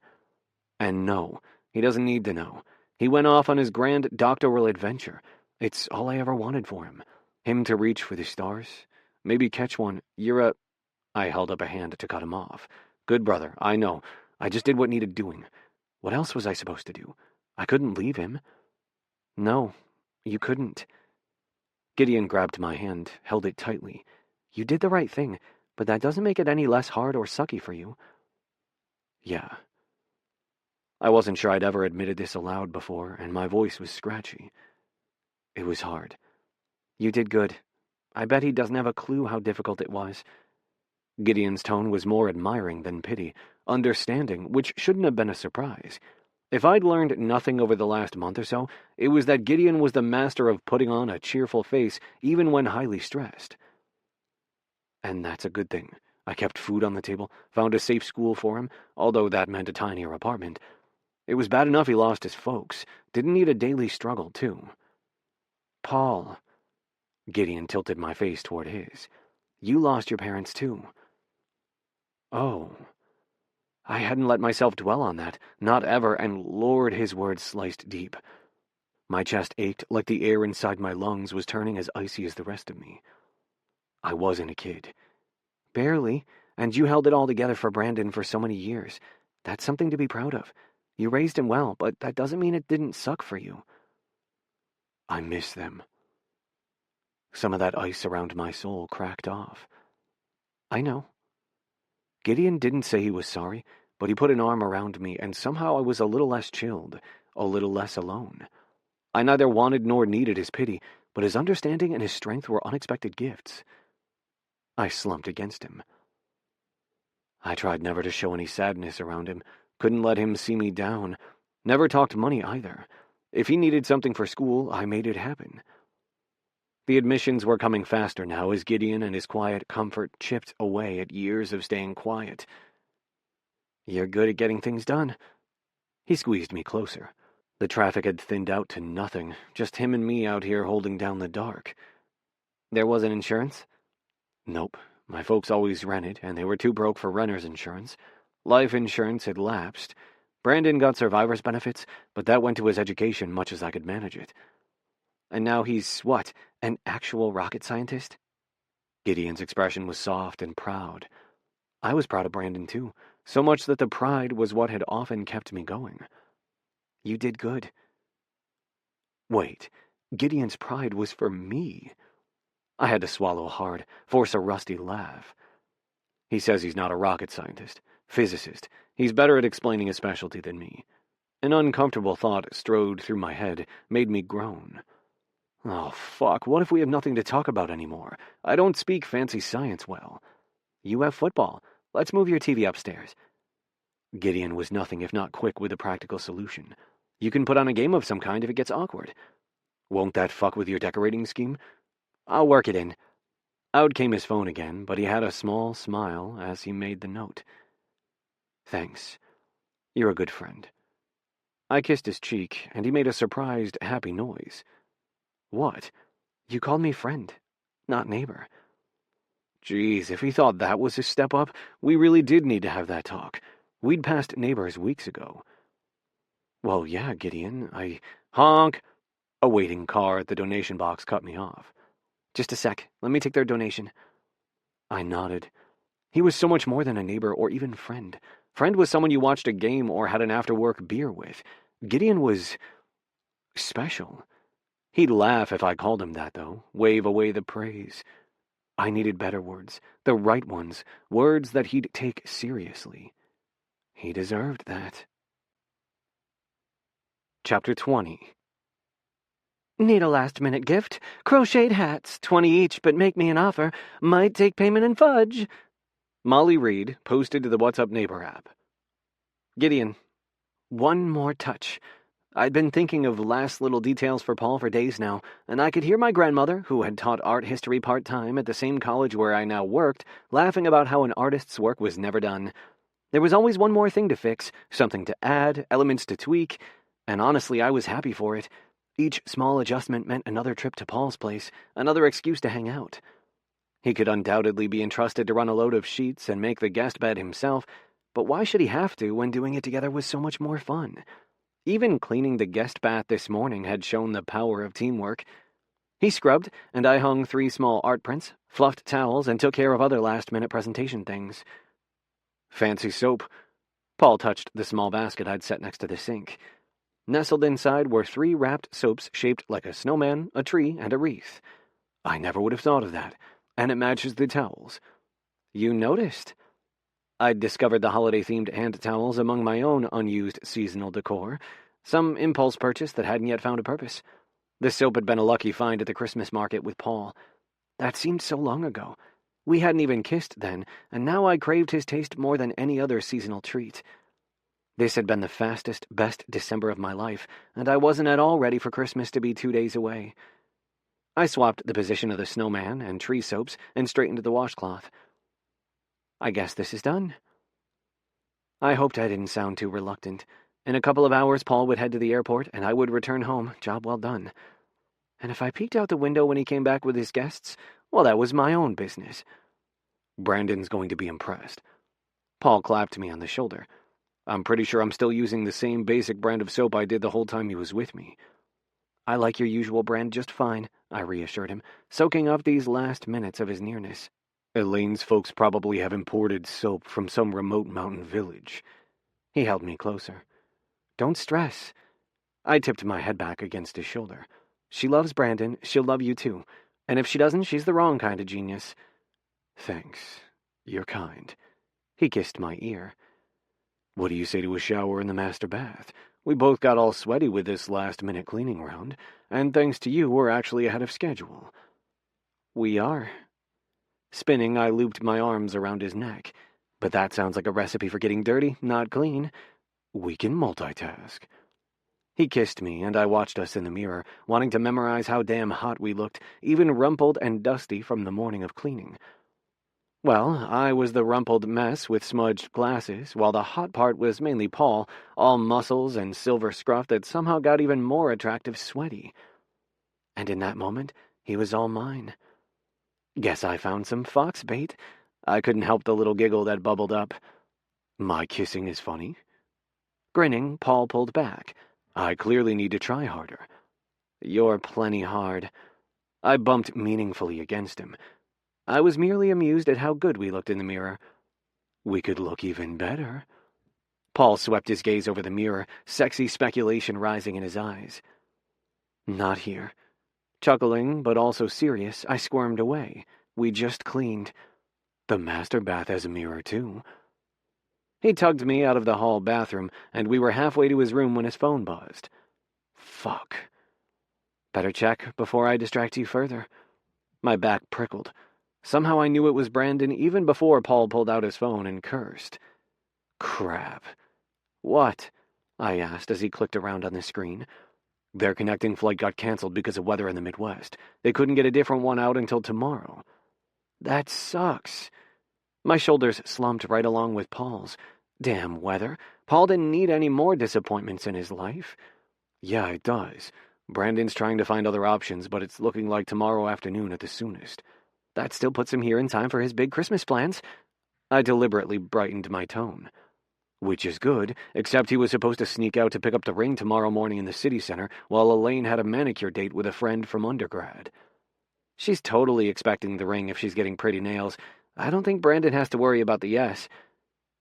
A: And no, he doesn't need to know. He went off on his grand doctoral adventure. It's all I ever wanted for him. Him to reach for the stars. Maybe catch one. I held up a hand to cut him off. Good brother, I know. I just did what needed doing. What else was I supposed to do? I couldn't leave him. No, you couldn't. Gideon grabbed my hand, held it tightly. You did the right thing, but that doesn't make it any less hard or sucky for you. Yeah. I wasn't sure I'd ever admitted this aloud before, and my voice was scratchy. It was hard. You did good. I bet he doesn't have a clue how difficult it was. Gideon's tone was more admiring than pity, understanding, which shouldn't have been a surprise. If I'd learned nothing over the last month or so, it was that Gideon was the master of putting on a cheerful face even when highly stressed. And that's a good thing. I kept food on the table, found a safe school for him, although that meant a tinier apartment. It was bad enough he lost his folks. Didn't need a daily struggle, too. Paul. Gideon tilted my face toward his. You lost your parents, too. Oh. I hadn't let myself dwell on that, not ever, and Lord, his words sliced deep. My chest ached like the air inside my lungs was turning as icy as the rest of me. I wasn't a kid. Barely, and you held it all together for Brandon for so many years. That's something to be proud of. You raised him well, but that doesn't mean it didn't suck for you. I miss them. Some of that ice around my soul cracked off. I know. Gideon didn't say he was sorry, but he put an arm around me, and somehow I was a little less chilled, a little less alone. I neither wanted nor needed his pity, but his understanding and his strength were unexpected gifts. I slumped against him. I tried never to show any sadness around him, couldn't let him see me down, never talked money either. If he needed something for school, I made it happen. The admissions were coming faster now as Gideon and his quiet comfort chipped away at years of staying quiet. You're good at getting things done. He squeezed me closer. The traffic had thinned out to nothing, just him and me out here holding down the dark. There wasn't insurance? Nope. My folks always rented, and they were too broke for renter's insurance. Life insurance had lapsed. Brandon got survivor's benefits, but that went to his education much as I could manage it. And now he's, what, an actual rocket scientist? Gideon's expression was soft and proud. I was proud of Brandon, too, so much that the pride was what had often kept me going. You did good. Wait, Gideon's pride was for me. I had to swallow hard, force a rusty laugh. He says he's not a rocket scientist, physicist. He's better at explaining his specialty than me. An uncomfortable thought strode through my head, made me groan. Oh, fuck, what if we have nothing to talk about anymore? I don't speak fancy science well. You have football. Let's move your TV upstairs. Gideon was nothing if not quick with a practical solution. You can put on a game of some kind if it gets awkward. Won't that fuck with your decorating scheme? I'll work it in. Out came his phone again, but he had a small smile as he made the note. Thanks. You're a good friend. I kissed his cheek, and he made a surprised, happy noise. What? You called me friend, not neighbor. Geez, if he thought that was his step up, we really did need to have that talk. We'd passed neighbors weeks ago. Well, yeah, Gideon, Honk! A waiting car at the donation box cut me off. Just a sec, let me take their donation. I nodded. He was so much more than a neighbor or even friend. Friend was someone you watched a game or had an after-work beer with. Gideon was special. He'd laugh if I called him that, though, wave away the praise. I needed better words, the right ones, words that he'd take seriously. He deserved that. Chapter 20. Need a last-minute gift? Crocheted hats, 20 each, but make me an offer. Might take payment in fudge. Molly Reed posted to the What's Up Neighbor app. Gideon, one more touch. I'd been thinking of last little details for Paul for days now, and I could hear my grandmother, who had taught art history part-time at the same college where I now worked, laughing about how an artist's work was never done. There was always one more thing to fix, something to add, elements to tweak, and honestly, I was happy for it. Each small adjustment meant another trip to Paul's place, another excuse to hang out. He could undoubtedly be entrusted to run a load of sheets and make the guest bed himself, but why should he have to when doing it together was so much more fun? Even cleaning the guest bath this morning had shown the power of teamwork. He scrubbed, and I hung 3 small art prints, fluffed towels, and took care of other last-minute presentation things. Fancy soap. Paul touched the small basket I'd set next to the sink. Nestled inside were 3 wrapped soaps shaped like a snowman, a tree, and a wreath. I never would have thought of that, and it matches the towels. You noticed? I'd discovered the holiday-themed hand towels among my own unused seasonal decor, some impulse purchase that hadn't yet found a purpose. The soap had been a lucky find at the Christmas market with Paul. That seemed so long ago. We hadn't even kissed then, and now I craved his taste more than any other seasonal treat. This had been the fastest, best December of my life, and I wasn't at all ready for Christmas to be 2 days away. I swapped the position of the snowman and tree soaps and straightened the washcloth. I guess this is done. I hoped I didn't sound too reluctant. In a couple of hours, Paul would head to the airport, and I would return home, job well done. And if I peeked out the window when he came back with his guests, well, that was my own business. Brandon's going to be impressed. Paul clapped me on the shoulder. I'm pretty sure I'm still using the same basic brand of soap I did the whole time he was with me. I like your usual brand just fine, I reassured him, soaking up these last minutes of his nearness. Elaine's folks probably have imported soap from some remote mountain village. He held me closer. Don't stress. I tipped my head back against his shoulder. She loves Brandon, she'll love you too. And if she doesn't, she's the wrong kind of genius. Thanks. You're kind. He kissed my ear. What do you say to a shower in the master bath? We both got all sweaty with this last-minute cleaning round, and thanks to you, we're actually ahead of schedule. We are. Spinning, I looped my arms around his neck. But that sounds like a recipe for getting dirty, not clean. We can multitask. He kissed me, and I watched us in the mirror, wanting to memorize how damn hot we looked, even rumpled and dusty from the morning of cleaning. Well, I was the rumpled mess with smudged glasses, while the hot part was mainly Paul, all muscles and silver scruff that somehow got even more attractive sweaty. And in that moment, he was all mine. Guess I found some fox bait. I couldn't help the little giggle that bubbled up. My kissing is funny. Grinning, Paul pulled back. I clearly need to try harder. You're plenty hard. I bumped meaningfully against him. I was merely amused at how good we looked in the mirror. We could look even better. Paul swept his gaze over the mirror, sexy speculation rising in his eyes. Not here. Chuckling, but also serious, I squirmed away. We just cleaned. The master bath has a mirror, too. He tugged me out of the hall bathroom, and we were halfway to his room when his phone buzzed. Fuck. Better check before I distract you further. My back prickled. Somehow I knew it was Brandon even before Paul pulled out his phone and cursed. Crap. What? I asked as he clicked around on the screen. Their connecting flight got canceled because of weather in the Midwest. They couldn't get a different one out until tomorrow. That sucks. My shoulders slumped right along with Paul's. Damn weather. Paul didn't need any more disappointments in his life. Yeah, it does. Brandon's trying to find other options, but it's looking like tomorrow afternoon at the soonest. That still puts him here in time for his big Christmas plans. I deliberately brightened my tone. Which is good, except he was supposed to sneak out to pick up the ring tomorrow morning in the city center, while Elaine had a manicure date with a friend from undergrad. She's totally expecting the ring if she's getting pretty nails. I don't think Brandon has to worry about the yes.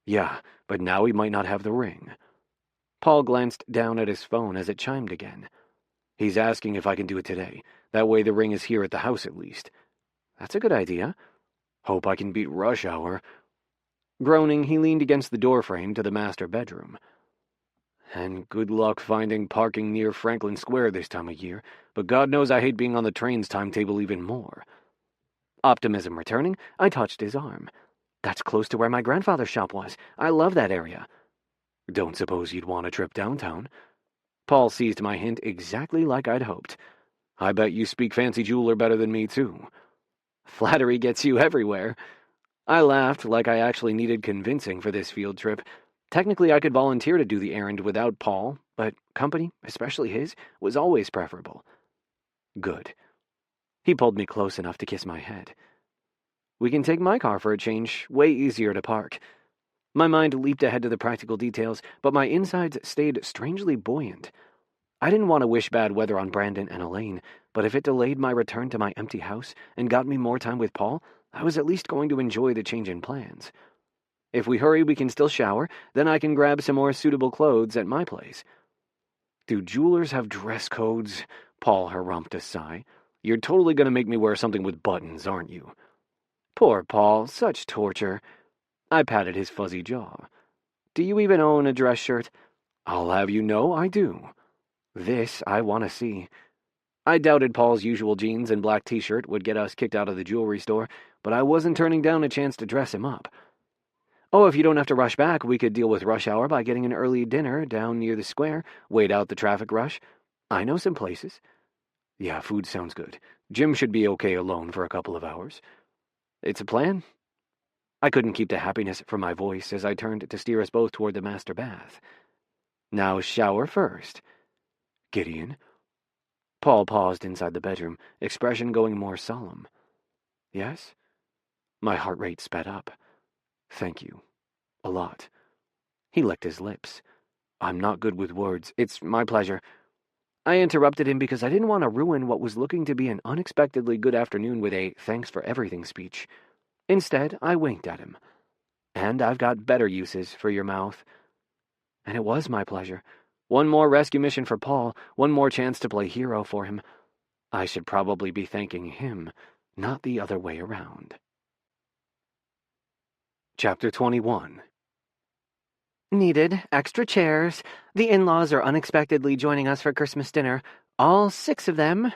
A: Yeah, but now he might not have the ring. Paul glanced down at his phone as it chimed again. He's asking if I can do it today. That way the ring is here at the house at least. That's a good idea. Hope I can beat rush hour. Groaning, he leaned against the doorframe to the master bedroom. And good luck finding parking near Franklin Square this time of year, but God knows I hate being on the train's timetable even more. Optimism returning, I touched his arm. That's close to where my grandfather's shop was. I love that area. Don't suppose you'd want a trip downtown? Paul seized my hint exactly like I'd hoped. I bet you speak fancy jeweler better than me, too. Flattery gets you everywhere. I laughed like I actually needed convincing for this field trip. Technically, I could volunteer to do the errand without Paul, but company, especially his, was always preferable. Good. He pulled me close enough to kiss my head. We can take my car for a change, way easier to park. My mind leaped ahead to the practical details, but my insides stayed strangely buoyant. I didn't want to wish bad weather on Brandon and Elaine, but if it delayed my return to my empty house and got me more time with Paul, I was at least going to enjoy the change in plans. If we hurry, we can still shower, then I can grab some more suitable clothes at my place. Do jewelers have dress codes? Paul harumphed a sigh. You're totally going to make me wear something with buttons, aren't you? Poor Paul, such torture. I patted his fuzzy jaw. Do you even own a dress shirt? I'll have you know I do. This I want to see. I doubted Paul's usual jeans and black t-shirt would get us kicked out of the jewelry store, but I wasn't turning down a chance to dress him up. Oh, if you don't have to rush back, we could deal with rush hour by getting an early dinner down near the square, wait out the traffic rush. I know some places. Yeah, food sounds good. Jim should be okay alone for a couple of hours. It's a plan. I couldn't keep the happiness from my voice as I turned to steer us both toward the master bath. Now shower first. Gideon. Paul paused inside the bedroom, expression going more solemn. Yes? My heart rate sped up. Thank you. A lot. He licked his lips. I'm not good with words. It's my pleasure. I interrupted him because I didn't want to ruin what was looking to be an unexpectedly good afternoon with a thanks for everything speech. Instead, I winked at him. And I've got better uses for your mouth. And it was my pleasure. One more rescue mission for Paul, one more chance to play hero for him. I should probably be thanking him, not the other way around. Chapter 21. Needed extra chairs. The in-laws are unexpectedly joining us for Christmas dinner. All 6 of them.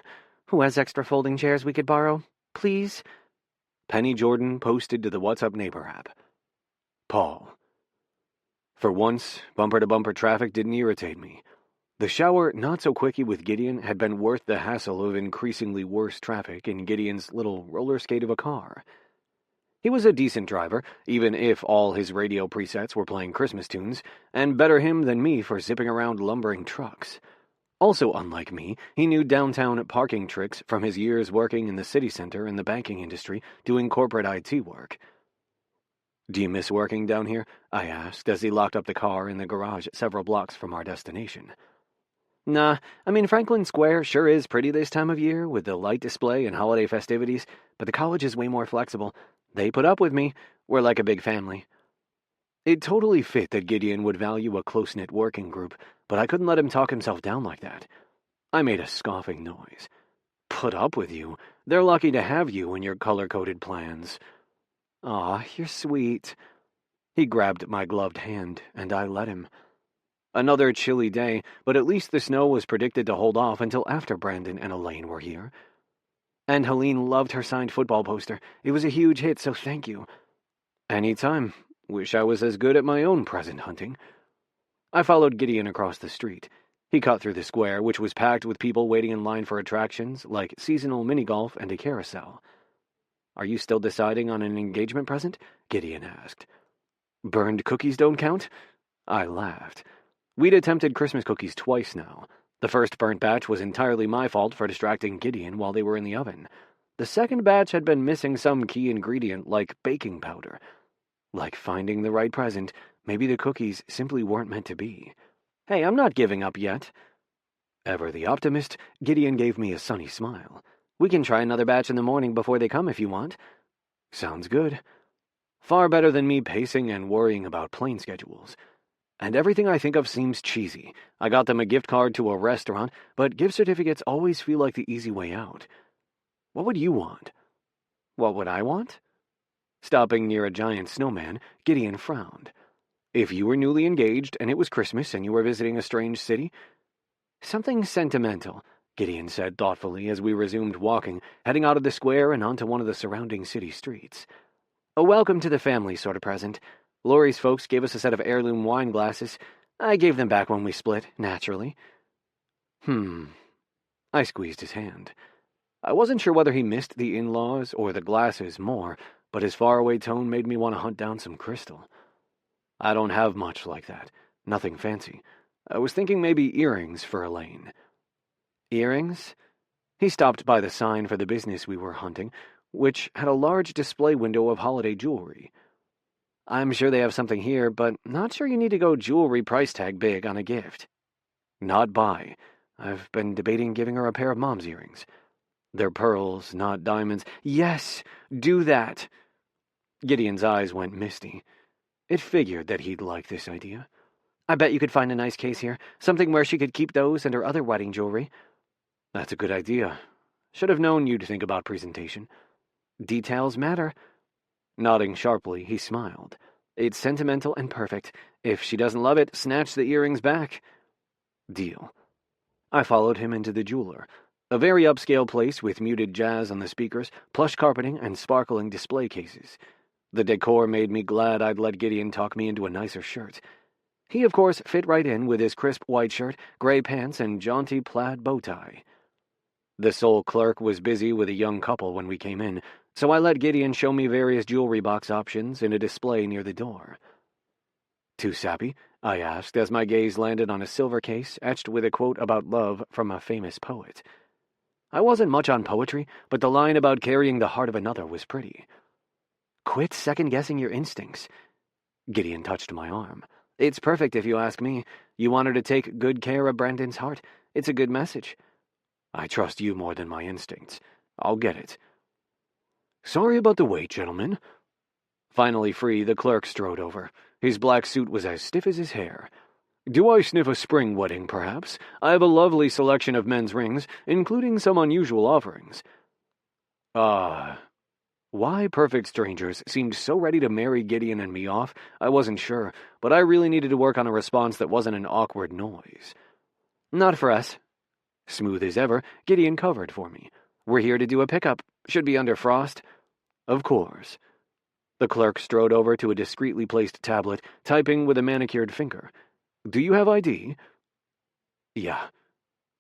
A: Who has extra folding chairs we could borrow? Please? Penny Jordan posted to the What's Up Neighbor app. Paul. For once, bumper-to-bumper traffic didn't irritate me. The shower, not so quickie with Gideon, had been worth the hassle of increasingly worse traffic in Gideon's little roller skate of a car. He was a decent driver, even if all his radio presets were playing Christmas tunes, and better him than me for zipping around lumbering trucks. Also unlike me, he knew downtown parking tricks from his years working in the city center and the banking industry doing corporate IT work. Do you miss working down here? I asked as he locked up the car in the garage several blocks from our destination. Nah, I mean Franklin Square sure is pretty this time of year with the light display and holiday festivities, but the college is way more flexible. They put up with me. We're like a big family. It totally fit that Gideon would value a close-knit working group, but I couldn't let him talk himself down like that. I made a scoffing noise. put up with you. They're lucky to have you in your color-coded plans. Aw, you're sweet. He grabbed my gloved hand, and I let him. Another chilly day, but at least the snow was predicted to hold off until after Brandon and Elaine were here. And Helene loved her signed football poster. It was a huge hit, so thank you. Anytime. Wish I was as good at my own present hunting. I followed Gideon across the street. He cut through the square, which was packed with people waiting in line for attractions, like seasonal mini-golf and a carousel. Are you still deciding on an engagement present? Gideon asked. Burned cookies don't count? I laughed. We'd attempted Christmas cookies twice now. The first burnt batch was entirely my fault for distracting Gideon while they were in the oven. The second batch had been missing some key ingredient like baking powder. Like finding the right present, maybe the cookies simply weren't meant to be. Hey, I'm not giving up yet. Ever the optimist, Gideon gave me a sunny smile. We can try another batch in the morning before they come if you want. Sounds good. Far better than me pacing and worrying about plane schedules. And everything I think of seems cheesy. I got them a gift card to a restaurant, but gift certificates always feel like the easy way out. What would you want? What would I want? Stopping near a giant snowman, Gideon frowned. If you were newly engaged and it was Christmas and you were visiting a strange city? Something sentimental, Gideon said thoughtfully as we resumed walking, heading out of the square and onto one of the surrounding city streets. A welcome to the family sort of present. Laurie's folks gave us a set of heirloom wine glasses. I gave them back when we split, naturally. I squeezed his hand. I wasn't sure whether he missed the in-laws or the glasses more, but his faraway tone made me want to hunt down some crystal. I don't have much like that. Nothing fancy. I was thinking maybe earrings for Elaine. Earrings? He stopped by the sign for the business we were hunting, which had a large display window of holiday jewelry. I'm sure they have something here, but not sure you need to go jewelry price tag big on a gift. Not buy. I've been debating giving her a pair of mom's earrings. They're pearls, not diamonds. Yes, do that. Gideon's eyes went misty. It figured that he'd like this idea. I bet you could find a nice case here, something where she could keep those and her other wedding jewelry. That's a good idea. Should have known you'd think about presentation. Details matter. Nodding sharply, he smiled. It's sentimental and perfect. If she doesn't love it, snatch the earrings back. Deal. I followed him into the jeweler, a very upscale place with muted jazz on the speakers, plush carpeting, and sparkling display cases. The decor made me glad I'd let Gideon talk me into a nicer shirt. He, of course, fit right in with his crisp white shirt, gray pants, and jaunty plaid bow tie. The sole clerk was busy with a young couple when we came in, so I let Gideon show me various jewelry box options in a display near the door. Too sappy? I asked as my gaze landed on a silver case etched with a quote about love from a famous poet. I wasn't much on poetry, but the line about carrying the heart of another was pretty. Quit second-guessing your instincts. Gideon touched my arm. It's perfect if you ask me. You want her to take good care of Brandon's heart. It's a good message. I trust you more than my instincts. I'll get it. Sorry about the wait, gentlemen. Finally free, the clerk strode over. His black suit was as stiff as his hair. Do I sniff a spring wedding, perhaps? I have a lovely selection of men's rings, including some unusual offerings. Why perfect strangers seemed so ready to marry Gideon and me off, I wasn't sure, but I really needed to work on a response that wasn't an awkward noise. Not for us. Smooth as ever, Gideon covered for me. We're here to do a pickup. Should be under frost. Of course. The clerk strode over to a discreetly placed tablet, typing with a manicured finger. Do you have ID? Yeah.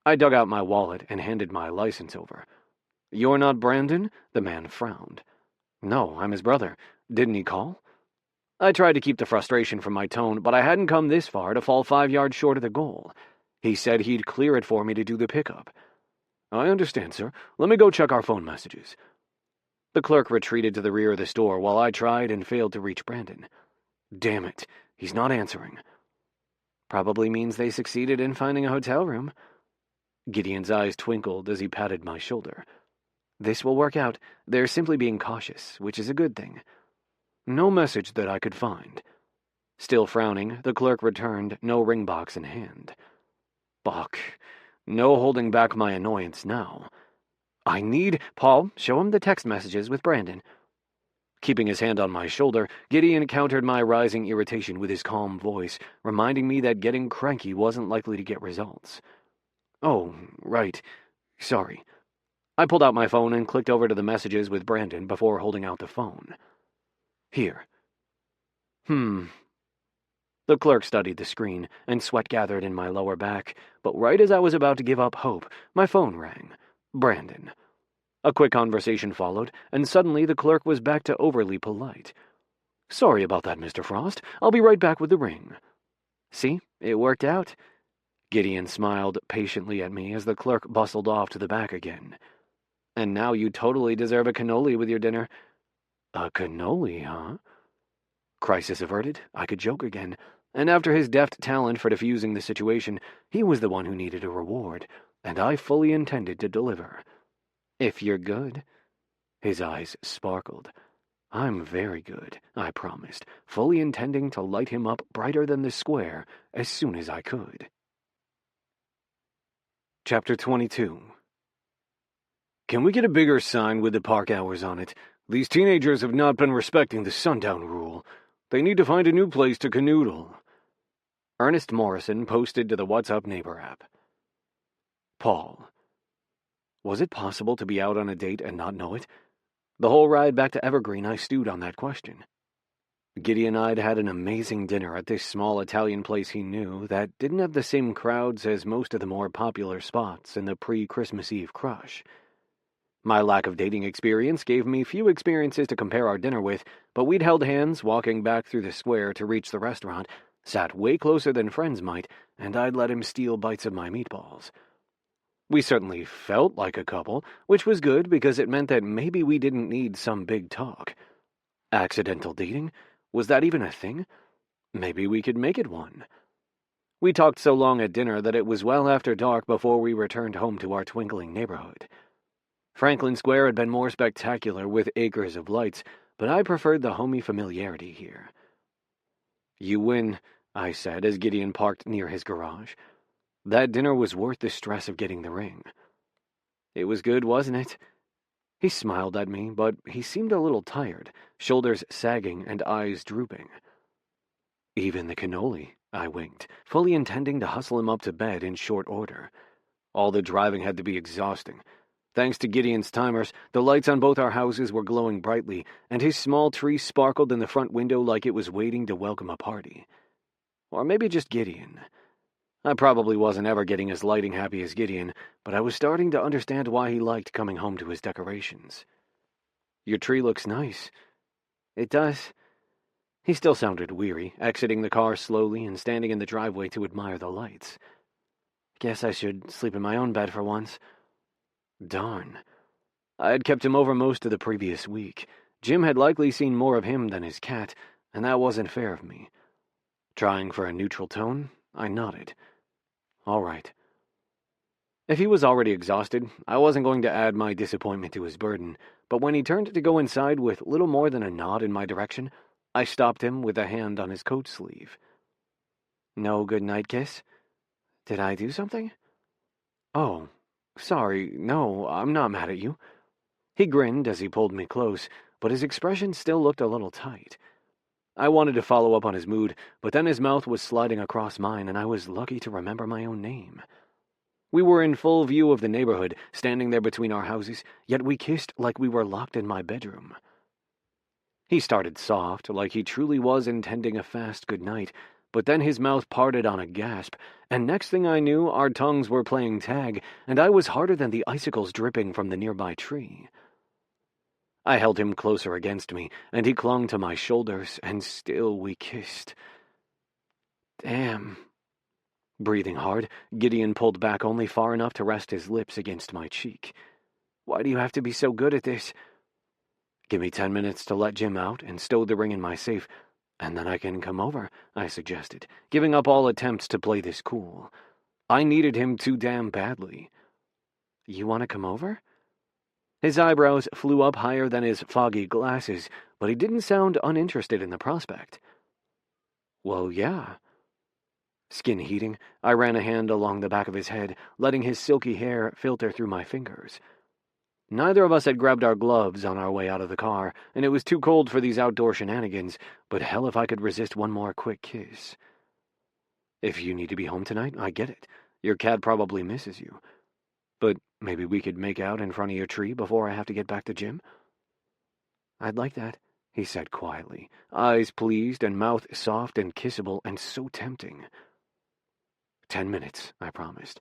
A: I dug out my wallet and handed my license over. You're not Brandon? The man frowned. No, I'm his brother. Didn't he call? I tried to keep the frustration from my tone, but I hadn't come this far to fall 5 yards short of the goal. He said he'd clear it for me to do the pickup. I understand, sir. Let me go check our phone messages. The clerk retreated to the rear of the store while I tried and failed to reach Brandon. Damn it, he's not answering. Probably means they succeeded in finding a hotel room. Gideon's eyes twinkled as he patted my shoulder. This will work out. They're simply being cautious, which is a good thing. No message that I could find. Still frowning, the clerk returned, no ring box in hand. Fuck. No holding back my annoyance now. Paul, show him the text messages with Brandon. Keeping his hand on my shoulder, Gideon countered my rising irritation with his calm voice, reminding me that getting cranky wasn't likely to get results. Oh, right. Sorry. I pulled out my phone and clicked over to the messages with Brandon before holding out the phone. Here. The clerk studied the screen, and sweat gathered in my lower back, but right as I was about to give up hope, my phone rang. Brandon. A quick conversation followed, and suddenly the clerk was back to overly polite. Sorry about that, Mr. Frost. I'll be right back with the ring. See, it worked out. Gideon smiled patiently at me as the clerk bustled off to the back again. And now you totally deserve a cannoli with your dinner. A cannoli, huh? Crisis averted, I could joke again, and after his deft talent for diffusing the situation, he was the one who needed a reward, and I fully intended to deliver. If you're good. His eyes sparkled. I'm very good, I promised, fully intending to light him up brighter than the square as soon as I could. Chapter 22. Can we get a bigger sign with the park hours on it? These teenagers have not been respecting the sundown rule. They need to find a new place to canoodle. Ernest Morrison posted to the What's Up Neighbor app. Paul. Was it possible to be out on a date and not know it? The whole ride back to Evergreen, I stewed on that question. Gideon and I'd had an amazing dinner at this small Italian place he knew that didn't have the same crowds as most of the more popular spots in the pre-Christmas Eve crush. My lack of dating experience gave me few experiences to compare our dinner with, but we'd held hands walking back through the square to reach the restaurant, sat way closer than friends might, and I'd let him steal bites of my meatballs. We certainly felt like a couple, which was good because it meant that maybe we didn't need some big talk. Accidental dating? Was that even a thing? Maybe we could make it one. We talked so long at dinner that it was well after dark before we returned home to our twinkling neighborhood. Franklin Square had been more spectacular with acres of lights, but I preferred the homey familiarity here. You win, I said as Gideon parked near his garage. That dinner was worth the stress of getting the ring. It was good, wasn't it? He smiled at me, but he seemed a little tired, shoulders sagging and eyes drooping. Even the cannoli, I winked, fully intending to hustle him up to bed in short order. All the driving had to be exhausting. Thanks to Gideon's timers, the lights on both our houses were glowing brightly, and his small tree sparkled in the front window like it was waiting to welcome a party. Or maybe just Gideon. I probably wasn't ever getting as lighting happy as Gideon, but I was starting to understand why he liked coming home to his decorations. Your tree looks nice. It does. He still sounded weary, exiting the car slowly and standing in the driveway to admire the lights. Guess I should sleep in my own bed for once. Darn. I had kept him over most of the previous week. Jim had likely seen more of him than his cat, and that wasn't fair of me. Trying for a neutral tone, I nodded. All right. If he was already exhausted, I wasn't going to add my disappointment to his burden, but when he turned to go inside with little more than a nod in my direction, I stopped him with a hand on his coat sleeve. No good night kiss? Did I do something? Oh. Sorry, no, I'm not mad at you. He grinned as he pulled me close, but his expression still looked a little tight. I wanted to follow up on his mood, but then his mouth was sliding across mine, and I was lucky to remember my own name. We were in full view of the neighborhood, standing there between our houses, yet we kissed like we were locked in my bedroom. He started soft, like he truly was intending a fast good night, but then his mouth parted on a gasp, and next thing I knew, our tongues were playing tag, and I was harder than the icicles dripping from the nearby tree. I held him closer against me, and he clung to my shoulders, and still we kissed. Damn. Breathing hard, Gideon pulled back only far enough to rest his lips against my cheek. Why do you have to be so good at this? Give me 10 minutes to let Jim out and stow the ring in my safe, and then I can come over, I suggested, giving up all attempts to play this cool. I needed him too damn badly. You want to come over? His eyebrows flew up higher than his foggy glasses, but he didn't sound uninterested in the prospect. Well, yeah. Skin heating, I ran a hand along the back of his head, letting his silky hair filter through my fingers. Neither of us had grabbed our gloves on our way out of the car, and it was too cold for these outdoor shenanigans, but hell if I could resist one more quick kiss. If you need to be home tonight, I get it. Your cat probably misses you. But maybe we could make out in front of your tree before I have to get back to gym? I'd like that, he said quietly, eyes pleased and mouth soft and kissable and so tempting. 10 minutes, I promised.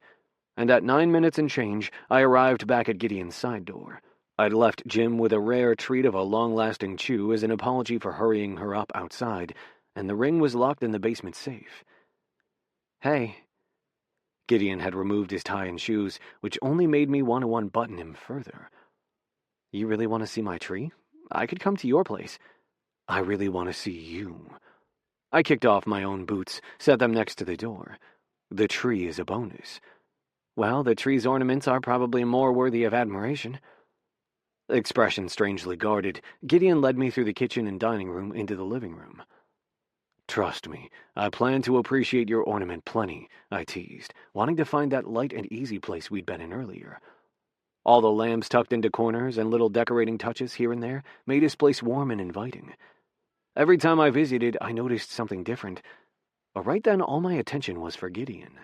A: And at 9 minutes and change, I arrived back at Gideon's side door. I'd left Jim with a rare treat of a long-lasting chew as an apology for hurrying her up outside, and the ring was locked in the basement safe. Hey. Gideon had removed his tie and shoes, which only made me want to unbutton him further. You really want to see my tree? I could come to your place. I really want to see you. I kicked off my own boots, set them next to the door. The tree is a bonus. Well, the tree's ornaments are probably more worthy of admiration. Expression strangely guarded, Gideon led me through the kitchen and dining room into the living room. Trust me, I plan to appreciate your ornament plenty, I teased, wanting to find that light and easy place we'd been in earlier. All the lamps tucked into corners and little decorating touches here and there made his place warm and inviting. Every time I visited, I noticed something different, but right then all my attention was for Gideon.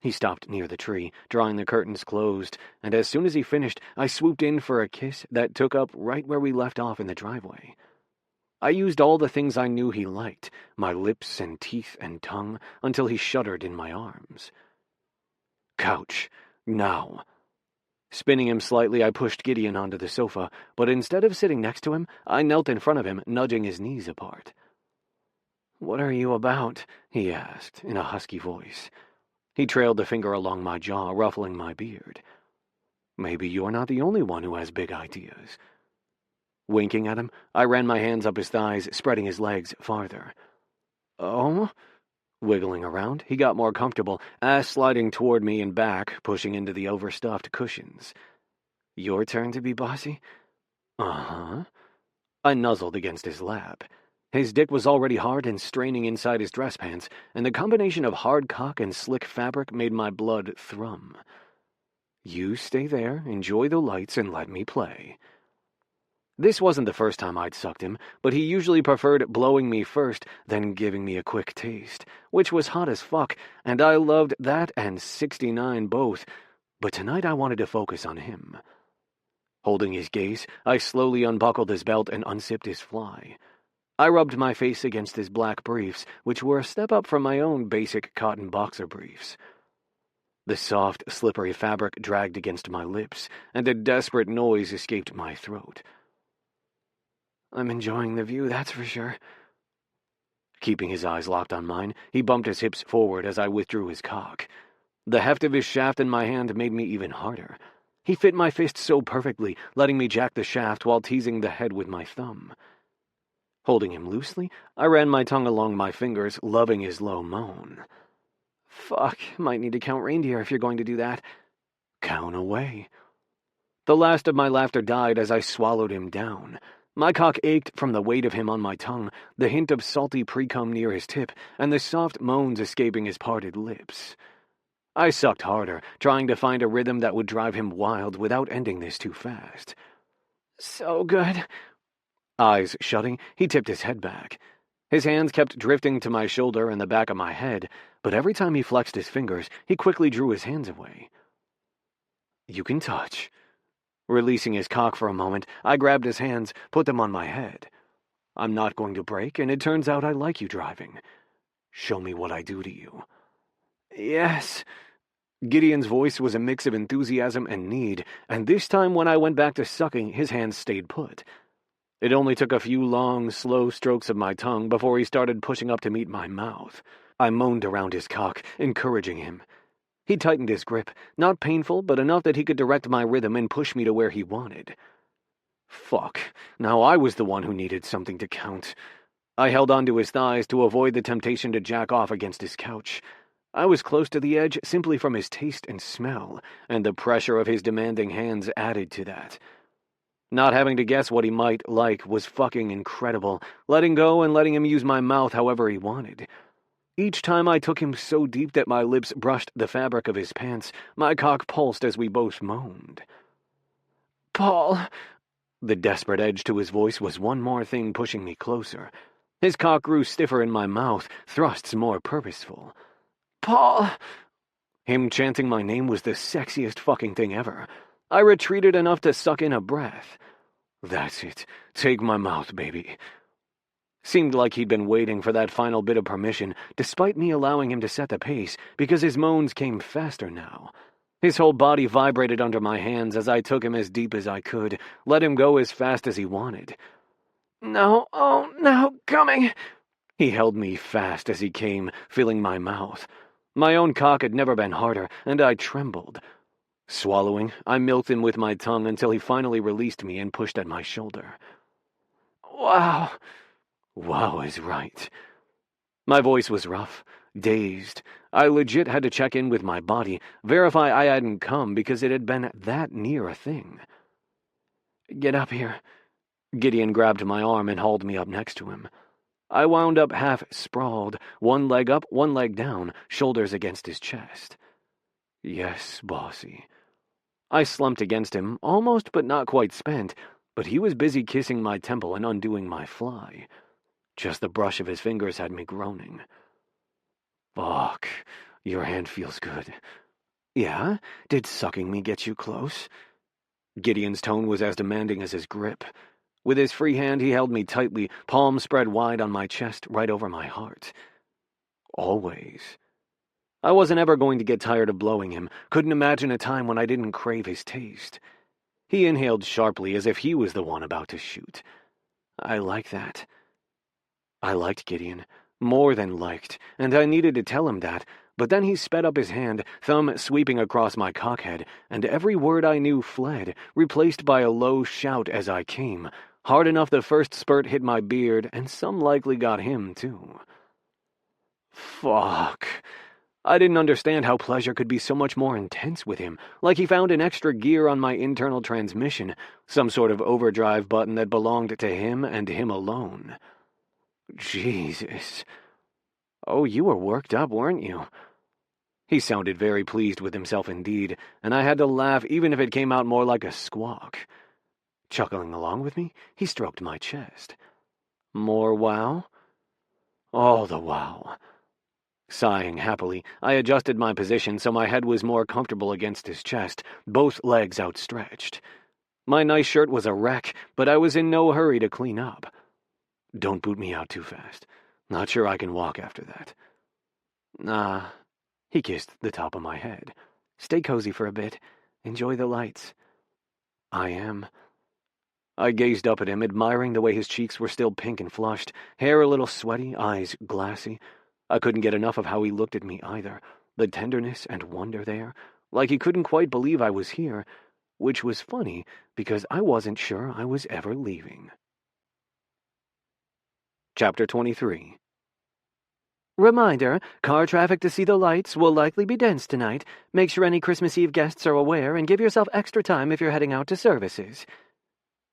A: He stopped near the tree, drawing the curtains closed, and as soon as he finished, I swooped in for a kiss that took up right where we left off in the driveway. I used all the things I knew he liked, my lips and teeth and tongue, until he shuddered in my arms. Couch. Now. Spinning him slightly, I pushed Gideon onto the sofa, but instead of sitting next to him, I knelt in front of him, nudging his knees apart. What are you about? He asked, in a husky voice. He trailed a finger along my jaw, ruffling my beard. Maybe you're not the only one who has big ideas. Winking at him, I ran my hands up his thighs, spreading his legs farther. Oh? Wiggling around, he got more comfortable, ass sliding toward me and back, pushing into the overstuffed cushions. Your turn to be bossy? Uh-huh. I nuzzled against his lap. His dick was already hard and straining inside his dress pants, and the combination of hard cock and slick fabric made my blood thrum. You stay there, enjoy the lights, and let me play. This wasn't the first time I'd sucked him, but he usually preferred blowing me first, then giving me a quick taste, which was hot as fuck, and I loved that and 69 both, but tonight I wanted to focus on him. Holding his gaze, I slowly unbuckled his belt and unzipped his fly. I rubbed my face against his black briefs, which were a step up from my own basic cotton boxer briefs. The soft, slippery fabric dragged against my lips, and a desperate noise escaped my throat. I'm enjoying the view, that's for sure. Keeping his eyes locked on mine, he bumped his hips forward as I withdrew his cock. The heft of his shaft in my hand made me even harder. He fit my fist so perfectly, letting me jack the shaft while teasing the head with my thumb. Holding him loosely, I ran my tongue along my fingers, loving his low moan. Fuck, might need to count reindeer if you're going to do that. Count away. The last of my laughter died as I swallowed him down. My cock ached from the weight of him on my tongue, the hint of salty pre-cum near his tip, and the soft moans escaping his parted lips. I sucked harder, trying to find a rhythm that would drive him wild without ending this too fast. So good. Eyes shutting, he tipped his head back. His hands kept drifting to my shoulder and the back of my head, but every time he flexed his fingers, he quickly drew his hands away. You can touch. Releasing his cock for a moment, I grabbed his hands, put them on my head. I'm not going to break, and it turns out I like you driving. Show me what I do to you. Yes. Gideon's voice was a mix of enthusiasm and need, and this time when I went back to sucking, his hands stayed put. It only took a few long, slow strokes of my tongue before he started pushing up to meet my mouth. I moaned around his cock, encouraging him. He tightened his grip, not painful, but enough that he could direct my rhythm and push me to where he wanted. Fuck, now I was the one who needed something to count. I held onto his thighs to avoid the temptation to jack off against his couch. I was close to the edge simply from his taste and smell, and the pressure of his demanding hands added to that. Not having to guess what he might like was fucking incredible, letting go and letting him use my mouth however he wanted. Each time I took him so deep that my lips brushed the fabric of his pants, my cock pulsed as we both moaned. Paul. The desperate edge to his voice was one more thing pushing me closer. His cock grew stiffer in my mouth, thrusts more purposeful. Paul. Him chanting my name was the sexiest fucking thing ever. I retreated enough to suck in a breath. That's it. Take my mouth, baby. Seemed like he'd been waiting for that final bit of permission, despite me allowing him to set the pace, because his moans came faster now. His whole body vibrated under my hands as I took him as deep as I could, let him go as fast as he wanted. No, oh, no, coming! He held me fast as he came, filling my mouth. My own cock had never been harder, and I trembled. Swallowing, I milked him with my tongue until he finally released me and pushed at my shoulder. Wow. Wow is right. My voice was rough, dazed. I legit had to check in with my body, verify I hadn't come because it had been that near a thing. Get up here. Gideon grabbed my arm and hauled me up next to him. I wound up half sprawled, one leg up, one leg down, shoulders against his chest. Yes, bossy. I slumped against him, almost but not quite spent, but he was busy kissing my temple and undoing my fly. Just the brush of his fingers had me groaning. Fuck, your hand feels good. Yeah? Did sucking me get you close? Gideon's tone was as demanding as his grip. With his free hand, he held me tightly, palm spread wide on my chest, right over my heart. Always. I wasn't ever going to get tired of blowing him, couldn't imagine a time when I didn't crave his taste. He inhaled sharply as if he was the one about to shoot. I like that. I liked Gideon, more than liked, and I needed to tell him that, but then he sped up his hand, thumb sweeping across my cockhead, and every word I knew fled, replaced by a low shout as I came, hard enough the first spurt hit my beard, and some likely got him, too. Fuck. I didn't understand how pleasure could be so much more intense with him, like he found an extra gear on my internal transmission, some sort of overdrive button that belonged to him and him alone. Jesus. Oh, you were worked up, weren't you? He sounded very pleased with himself indeed, and I had to laugh even if it came out more like a squawk. Chuckling along with me, he stroked my chest. More wow? All the wow. Sighing happily, I adjusted my position so my head was more comfortable against his chest, both legs outstretched. My nice shirt was a wreck, but I was in no hurry to clean up. Don't boot me out too fast. Not sure I can walk after that. Nah. He kissed the top of my head. Stay cozy for a bit. Enjoy the lights. I am. I gazed up at him, admiring the way his cheeks were still pink and flushed, hair a little sweaty, eyes glassy. I couldn't get enough of how he looked at me either. The tenderness and wonder there, like he couldn't quite believe I was here, which was funny because I wasn't sure I was ever leaving. Chapter 23. Reminder, car traffic to see the lights will likely be dense tonight. Make sure any Christmas Eve guests are aware and give yourself extra time if you're heading out to services.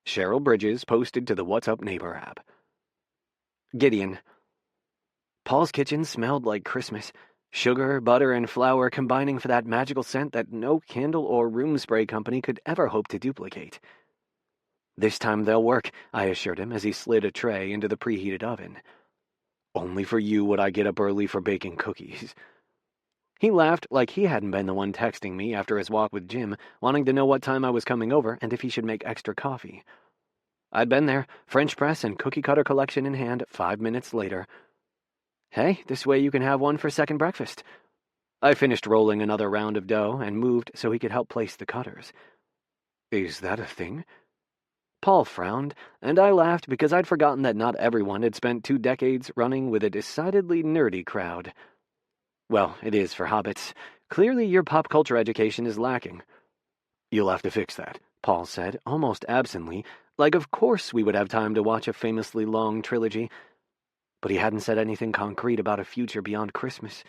A: Cheryl Bridges posted to the What's Up Neighbor app. Gideon. Paul's kitchen smelled like Christmas. Sugar, butter, and flour combining for that magical scent that no candle or room spray company could ever hope to duplicate. This time they'll work, I assured him as he slid a tray into the preheated oven. Only for you would I get up early for baking cookies. He laughed like he hadn't been the one texting me after his walk with Jim, wanting to know what time I was coming over and if he should make extra coffee. I'd been there, French press and cookie cutter collection in hand, 5 minutes later. Hey, this way you can have one for second breakfast. I finished rolling another round of dough and moved so he could help place the cutters. Is that a thing? Paul frowned, and I laughed because I'd forgotten that not everyone had spent 2 decades running with a decidedly nerdy crowd. Well, it is for hobbits. Clearly your pop culture education is lacking. You'll have to fix that, Paul said, almost absently, like of course we would have time to watch a famously long trilogy. But he hadn't said anything concrete about a future beyond Christmas.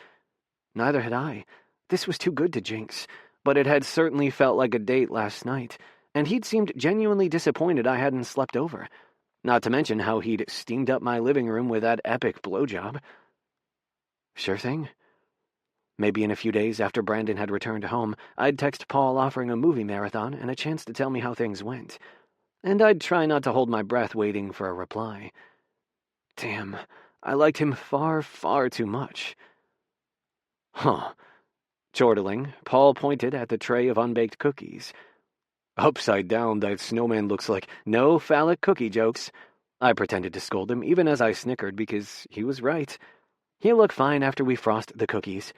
A: Neither had I. This was too good to jinx, but it had certainly felt like a date last night, and he'd seemed genuinely disappointed I hadn't slept over, not to mention how he'd steamed up my living room with that epic blowjob. Sure thing. Maybe in a few days after Brandon had returned home, I'd text Paul offering a movie marathon and a chance to tell me how things went. And I'd try not to hold my breath waiting for a reply. Damn, I liked him far, far too much. Huh. Chortling, Paul pointed at the tray of unbaked cookies. Upside down, that snowman looks like. No phallic cookie jokes. I pretended to scold him, even as I snickered, because he was right. He'll look fine after we frost the cookies.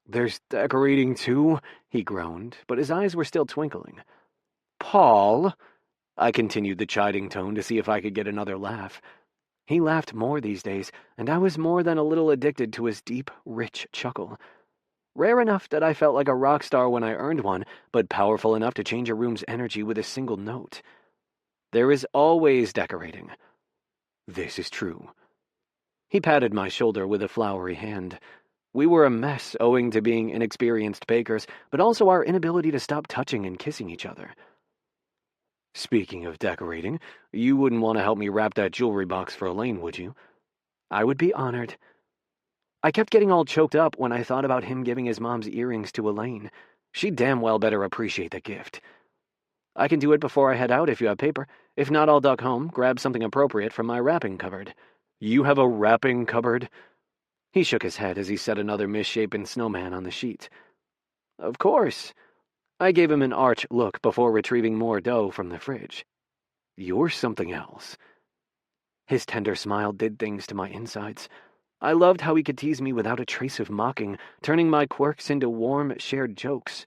A: There's decorating, too, he groaned, but his eyes were still twinkling. Paul, I continued the chiding tone to see if I could get another laugh. He laughed more these days, and I was more than a little addicted to his deep, rich chuckle. Rare enough that I felt like a rock star when I earned one, but powerful enough to change a room's energy with a single note. There is always decorating. This is true. He patted my shoulder with a flowery hand. We were a mess owing to being inexperienced bakers, but also our inability to stop touching and kissing each other. Speaking of decorating, you wouldn't want to help me wrap that jewelry box for Elaine, would you? I would be honored. I kept getting all choked up when I thought about him giving his mom's earrings to Elaine. She'd damn well better appreciate the gift. I can do it before I head out if you have paper. If not, I'll duck home, grab something appropriate from my wrapping cupboard. You have a wrapping cupboard? He shook his head as he set another misshapen snowman on the sheet. Of course. I gave him an arch look before retrieving more dough from the fridge. You're something else. His tender smile did things to my insides. I loved how he could tease me without a trace of mocking, turning my quirks into warm, shared jokes.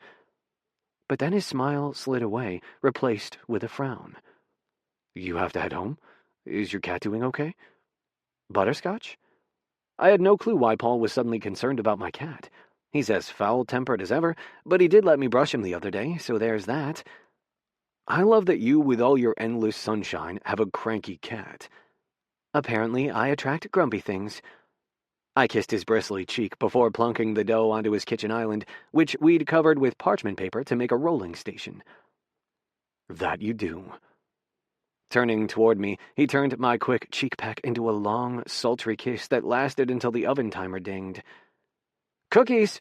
A: But then his smile slid away, replaced with a frown. You have to head home? Is your cat doing okay? Butterscotch? I had no clue why Paul was suddenly concerned about my cat. He's as foul-tempered as ever, but he did let me brush him the other day, so there's that. I love that you, with all your endless sunshine, have a cranky cat. Apparently, I attract grumpy things. I kissed his bristly cheek before plunking the dough onto his kitchen island, which we'd covered with parchment paper to make a rolling station. That you do. Turning toward me, he turned my quick cheek peck into a long, sultry kiss that lasted until the oven timer dinged. Cookies!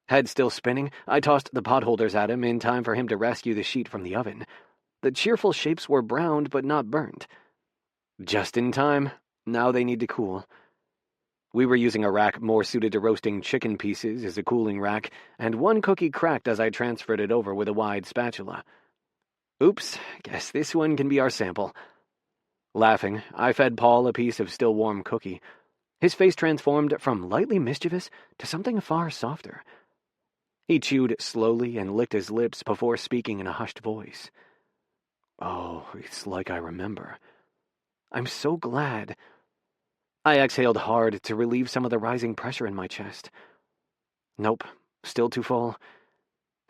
A: Head still spinning, I tossed the potholders at him in time for him to rescue the sheet from the oven. The cheerful shapes were browned but not burnt. Just in time. Now they need to cool. We were using a rack more suited to roasting chicken pieces as a cooling rack, and one cookie cracked as I transferred it over with a wide spatula. Oops, guess this one can be our sample. Laughing, I fed Paul a piece of still warm cookie. His face transformed from lightly mischievous to something far softer. He chewed slowly and licked his lips before speaking in a hushed voice. Oh, it's like I remember. I'm so glad. I exhaled hard to relieve some of the rising pressure in my chest. Nope, still too full.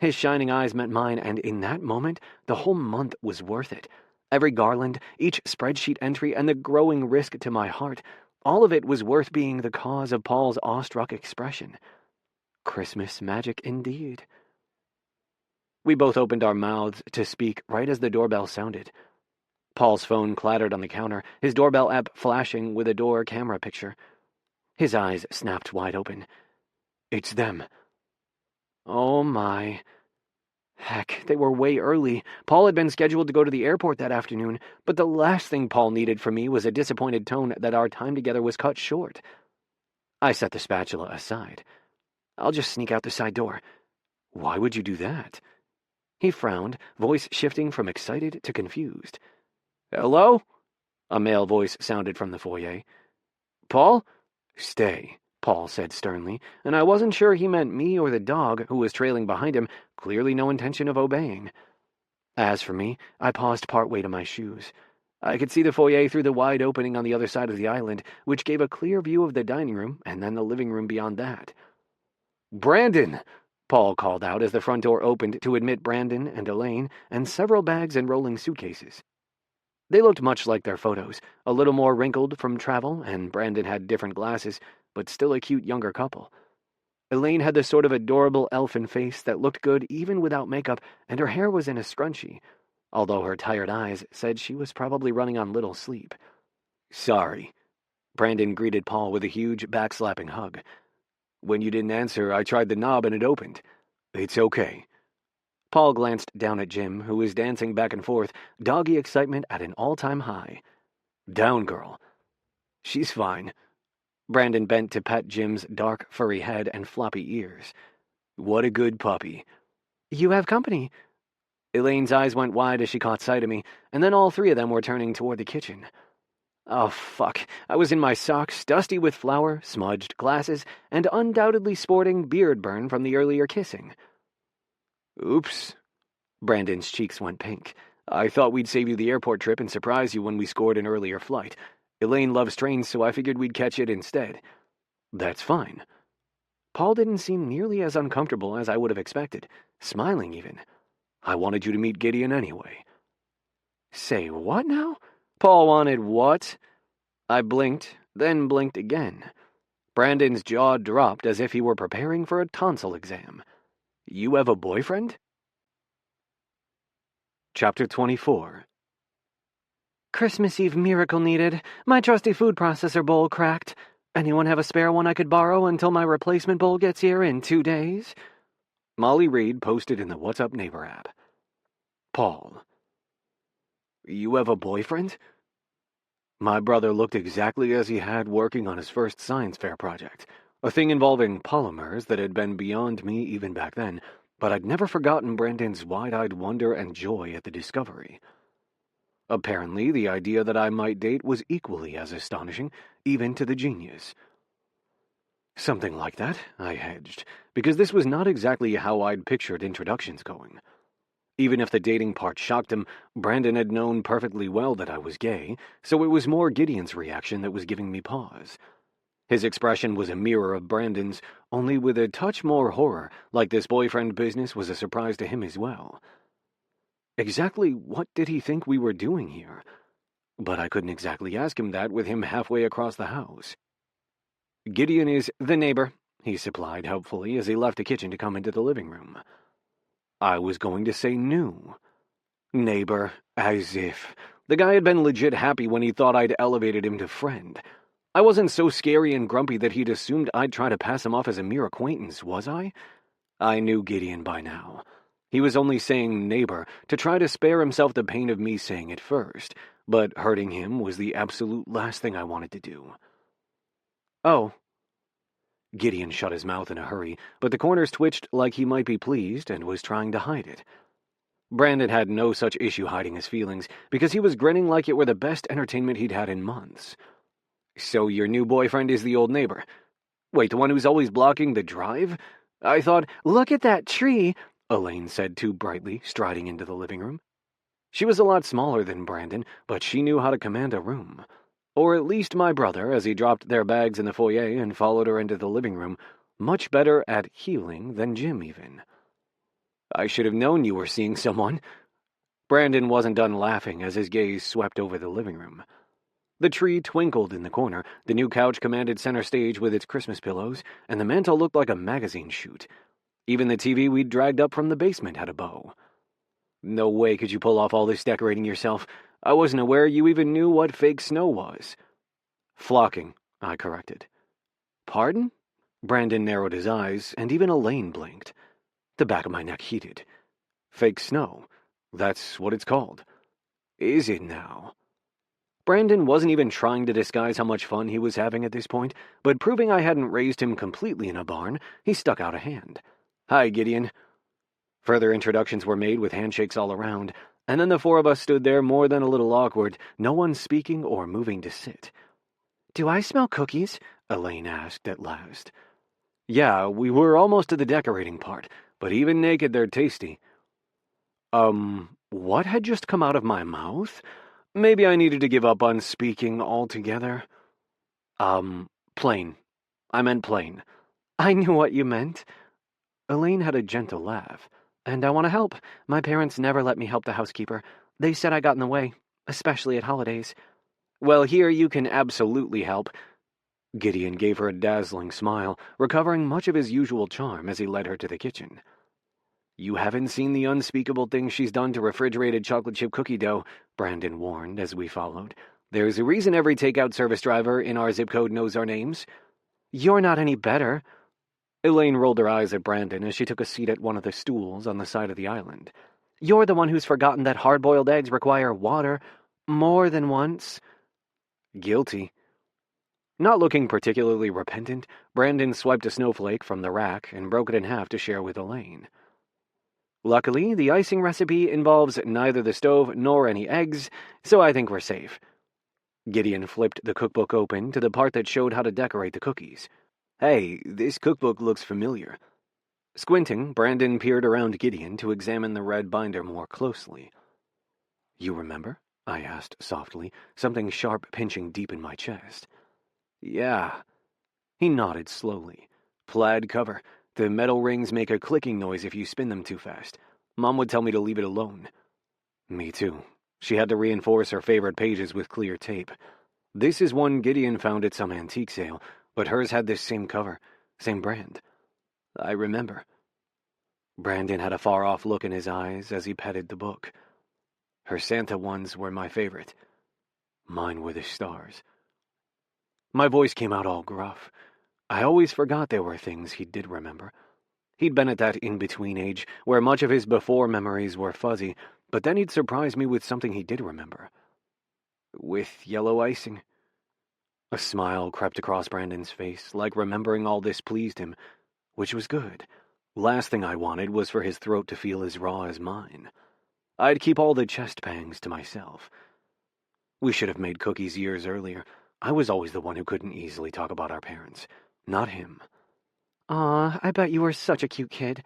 A: His shining eyes met mine, and in that moment, the whole month was worth it. Every garland, each spreadsheet entry, and the growing risk to my heart, all of it was worth being the cause of Paul's awestruck expression. Christmas magic indeed. We both opened our mouths to speak right as the doorbell sounded. Paul's phone clattered on the counter, his doorbell app flashing with a door camera picture. His eyes snapped wide open. It's them. Oh my. Heck, they were way early. Paul had been scheduled to go to the airport that afternoon, but the last thing Paul needed from me was a disappointed tone that our time together was cut short. I set the spatula aside. I'll just sneak out the side door. Why would you do that? He frowned, voice shifting from excited to confused. Hello? A male voice sounded from the foyer. Paul? Stay, Paul said sternly, and I wasn't sure he meant me or the dog, who was trailing behind him, clearly no intention of obeying. As for me, I paused partway to my shoes. I could see the foyer through the wide opening on the other side of the island, which gave a clear view of the dining room and then the living room beyond that. Brandon! Paul called out as the front door opened to admit Brandon and Elaine and several bags and rolling suitcases. They looked much like their photos, a little more wrinkled from travel, and Brandon had different glasses, but still a cute younger couple. Elaine had the sort of adorable elfin face that looked good even without makeup, and her hair was in a scrunchie, although her tired eyes said she was probably running on little sleep. Sorry. Brandon greeted Paul with a huge backslapping hug. When you didn't answer, I tried the knob and it opened. It's okay. Paul glanced down at Jim, who was dancing back and forth, doggy excitement at an all-time high. Down, girl. She's fine. Brandon bent to pet Jim's dark, furry head and floppy ears. What a good puppy. You have company. Elaine's eyes went wide as she caught sight of me, and then all three of them were turning toward the kitchen. Oh, fuck. I was in my socks, dusty with flour, smudged glasses, and undoubtedly sporting beard burn from the earlier kissing. Oops. Brandon's cheeks went pink. I thought we'd save you the airport trip and surprise you when we scored an earlier flight. Elaine loves trains, so I figured we'd catch it instead. That's fine. Paul didn't seem nearly as uncomfortable as I would have expected, smiling even. I wanted you to meet Gideon anyway. Say what now? Paul wanted what? I blinked, then blinked again. Brandon's jaw dropped as if he were preparing for a tonsil exam. You have a boyfriend? Chapter 24. Christmas Eve miracle needed. My trusty food processor bowl cracked. Anyone have a spare one I could borrow until my replacement bowl gets here in 2 days? Molly Reed posted in the What's Up Neighbor app. Paul. You have a boyfriend? My brother looked exactly as he had working on his first science fair project, a thing involving polymers that had been beyond me even back then, but I'd never forgotten Brandon's wide-eyed wonder and joy at the discovery. Apparently, the idea that I might date was equally as astonishing, even to the genius. Something like that, I hedged, because this was not exactly how I'd pictured introductions going. Even if the dating part shocked him, Brandon had known perfectly well that I was gay, so it was more Gideon's reaction that was giving me pause. His expression was a mirror of Brandon's, only with a touch more horror, like this boyfriend business was a surprise to him as well. Exactly what did he think we were doing here? But I couldn't exactly ask him that with him halfway across the house. Gideon is the neighbor, he supplied helpfully as he left the kitchen to come into the living room. I was going to say new. Neighbor, as if. The guy had been legit happy when he thought I'd elevated him to friend. I wasn't so scary and grumpy that he'd assumed I'd try to pass him off as a mere acquaintance, was I? I knew Gideon by now. He was only saying neighbor to try to spare himself the pain of me saying it first, but hurting him was the absolute last thing I wanted to do. Oh. Gideon shut his mouth in a hurry, but the corners twitched like he might be pleased and was trying to hide it. Brandon had no such issue hiding his feelings, because he was grinning like it were the best entertainment he'd had in months. So your new boyfriend is the old neighbor? Wait, the one who's always blocking the drive? I thought, look at that tree, Elaine said too brightly, striding into the living room. She was a lot smaller than Brandon, but she knew how to command a room. Or at least my brother, as he dropped their bags in the foyer and followed her into the living room, much better at healing than Jim even. I should have known you were seeing someone. Brandon wasn't done laughing as his gaze swept over the living room. The tree twinkled in the corner, the new couch commanded center stage with its Christmas pillows, and the mantel looked like a magazine chute. Even the TV we'd dragged up from the basement had a bow. No way could you pull off all this decorating yourself. I wasn't aware you even knew what fake snow was. Flocking, I corrected. Pardon? Brandon narrowed his eyes, and even Elaine blinked. The back of my neck heated. Fake snow. That's what it's called. Is it now? Brandon wasn't even trying to disguise how much fun he was having at this point, but proving I hadn't raised him completely in a barn, he stuck out a hand. Hi, Gideon. Further introductions were made with handshakes all around, and then the four of us stood there more than a little awkward, no one speaking or moving to sit. Do I smell cookies? Elaine asked at last. Yeah, we were almost to the decorating part, but even naked they're tasty. What had just come out of my mouth? Maybe I needed to give up on speaking altogether. Plain. I meant plain. I knew what you meant. Elaine had a gentle laugh. And I want to help. My parents never let me help the housekeeper. They said I got in the way, especially at holidays. Well, here you can absolutely help. Gideon gave her a dazzling smile, recovering much of his usual charm as he led her to the kitchen. You haven't seen the unspeakable things she's done to refrigerated chocolate chip cookie dough, Brandon warned as we followed. There's a reason every takeout service driver in our zip code knows our names. You're not any better. Elaine rolled her eyes at Brandon as she took a seat at one of the stools on the side of the island. You're the one who's forgotten that hard-boiled eggs require water more than once. Guilty. Not looking particularly repentant, Brandon swiped a snowflake from the rack and broke it in half to share with Elaine. Luckily, the icing recipe involves neither the stove nor any eggs, so I think we're safe. Gideon flipped the cookbook open to the part that showed how to decorate the cookies. Hey, this cookbook looks familiar. Squinting, Brandon peered around Gideon to examine the red binder more closely. You remember? I asked softly, something sharp pinching deep in my chest. Yeah. He nodded slowly. Plaid cover. The metal rings make a clicking noise if you spin them too fast. Mom would tell me to leave it alone. Me too. She had to reinforce her favorite pages with clear tape. This is one Gideon found at some antique sale, but hers had this same cover, same brand. I remember. Brandon had a far-off look in his eyes as he petted the book. Her Santa ones were my favorite. Mine were the stars. My voice came out all gruff. I always forgot there were things he did remember. He'd been at that in-between age where much of his before memories were fuzzy, but then he'd surprise me with something he did remember. With yellow icing. A smile crept across Brandon's face, like remembering all this pleased him, which was good. Last thing I wanted was for his throat to feel as raw as mine. I'd keep all the chest pangs to myself. We should have made cookies years earlier. I was always the one who couldn't easily talk about our parents. Not him. Aw, I bet you were such a cute kid.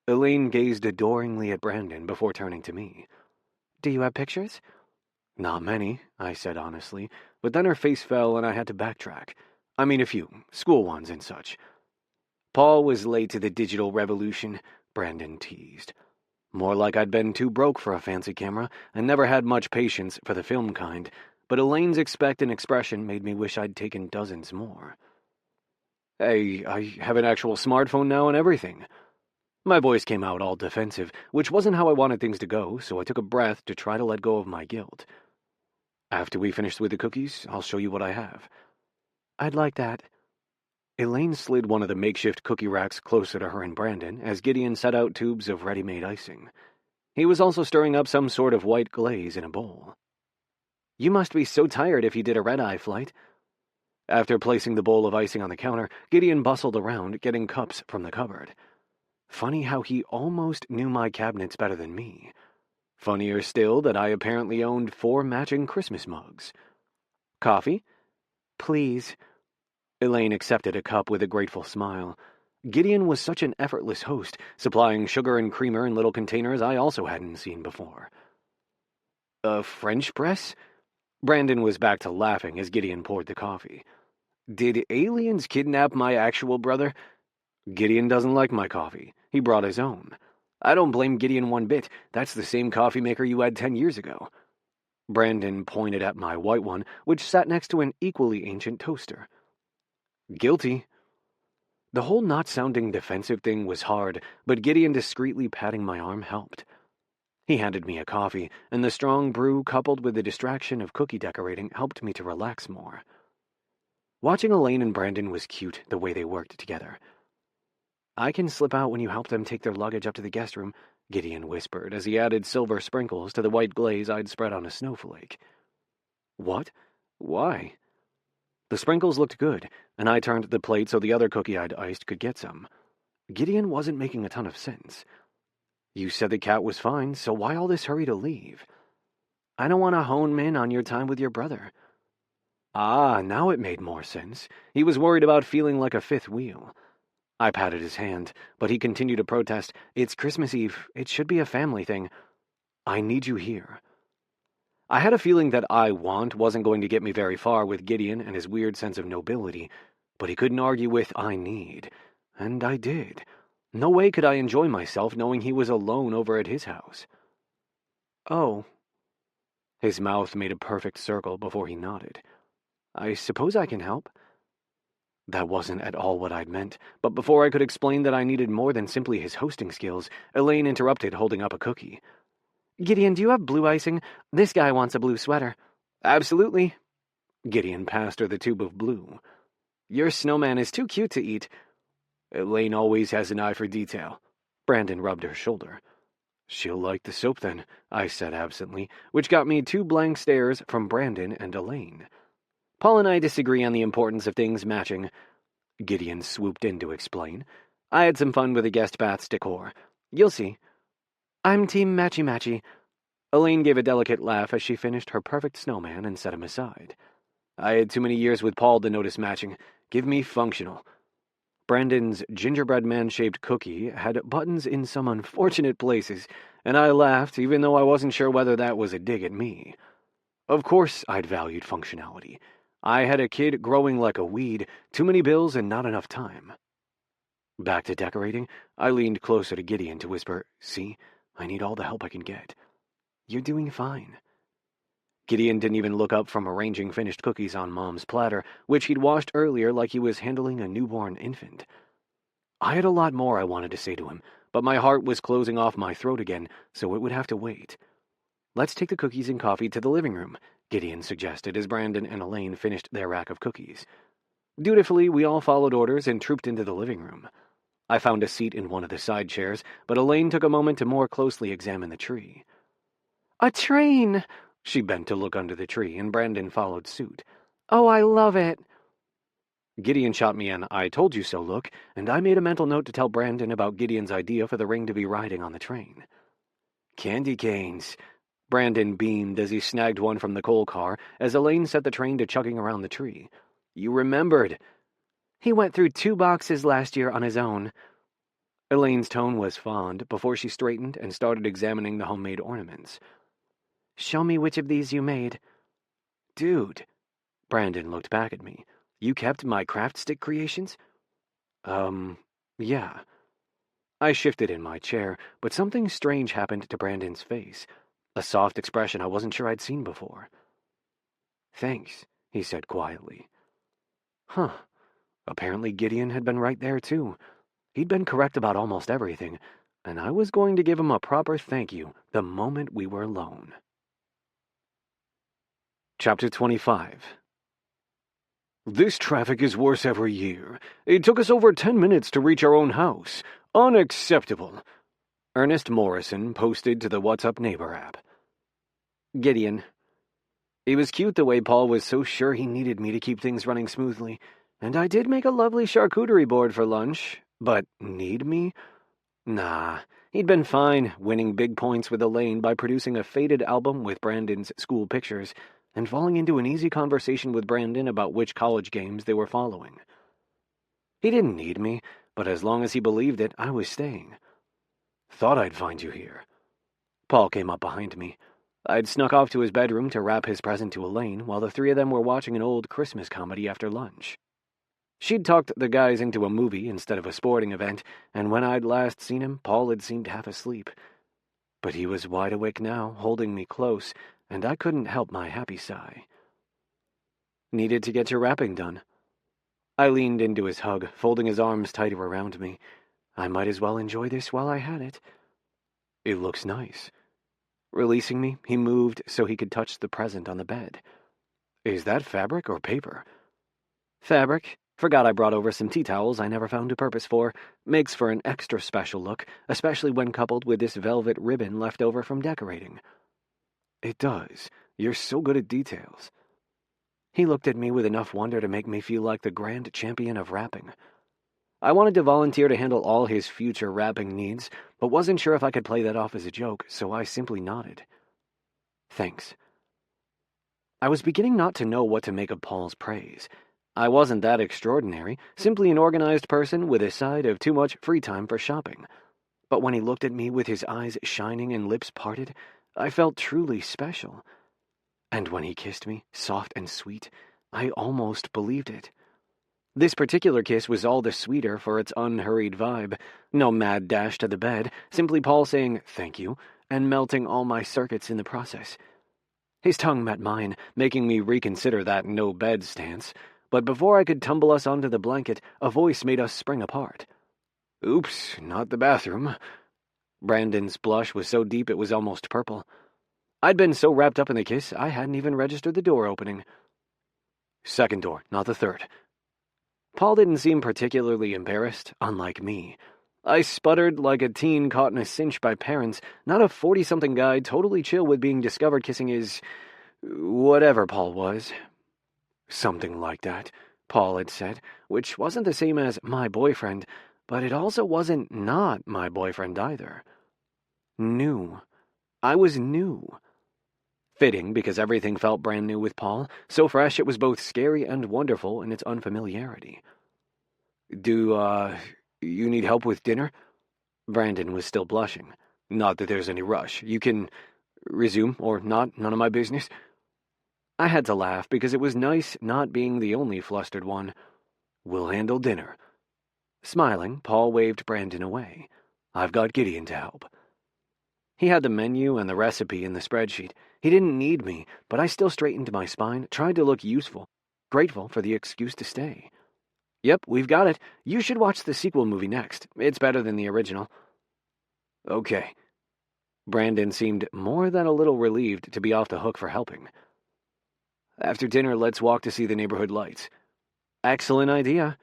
A: Elaine gazed adoringly at Brandon before turning to me. Do you have pictures? Not many, I said honestly, but then her face fell and I had to backtrack. I mean a few, school ones and such. Paul was late to the digital revolution, Brandon teased. More like I'd been too broke for a fancy camera and never had much patience for the film kind, but Elaine's expectant expression made me wish I'd taken dozens more. Hey, I have an actual smartphone now and everything. My voice came out all defensive, which wasn't how I wanted things to go, so I took a breath to try to let go of my guilt. After we finish with the cookies, I'll show you what I have. I'd like that. Elaine slid one of the makeshift cookie racks closer to her and Brandon as Gideon set out tubes of ready-made icing. He was also stirring up some sort of white glaze in a bowl. You must be so tired if you did a red-eye flight. After placing the bowl of icing on the counter, Gideon bustled around, getting cups from the cupboard. Funny how he almost knew my cabinets better than me. Funnier still that I apparently owned 4 matching Christmas mugs. Coffee? Please. Elaine accepted a cup with a grateful smile. Gideon was such an effortless host, supplying sugar and creamer in little containers I also hadn't seen before. A French press? Brandon was back to laughing as Gideon poured the coffee. Did aliens kidnap my actual brother? Gideon doesn't like my coffee. He brought his own. I don't blame Gideon one bit. That's the same coffee maker you had 10 years ago. Brandon pointed at my white one, which sat next to an equally ancient toaster. Guilty. The whole not sounding defensive thing was hard, but Gideon discreetly patting my arm helped. He handed me a coffee, and the strong brew coupled with the distraction of cookie decorating helped me to relax more. Watching Elaine and Brandon was cute, the way they worked together. I can slip out when you help them take their luggage up to the guest room, Gideon whispered as he added silver sprinkles to the white glaze I'd spread on a snowflake. What? Why? The sprinkles looked good, and I turned the plate so the other cookie I'd iced could get some. Gideon wasn't making a ton of sense. You said the cat was fine, so why all this hurry to leave? I don't want to hone in on your time with your brother. Ah, now it made more sense. He was worried about feeling like a fifth wheel. I patted his hand, but he continued to protest. It's Christmas Eve. It should be a family thing. I need you here. I had a feeling that I want wasn't going to get me very far with Gideon and his weird sense of nobility, but he couldn't argue with I need, and I did. No way could I enjoy myself knowing he was alone over at his house. Oh. His mouth made a perfect circle before he nodded. I suppose I can help. That wasn't at all what I'd meant, but before I could explain that I needed more than simply his hosting skills, Elaine interrupted, holding up a cookie. Gideon, do you have blue icing? This guy wants a blue sweater. Absolutely. Gideon passed her the tube of blue. Your snowman is too cute to eat. Elaine always has an eye for detail. Brandon rubbed her shoulder. She'll like the soap then, I said absently, which got me 2 blank stares from Brandon and Elaine. Paul and I disagree on the importance of things matching. Gideon swooped in to explain. I had some fun with the guest bath's decor. You'll see. I'm team matchy-matchy. Elaine gave a delicate laugh as she finished her perfect snowman and set him aside. I had too many years with Paul to notice matching. Give me functional. Brandon's gingerbread man-shaped cookie had buttons in some unfortunate places, and I laughed even though I wasn't sure whether that was a dig at me. Of course I'd valued functionality. I had a kid growing like a weed, too many bills and not enough time. Back to decorating, I leaned closer to Gideon to whisper, See, I need all the help I can get. You're doing fine. Gideon didn't even look up from arranging finished cookies on Mom's platter, which he'd washed earlier like he was handling a newborn infant. I had a lot more I wanted to say to him, but my heart was closing off my throat again, so it would have to wait. Let's take the cookies and coffee to the living room, Gideon suggested as Brandon and Elaine finished their rack of cookies. Dutifully, we all followed orders and trooped into the living room. I found a seat in one of the side chairs, but Elaine took a moment to more closely examine the tree. A train! She bent to look under the tree, and Brandon followed suit. Oh, I love it! Gideon shot me an I told you so look, and I made a mental note to tell Brandon about Gideon's idea for the ring to be riding on the train. Candy canes! Brandon beamed as he snagged one from the coal car as Elaine set the train to chugging around the tree. You remembered! He went through 2 boxes last year on his own. Elaine's tone was fond before she straightened and started examining the homemade ornaments. Show me which of these you made. Dude. Brandon looked back at me. You kept my craft stick creations? Yeah. I shifted in my chair, but something strange happened to Brandon's face. A soft expression I wasn't sure I'd seen before. Thanks, he said quietly. Huh. Apparently Gideon had been right there, too. He'd been correct about almost everything, and I was going to give him a proper thank you the moment we were alone. Chapter 25. This traffic is worse every year. It took us over 10 minutes to reach our own house. Unacceptable. Ernest Morrison posted to the What's Up Neighbor app. Gideon. It was cute the way Paul was so sure he needed me to keep things running smoothly, and I did make a lovely charcuterie board for lunch, but need me? Nah, he'd been fine, winning big points with Elaine by producing a faded album with Brandon's school pictures, and falling into an easy conversation with Brandon about which college games they were following. He didn't need me, but as long as he believed it, I was staying. Thought I'd find you here. Paul came up behind me. I'd snuck off to his bedroom to wrap his present to Elaine while the 3 of them were watching an old Christmas comedy after lunch. She'd talked the guys into a movie instead of a sporting event, and when I'd last seen him, Paul had seemed half asleep. But he was wide awake now, holding me close, and I couldn't help my happy sigh. Needed to get your wrapping done. I leaned into his hug, folding his arms tighter around me. I might as well enjoy this while I had it. It looks nice. Releasing me, he moved so he could touch the present on the bed. Is that fabric or paper? Fabric. Forgot I brought over some tea towels I never found a purpose for. Makes for an extra special look, especially when coupled with this velvet ribbon left over from decorating. It does. You're so good at details. He looked at me with enough wonder to make me feel like the grand champion of wrapping. I wanted to volunteer to handle all his future wrapping needs, but wasn't sure if I could play that off as a joke, so I simply nodded. Thanks. I was beginning not to know what to make of Paul's praise. I wasn't that extraordinary, simply an organized person with a side of too much free time for shopping. But when he looked at me with his eyes shining and lips parted, I felt truly special. And when he kissed me, soft and sweet, I almost believed it. This particular kiss was all the sweeter for its unhurried vibe. No mad dash to the bed, simply Paul saying thank you, and melting all my circuits in the process. His tongue met mine, making me reconsider that no-bed stance. But before I could tumble us onto the blanket, a voice made us spring apart. Oops, not the bathroom. Brandon's blush was so deep it was almost purple. I'd been so wrapped up in the kiss, I hadn't even registered the door opening. Second door, not the third. Paul didn't seem particularly embarrassed, unlike me. I sputtered like a teen caught in a cinch by parents, not a 40-something guy totally chill with being discovered kissing his... whatever Paul was. Something like that, Paul had said, which wasn't the same as my boyfriend, but it also wasn't not my boyfriend either. New. I was new. Fitting, because everything felt brand new with Paul, so fresh it was both scary and wonderful in its unfamiliarity. Do, you need help with dinner? Brandon was still blushing. Not that there's any rush. You can resume, or not, none of my business. I had to laugh, because it was nice not being the only flustered one. We'll handle dinner. Smiling, Paul waved Brandon away. I've got Gideon to help. He had the menu and the recipe in the spreadsheet. He didn't need me, but I still straightened my spine, tried to look useful, grateful for the excuse to stay. Yep, we've got it. You should watch the sequel movie next. It's better than the original. Okay. Brandon seemed more than a little relieved to be off the hook for helping. After dinner, let's walk to see the neighborhood lights. Excellent idea.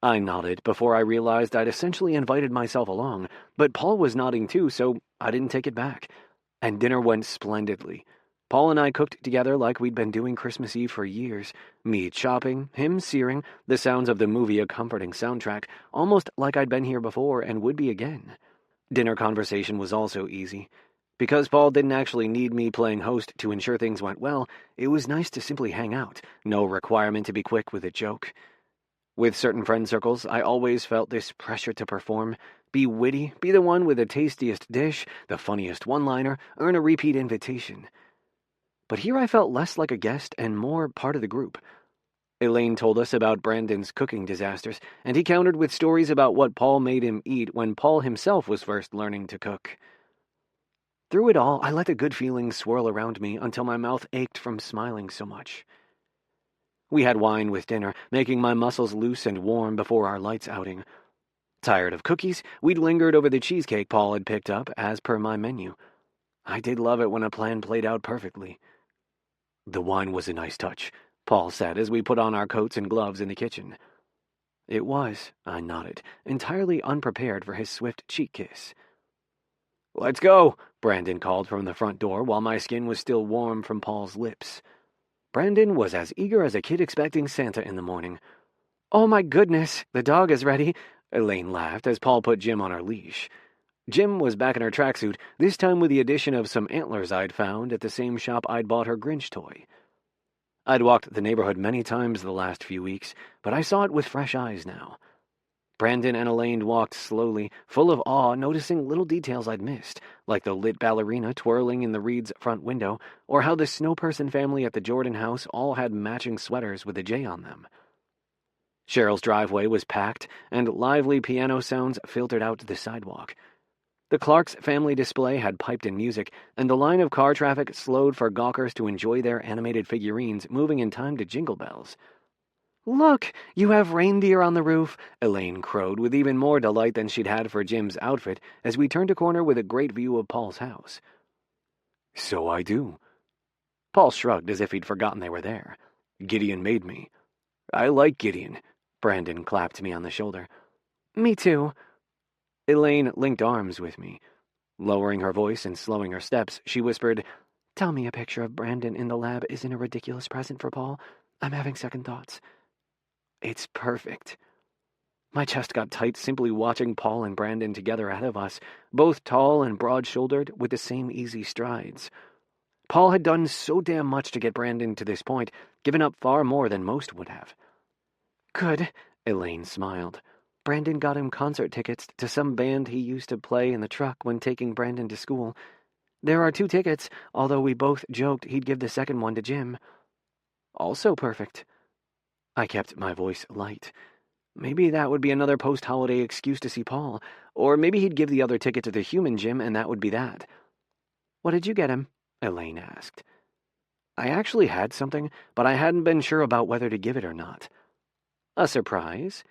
A: I nodded before I realized I'd essentially invited myself along, but Paul was nodding too, so I didn't take it back. And dinner went splendidly. Paul and I cooked together like we'd been doing Christmas Eve for years. Me chopping, him searing, the sounds of the movie a comforting soundtrack, almost like I'd been here before and would be again. Dinner conversation was also easy. Because Paul didn't actually need me playing host to ensure things went well, it was nice to simply hang out, no requirement to be quick with a joke. With certain friend circles, I always felt this pressure to perform, be witty, be the one with the tastiest dish, the funniest one-liner, earn a repeat invitation. But here I felt less like a guest and more part of the group. Elaine told us about Brandon's cooking disasters, and he countered with stories about what Paul made him eat when Paul himself was first learning to cook. Through it all, I let the good feelings swirl around me until my mouth ached from smiling so much. We had wine with dinner, making my muscles loose and warm before our lights outing. Tired of cookies, we'd lingered over the cheesecake Paul had picked up, as per my menu. I did love it when a plan played out perfectly. The wine was a nice touch, Paul said as we put on our coats and gloves in the kitchen. It was, I nodded, entirely unprepared for his swift cheek kiss. Let's go, Brandon called from the front door while my skin was still warm from Paul's lips. Brandon was as eager as a kid expecting Santa in the morning. Oh my goodness, the dog is ready, Elaine laughed as Paul put Jim on her leash. Jim was back in her tracksuit, this time with the addition of some antlers I'd found at the same shop I'd bought her Grinch toy. I'd walked the neighborhood many times the last few weeks, but I saw it with fresh eyes now. Brandon and Elaine walked slowly, full of awe, noticing little details I'd missed, like the lit ballerina twirling in the Reed's front window, or how the Snowperson family at the Jordan house all had matching sweaters with a J on them. Cheryl's driveway was packed, and lively piano sounds filtered out to the sidewalk. The Clark's family display had piped in music, and the line of car traffic slowed for gawkers to enjoy their animated figurines moving in time to jingle bells. Look, you have reindeer on the roof, Elaine crowed with even more delight than she'd had for Jim's outfit as we turned a corner with a great view of Paul's house. So I do. Paul shrugged as if he'd forgotten they were there. Gideon made me. I like Gideon. Brandon clapped me on the shoulder. Me too. Elaine linked arms with me. Lowering her voice and slowing her steps, she whispered, Tell me a picture of Brandon in the lab isn't a ridiculous present for Paul. I'm having second thoughts. It's perfect. My chest got tight simply watching Paul and Brandon together ahead of us, both tall and broad-shouldered with the same easy strides. Paul had done so damn much to get Brandon to this point, given up far more than most would have. Good, Elaine smiled. Brandon got him concert tickets to some band he used to play in the truck when taking Brandon to school. There are 2 tickets, although we both joked he'd give the second one to Jim. Also perfect. I kept my voice light. Maybe that would be another post-holiday excuse to see Paul, or maybe he'd give the other ticket to the human Jim and that would be that. What did you get him? Elaine asked. I actually had something, but I hadn't been sure about whether to give it or not. A surprise?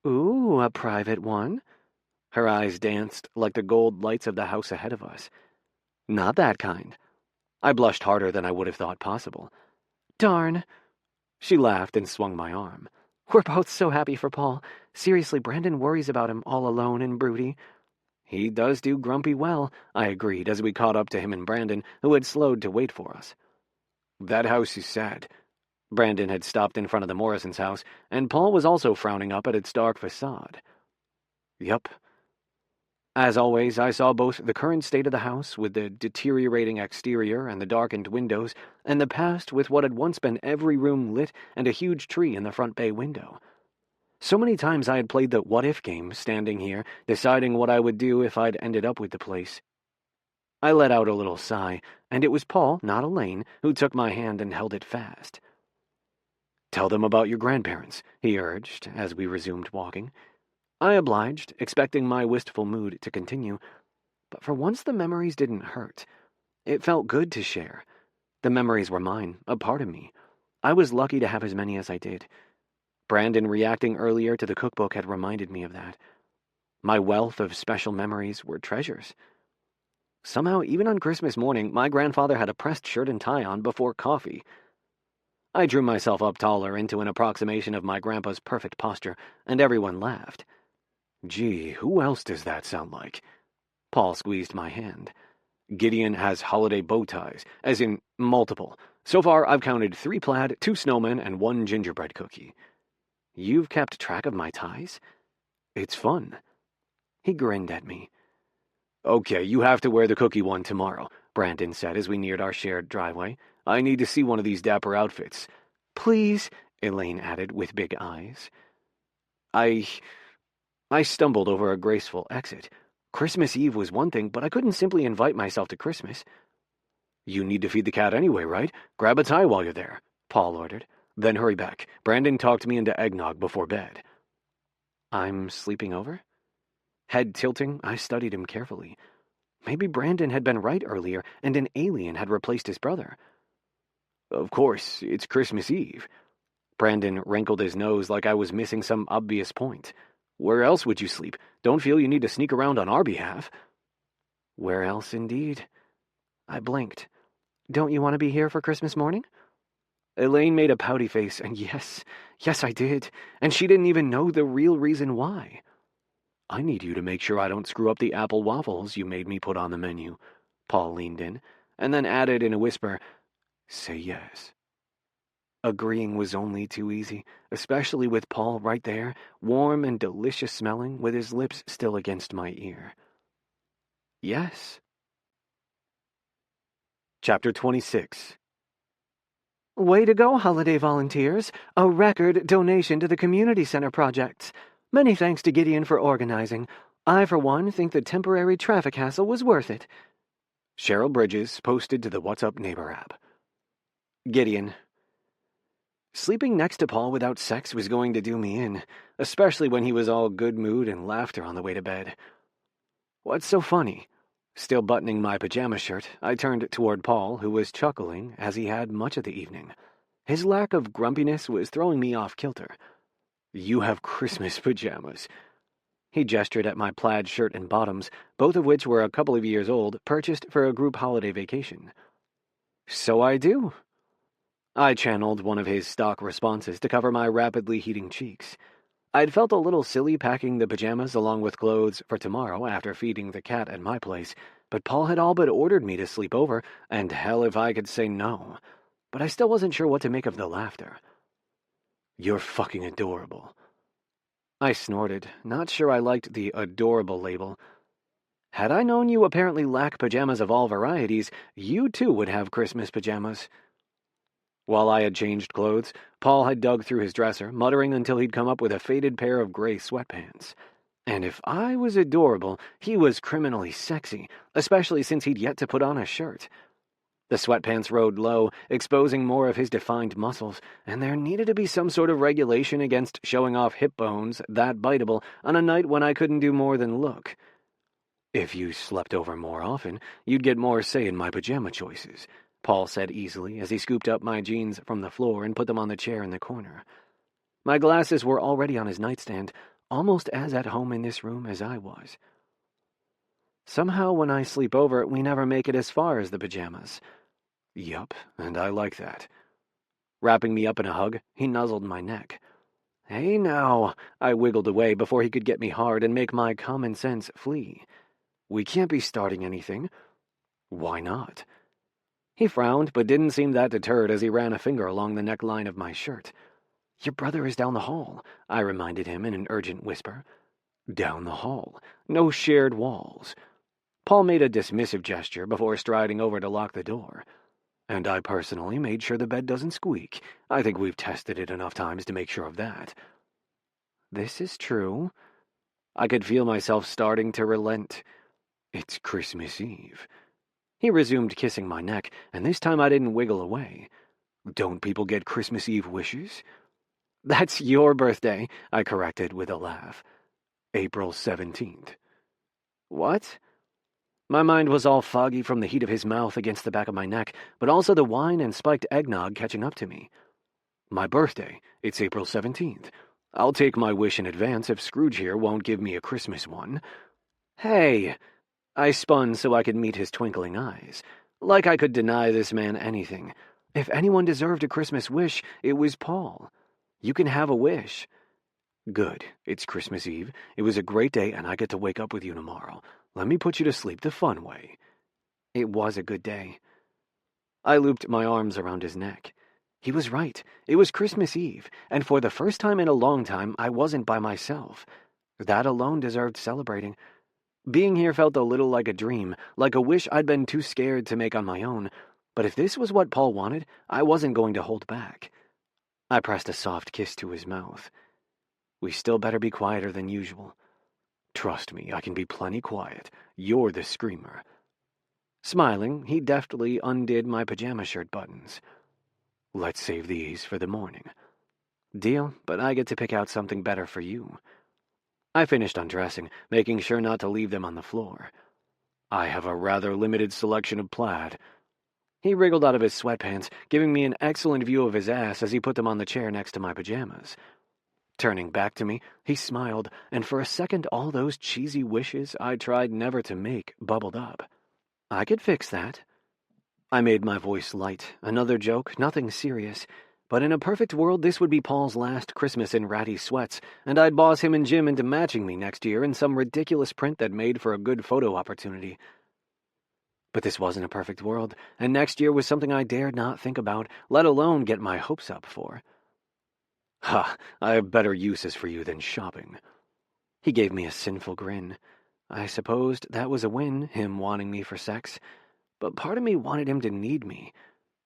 A: Ooh, a private one? Her eyes danced like the gold lights of the house ahead of us. Not that kind. I blushed harder than I would have thought possible. Darn. She laughed and swung my arm. We're both so happy for Paul. Seriously, Brandon worries about him all alone and broody. He does do grumpy well, I agreed as we caught up to him and Brandon, who had slowed to wait for us. That house is sad. Brandon had stopped in front of the Morrisons' house, and Paul was also frowning up at its dark facade. Yup. As always, I saw both the current state of the house, with the deteriorating exterior and the darkened windows, and the past with what had once been every room lit and a huge tree in the front bay window. So many times I had played the what-if game, standing here, deciding what I would do if I'd ended up with the place. I let out a little sigh, and it was Paul, not Elaine, who took my hand and held it fast. Tell them about your grandparents, he urged, as we resumed walking. I obliged, expecting my wistful mood to continue, but for once the memories didn't hurt. It felt good to share. The memories were mine, a part of me. I was lucky to have as many as I did. Brandon reacting earlier to the cookbook had reminded me of that. My wealth of special memories were treasures. Somehow, even on Christmas morning, my grandfather had a pressed shirt and tie on before coffee. I drew myself up taller into an approximation of my grandpa's perfect posture, and everyone laughed. Gee, who else does that sound like? Paul squeezed my hand. Gideon has holiday bow ties, as in multiple. So far, I've counted 3 plaid, 2 snowmen, and 1 gingerbread cookie. You've kept track of my ties? It's fun. He grinned at me. Okay, you have to wear the cookie one tomorrow, Brandon said as we neared our shared driveway. I need to see one of these dapper outfits. Please, Elaine added with big eyes. I stumbled over a graceful exit. Christmas Eve was one thing, but I couldn't simply invite myself to Christmas. You need to feed the cat anyway, right? Grab a tie while you're there, Paul ordered. Then hurry back. Brandon talked me into eggnog before bed. I'm sleeping over? Head tilting, I studied him carefully. Maybe Brandon had been right earlier, and an alien had replaced his brother. Of course, it's Christmas Eve. Brandon wrinkled his nose like I was missing some obvious point. Where else would you sleep? Don't feel you need to sneak around on our behalf. Where else, indeed? I blinked. Don't you want to be here for Christmas morning? Elaine made a pouty face, and yes, I did, and she didn't even know the real reason why. I need you to make sure I don't screw up the apple waffles you made me put on the menu. Paul leaned in, and then added in a whisper, Say yes. Agreeing was only too easy, especially with Paul right there, warm and delicious smelling, with his lips still against my ear. Yes. Chapter 26. Way to go, holiday volunteers. A record donation to the community center projects. Many thanks to Gideon for organizing. I, for one, think the temporary traffic hassle was worth it. Cheryl Bridges posted to the What's Up Neighbor app. Gideon. Sleeping next to Paul without sex was going to do me in, especially when he was all good mood and laughter on the way to bed. What's so funny? Still buttoning my pajama shirt, I turned toward Paul, who was chuckling, as he had much of the evening. His lack of grumpiness was throwing me off kilter. You have Christmas pajamas. He gestured at my plaid shirt and bottoms, both of which were a couple of years old, purchased for a group holiday vacation. So I do. I channeled one of his stock responses to cover my rapidly heating cheeks. I'd felt a little silly packing the pajamas along with clothes for tomorrow after feeding the cat at my place, but Paul had all but ordered me to sleep over, and hell if I could say no. But I still wasn't sure what to make of the laughter. You're fucking adorable. I snorted, not sure I liked the adorable label. Had I known you apparently lack pajamas of all varieties, you too would have Christmas pajamas. While I had changed clothes, Paul had dug through his dresser, muttering until he'd come up with a faded pair of gray sweatpants. And if I was adorable, he was criminally sexy, especially since he'd yet to put on a shirt. The sweatpants rode low, exposing more of his defined muscles, and there needed to be some sort of regulation against showing off hip bones that biteable on a night when I couldn't do more than look. If you slept over more often, you'd get more say in my pajama choices, Paul said easily as he scooped up my jeans from the floor and put them on the chair in the corner. My glasses were already on his nightstand, almost as at home in this room as I was. Somehow when I sleep over, we never make it as far as the pajamas. Yup, and I like that. Wrapping me up in a hug, he nuzzled my neck. Hey now, I wiggled away before he could get me hard and make my common sense flee. We can't be starting anything. Why not? He frowned, but didn't seem that deterred as he ran a finger along the neckline of my shirt. Your brother is down the hall, I reminded him in an urgent whisper. Down the hall. No shared walls. Paul made a dismissive gesture before striding over to lock the door. And I personally made sure the bed doesn't squeak. I think we've tested it enough times to make sure of that. This is true. I could feel myself starting to relent. It's Christmas Eve. He resumed kissing my neck, and this time I didn't wiggle away. Don't people get Christmas Eve wishes? That's your birthday, I corrected with a laugh. April 17th. What? My mind was all foggy from the heat of his mouth against the back of my neck, but also the wine and spiked eggnog catching up to me. My birthday. It's April 17th. I'll take my wish in advance if Scrooge here won't give me a Christmas one. Hey! I spun so I could meet his twinkling eyes. Like I could deny this man anything. If anyone deserved a Christmas wish, it was Paul. You can have a wish. Good. It's Christmas Eve. It was a great day, and I get to wake up with you tomorrow. Let me put you to sleep the fun way. It was a good day. I looped my arms around his neck. He was right. It was Christmas Eve, and for the first time in a long time, I wasn't by myself. That alone deserved celebrating. Being here felt a little like a dream, like a wish I'd been too scared to make on my own. But if this was what Paul wanted, I wasn't going to hold back. I pressed a soft kiss to his mouth. We still better be quieter than usual. Trust me, I can be plenty quiet. You're the screamer. Smiling, he deftly undid my pajama shirt buttons. Let's save these for the morning. Deal, but I get to pick out something better for you. I finished undressing, making sure not to leave them on the floor. I have a rather limited selection of plaid. He wriggled out of his sweatpants, giving me an excellent view of his ass as he put them on the chair next to my pajamas. Turning back to me, he smiled, and for a second all those cheesy wishes I tried never to make bubbled up. I could fix that. I made my voice light. Another joke, nothing serious. But in a perfect world, this would be Paul's last Christmas in ratty sweats, and I'd boss him and Jim into matching me next year in some ridiculous print that made for a good photo opportunity. But this wasn't a perfect world, and next year was something I dared not think about, let alone get my hopes up for. Ha, I have better uses for you than shopping. He gave me a sinful grin. I supposed that was a win, him wanting me for sex, but part of me wanted him to need me.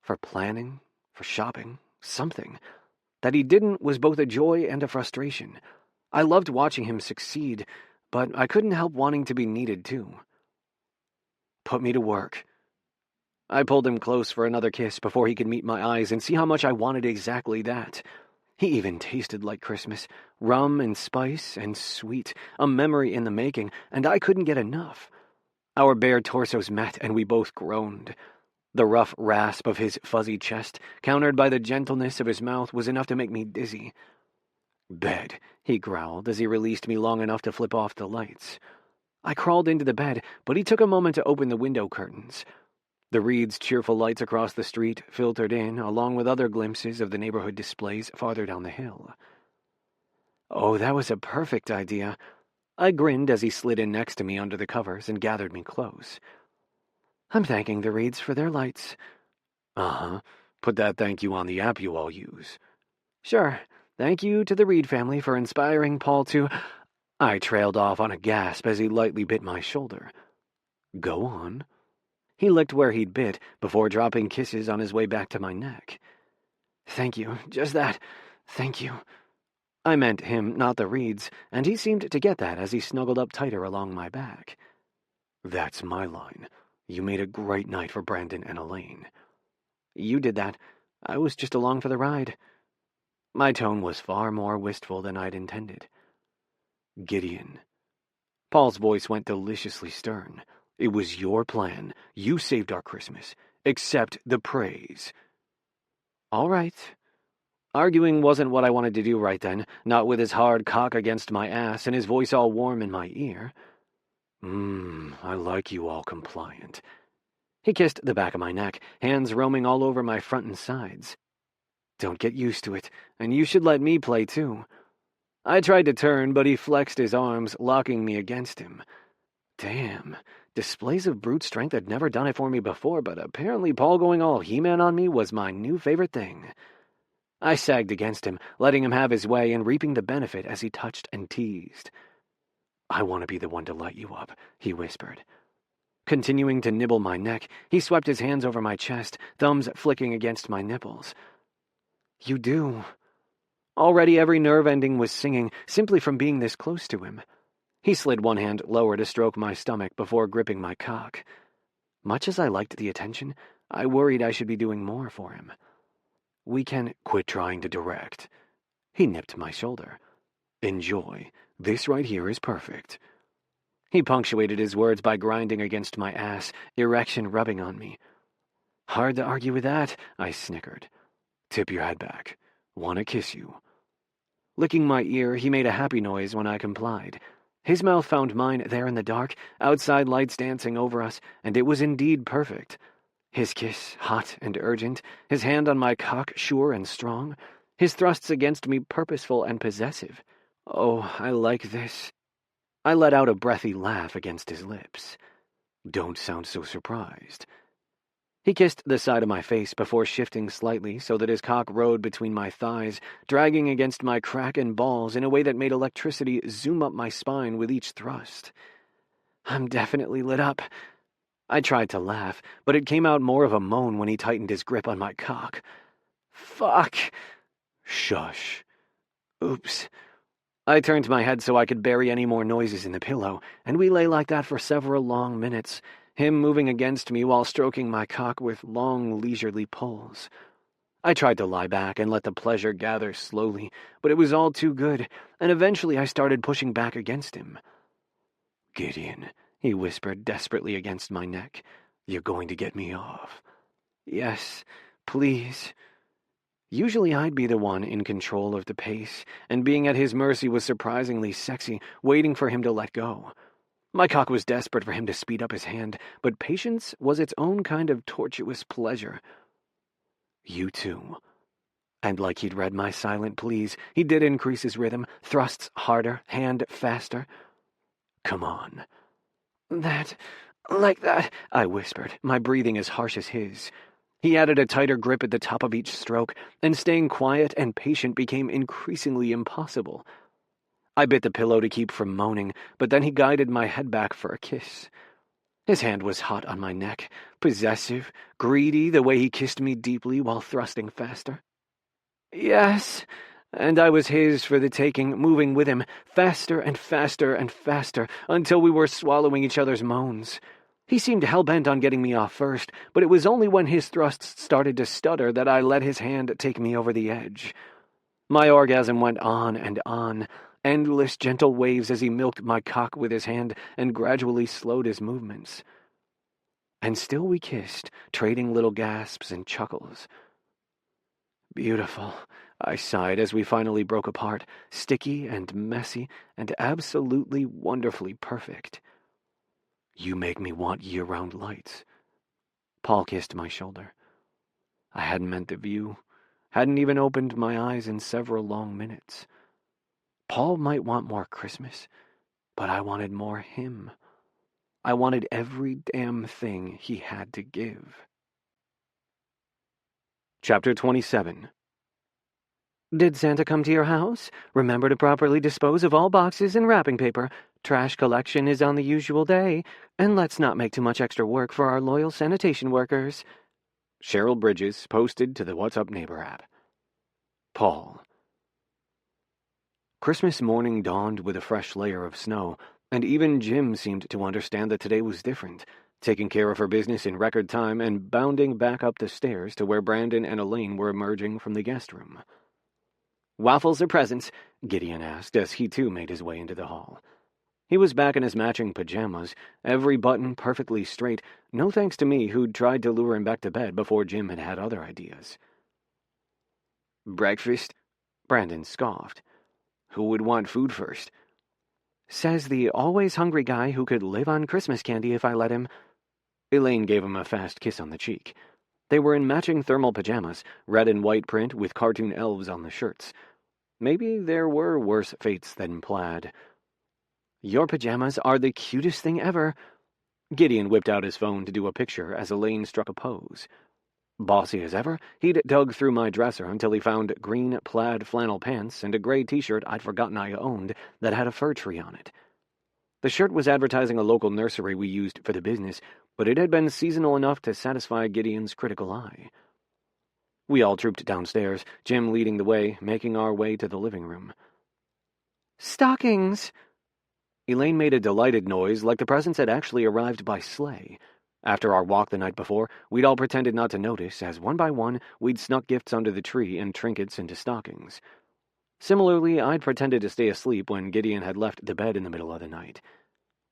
A: For planning, for shopping, something. That he didn't was both a joy and a frustration. I loved watching him succeed, but I couldn't help wanting to be needed too. Put me to work. I pulled him close for another kiss before he could meet my eyes and see how much I wanted exactly that. He even tasted like Christmas, rum and spice and sweet, a memory in the making, and I couldn't get enough. Our bare torsos met, and we both groaned. The rough rasp of his fuzzy chest, countered by the gentleness of his mouth, was enough to make me dizzy. Bed, he growled as he released me long enough to flip off the lights. I crawled into the bed, but he took a moment to open the window curtains. The Reeds' cheerful lights across the street filtered in, along with other glimpses of the neighborhood displays farther down the hill. Oh, that was a perfect idea. I grinned as he slid in next to me under the covers and gathered me close. I'm thanking the Reeds for their lights. Uh-huh. Put that thank you on the app you all use. Sure. Thank you to the Reed family for inspiring Paul to... I trailed off on a gasp as he lightly bit my shoulder. Go on. He licked where he'd bit before dropping kisses on his way back to my neck. Thank you, just that. Thank you. I meant him, not the Reeds, and he seemed to get that as he snuggled up tighter along my back. That's my line. You made a great night for Brandon and Elaine. You did that. I was just along for the ride. My tone was far more wistful than I'd intended. Gideon. Paul's voice went deliciously stern. It was your plan. You saved our Christmas. Accept the praise. All right. Arguing wasn't what I wanted to do right then, not with his hard cock against my ass and his voice all warm in my ear. I like you all compliant. He kissed the back of my neck, hands roaming all over my front and sides. Don't get used to it, and you should let me play too. I tried to turn, but he flexed his arms, locking me against him. Damn, displays of brute strength had never done it for me before, but apparently Paul going all He-Man on me was my new favorite thing. I sagged against him, letting him have his way and reaping the benefit as he touched and teased. I want to be the one to light you up, he whispered. Continuing to nibble my neck, he swept his hands over my chest, thumbs flicking against my nipples. You do. Already every nerve ending was singing, simply from being this close to him. He slid one hand lower to stroke my stomach before gripping my cock. Much as I liked the attention, I worried I should be doing more for him. We can quit trying to direct. He nipped my shoulder. Enjoy. This right here is perfect. He punctuated his words by grinding against my ass, erection rubbing on me. Hard to argue with that, I snickered. Tip your head back. Wanna kiss you. Licking my ear, he made a happy noise when I complied. His mouth found mine there in the dark, outside lights dancing over us, and it was indeed perfect. His kiss, hot and urgent, his hand on my cock, sure and strong, his thrusts against me purposeful and possessive. Oh, I like this. I let out a breathy laugh against his lips. Don't sound so surprised. He kissed the side of my face before shifting slightly so that his cock rode between my thighs, dragging against my crack and balls in a way that made electricity zoom up my spine with each thrust. I'm definitely lit up. I tried to laugh, but it came out more of a moan when he tightened his grip on my cock. Fuck! Shush. Oops. I turned my head so I could bury any more noises in the pillow, and we lay like that for several long minutes, him moving against me while stroking my cock with long, leisurely pulls. I tried to lie back and let the pleasure gather slowly, but it was all too good, and eventually I started pushing back against him. Gideon, he whispered desperately against my neck, you're going to get me off. Yes, please. Usually I'd be the one in control of the pace, and being at his mercy was surprisingly sexy, waiting for him to let go. My cock was desperate for him to speed up his hand, but patience was its own kind of tortuous pleasure. You too. And like he'd read my silent pleas, he did increase his rhythm, thrusts harder, hand faster. Come on. Like that, I whispered, my breathing as harsh as his. He added a tighter grip at the top of each stroke, and staying quiet and patient became increasingly impossible. I bit the pillow to keep from moaning, but then he guided my head back for a kiss. His hand was hot on my neck, possessive, greedy the way he kissed me deeply while thrusting faster. Yes, and I was his for the taking, moving with him, faster and faster and faster, until we were swallowing each other's moans. He seemed hell-bent on getting me off first, but it was only when his thrusts started to stutter that I let his hand take me over the edge. My orgasm went on and on, endless gentle waves as he milked my cock with his hand and gradually slowed his movements. And still we kissed, trading little gasps and chuckles. Beautiful, I sighed as we finally broke apart, sticky and messy and absolutely wonderfully perfect. You make me want year-round lights. Paul kissed my shoulder. I hadn't meant the view, hadn't even opened my eyes in several long minutes. Paul might want more Christmas, but I wanted more him. I wanted every damn thing he had to give. Chapter 27. Did Santa come to your house? Remember to properly dispose of all boxes and wrapping paper. Trash collection is on the usual day. And let's not make too much extra work for our loyal sanitation workers. Cheryl Bridges posted to the What's Up Neighbor app. Paul. Christmas morning dawned with a fresh layer of snow, and even Jim seemed to understand that today was different, taking care of her business in record time and bounding back up the stairs to where Brandon and Elaine were emerging from the guest room. Waffles or presents? Gideon asked as he too made his way into the hall. He was back in his matching pajamas, every button perfectly straight, no thanks to me who'd tried to lure him back to bed before Jim had had other ideas. Breakfast? Brandon scoffed. Who would want food first? Says the always hungry guy who could live on Christmas candy if I let him. Elaine gave him a fast kiss on the cheek. They were in matching thermal pajamas, red and white print with cartoon elves on the shirts. Maybe there were worse fates than plaid. Your pajamas are the cutest thing ever. Gideon whipped out his phone to do a picture as Elaine struck a pose. Bossy as ever, he'd dug through my dresser until he found green plaid flannel pants and a gray t-shirt I'd forgotten I owned that had a fir tree on it. The shirt was advertising a local nursery we used for the business, but it had been seasonal enough to satisfy Gideon's critical eye. We all trooped downstairs, Jim leading the way, making our way to the living room. "Stockings!" Elaine made a delighted noise like the presents had actually arrived by sleigh. After our walk the night before, we'd all pretended not to notice, as one by one we'd snuck gifts under the tree and trinkets into stockings. Similarly, I'd pretended to stay asleep when Gideon had left the bed in the middle of the night.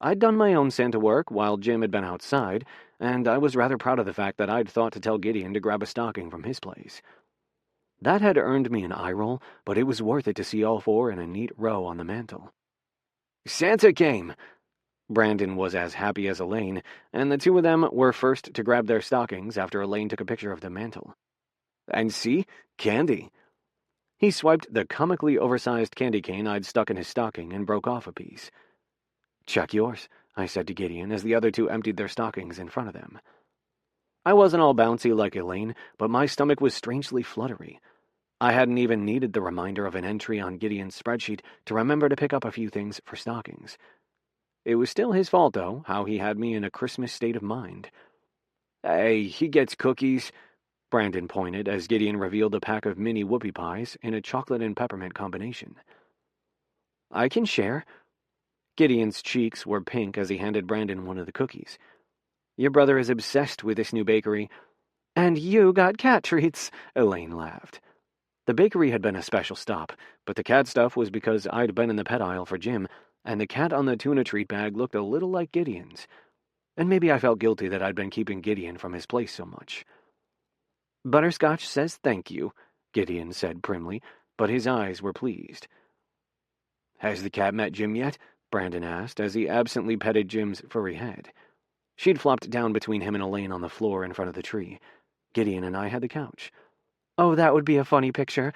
A: I'd done my own Santa work while Jim had been outside, and I was rather proud of the fact that I'd thought to tell Gideon to grab a stocking from his place. That had earned me an eye roll, but it was worth it to see all four in a neat row on the mantel. "Santa came!" Brandon was as happy as Elaine, and the two of them were first to grab their stockings after Elaine took a picture of the mantel. "And see, candy." He swiped the comically oversized candy cane I'd stuck in his stocking and broke off a piece. "Check yours," I said to Gideon as the other two emptied their stockings in front of them. I wasn't all bouncy like Elaine, but my stomach was strangely fluttery. I hadn't even needed the reminder of an entry on Gideon's spreadsheet to remember to pick up a few things for stockings. It was still his fault, though, how he had me in a Christmas state of mind. "Hey, he gets cookies," Brandon pointed as Gideon revealed a pack of mini whoopie pies in a chocolate and peppermint combination. "I can share." Gideon's cheeks were pink as he handed Brandon one of the cookies. "Your brother is obsessed with this new bakery." "And you got cat treats," Elaine laughed. The bakery had been a special stop, but the cat stuff was because I'd been in the pet aisle for Jim, and the cat on the tuna treat bag looked a little like Gideon's. And maybe I felt guilty that I'd been keeping Gideon from his place so much. "Butterscotch says thank you," Gideon said primly, but his eyes were pleased. "Has the cat met Jim yet?" Brandon asked as he absently petted Jim's furry head. She'd flopped down between him and Elaine on the floor in front of the tree. Gideon and I had the couch. "Oh, that would be a funny picture."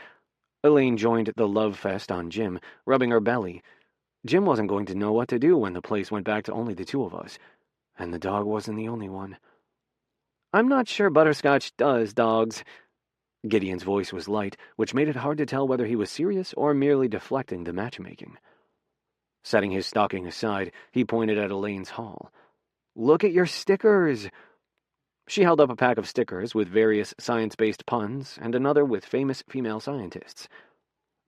A: Elaine joined the love fest on Jim, rubbing her belly. Jim wasn't going to know what to do when the place went back to only the two of us, and the dog wasn't the only one. "I'm not sure Butterscotch does dogs." Gideon's voice was light, which made it hard to tell whether he was serious or merely deflecting the matchmaking. Setting his stocking aside, he pointed at Elaine's haul. "Look at your stickers!" She held up a pack of stickers with various science-based puns and another with famous female scientists.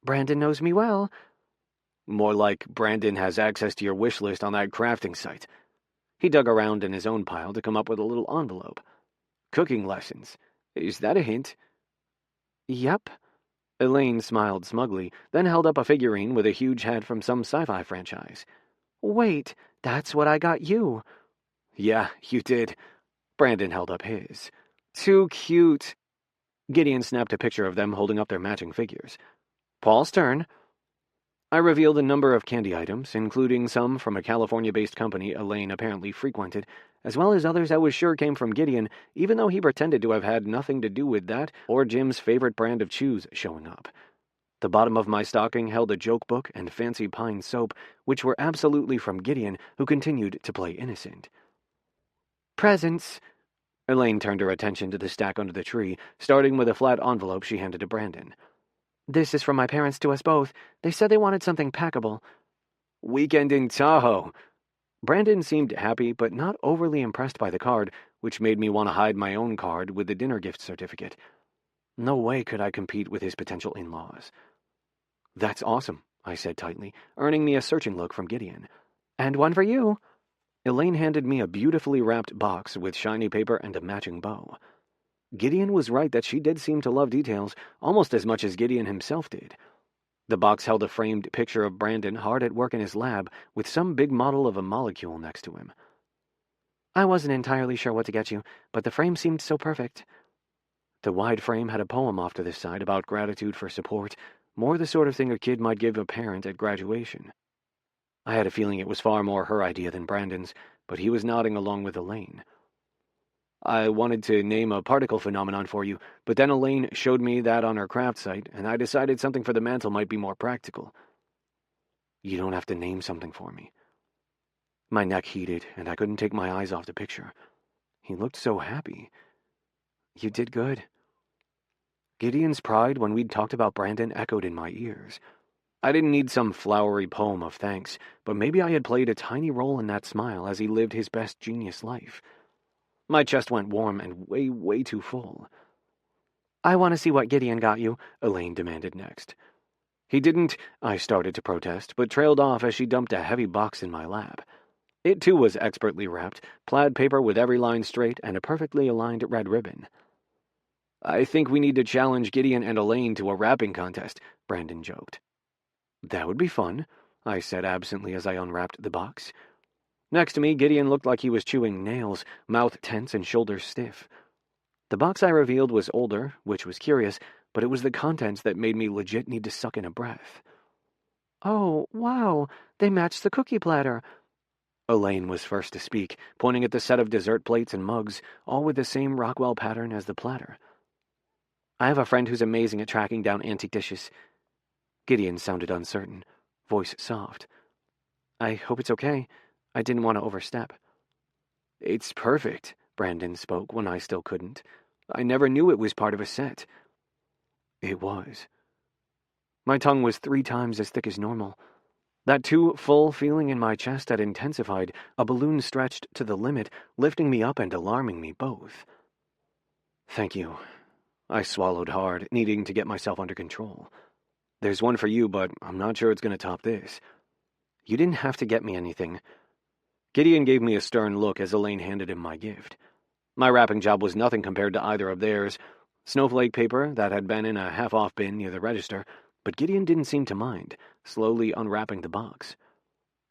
A: "Brandon knows me well." "More like Brandon has access to your wish list on that crafting site." He dug around in his own pile to come up with a little envelope. "Cooking lessons. Is that a hint?" "Yep." Elaine smiled smugly, then held up a figurine with a huge head from some sci-fi franchise. "Wait, that's what I got you." "Yeah, you did." Brandon held up his. "Too cute." Gideon snapped a picture of them holding up their matching figures. "Paul's turn." I revealed a number of candy items, including some from a California-based company Elaine apparently frequented, as well as others I was sure came from Gideon, even though he pretended to have had nothing to do with that or Jim's favorite brand of chews showing up. The bottom of my stocking held a joke book and fancy pine soap, which were absolutely from Gideon, who continued to play innocent. "Presents." Elaine turned her attention to the stack under the tree, starting with a flat envelope she handed to Brandon. "This is from my parents to us both. They said they wanted something packable." "Weekend in Tahoe." Brandon seemed happy, but not overly impressed by the card, which made me want to hide my own card with the dinner gift certificate. No way could I compete with his potential in-laws. "That's awesome," I said tightly, earning me a searching look from Gideon. "And one for you." Elaine handed me a beautifully wrapped box with shiny paper and a matching bow. Gideon was right that she did seem to love details almost as much as Gideon himself did. The box held a framed picture of Brandon hard at work in his lab with some big model of a molecule next to him. "I wasn't entirely sure what to get you, but the frame seemed so perfect." The wide frame had a poem off to the side about gratitude for support, more the sort of thing a kid might give a parent at graduation. I had a feeling it was far more her idea than Brandon's, but he was nodding along with Elaine. I wanted to name a particle phenomenon for you, but then Elaine showed me that on her craft site, and I decided something for the mantle might be more practical. You don't have to name something for me. My neck heated, and I couldn't take my eyes off the picture. He looked so happy. You did good. Gideon's pride when we'd talked about Brandon echoed in my ears. I didn't need some flowery poem of thanks, but maybe I had played a tiny role in that smile as he lived his best genius life. My chest went warm and way, way too full. I want to see what Gideon got you, Elaine demanded next. He didn't, I started to protest, but trailed off as she dumped a heavy box in my lap. It too was expertly wrapped, plaid paper with every line straight and a perfectly aligned red ribbon. I think we need to challenge Gideon and Elaine to a rapping contest, Brandon joked. That would be fun, I said absently as I unwrapped the box. Next to me, Gideon looked like he was chewing nails, mouth tense and shoulders stiff. The box I revealed was older, which was curious, but it was the contents that made me legit need to suck in a breath. Oh, wow, they matched the cookie platter. Elaine was first to speak, pointing at the set of dessert plates and mugs, all with the same Rockwell pattern as the platter. I have a friend who's amazing at tracking down antique dishes. Gideon sounded uncertain, voice soft. I hope it's okay. I didn't want to overstep. It's perfect, Brandon spoke when I still couldn't. I never knew it was part of a set. It was. My tongue was 3 times as thick as normal. That too full feeling in my chest had intensified, a balloon stretched to the limit, lifting me up and alarming me both. Thank you. I swallowed hard, needing to get myself under control. There's one for you, but I'm not sure it's going to top this. You didn't have to get me anything. Gideon gave me a stern look as Elaine handed him my gift. My wrapping job was nothing compared to either of theirs. Snowflake paper that had been in a half-off bin near the register, but Gideon didn't seem to mind, slowly unwrapping the box.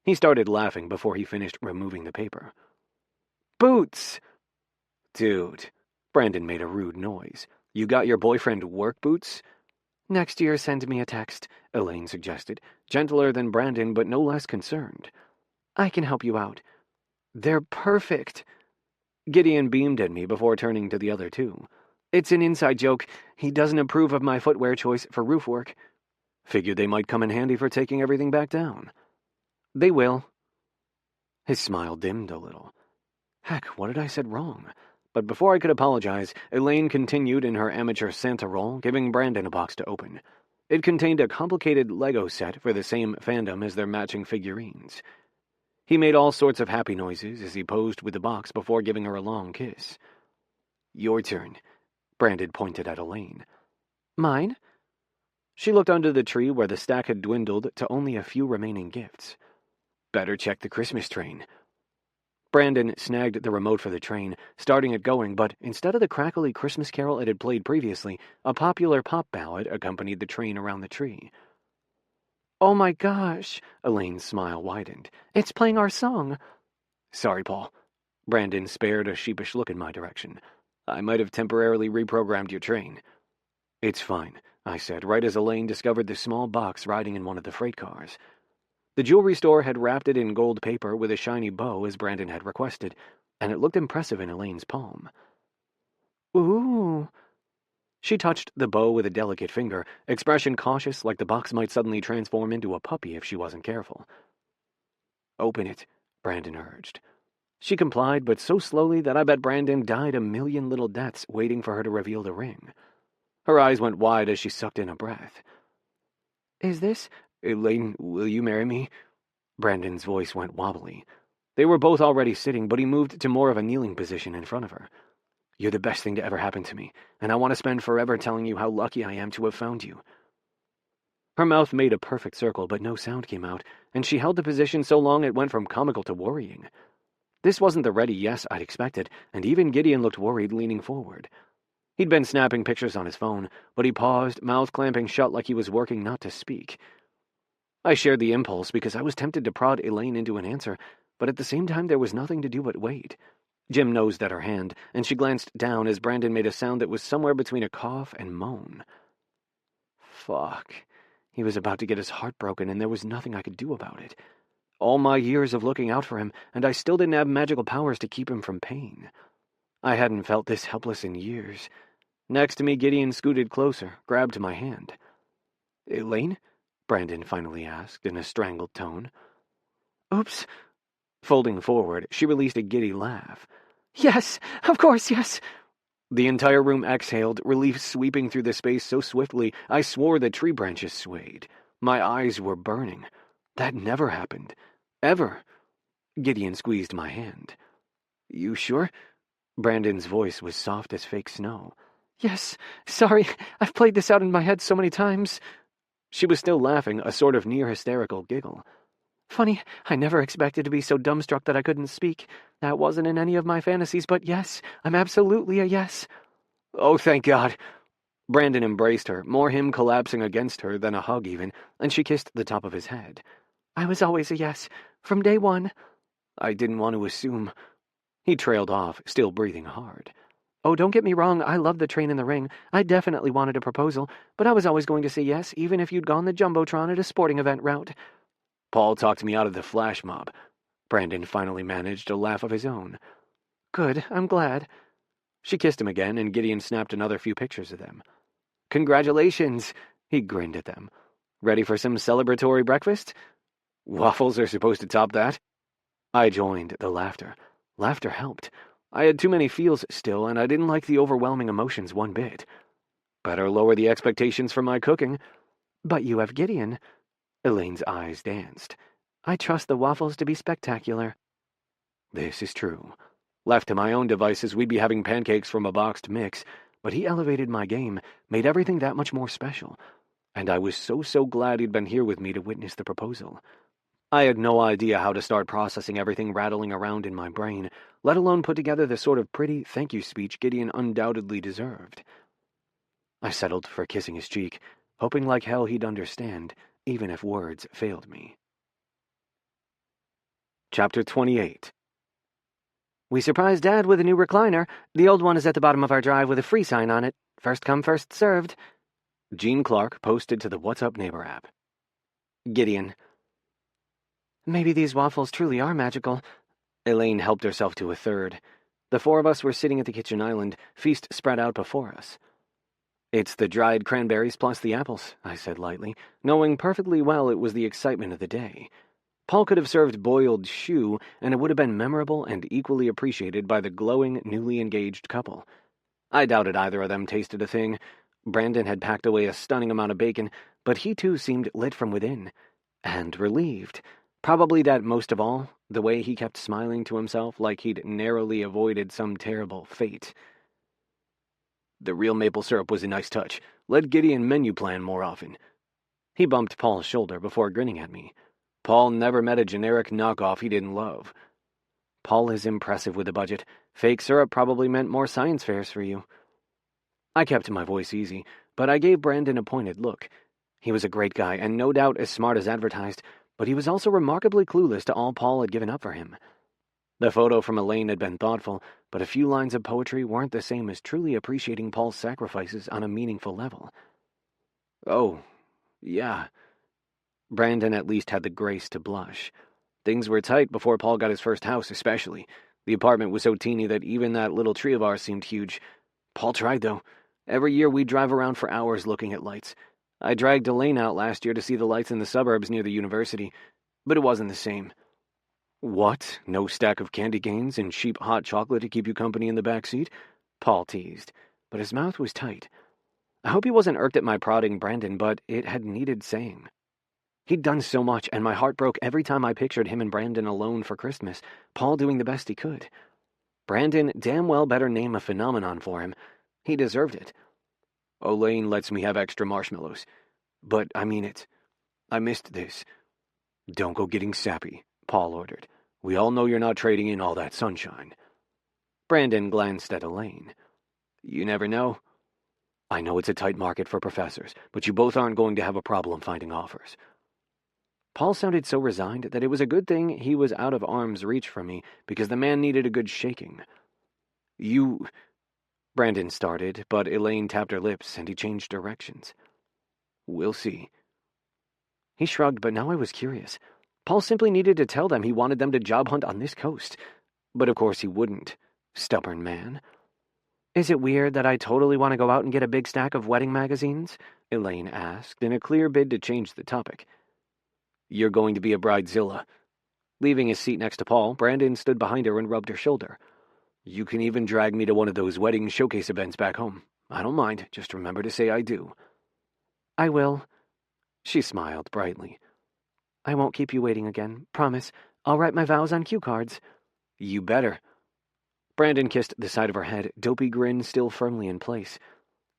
A: He started laughing before he finished removing the paper. Boots! Dude, Brandon made a rude noise. You got your boyfriend work boots? Next year send me a text, Elaine suggested, gentler than Brandon but no less concerned. I can help you out. They're perfect. Gideon beamed at me before turning to the other two. It's an inside joke. He doesn't approve of my footwear choice for roof work. Figured they might come in handy for taking everything back down. They will. His smile dimmed a little. Heck, what had I said wrong? But before I could apologize, Elaine continued in her amateur Santa role, giving Brandon a box to open. It contained a complicated Lego set for the same fandom as their matching figurines. He made all sorts of happy noises as he posed with the box before giving her a long kiss. Your turn, Brandon pointed at Elaine. Mine? She looked under the tree where the stack had dwindled to only a few remaining gifts. Better check the Christmas train. Brandon snagged the remote for the train, starting it going, but instead of the crackly Christmas carol it had played previously, a popular pop ballad accompanied the train around the tree. Oh my gosh, Elaine's smile widened. It's playing our song. Sorry, Paul. Brandon spared a sheepish look in my direction. I might have temporarily reprogrammed your train. It's fine, I said, right as Elaine discovered the small box riding in one of the freight cars. The jewelry store had wrapped it in gold paper with a shiny bow as Brandon had requested, and it looked impressive in Elaine's palm. Ooh. She touched the bow with a delicate finger, expression cautious like the box might suddenly transform into a puppy if she wasn't careful. Open it, Brandon urged. She complied, but so slowly that I bet Brandon died a million little deaths waiting for her to reveal the ring. Her eyes went wide as she sucked in a breath. Is this... Elaine, will you marry me? Brandon's voice went wobbly. They were both already sitting, but he moved to more of a kneeling position in front of her. You're the best thing to ever happen to me, and I want to spend forever telling you how lucky I am to have found you. Her mouth made a perfect circle, but no sound came out, and she held the position so long it went from comical to worrying. This wasn't the ready yes I'd expected, and even Gideon looked worried, leaning forward. He'd been snapping pictures on his phone, but he paused, mouth clamping shut like he was working not to speak. I shared the impulse because I was tempted to prod Elaine into an answer, but at the same time there was nothing to do but wait. Jim nosed at her hand, and she glanced down as Brandon made a sound that was somewhere between a cough and moan. Fuck. He was about to get his heart broken, and there was nothing I could do about it. All my years of looking out for him, and I still didn't have magical powers to keep him from pain. I hadn't felt this helpless in years. Next to me, Gideon scooted closer, grabbed my hand. "Elaine?" Brandon finally asked in a strangled tone. "Oops." Folding forward, she released a giddy laugh. "Yes, of course, yes." The entire room exhaled, relief sweeping through the space so swiftly I swore the tree branches swayed. My eyes were burning. That never happened. Ever. Gideon squeezed my hand. "You sure?" Brandon's voice was soft as fake snow. "Yes, sorry, I've played this out in my head so many times." She was still laughing, a sort of near-hysterical giggle. "Funny, I never expected to be so dumbstruck that I couldn't speak. That wasn't in any of my fantasies, but yes, I'm absolutely a yes." "Oh, thank God." Brandon embraced her, more him collapsing against her than a hug even, and she kissed the top of his head. "I was always a yes, from day one." "I didn't want to assume." He trailed off, still breathing hard. "Oh, don't get me wrong, I love the train and the ring. I definitely wanted a proposal, but I was always going to say yes, even if you'd gone the Jumbotron at a sporting event route." "Paul talked me out of the flash mob." Brandon finally managed a laugh of his own. "Good, I'm glad." She kissed him again, and Gideon snapped another few pictures of them. "Congratulations!" He grinned at them. "Ready for some celebratory breakfast?" "Waffles are supposed to top that." I joined the laughter. Laughter helped. I had too many feels still, and I didn't like the overwhelming emotions one bit. Better lower the expectations for my cooking.
B: "But you have Gideon."
A: Elaine's eyes danced.
B: "I trust the waffles to be spectacular."
A: This is true. Left to my own devices, we'd be having pancakes from a boxed mix, but he elevated my game, made everything that much more special, and I was so glad he'd been here with me to witness the proposal. I had no idea how to start processing everything rattling around in my brain, let alone put together the sort of pretty thank you speech Gideon undoubtedly deserved. I settled for kissing his cheek, hoping like hell he'd understand, even if words failed me. Chapter 28.
B: "We surprised Dad with a new recliner. The old one is at the bottom of our drive with a free sign on it. First come, first served."
A: Gene Clark posted to the What's Up Neighbor app.
B: Gideon. "Maybe these waffles truly are magical."
A: Elaine helped herself to a third. The four of us were sitting at the kitchen island, feast spread out before us. "It's the dried cranberries plus the apples," I said lightly, knowing perfectly well it was the excitement of the day. Paul could have served boiled shoe, and it would have been memorable and equally appreciated by the glowing, newly engaged couple. I doubted either of them tasted a thing. Brandon had packed away a stunning amount of bacon, but he too seemed lit from within. And relieved. Probably that most of all, the way he kept smiling to himself like he'd narrowly avoided some terrible fate. "The real maple syrup was a nice touch. Let Gideon menu plan more often." He bumped Paul's shoulder before grinning at me. Paul never met a generic knockoff he didn't love. "Paul is impressive with the budget. Fake syrup probably meant more science fairs for you." I kept my voice easy, but I gave Brandon a pointed look. He was a great guy, and no doubt as smart as advertised, but he was also remarkably clueless to all Paul had given up for him. The photo from Elaine had been thoughtful, but a few lines of poetry weren't the same as truly appreciating Paul's sacrifices on a meaningful level. "Oh, yeah." Brandon at least had the grace to blush. Things were tight before Paul got his first house, especially. The apartment was so teeny that even that little tree of ours seemed huge. Paul tried, though. Every year we'd drive around for hours looking at lights. I dragged Elaine out last year to see the lights in the suburbs near the university, but it wasn't the same. "What? No stack of candy canes and cheap hot chocolate to keep you company in the back seat?" Paul teased, but his mouth was tight. I hope he wasn't irked at my prodding Brandon, but it had needed saying. He'd done so much, and my heart broke every time I pictured him and Brandon alone for Christmas, Paul doing the best he could. Brandon damn well better name a phenomenon for him. He deserved it. "Elaine lets me have extra marshmallows. But I mean it. I missed this." "Don't go getting sappy," Paul ordered. "We all know you're not trading in all that sunshine." Brandon glanced at Elaine. "You never know." "I know it's a tight market for professors, but you both aren't going to have a problem finding offers." Paul sounded so resigned that it was a good thing he was out of arm's reach from me, because the man needed a good shaking. "You—" Brandon started, but Elaine tapped her lips and he changed directions. "We'll see." He shrugged, but now I was curious. Paul simply needed to tell them he wanted them to job hunt on this coast. But of course he wouldn't. Stubborn man.
B: Is it weird that I totally want to go out and get a big stack of wedding magazines? Elaine asked, in a clear bid to change the topic.
A: You're going to be a bridezilla. Leaving his seat next to Paul, Brandon stood behind her and rubbed her shoulder. You can even drag me to one of those wedding showcase events back home. I don't mind, just remember to say I do.
B: I will.
A: She smiled brightly.
B: I won't keep you waiting again, promise. I'll write my vows on cue cards.
A: You better. Brandon kissed the side of her head, dopey grin still firmly in place.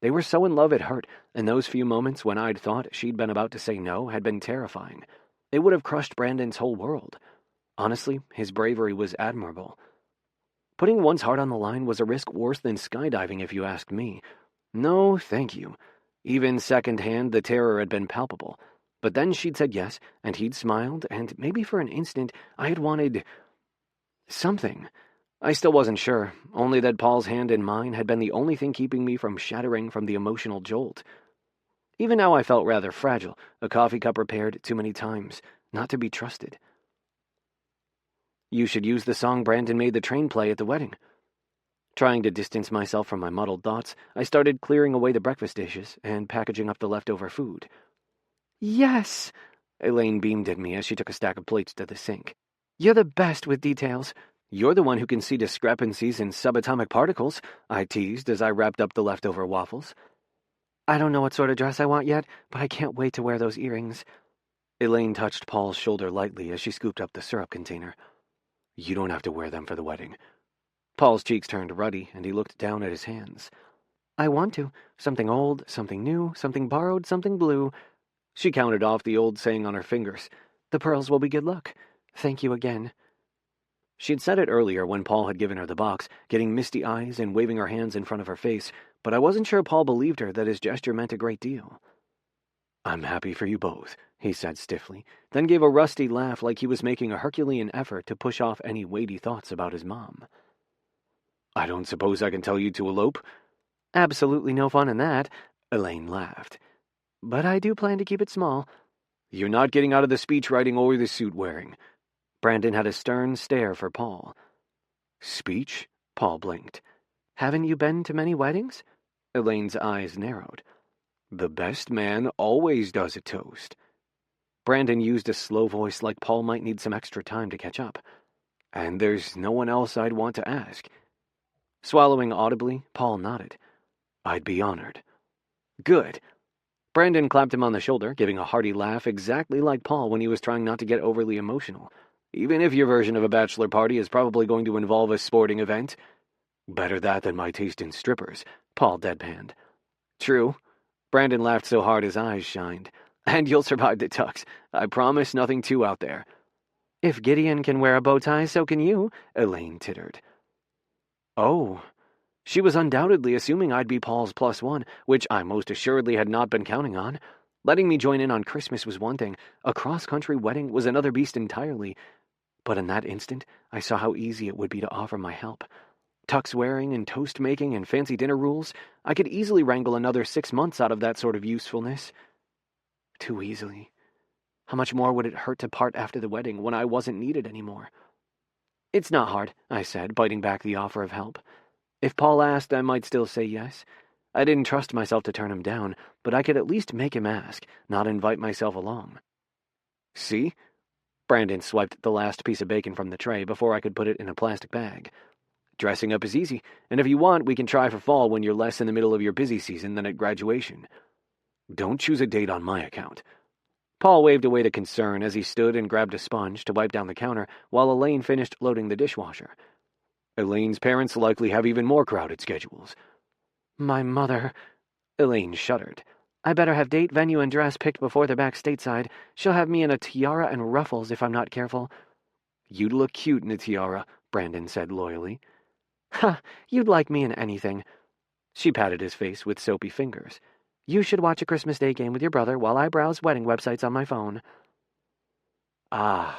A: They were so in love it hurt, and those few moments when I'd thought she'd been about to say no had been terrifying. It would have crushed Brandon's whole world. Honestly, his bravery was admirable. Putting one's heart on the line was a risk worse than skydiving, if you asked me. No, thank you. Even secondhand, the terror had been palpable. But then she'd said yes, and he'd smiled, and maybe for an instant I had wanted something. I still wasn't sure, only that Paul's hand in mine had been the only thing keeping me from shattering from the emotional jolt. Even now I felt rather fragile, a coffee cup repaired too many times, not to be trusted. You should use the song Brandon made the train play at the wedding. Trying to distance myself from my muddled thoughts, I started clearing away the breakfast dishes and packaging up the leftover food.
B: Yes!
A: Elaine beamed at me as she took a stack of plates to the sink.
B: You're the best with details.
A: You're the one who can see discrepancies in subatomic particles, I teased as I wrapped up the leftover waffles.
B: I don't know what sort of dress I want yet, but I can't wait to wear those earrings.
A: Elaine touched Paul's shoulder lightly as she scooped up the syrup container. You don't have to wear them for the wedding. Paul's cheeks turned ruddy, and he looked down at his hands.
B: I want to. Something old, something new, something borrowed, something blue.
A: She counted off the old saying on her fingers.
B: The pearls will be good luck. Thank you again.
A: She'd said it earlier when Paul had given her the box, getting misty eyes and waving her hands in front of her face, but I wasn't sure Paul believed her that his gesture meant a great deal. I'm happy for you both, he said stiffly, then gave a rusty laugh like he was making a Herculean effort to push off any weighty thoughts about his mom. I don't suppose I can tell you to elope?
B: Absolutely no fun in that,
A: Elaine laughed.
B: But I do plan to keep it small.
A: You're not getting out of the speech writing or the suit wearing. Brandon had a stern stare for Paul. Speech? Paul blinked.
B: Haven't you been to many weddings?
A: Elaine's eyes narrowed. The best man always does a toast. Brandon used a slow voice like Paul might need some extra time to catch up. And there's no one else I'd want to ask. Swallowing audibly, Paul nodded. I'd be honored. Good. Brandon clapped him on the shoulder, giving a hearty laugh exactly like Paul when he was trying not to get overly emotional. Even if your version of a bachelor party is probably going to involve a sporting event. Better that than my taste in strippers, Paul deadpanned. True. Brandon laughed so hard his eyes shined. And you'll survive the tux. I promise nothing too out there.
B: If Gideon can wear a bow tie, so can you, Elaine tittered.
A: Oh. She was undoubtedly assuming I'd be Paul's +1, which I most assuredly had not been counting on. Letting me join in on Christmas was one thing. A cross-country wedding was another beast entirely. But in that instant, I saw how easy it would be to offer my help. Tux-wearing and toast-making and fancy dinner rules, I could easily wrangle another 6 months out of that sort of usefulness. Too easily. How much more would it hurt to part after the wedding when I wasn't needed anymore? It's not hard, I said, biting back the offer of help. If Paul asked, I might still say yes. I didn't trust myself to turn him down, but I could at least make him ask, not invite myself along. See? Brandon swiped the last piece of bacon from the tray before I could put it in a plastic bag. Dressing up is easy, and if you want, we can try for fall when you're less in the middle of your busy season than at graduation. Don't choose a date on my account. Paul waved away the concern as he stood and grabbed a sponge to wipe down the counter while Elaine finished loading the dishwasher. Elaine's parents likely have even more crowded schedules.
B: My mother...
A: Elaine shuddered.
B: I better have date, venue, and dress picked before they're back stateside. She'll have me in a tiara and ruffles if I'm not careful.
A: You'd look cute in a tiara, Brandon said loyally.
B: Ha! You'd like me in anything.
A: She patted his face with soapy fingers.
B: You should watch a Christmas Day game with your brother while I browse wedding websites on my phone.
A: Ah,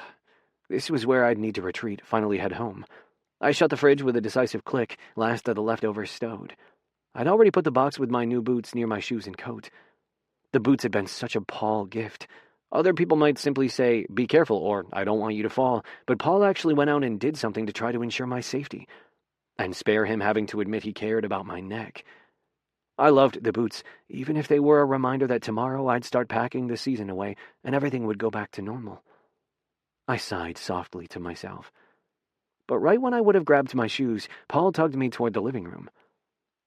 A: this was where I'd need to retreat, finally head home. I shut the fridge with a decisive click, last of the leftovers stowed. I'd already put the box with my new boots near my shoes and coat. The boots had been such a Paul gift. Other people might simply say, be careful, or I don't want you to fall, but Paul actually went out and did something to try to ensure my safety. and spare him having to admit he cared about my neck. I loved the boots, even if they were a reminder that tomorrow I'd start packing the season away and everything would go back to normal. I sighed softly to myself. But right when I would have grabbed my shoes, Paul tugged me toward the living room.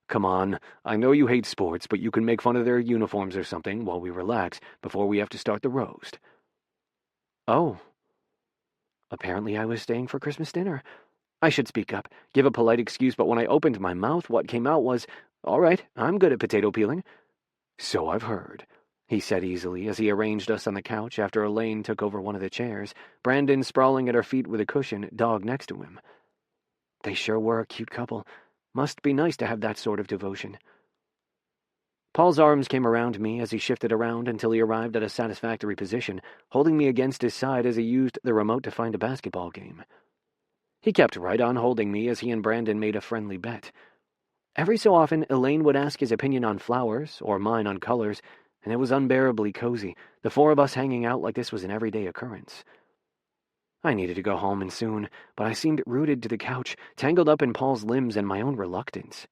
A: "Come on, I know you hate sports, but you can make fun of their uniforms or something while we relax before we have to start the roast." Oh. Apparently I was staying for Christmas dinner. I should speak up, give a polite excuse, but when I opened my mouth, what came out was, "All right, I'm good at potato peeling." "So I've heard," he said easily as he arranged us on the couch after Elaine took over one of the chairs, Brandon sprawling at her feet with a cushion, dog next to him. They sure were a cute couple. Must be nice to have that sort of devotion. Paul's arms came around me as he shifted around until he arrived at a satisfactory position, holding me against his side as he used the remote to find a basketball game. He kept right on holding me as he and Brandon made a friendly bet. Every so often, Elaine would ask his opinion on flowers, or mine on colors, and it was unbearably cozy, the four of us hanging out like this was an everyday occurrence. I needed to go home and soon, but I seemed rooted to the couch, tangled up in Paul's limbs and my own reluctance.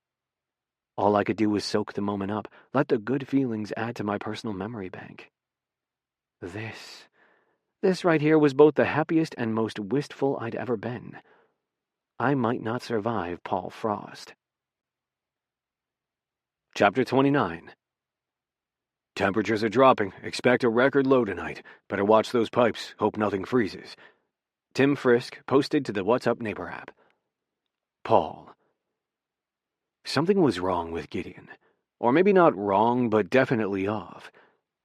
A: All I could do was soak the moment up, let the good feelings add to my personal memory bank. This right here was both the happiest and most wistful I'd ever been. I might not survive Paul Frost. Chapter 29. Temperatures are dropping. Expect a record low tonight. Better watch those pipes. Hope nothing freezes. Tim Frisk posted to the What's Up Neighbor app. Paul. Something was wrong with Gideon. Or maybe not wrong, but definitely off.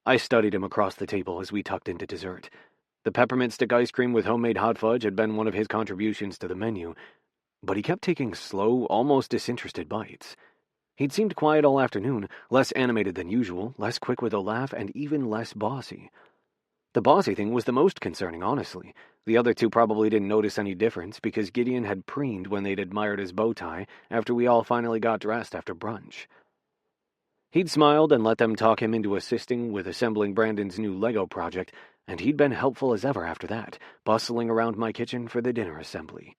A: I studied him across the table as we tucked into dessert. The peppermint stick ice cream with homemade hot fudge had been one of his contributions to the menu, but he kept taking slow, almost disinterested bites. He'd seemed quiet all afternoon, less animated than usual, less quick with a laugh, and even less bossy. The bossy thing was the most concerning, honestly. The other two probably didn't notice any difference because Gideon had preened when they'd admired his bow tie after we all finally got dressed after brunch. He'd smiled and let them talk him into assisting with assembling Brandon's new Lego project, and he'd been helpful as ever after that, bustling around my kitchen for the dinner assembly.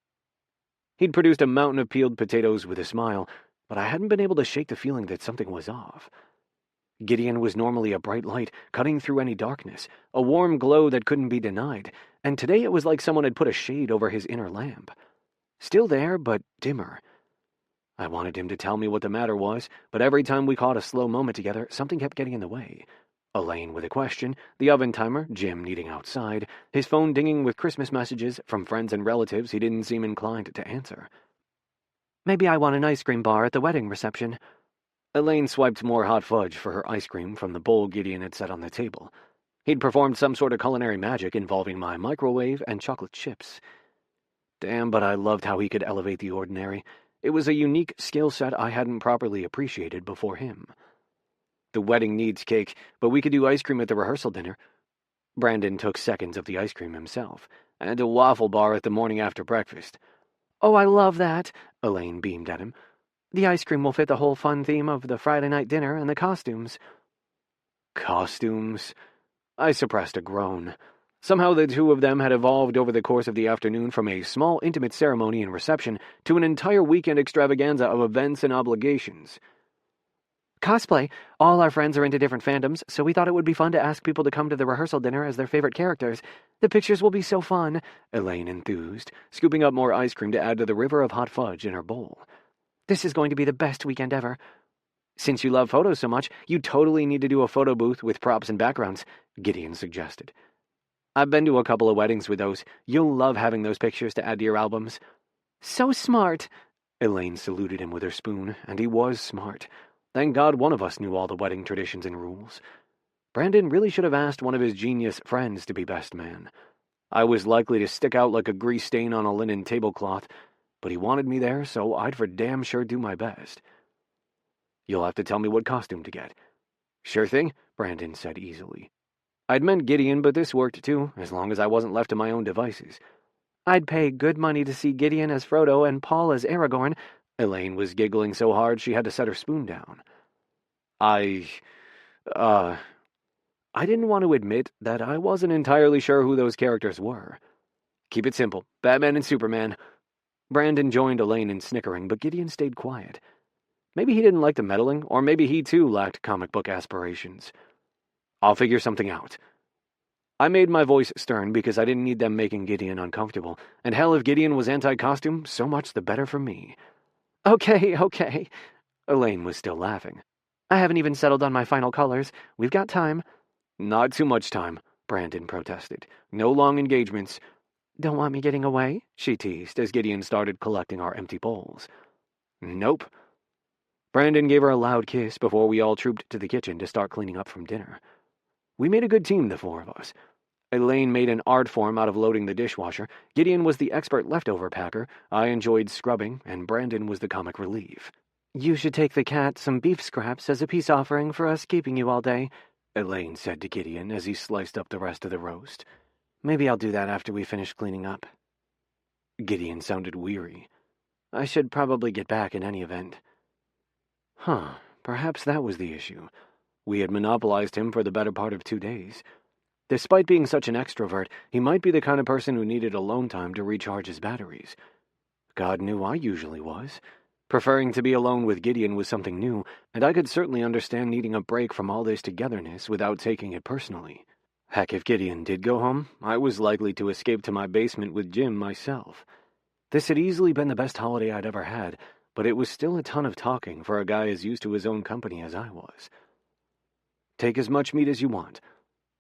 A: He'd produced a mountain of peeled potatoes with a smile, but I hadn't been able to shake the feeling that something was off. Gideon was normally a bright light, cutting through any darkness, a warm glow that couldn't be denied, and today it was like someone had put a shade over his inner lamp. Still there, but dimmer. I wanted him to tell me what the matter was, but every time we caught a slow moment together, something kept getting in the way. Elaine with a question, the oven timer, Jim needing outside, his phone dinging with Christmas messages from friends and relatives he didn't seem inclined to answer. Maybe I want an ice cream bar at the wedding reception. Elaine swiped more hot fudge for her ice cream from the bowl Gideon had set on the table. He'd performed some sort of culinary magic involving my microwave and chocolate chips. Damn, but I loved how he could elevate the ordinary. It was a unique skill set I hadn't properly appreciated before him. The wedding needs cake, but we could do ice cream at the rehearsal dinner. Brandon took seconds of the ice cream himself, and a waffle bar at the morning after breakfast. Oh, I love that, Elaine beamed at him. The ice cream will fit the whole fun theme of the Friday night dinner and the costumes. Costumes? I suppressed a groan. Somehow the two of them had evolved over the course of the afternoon from a small intimate ceremony and reception to an entire weekend extravaganza of events and obligations. Cosplay. All our friends are into different fandoms, so we thought it would be fun to ask people to come to the rehearsal dinner as their favorite characters. The pictures will be so fun, Elaine enthused, scooping up more ice cream to add to the river of hot fudge in her bowl. This is going to be the best weekend ever. Since you love photos so much, you totally need to do a photo booth with props and backgrounds, Gideon suggested. I've been to a couple of weddings with those. You'll love having those pictures to add to your albums. So smart, Elaine saluted him with her spoon, and he was smart. Thank God one of us knew all the wedding traditions and rules. Brandon really should have asked one of his genius friends to be best man. I was likely to stick out like a grease stain on a linen tablecloth, but he wanted me there, so I'd for damn sure do my best. You'll have to tell me what costume to get. Sure thing, Brandon said easily. I'd meant Gideon, but this worked too, as long as I wasn't left to my own devices. I'd pay good money to see Gideon as Frodo and Paul as Aragorn. Elaine was giggling so hard she had to set her spoon down. I didn't want to admit that I wasn't entirely sure who those characters were. Keep it simple. Batman and Superman. Brandon joined Elaine in snickering, but Gideon stayed quiet. Maybe he didn't like the meddling, or maybe he too lacked comic book aspirations. I'll figure something out. I made my voice stern because I didn't need them making Gideon uncomfortable, and hell, if Gideon was anti-costume, so much the better for me. Okay. Elaine was still laughing. I haven't even settled on my final colors. We've got time. Not too much time, Brandon protested. No long engagements. Don't want me getting away? She teased as Gideon started collecting our empty bowls. Nope. Brandon gave her a loud kiss before we all trooped to the kitchen to start cleaning up from dinner. We made a good team, the four of us. Elaine made an art form out of loading the dishwasher, Gideon was the expert leftover packer, I enjoyed scrubbing, and Brandon was the comic relief. You should take the cat some beef scraps as a peace offering for us keeping you all day, Elaine said to Gideon as he sliced up the rest of the roast. Maybe I'll do that after we finish cleaning up. Gideon sounded weary. I should probably get back in any event. Perhaps that was the issue. We had monopolized him for the better part of 2 days. Despite being such an extrovert, he might be the kind of person who needed alone time to recharge his batteries. God knew I usually was. Preferring to be alone with Gideon was something new, and I could certainly understand needing a break from all this togetherness without taking it personally. Heck, if Gideon did go home, I was likely to escape to my basement with Jim myself. This had easily been the best holiday I'd ever had, but it was still a ton of talking for a guy as used to his own company as I was. Take as much meat as you want.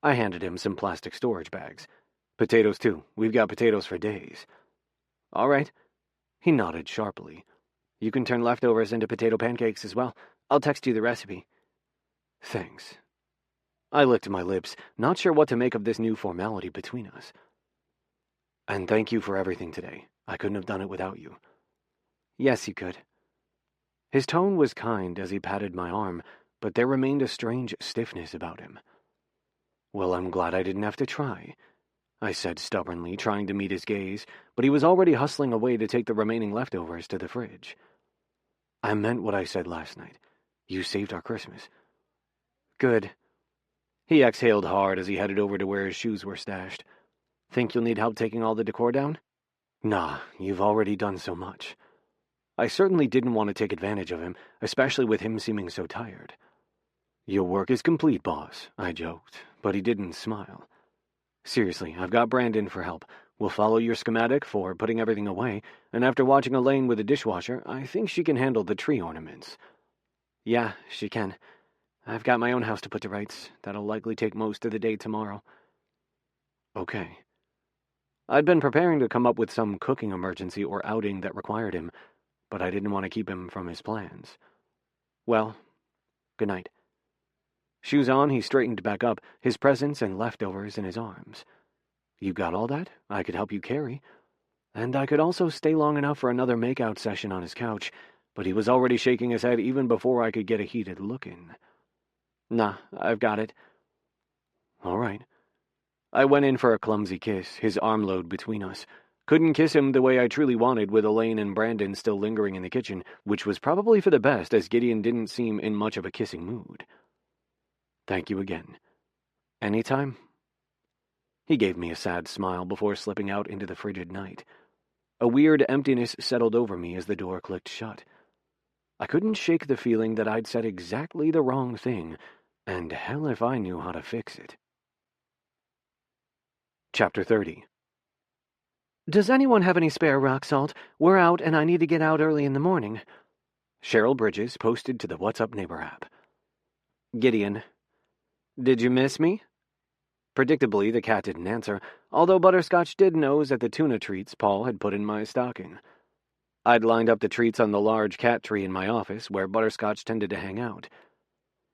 A: I handed him some plastic storage bags. Potatoes, too. We've got potatoes for days. All right. He nodded sharply. You can turn leftovers into potato pancakes as well. I'll text you the recipe. Thanks. I licked my lips, not sure what to make of this new formality between us. And thank you for everything today. I couldn't have done it without you. Yes, you could. His tone was kind as he patted my arm, but there remained a strange stiffness about him. Well, I'm glad I didn't have to try, I said stubbornly, trying to meet his gaze, but he was already hustling away to take the remaining leftovers to the fridge. I meant what I said last night. You saved our Christmas. Good. He exhaled hard as he headed over to where his shoes were stashed. Think you'll need help taking all the decor down? Nah, you've already done so much. I certainly didn't want to take advantage of him, especially with him seeming so tired. Your work is complete, boss, I joked, but he didn't smile. Seriously, I've got Brandon for help. We'll follow your schematic for putting everything away, and after watching Elaine with the dishwasher, I think she can handle the tree ornaments. Yeah, she can. I've got my own house to put to rights. That'll likely take most of the day tomorrow. Okay. I'd been preparing to come up with some cooking emergency or outing that required him, but I didn't want to keep him from his plans. Well, good night. Shoes on, he straightened back up, his presents and leftovers in his arms. You got all that? I could help you carry. And I could also stay long enough for another make-out session on his couch, but he was already shaking his head even before I could get a heated look in. Nah, I've got it. All right. I went in for a clumsy kiss, his armload between us. Couldn't kiss him the way I truly wanted with Elaine and Brandon still lingering in the kitchen, which was probably for the best as Gideon didn't seem in much of a kissing mood. Thank you again. Anytime? He gave me a sad smile before slipping out into the frigid night. A weird emptiness settled over me as the door clicked shut. I couldn't shake the feeling that I'd said exactly the wrong thing, and hell if I knew how to fix it. Chapter 30. Does anyone have any spare rock salt? We're out and I need to get out early in the morning. Cheryl Bridges posted to the What's Up Neighbor app. Gideon. Did you miss me? Predictably, the cat didn't answer, although Butterscotch did nose at the tuna treats Paul had put in my stocking. I'd lined up the treats on the large cat tree in my office, where Butterscotch tended to hang out.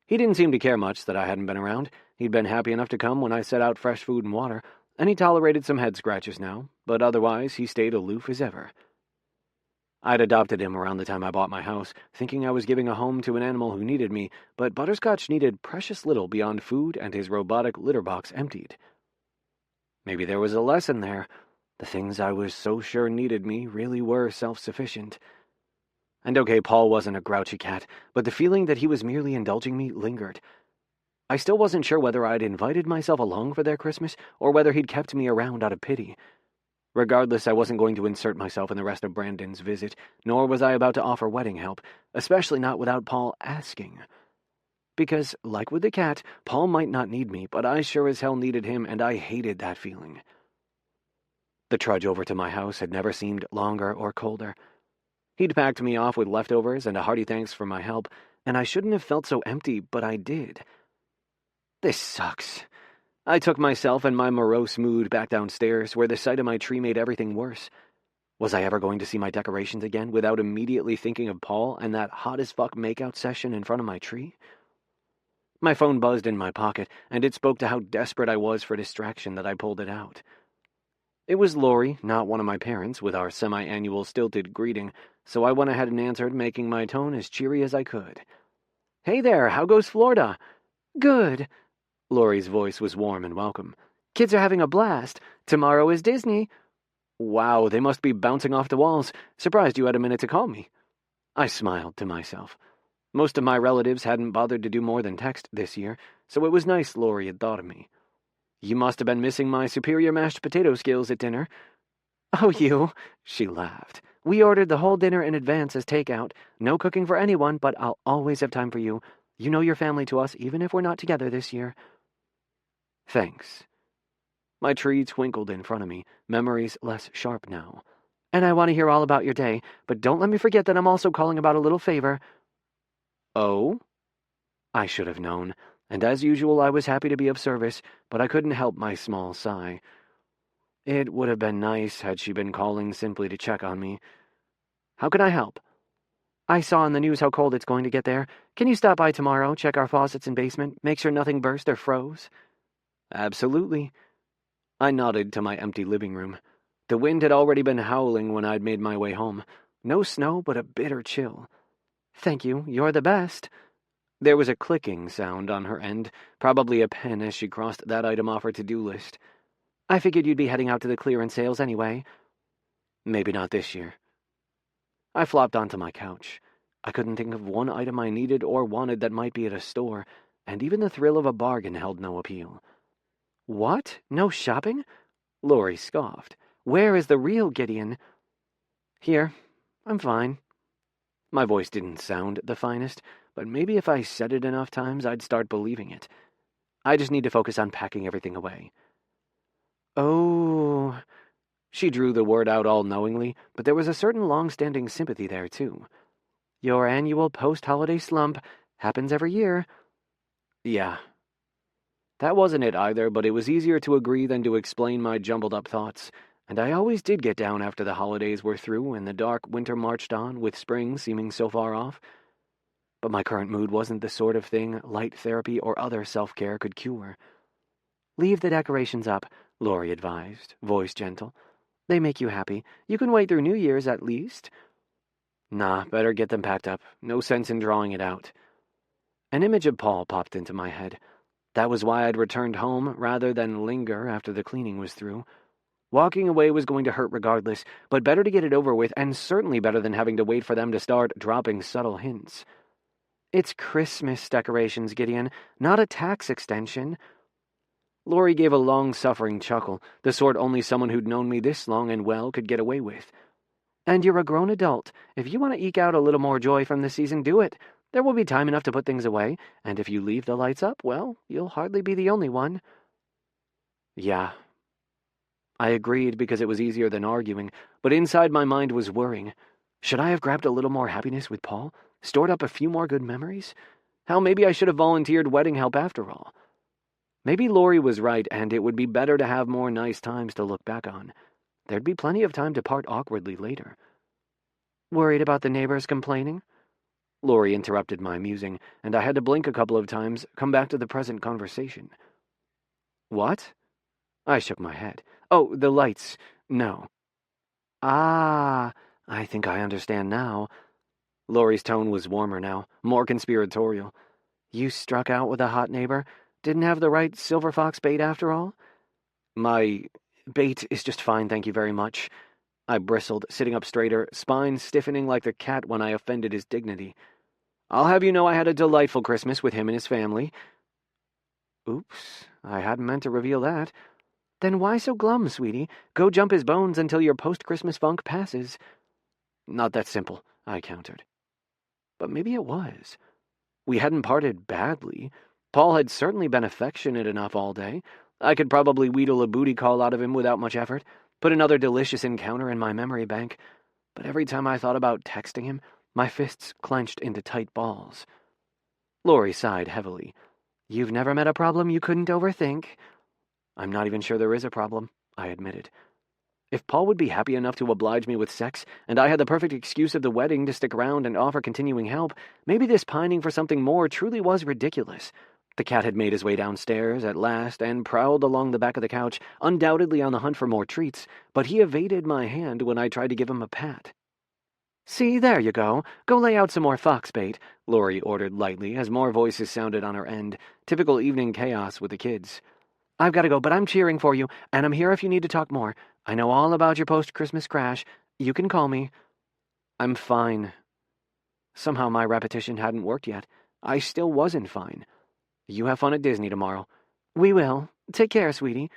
A: He didn't seem to care much that I hadn't been around. He'd been happy enough to come when I set out fresh food and water, and he tolerated some head scratches now, but otherwise he stayed aloof as ever. I'd adopted him around the time I bought my house, thinking I was giving a home to an animal who needed me, but Butterscotch needed precious little beyond food and his robotic litter box emptied. Maybe there was a lesson there. The things I was so sure needed me really were self-sufficient. And okay, Paul wasn't a grouchy cat, but the feeling that he was merely indulging me lingered. I still wasn't sure whether I'd invited myself along for their Christmas, or whether he'd kept me around out of pity. Regardless, I wasn't going to insert myself in the rest of Brandon's visit, nor was I about to offer wedding help, especially not without Paul asking. Because, like with the cat, Paul might not need me, but I sure as hell needed him, and I hated that feeling. The trudge over to my house had never seemed longer or colder. He'd packed me off with leftovers and a hearty thanks for my help, and I shouldn't have felt so empty, but I did. This sucks. I took myself and my morose mood back downstairs, where the sight of my tree made everything worse. Was I ever going to see my decorations again without immediately thinking of Paul and that hot-as-fuck makeout session in front of my tree? My phone buzzed in my pocket, and it spoke to how desperate I was for distraction that I pulled it out. It was Lori, not one of my parents, with our semi-annual stilted greeting, so I went ahead and answered, making my tone as cheery as I could. "Hey there, how goes Florida?" "Good." Lori's voice was warm and welcome. "Kids are having a blast. Tomorrow is Disney." "Wow, they must be bouncing off the walls. Surprised you had a minute to call me." I smiled to myself. Most of my relatives hadn't bothered to do more than text this year, so it was nice Lori had thought of me. "You must have been missing my superior mashed potato skills at dinner." "Oh, you," she laughed. "We ordered the whole dinner in advance as takeout. No cooking for anyone, but I'll always have time for you. You know you're family to us, even if we're not together this year." Thanks. My tree twinkled in front of me, memories less sharp now. "And I want to hear all about your day, but don't let me forget that I'm also calling about a little favor." "Oh?" I should have known, and as usual I was happy to be of service, but I couldn't help my small sigh. It would have been nice had she been calling simply to check on me. "How can I help?" "I saw in the news how cold it's going to get there. Can you stop by tomorrow, check our faucets and basement, make sure nothing burst or froze?" "Absolutely." I nodded to my empty living room. The wind had already been howling when I'd made my way home. No snow, but a bitter chill. "Thank you, you're the best." There was a clicking sound on her end, probably a pen as she crossed that item off her to-do list. "I figured you'd be heading out to the clearance sales anyway." "Maybe not this year." I flopped onto my couch. I couldn't think of one item I needed or wanted that might be at a store, and even the thrill of a bargain held no appeal. "What? No shopping?" Lori scoffed. "Where is the real Gideon?" "Here. I'm fine." My voice didn't sound the finest, but maybe if I said it enough times, I'd start believing it. I just need to focus on packing everything away. "Oh..." She drew the word out all knowingly, but there was a certain long-standing sympathy there, too. "Your annual post-holiday slump happens every year." "Yeah." That wasn't it either, but it was easier to agree than to explain my jumbled-up thoughts, and I always did get down after the holidays were through and the dark winter marched on, with spring seeming so far off. But my current mood wasn't the sort of thing light therapy or other self-care could cure. "Leave the decorations up," Lori advised, voice gentle. "They make you happy. You can wait through New Year's at least." "Nah, better get them packed up. No sense in drawing it out." An image of Paul popped into my head. That was why I'd returned home rather than linger after the cleaning was through. Walking away was going to hurt regardless, but better to get it over with, and certainly better than having to wait for them to start dropping subtle hints. "It's Christmas decorations, Gideon, not a tax extension." Lori gave a long-suffering chuckle, the sort only someone who'd known me this long and well could get away with. "And you're a grown adult. If you want to eke out a little more joy from the season, do it. There will be time enough to put things away, and if you leave the lights up, well, you'll hardly be the only one." Yeah. I agreed because it was easier than arguing, but inside my mind was worrying. Should I have grabbed a little more happiness with Paul? Stored up a few more good memories? Hell, maybe I should have volunteered wedding help after all. Maybe Lori was right, and it would be better to have more nice times to look back on. There'd be plenty of time to part awkwardly later. "Worried about the neighbors complaining?" Lori interrupted my musing, and I had to blink a couple of times, come back to the present conversation. "What?" I shook my head. "Oh, the lights. No." "Ah, I think I understand now." Lori's tone was warmer now, more conspiratorial. "You struck out with a hot neighbor? Didn't have the right silver fox bait after all?" "My bait is just fine, thank you very much." I bristled, sitting up straighter, spine stiffening like the cat when I offended his dignity. "I'll have you know I had a delightful Christmas with him and his family." Oops, I hadn't meant to reveal that.
B: Then why so glum, sweetie? Go jump his bones until your post-Christmas funk passes.
A: Not that simple, I countered. But maybe it was. We hadn't parted badly. Paul had certainly been affectionate enough all day. I could probably wheedle a booty call out of him without much effort, put another delicious encounter in my memory bank. But every time I thought about texting him, my fists clenched into tight balls. Lori sighed heavily.
B: You've never met a problem you couldn't overthink.
A: I'm not even sure there is a problem, I admitted. If Paul would be happy enough to oblige me with sex, and I had the perfect excuse of the wedding to stick around and offer continuing help, maybe this pining for something more truly was ridiculous. The cat had made his way downstairs at last and prowled along the back of the couch, undoubtedly on the hunt for more treats, but he evaded my hand when I tried to give him a pat.
B: See, there you go. Go lay out some more fox bait, Lori ordered lightly as more voices sounded on her end, typical evening chaos with the kids. I've got to go, but I'm cheering for you, and I'm here if you need to talk more. I know all about your post-Christmas crash. You can call me.
A: I'm fine. Somehow my repetition hadn't worked yet. I still wasn't fine. You have fun at Disney tomorrow.
B: We will. Take care, sweetie.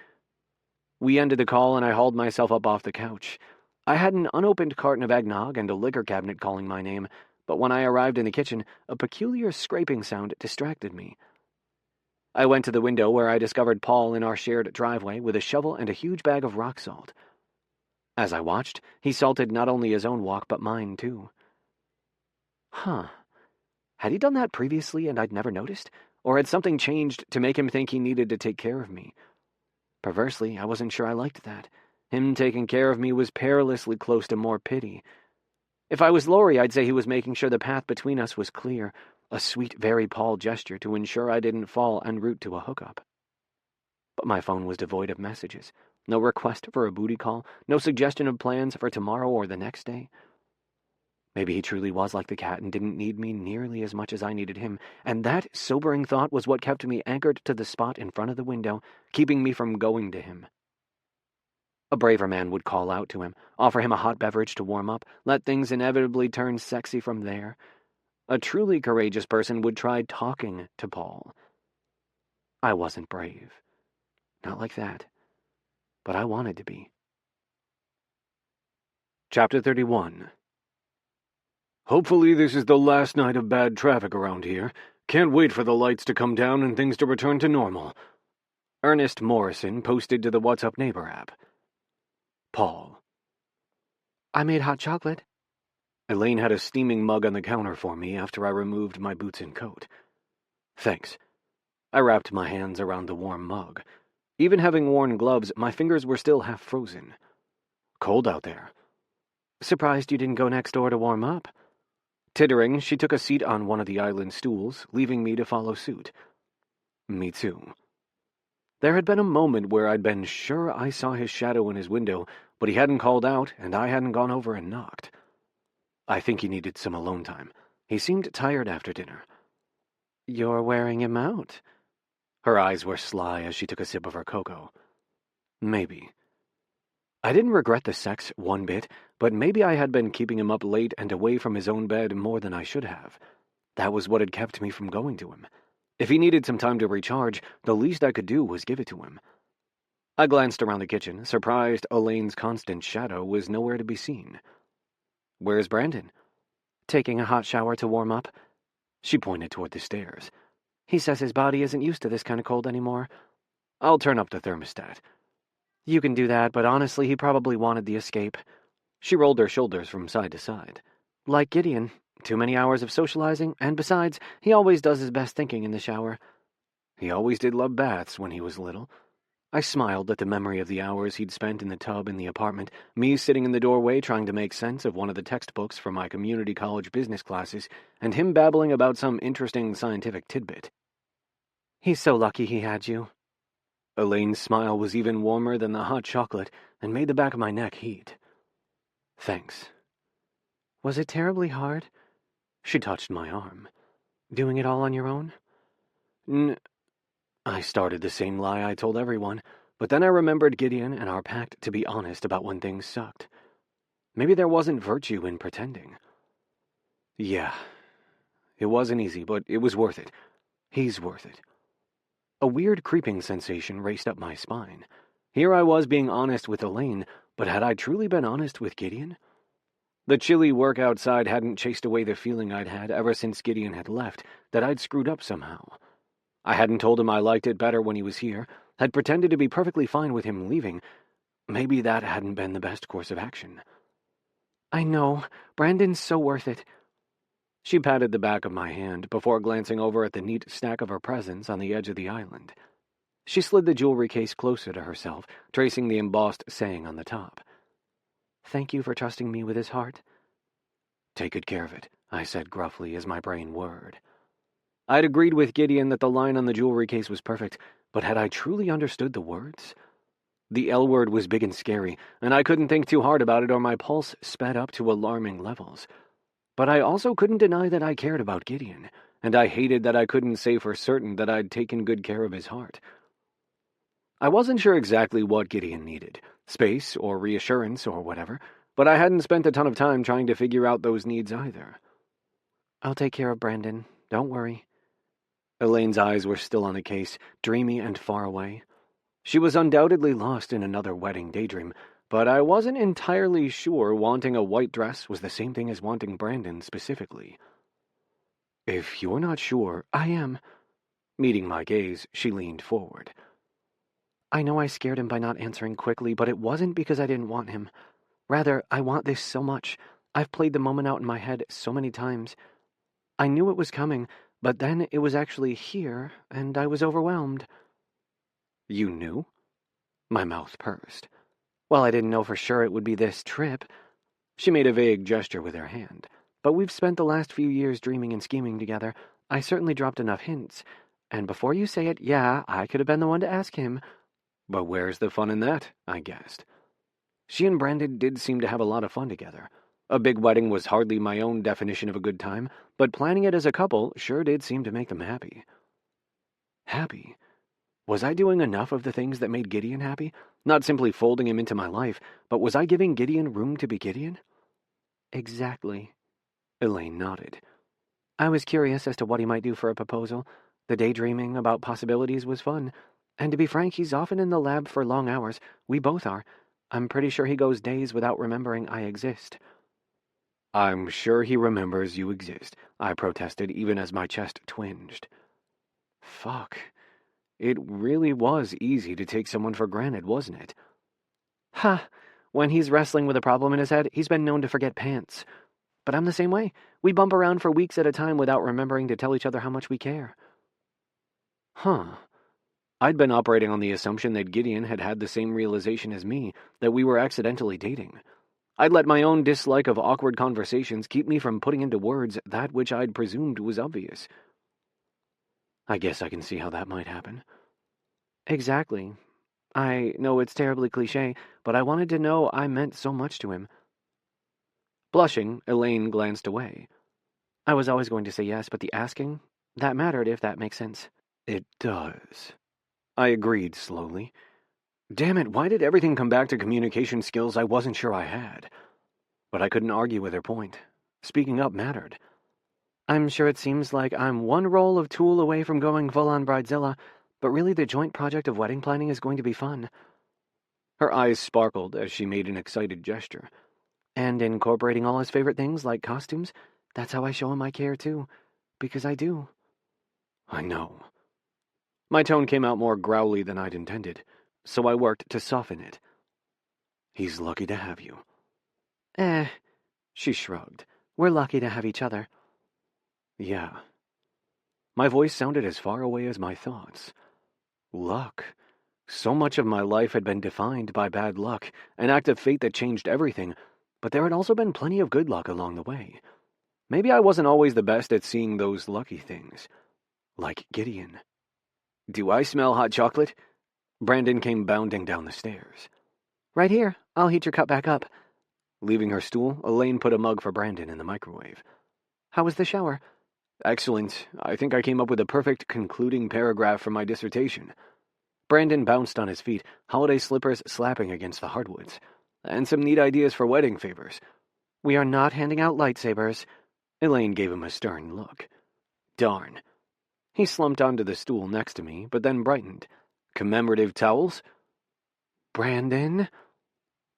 A: We ended the call and I hauled myself up off the couch. I had an unopened carton of eggnog and a liquor cabinet calling my name, but when I arrived in the kitchen, a peculiar scraping sound distracted me. I went to the window where I discovered Paul in our shared driveway with a shovel and a huge bag of rock salt. As I watched, he salted not only his own walk but mine, too. Huh. Had he done that previously and I'd never noticed? Or had something changed to make him think he needed to take care of me? Perversely, I wasn't sure I liked that. Him taking care of me was perilously close to more pity. If I was Lori, I'd say he was making sure the path between us was clear, a sweet, very Paul gesture to ensure I didn't fall en route to a hookup. But my phone was devoid of messages. No request for a booty call, no suggestion of plans for tomorrow or the next day. Maybe he truly was like the cat and didn't need me nearly as much as I needed him, and that sobering thought was what kept me anchored to the spot in front of the window, keeping me from going to him. A braver man would call out to him, offer him a hot beverage to warm up, let things inevitably turn sexy from there. A truly courageous person would try talking to Paul. I wasn't brave. Not like that. But I wanted to be. Chapter 31. Hopefully this is the last night of bad traffic around here. Can't wait for the lights to come down and things to return to normal. Ernest Morrison posted to the What's Up Neighbor app. Paul.
B: I made hot chocolate.
A: Elaine had a steaming mug on the counter for me after I removed my boots and coat. Thanks. I wrapped my hands around the warm mug. Even having worn gloves, my fingers were still half frozen. Cold out there.
B: Surprised you didn't go next door to warm up.
A: Tittering, she took a seat on one of the island stools, leaving me to follow suit. Me too. There had been a moment where I'd been sure I saw his shadow in his window, but he hadn't called out, and I hadn't gone over and knocked. I think he needed some alone time. He seemed tired after dinner.
B: You're wearing him out.
A: Her eyes were sly as she took a sip of her cocoa. Maybe. I didn't regret the sex one bit, but maybe I had been keeping him up late and away from his own bed more than I should have. That was what had kept me from going to him. If he needed some time to recharge, the least I could do was give it to him. I glanced around the kitchen, surprised Elaine's constant shadow was nowhere to be seen. Where's Brandon?
B: Taking a hot shower to warm up.
A: She pointed toward the stairs.
B: He says his body isn't used to this kind of cold anymore.
A: I'll turn up the thermostat.
B: You can do that, but honestly, he probably wanted the escape.
A: She rolled her shoulders from side to side.
B: Like Gideon. Too many hours of socializing, and besides, he always does his best thinking in the shower.
A: He always did love baths when he was little. I smiled at the memory of the hours he'd spent in the tub in the apartment, me sitting in the doorway trying to make sense of one of the textbooks for my community college business classes, and him babbling about some interesting scientific tidbit.
B: He's so lucky he had you.
A: Elaine's smile was even warmer than the hot chocolate and made the back of my neck heat. Thanks.
B: Was it terribly hard?
A: She touched my arm.
B: Doing it all on your own?
A: I started the same lie I told everyone, but then I remembered Gideon and our pact to be honest about when things sucked. Maybe there wasn't virtue in pretending. Yeah. It wasn't easy, but it was worth it. He's worth it. A weird creeping sensation raced up my spine.
B: Here I was being honest with Elaine, but had I truly been honest with Gideon? The chilly work outside hadn't chased away the feeling I'd had ever since Gideon had left, that I'd screwed up somehow. I hadn't told him I liked it better when he was here, had pretended to be perfectly fine with him leaving. Maybe that hadn't been the best course of action. I know, Brandon's so worth it. She patted the back of my hand before glancing over at the neat stack of her presents on the edge of the island. She slid the jewelry case closer to herself, tracing the embossed saying on the top. Thank you for trusting me with his heart. Take good care of it, I said gruffly as my brain whirred. I'd agreed with Gideon that the line on the jewelry case was perfect, but had I truly understood the words? The L word was big and scary, and I couldn't think too hard about it or my pulse sped up to alarming levels. But I also couldn't deny that I cared about Gideon, and I hated that I couldn't say for certain that I'd taken good care of his heart. I wasn't sure exactly what Gideon needed, space or reassurance or whatever, but I hadn't spent a ton of time trying to figure out those needs either. I'll take care of Brandon, don't worry. Elaine's eyes were still on the case, dreamy and far away. She was undoubtedly lost in another wedding daydream, but I wasn't entirely sure wanting a white dress was the same thing as wanting Brandon specifically. If you're not sure, I am. Meeting my gaze, she leaned forward. I know I scared him by not answering quickly, but it wasn't because I didn't want him. Rather, I want this so much. I've played the moment out in my head so many times. I knew it was coming, but then it was actually here, and I was overwhelmed. You knew? My mouth pursed. Well, I didn't know for sure it would be this trip. She made a vague gesture with her hand. But we've spent the last few years dreaming and scheming together. I certainly dropped enough hints. And before you say it, yeah, I could have been the one to ask him. But where's the fun in that? I guessed. She and Brandon did seem to have a lot of fun together. A big wedding was hardly my own definition of a good time, but planning it as a couple sure did seem to make them happy. Happy? Was I doing enough of the things that made Gideon happy? Not simply folding him into my life, but was I giving Gideon room to be Gideon? Exactly. Elaine nodded. I was curious as to what he might do for a proposal. The daydreaming about possibilities was fun. And to be frank, he's often in the lab for long hours. We both are. I'm pretty sure he goes days without remembering I exist. I'm sure he remembers you exist, I protested even as my chest twinged. Fuck. It really was easy to take someone for granted, wasn't it? Ha! When he's wrestling with a problem in his head, he's been known to forget pants. But I'm the same way. We bump around for weeks at a time without remembering to tell each other how much we care. Huh. I'd been operating on the assumption that Gideon had had the same realization as me, that we were accidentally dating. I'd let my own dislike of awkward conversations keep me from putting into words that which I'd presumed was obvious. I guess I can see how that might happen. Exactly. I know it's terribly cliché, but I wanted to know I meant so much to him. Blushing, Elaine glanced away. I was always going to say yes, but the asking, that mattered if that makes sense. It does. I agreed slowly. Damn it, why did everything come back to communication skills I wasn't sure I had? But I couldn't argue with her point. Speaking up mattered. I'm sure it seems like I'm one roll of Tool away from going full-on Bridezilla, but really the joint project of wedding planning is going to be fun. Her eyes sparkled as she made an excited gesture. And incorporating all his favorite things like costumes, that's how I show him I care too. Because I do. I know. My tone came out more growly than I'd intended, so I worked to soften it. He's lucky to have you. She shrugged. We're lucky to have each other. Yeah. My voice sounded as far away as my thoughts. Luck. So much of my life had been defined by bad luck, an act of fate that changed everything, but there had also been plenty of good luck along the way. Maybe I wasn't always the best at seeing those lucky things. Like Gideon. Do I smell hot chocolate? Brandon came bounding down the stairs. Right here. I'll heat your cup back up. Leaving her stool, Elaine put a mug for Brandon in the microwave. How was the shower? Excellent. I think I came up with a perfect concluding paragraph for my dissertation. Brandon bounced on his feet, holiday slippers slapping against the hardwoods. And some neat ideas for wedding favors. We are not handing out lightsabers. Elaine gave him a stern look. Darn. He slumped onto the stool next to me, but then brightened. Commemorative towels? Brandon?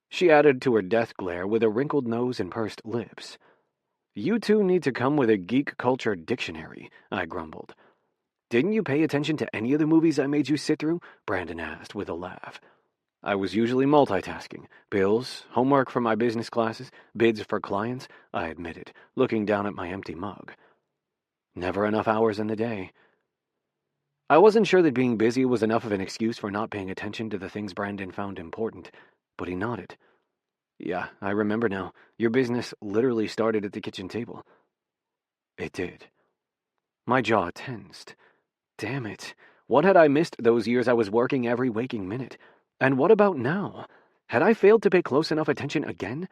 B: She added to her death glare with a wrinkled nose and pursed lips. You two need to come with a geek culture dictionary, I grumbled. Didn't you pay attention to any of the movies I made you sit through? Brandon asked with a laugh. I was usually multitasking. Bills, homework for my business classes, bids for clients, I admitted, looking down at my empty mug. Never enough hours in the day. I wasn't sure that being busy was enough of an excuse for not paying attention to the things Brandon found important, but he nodded. Yeah, I remember now. Your business literally started at the kitchen table. It did. My jaw tensed. Damn it. What had I missed those years I was working every waking minute? And what about now? Had I failed to pay close enough attention again?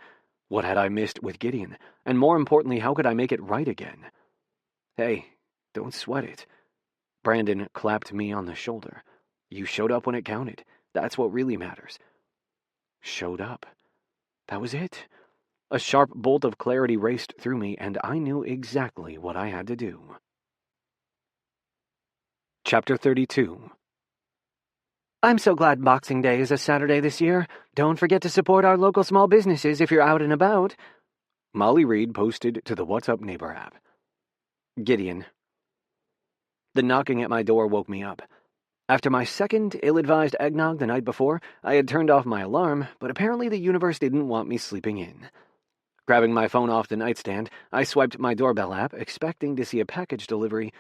B: What had I missed with Gideon? And more importantly, how could I make it right again? Hey, don't sweat it. Brandon clapped me on the shoulder. You showed up when it counted. That's what really matters. Showed up. That was it. A sharp bolt of clarity raced through me, and I knew exactly what I had to do. Chapter 32. I'm so glad Boxing Day is a Saturday this year. Don't forget to support our local small businesses if you're out and about. Molly Reed posted to the What's Up Neighbor app. Gideon. The knocking at my door woke me up. After my second ill-advised eggnog the night before, I had turned off my alarm, but apparently the universe didn't want me sleeping in. Grabbing my phone off the nightstand, I swiped my doorbell app, expecting to see a package delivery.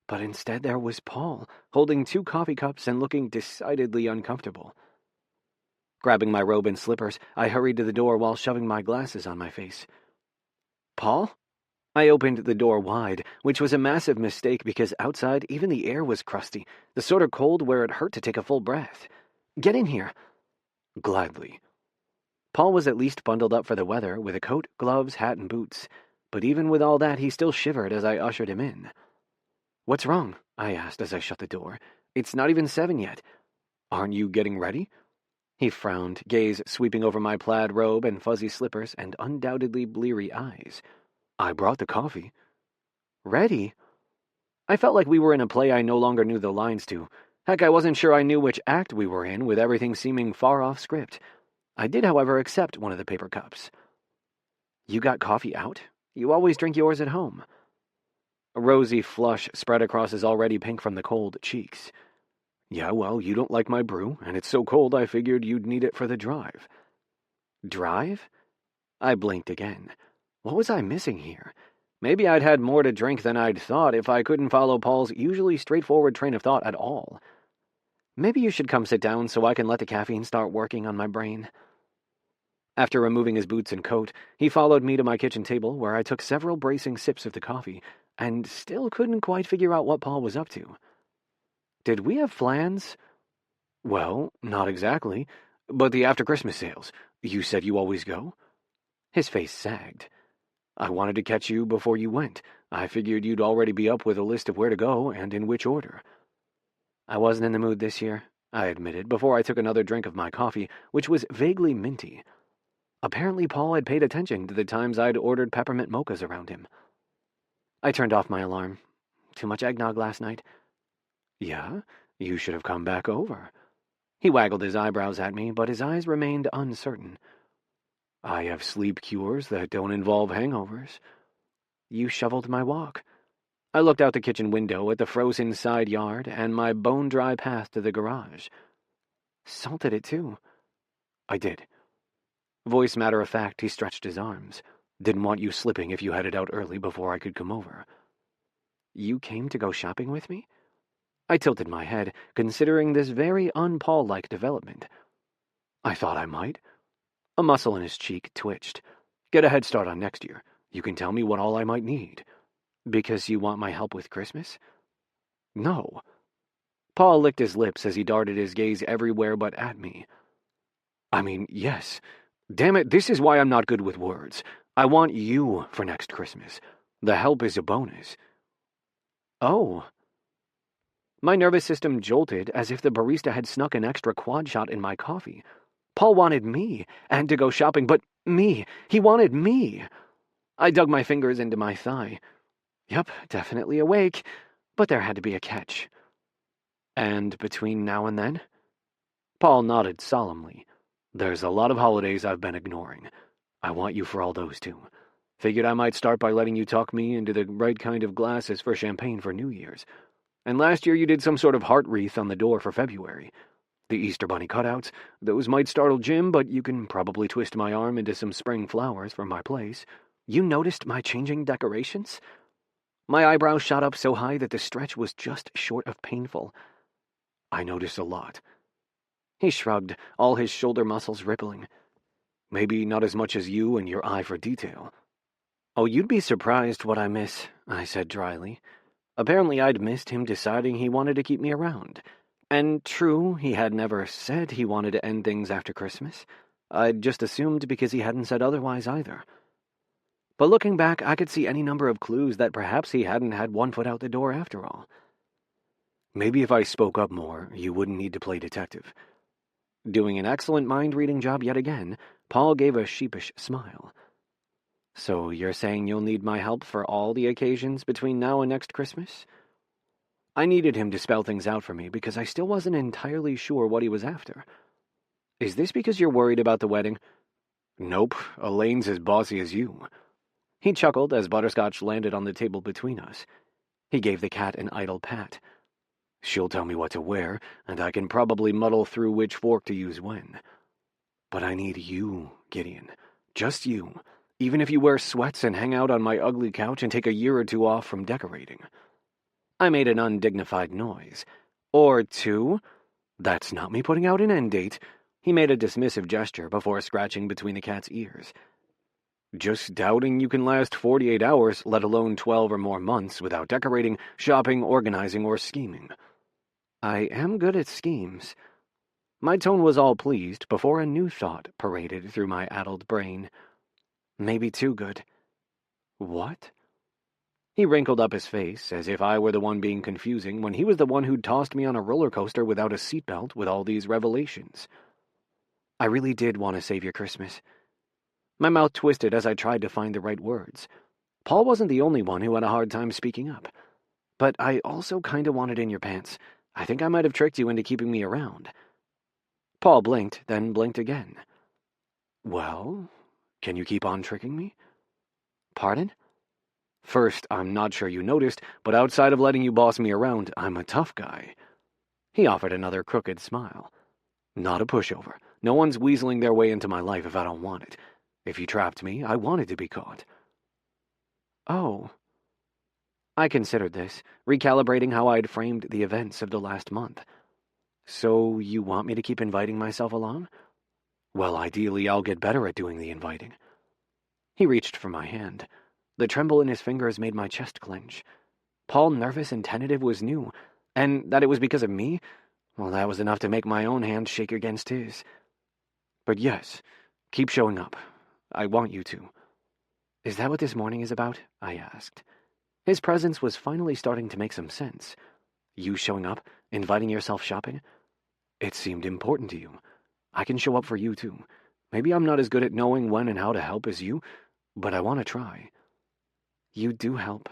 B: But instead there was Paul, holding 2 coffee cups and looking decidedly uncomfortable. Grabbing my robe and slippers, I hurried to the door while shoving my glasses on my face. Paul? I opened the door wide, which was a massive mistake because outside even the air was crusty, the sort of cold where it hurt to take a full breath. Get in here. Gladly. Paul was at least bundled up for the weather, with a coat, gloves, hat, and boots. But even with all that, he still shivered as I ushered him in. What's wrong? I asked as I shut the door. It's not even 7 yet. Aren't you getting ready? He frowned, gaze sweeping over my plaid robe and fuzzy slippers and undoubtedly bleary eyes. I brought the coffee. Ready? I felt like we were in a play I no longer knew the lines to. Heck, I wasn't sure I knew which act we were in, with everything seeming far off script. I did, however, accept one of the paper cups. You got coffee out? You always drink yours at home. A rosy flush spread across his already pink from the cold cheeks. Yeah, well, you don't like my brew, and it's so cold I figured you'd need it for the drive. Drive? I blinked again. What was I missing here? Maybe I'd had more to drink than I'd thought if I couldn't follow Paul's usually straightforward train of thought at all. Maybe you should come sit down so I can let the caffeine start working on my brain. After removing his boots and coat, he followed me to my kitchen table, where I took several bracing sips of the coffee, and still couldn't quite figure out what Paul was up to. Did we have plans? Well, not exactly, but the after-Christmas sales. You said you always go? His face sagged. I wanted to catch you before you went. I figured you'd already be up with a list of where to go and in which order. I wasn't in the mood this year, I admitted, before I took another drink of my coffee, which was vaguely minty. Apparently Paul had paid attention to the times I'd ordered peppermint mochas around him. I turned off my alarm. Too much eggnog last night? Yeah, you should have come back over. He waggled his eyebrows at me, but his eyes remained uncertain. I have sleep cures that don't involve hangovers. You shoveled my walk. I looked out the kitchen window at the frozen side yard and my bone-dry path to the garage. Salted it, too. I did. Voice matter-of-fact, he stretched his arms. Didn't want you slipping if you headed out early before I could come over. You came to go shopping with me? I tilted my head, considering this very un-Paul-like development. I thought I might. A muscle in his cheek twitched. Get a head start on next year. You can tell me what all I might need. Because you want my help with Christmas? No. Paul licked his lips as he darted his gaze everywhere but at me. I mean, yes. Damn it, this is why I'm not good with words. I want you for next Christmas. The help is a bonus. Oh. My nervous system jolted as if the barista had snuck an extra quad shot in my coffee. Paul wanted me, and to go shopping, but me. He wanted me. I dug my fingers into my thigh. Yep, definitely awake, but there had to be a catch. And between now and then? Paul nodded solemnly. There's a lot of holidays I've been ignoring. I want you for all those too. Figured I might start by letting you talk me into the right kind of glasses for champagne for New Year's. And last year you did some sort of heart wreath on the door for February. The Easter Bunny cutouts, those might startle Jim, but you can probably twist my arm into some spring flowers for my place. You noticed my changing decorations? My eyebrows shot up so high that the stretch was just short of painful. I noticed a lot. He shrugged, all his shoulder muscles rippling. Maybe not as much as you and your eye for detail. Oh, you'd be surprised what I miss, I said dryly. Apparently I'd missed him deciding he wanted to keep me around. And true, he had never said he wanted to end things after Christmas. I'd just assumed because he hadn't said otherwise either. But looking back, I could see any number of clues that perhaps he hadn't had one foot out the door after all. Maybe if I spoke up more, you wouldn't need to play detective. Doing an excellent mind-reading job yet again, Paul gave a sheepish smile. So you're saying you'll need my help for all the occasions between now and next Christmas? I needed him to spell things out for me because I still wasn't entirely sure what he was after. Is this because you're worried about the wedding? Nope, Elaine's as bossy as you. He chuckled as butterscotch landed on the table between us. He gave the cat an idle pat. She'll tell me what to wear, and I can probably muddle through which fork to use when. But I need you, Gideon. Just you. Even if you wear sweats and hang out on my ugly couch and take a year or two off from decorating. I made an undignified noise. Or two? That's not me putting out an end date. He made a dismissive gesture before scratching between the cat's ears. Just doubting you can last 48 hours, let alone 12 or more months, without decorating, shopping, organizing, or scheming. I am good at schemes. My tone was all pleased before a new thought paraded through my addled brain. Maybe too good. What? He wrinkled up his face, as if I were the one being confusing, when he was the one who'd tossed me on a roller coaster without a seatbelt with all these revelations. I really did want to save your Christmas. My mouth twisted as I tried to find the right words. Paul wasn't the only one who had a hard time speaking up. But I also kinda wanted in your pants. I think I might have tricked you into keeping me around. Paul blinked, then blinked again. Well, can you keep on tricking me? Pardon? First, I'm not sure you noticed, but outside of letting you boss me around, I'm a tough guy. He offered another crooked smile. Not a pushover. No one's weaseling their way into my life if I don't want it. If you trapped me, I wanted to be caught. Oh. I considered this, recalibrating how I'd framed the events of the last month. So you want me to keep inviting myself along? Well, ideally, I'll get better at doing the inviting. He reached for my hand. The tremble in his fingers made my chest clench. Paul nervous and tentative was new, and that it was because of me? Well, that was enough to make my own hand shake against his. But yes, keep showing up. I want you to. Is that what this morning is about? I asked. His presence was finally starting to make some sense. You showing up, inviting yourself shopping? It seemed important to you. I can show up for you, too. Maybe I'm not as good at knowing when and how to help as you, but I want to try. You do help.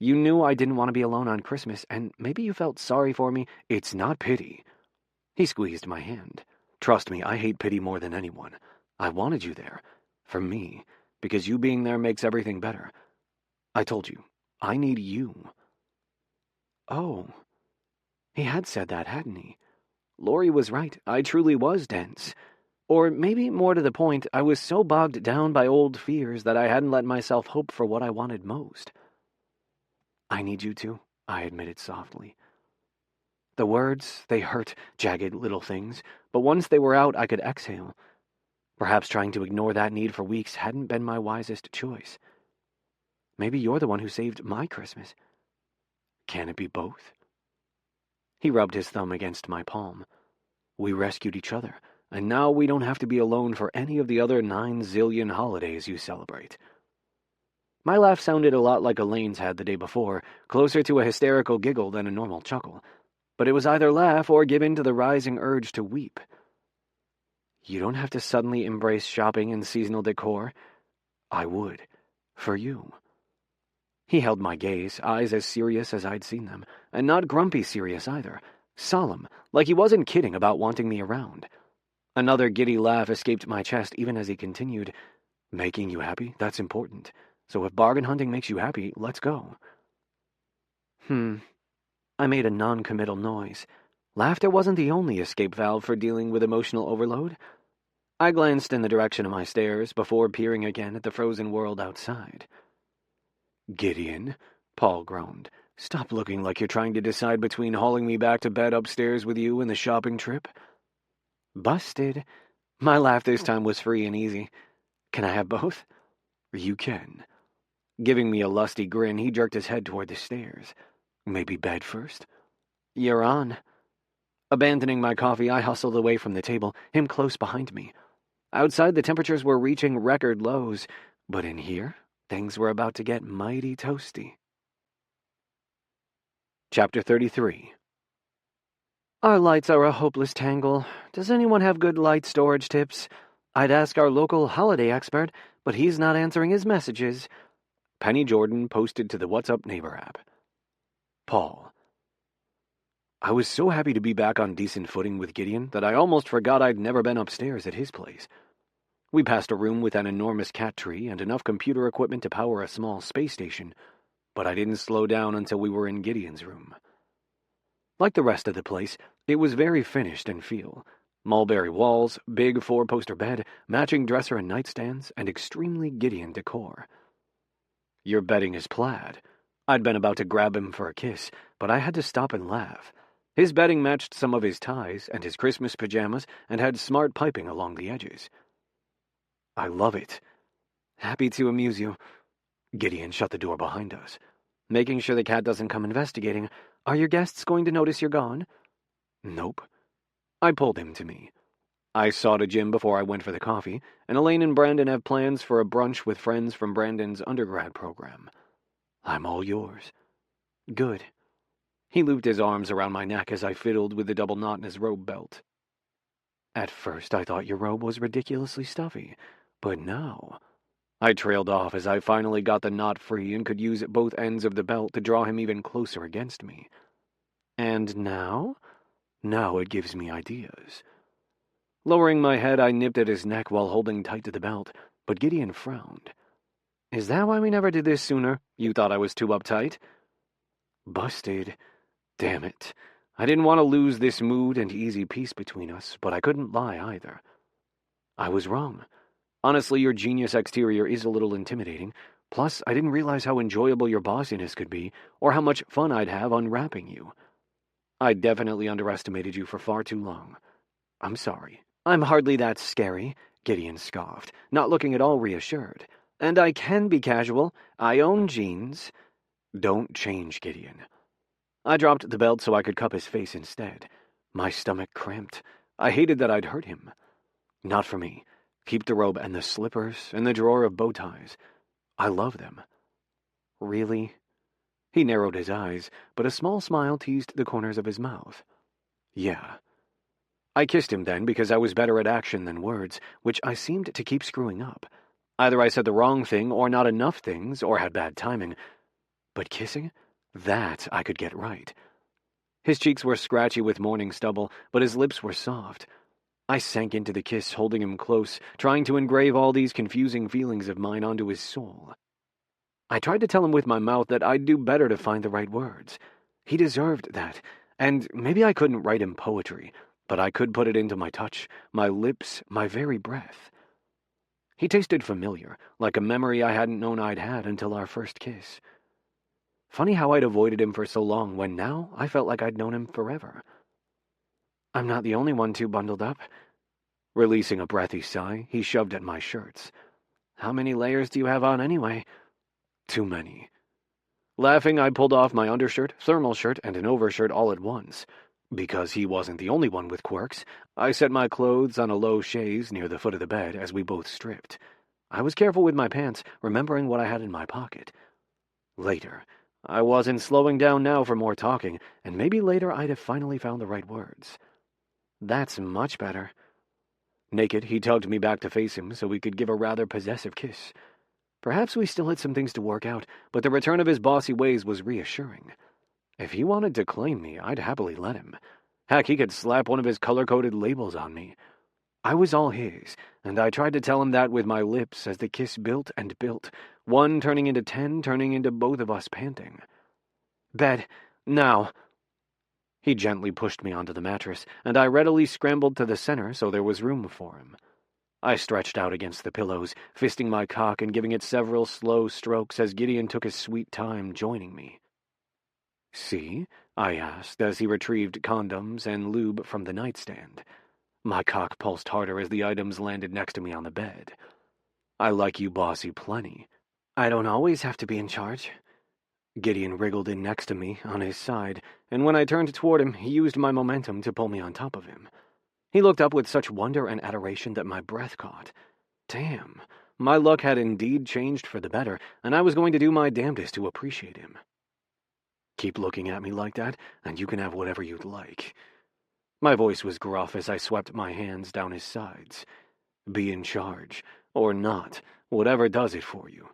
B: You knew I didn't want to be alone on Christmas, and maybe you felt sorry for me. It's not pity. He squeezed my hand. Trust me, I hate pity more than anyone. I wanted you there. For me. Because you being there makes everything better. I told you. I need you. Oh. He had said that, hadn't he? Laurie was right. I truly was dense. Or maybe, more to the point, I was so bogged down by old fears that I hadn't let myself hope for what I wanted most. I need you to, I admitted softly. The words, they hurt, jagged little things, but once they were out, I could exhale. Perhaps trying to ignore that need for weeks hadn't been my wisest choice. Maybe you're the one who saved my Christmas. Can it be both? He rubbed his thumb against my palm. We rescued each other, and now we don't have to be alone for any of the other 9 zillion holidays you celebrate. My laugh sounded a lot like Elaine's had the day before, closer to a hysterical giggle than a normal chuckle. But it was either laugh or give in to the rising urge to weep. You don't have to suddenly embrace shopping and seasonal decor. I would. For you. He held my gaze, eyes as serious as I'd seen them, and not grumpy serious either, Solemn, like he wasn't kidding about wanting me around. Another giddy laugh escaped my chest even as he continued, "Making you happy? That's important. So if bargain hunting makes you happy, let's go." I made a non-committal noise. Laughter wasn't the only escape valve for dealing with emotional overload. I glanced in the direction of my stairs before peering again at the frozen world outside. "Gideon," Paul groaned, "stop looking like you're trying to decide between hauling me back to bed upstairs with you and the shopping trip." Busted. My laugh this time was free and easy. "Can I have both?" "You can." Giving me a lusty grin, he jerked his head toward the stairs. "Maybe bed first?" "You're on." Abandoning my coffee, I hustled away from the table, him close behind me. Outside, the temperatures were reaching record lows, but in here, things were about to get mighty toasty. Chapter 33. Our lights are a hopeless tangle. Does anyone have good light storage tips? I'd ask our local holiday expert, but he's not answering his messages. Penny Jordan posted to the What's Up Neighbor app. Paul. I was so happy to be back on decent footing with Gideon that I almost forgot I'd never been upstairs at his place. We passed a room with an enormous cat tree and enough computer equipment to power a small space station, but I didn't slow down until we were in Gideon's room. Like the rest of the place, it was very finished in feel. Mulberry walls, big four-poster bed, matching dresser and nightstands, and extremely Gideon decor. Your bedding is plaid. I'd been about to grab him for a kiss, but I had to stop and laugh. His bedding matched some of his ties and his Christmas pajamas and had smart piping along the edges. I love it. Happy to amuse you. Gideon shut the door behind us. Making sure the cat doesn't come investigating. Are your guests going to notice you're gone? Nope. I pulled him to me. I saw to Jim before I went for the coffee, and Elaine and Brandon have plans for a brunch with friends from Brandon's undergrad program. I'm all yours. Good. He looped his arms around my neck as I fiddled with the double knot in his robe belt. At first I thought your robe was ridiculously stuffy, but now... I trailed off as I finally got the knot free and could use both ends of the belt to draw him even closer against me. And now? Now it gives me ideas. Lowering my head, I nipped at his neck while holding tight to the belt, but Gideon frowned. Is that why we never did this sooner? You thought I was too uptight? Busted. Damn it. I didn't want to lose this mood and easy peace between us, but I couldn't lie either. I was wrong. Honestly, your genius exterior is a little intimidating. Plus, I didn't realize how enjoyable your bossiness could be, or how much fun I'd have unwrapping you. I definitely underestimated you for far too long. I'm sorry. I'm hardly that scary, Gideon scoffed, not looking at all reassured. And I can be casual. I own jeans. Don't change, Gideon. I dropped the belt so I could cup his face instead. My stomach cramped. I hated that I'd hurt him. Not for me. Keep the robe and the slippers and the drawer of bow ties. I love them. Really? He narrowed his eyes, but a small smile teased the corners of his mouth. Yeah. I kissed him then because I was better at action than words, which I seemed to keep screwing up. Either I said the wrong thing or not enough things or had bad timing. But kissing? That I could get right. His cheeks were scratchy with morning stubble, but his lips were soft. I sank into the kiss, holding him close, trying to engrave all these confusing feelings of mine onto his soul. I tried to tell him with my mouth that I'd do better to find the right words. He deserved that, and maybe I couldn't write him poetry, but I could put it into my touch, my lips, my very breath. He tasted familiar, like a memory I hadn't known I'd had until our first kiss. Funny how I'd avoided him for so long when now I felt like I'd known him forever. I'm not the only one too bundled up. Releasing a breathy sigh, he shoved at my shirts. How many layers do you have on anyway? Too many. Laughing, I pulled off my undershirt, thermal shirt, and an overshirt all at once. Because he wasn't the only one with quirks, I set my clothes on a low chaise near the foot of the bed as we both stripped. I was careful with my pants, remembering what I had in my pocket. Later. I wasn't slowing down now for more talking, and maybe later I'd have finally found the right words. That's much better. Naked, he tugged me back to face him so we could give a rather possessive kiss. Perhaps we still had some things to work out, but the return of his bossy ways was reassuring. If he wanted to claim me, I'd happily let him. Heck, he could slap one of his color-coded labels on me. I was all his, and I tried to tell him that with my lips as the kiss built and built, one turning into 10, turning into both of us panting. Bed, now. He gently pushed me onto the mattress, and I readily scrambled to the center so there was room for him. I stretched out against the pillows, fisting my cock and giving it several slow strokes as Gideon took his sweet time joining me. See? I asked as he retrieved condoms and lube from the nightstand. My cock pulsed harder as the items landed next to me on the bed. I like you bossy plenty. I don't always have to be in charge. Gideon wriggled in next to me, on his side, and when I turned toward him, he used my momentum to pull me on top of him. He looked up with such wonder and adoration that my breath caught. Damn, my luck had indeed changed for the better, and I was going to do my damnedest to appreciate him. Keep looking at me like that, and you can have whatever you'd like. My voice was gruff as I swept my hands down his sides. Be in charge, or not, whatever does it for you.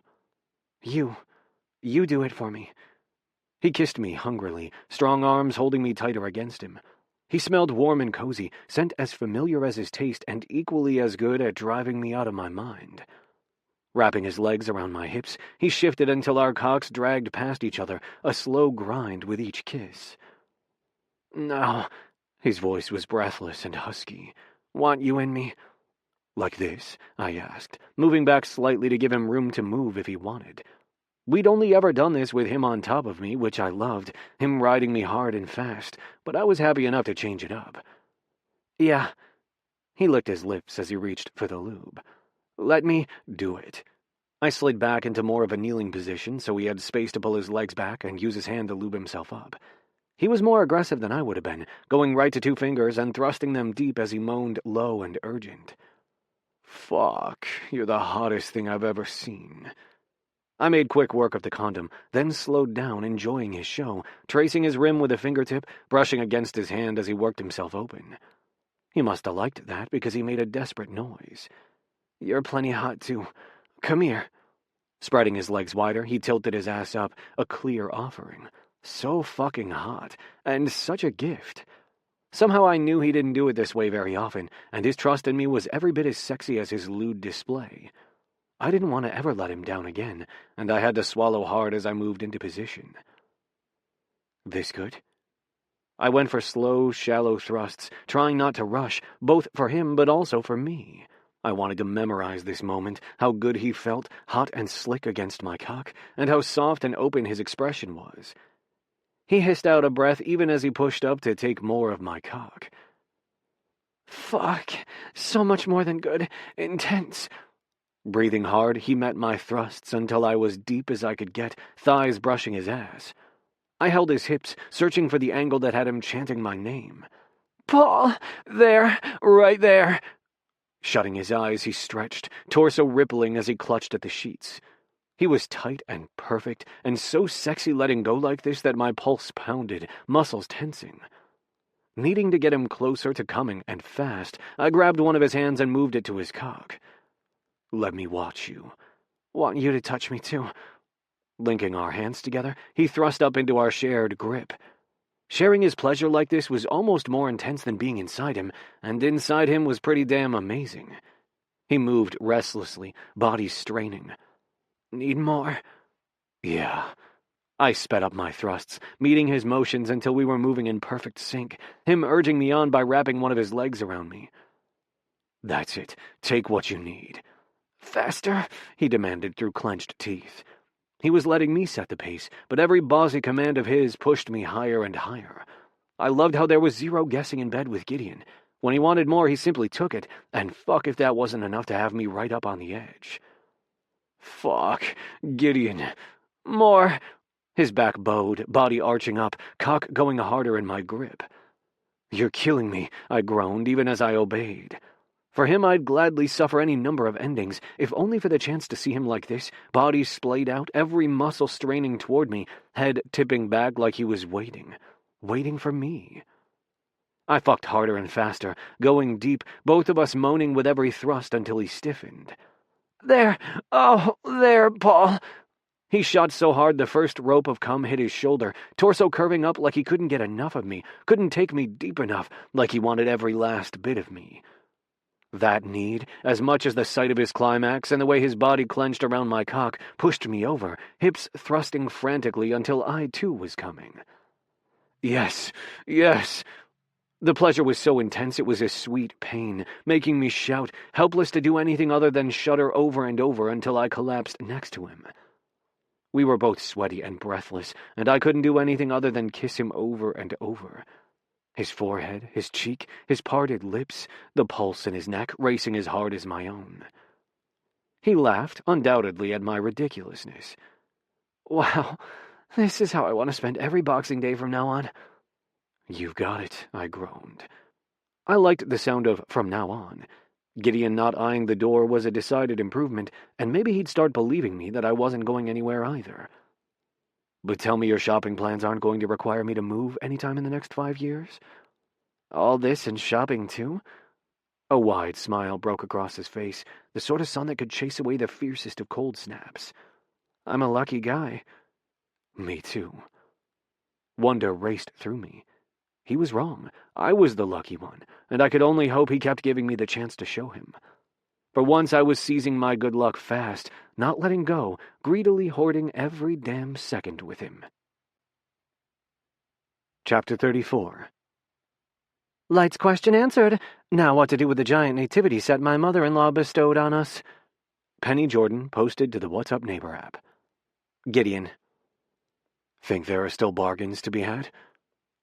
B: You do it for me. He kissed me hungrily, strong arms holding me tighter against him. He smelled warm and cozy, scent as familiar as his taste and equally as good at driving me out of my mind. Wrapping his legs around my hips, he shifted until our cocks dragged past each other, a slow grind with each kiss. Now, his voice was breathless and husky. Want you in me? Like this? I asked, moving back slightly to give him room to move if he wanted. We'd only ever done this with him on top of me, which I loved, him riding me hard and fast, but I was happy enough to change it up. Yeah. He licked his lips as he reached for the lube. Let me do it. I slid back into more of a kneeling position so he had space to pull his legs back and use his hand to lube himself up. He was more aggressive than I would have been, going right to 2 fingers and thrusting them deep as he moaned low and urgent. Fuck, you're the hottest thing I've ever seen. I made quick work of the condom, then slowed down, enjoying his show, tracing his rim with a fingertip, brushing against his hand as he worked himself open. He must have liked that because he made a desperate noise. You're plenty hot, too. Come here. Spreading his legs wider, he tilted his ass up, a clear offering. So fucking hot, and such a gift. Somehow I knew he didn't do it this way very often, and his trust in me was every bit as sexy as his lewd display. I didn't want to ever let him down again, and I had to swallow hard as I moved into position. This good? I went for slow, shallow thrusts, trying not to rush, both for him but also for me. I wanted to memorize this moment, how good he felt, hot and slick against my cock, and how soft and open his expression was. He hissed out a breath even as he pushed up to take more of my cock. Fuck, so much more than good, intense. Breathing hard, he met my thrusts until I was deep as I could get, thighs brushing his ass. I held his hips, searching for the angle that had him chanting my name. Paul! There! Right there! Shutting his eyes, he stretched, torso rippling as he clutched at the sheets. He was tight and perfect, and so sexy letting go like this that my pulse pounded, muscles tensing. Needing to get him closer to coming, and fast, I grabbed one of his hands and moved it to his cock. Let me watch you. Want you to touch me, too. Linking our hands together, he thrust up into our shared grip. Sharing his pleasure like this was almost more intense than being inside him, and inside him was pretty damn amazing. He moved restlessly, body straining. Need more? Yeah. I sped up my thrusts, meeting his motions until we were moving in perfect sync, him urging me on by wrapping one of his legs around me. That's it. Take what you need. Faster, he demanded through clenched teeth. He was letting me set the pace, but every bossy command of his pushed me higher and higher. I loved how there was zero guessing in bed with Gideon. When he wanted more, he simply took it, and fuck if that wasn't enough to have me right up on the edge. Fuck, Gideon. More. His back bowed, body arching up, cock going harder in my grip. You're killing me, I groaned, even as I obeyed. For him, I'd gladly suffer any number of endings, if only for the chance to see him like this, body splayed out, every muscle straining toward me, head tipping back like he was waiting for me. I fucked harder and faster, going deep, both of us moaning with every thrust until he stiffened. There, oh, there, Paul. He shot so hard the first rope of cum hit his shoulder, torso curving up like he couldn't get enough of me, couldn't take me deep enough, like he wanted every last bit of me. That need, as much as the sight of his climax and the way his body clenched around my cock, pushed me over, hips thrusting frantically until I too was coming. Yes, yes. The pleasure was so intense it was a sweet pain, making me shout, helpless to do anything other than shudder over and over until I collapsed next to him. We were both sweaty and breathless, and I couldn't do anything other than kiss him over and over. His forehead, his cheek, his parted lips, the pulse in his neck racing as hard as my own. He laughed, undoubtedly, at my ridiculousness. Wow, this is how I want to spend every Boxing Day from now on. You've got it, I groaned. I liked the sound of "from now on." Gideon not eyeing the door was a decided improvement, and maybe he'd start believing me that I wasn't going anywhere either. But tell me your shopping plans aren't going to require me to move anytime in the next 5 years? All this and shopping too? A wide smile broke across his face, the sort of sun that could chase away the fiercest of cold snaps. I'm a lucky guy. Me too. Wonder raced through me. He was wrong. I was the lucky one, and I could only hope he kept giving me the chance to show him. For once I was seizing my good luck fast, not letting go, greedily hoarding every damn second with him. Chapter 34. Light's question answered. Now what to do with the giant nativity set my mother-in-law bestowed on us? Penny Jordan posted to the What's Up Neighbor app. Gideon. Think there are still bargains to be had?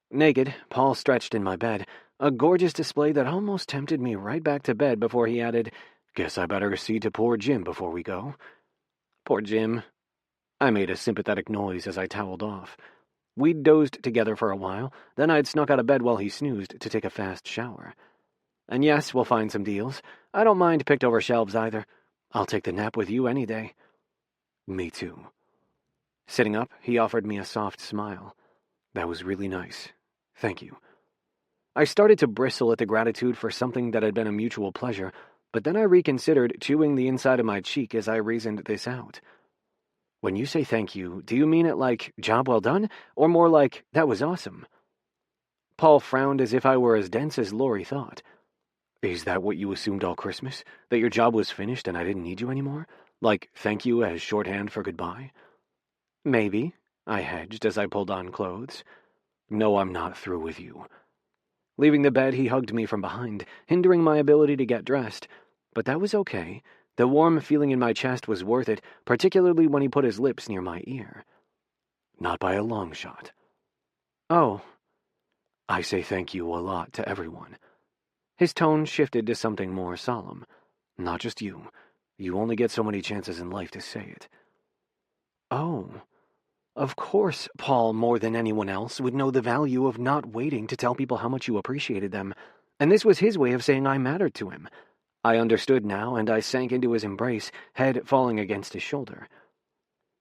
B: Naked, Paul stretched in my bed, a gorgeous display that almost tempted me right back to bed before he added, Guess I better see to poor Jim before we go. Poor Jim. I made a sympathetic noise as I toweled off. We'd dozed together for a while, then I'd snuck out of bed while he snoozed to take a fast shower. And yes, we'll find some deals. I don't mind picked over shelves either. I'll take the nap with you any day. Me too. Sitting up, he offered me a soft smile. That was really nice. Thank you. I started to bristle at the gratitude for something that had been a mutual pleasure, but then I reconsidered, chewing the inside of my cheek as I reasoned this out. When you say thank you, do you mean it like, job well done, or more like, that was awesome? Paul frowned as if I were as dense as Lori thought. Is that what you assumed all Christmas? That your job was finished and I didn't need you anymore? Like, thank you as shorthand for goodbye? Maybe, I hedged as I pulled on clothes. No, I'm not through with you. Leaving the bed, he hugged me from behind, hindering my ability to get dressed. But that was okay. The warm feeling in my chest was worth it, particularly when he put his lips near my ear. Not by a long shot. Oh. I say thank you a lot to everyone. His tone shifted to something more solemn. Not just you. You only get so many chances in life to say it. Oh. Of course, Paul, more than anyone else, would know the value of not waiting to tell people how much you appreciated them, and this was his way of saying I mattered to him. I understood now, and I sank into his embrace, head falling against his shoulder.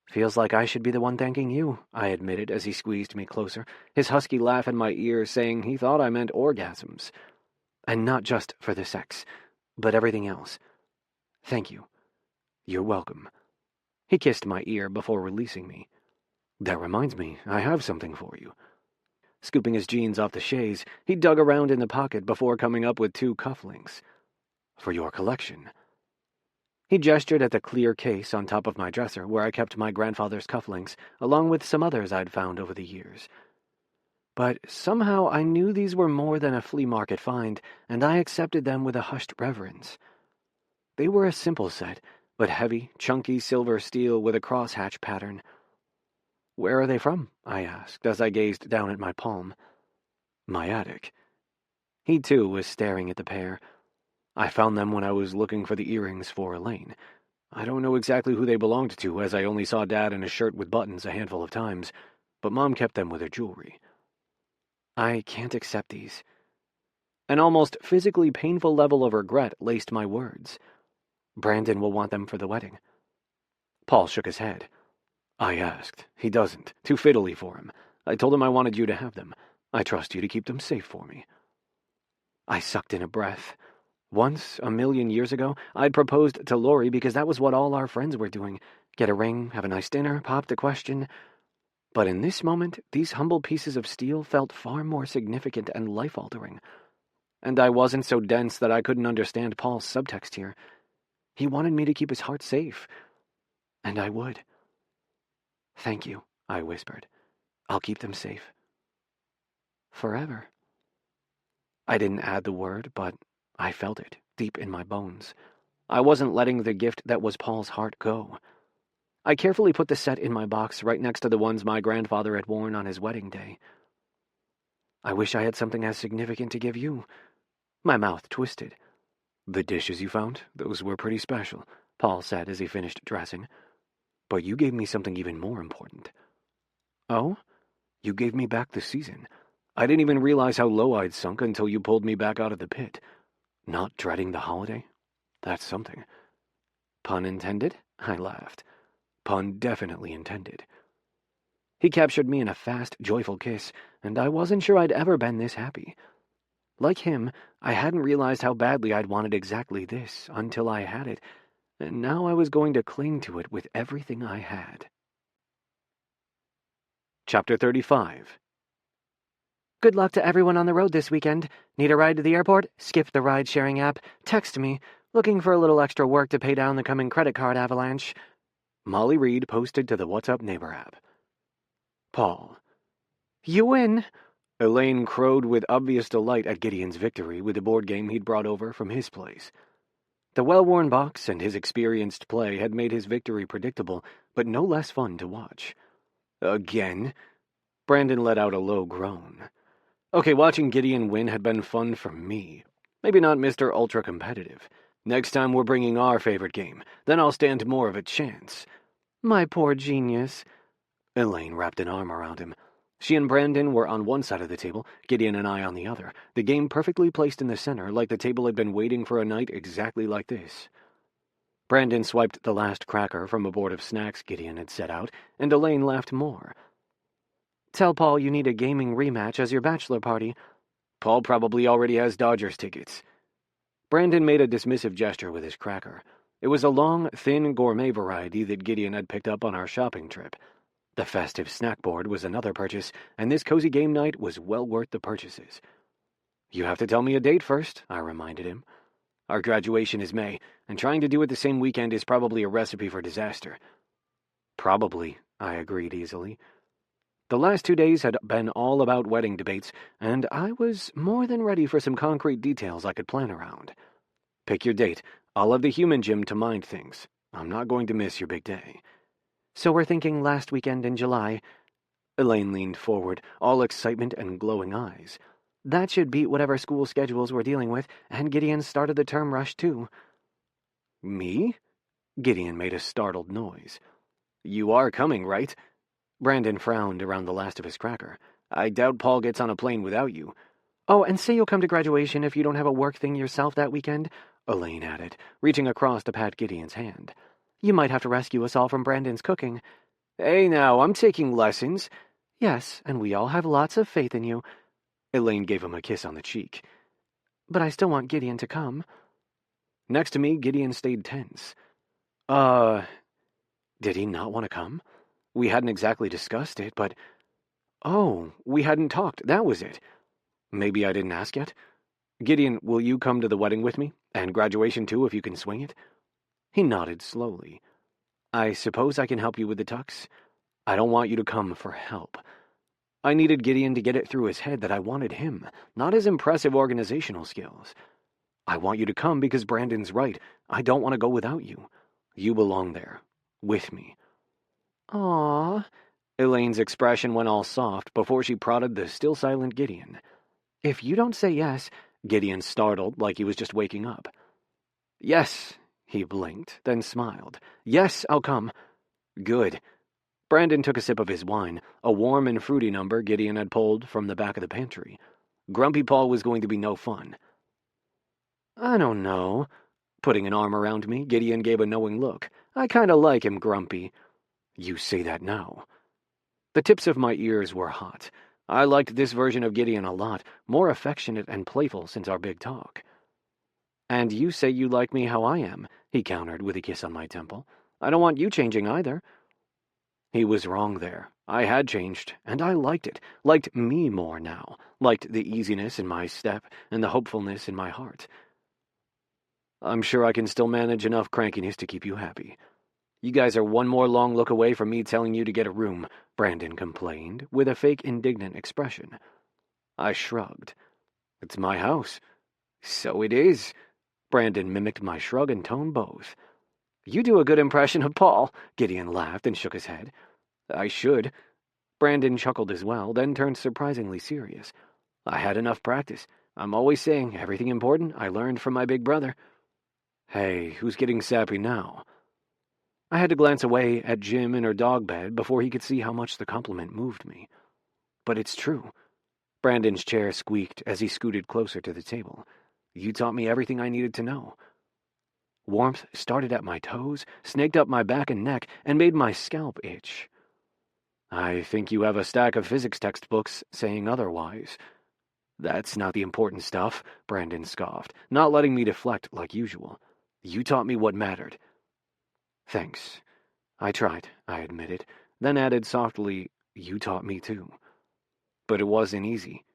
B: Feels like I should be the one thanking you, I admitted as he squeezed me closer, his husky laugh in my ear saying he thought I meant orgasms. And not just for the sex, but everything else. Thank you. You're welcome. He kissed my ear before releasing me. That reminds me, I have something for you. Scooping his jeans off the chaise, he dug around in the pocket before coming up with 2 cufflinks. For your collection. He gestured at the clear case on top of my dresser where I kept my grandfather's cufflinks, along with some others I'd found over the years. But somehow I knew these were more than a flea market find, and I accepted them with a hushed reverence. They were a simple set, but heavy, chunky silver steel with a crosshatch pattern. Where are they from? I asked as I gazed down at my palm. My attic. He, too, was staring at the pair. I found them when I was looking for the earrings for Elaine. I don't know exactly who they belonged to, as I only saw Dad in a shirt with buttons a handful of times, but Mom kept them with her jewelry. I can't accept these. An almost physically painful level of regret laced my words. Brandon will want them for the wedding. Paul shook his head. I asked. He doesn't. Too fiddly for him. I told him I wanted you to have them. I trust you to keep them safe for me. I sucked in a breath. Once, a million years ago, I'd proposed to Lori because that was what all our friends were doing. Get a ring, have a nice dinner, pop the question. But in this moment, these humble pieces of steel felt far more significant and life-altering. And I wasn't so dense that I couldn't understand Paul's subtext here. He wanted me to keep his heart safe. And I would. "Thank you," I whispered. "I'll keep them safe. Forever." I didn't add the word, but I felt it, deep in my bones. I wasn't letting the gift that was Paul's heart go. I carefully put the set in my box right next to the ones my grandfather had worn on his wedding day. "I wish I had something as significant to give you." My mouth twisted. "The dishes you found, those were pretty special," Paul said as he finished dressing. "But you gave me something even more important." "Oh?" "You gave me back the season. I didn't even realize how low I'd sunk until you pulled me back out of the pit. Not dreading the holiday? That's something." "Pun intended?" I laughed. "Pun definitely intended." He captured me in a fast, joyful kiss, and I wasn't sure I'd ever been this happy. Like him, I hadn't realized how badly I'd wanted exactly this until I had it, and now I was going to cling to it with everything I had. Chapter 35. Good luck to everyone on the road this weekend. Need a ride to the airport? Skip the ride-sharing app. Text me. Looking for a little extra work to pay down the coming credit card avalanche. Molly Reed posted to the What's Up Neighbor app. Paul. "You win." Elaine crowed with obvious delight at Gideon's victory with the board game he'd brought over from his place. The well-worn box and his experienced play had made his victory predictable, but no less fun to watch. "Again?" Brandon let out a low groan. Okay, watching Gideon win had been fun for me. Maybe not Mr. Ultra-competitive. Next time we're bringing our favorite game. Then I'll stand more of a chance. "My poor genius." Elaine wrapped an arm around him. She and Brandon were on one side of the table, Gideon and I on the other, the game perfectly placed in the center, like the table had been waiting for a night exactly like this. Brandon swiped the last cracker from a board of snacks Gideon had set out, and Elaine laughed more. "Tell Paul you need a gaming rematch as your bachelor party." "Paul probably already has Dodgers tickets." Brandon made a dismissive gesture with his cracker. It was a long, thin gourmet variety that Gideon had picked up on our shopping trip. The festive snack board was another purchase, and this cozy game night was well worth the purchases. "You have to tell me a date first," I reminded him. "Our graduation is May, and trying to do it the same weekend is probably a recipe for disaster." "Probably," I agreed easily. The last 2 days had been all about wedding debates, and I was more than ready for some concrete details I could plan around. "Pick your date. I'll have the human gym to mind things. I'm not going to miss your big day." "So we're thinking last weekend in July." Elaine leaned forward, all excitement and glowing eyes. "That should beat whatever school schedules we're dealing with, and Gideon started the term rush too." "Me?" Gideon made a startled noise. "You are coming, right?" Brandon frowned around the last of his cracker. "I doubt Paul gets on a plane without you." "Oh, and say you'll come to graduation if you don't have a work thing yourself that weekend," Elaine added, reaching across to pat Gideon's hand. "You might have to rescue us all from Brandon's cooking." "Hey now, I'm taking lessons." "Yes, and we all have lots of faith in you." Elaine gave him a kiss on the cheek. "But I still want Gideon to come." Next to me, Gideon stayed tense. Did he not want to come? We hadn't exactly discussed it, but... Oh, we hadn't talked, that was it. Maybe I didn't ask yet? "Gideon, will you come to the wedding with me? And graduation too, if you can swing it?" He nodded slowly. "I suppose I can help you with the tux? I don't want you to come for help." I needed Gideon to get it through his head that I wanted him, not his impressive organizational skills. "I want you to come because Brandon's right. I don't want to go without you. You belong there. With me." "Aww." Elaine's expression went all soft before she prodded the still silent Gideon. "If you don't say yes..." Gideon startled like he was just waking up. "Yes," he blinked, then smiled. "Yes, I'll come." "Good." Brandon took a sip of his wine, a warm and fruity number Gideon had pulled from the back of the pantry. Grumpy Paul was going to be no fun. "I don't know." Putting an arm around me, Gideon gave a knowing look. "I kinda like him grumpy." "You say that now." The tips of my ears were hot. I liked this version of Gideon a lot, more affectionate and playful since our big talk. And you say you like me how I am, he countered with a kiss on my temple. I don't want you changing either. He was wrong there. I had changed, and I liked it. Liked me more now. Liked the easiness in my step and the hopefulness in my heart. I'm sure I can still manage enough crankiness to keep you happy. You guys are one more long look away from me telling you to get a room, Brandon complained, with a fake indignant expression. I shrugged. It's my house. So it is. Brandon mimicked my shrug and tone both. You do a good impression of Paul, Gideon laughed and shook his head. I should. Brandon chuckled as well, then turned surprisingly serious. I had enough practice. I'm always saying everything important I learned from my big brother. Hey, who's getting sappy now? I had to glance away at Jim in her dog bed before he could see how much the compliment moved me. But it's true. Brandon's chair squeaked as he scooted closer to the table. You taught me everything I needed to know. Warmth started at my toes, snaked up my back and neck, and made my scalp itch. I think you have a stack of physics textbooks saying otherwise. That's not the important stuff, Brandon scoffed, not letting me deflect like usual. You taught me what mattered. Thanks. I tried, I admitted, then added softly, you taught me too. But it wasn't easy.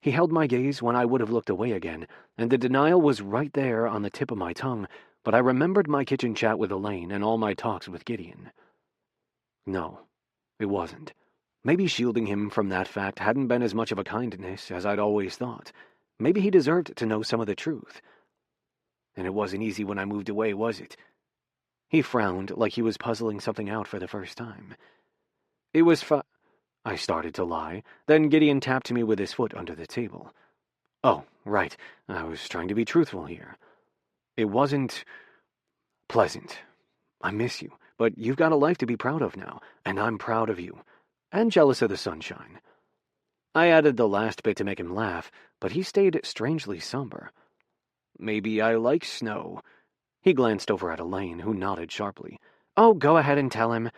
B: He held my gaze when I would have looked away again, and the denial was right there on the tip of my tongue, but I remembered my kitchen chat with Elaine and all my talks with Gideon. No, it wasn't. Maybe shielding him from that fact hadn't been as much of a kindness as I'd always thought. Maybe he deserved to know some of the truth. And it wasn't easy when I moved away, was it? He frowned like he was puzzling something out for the first time. It was I started to lie, then Gideon tapped me with his foot under the table. Oh, right, I was trying to be truthful here. It wasn't pleasant. I miss you, but you've got a life to be proud of now, and I'm proud of you, and jealous of the sunshine. I added the last bit to make him laugh, but he stayed strangely somber. Maybe I like snow. He glanced over at Elaine, who nodded sharply. Oh, go ahead and tell him.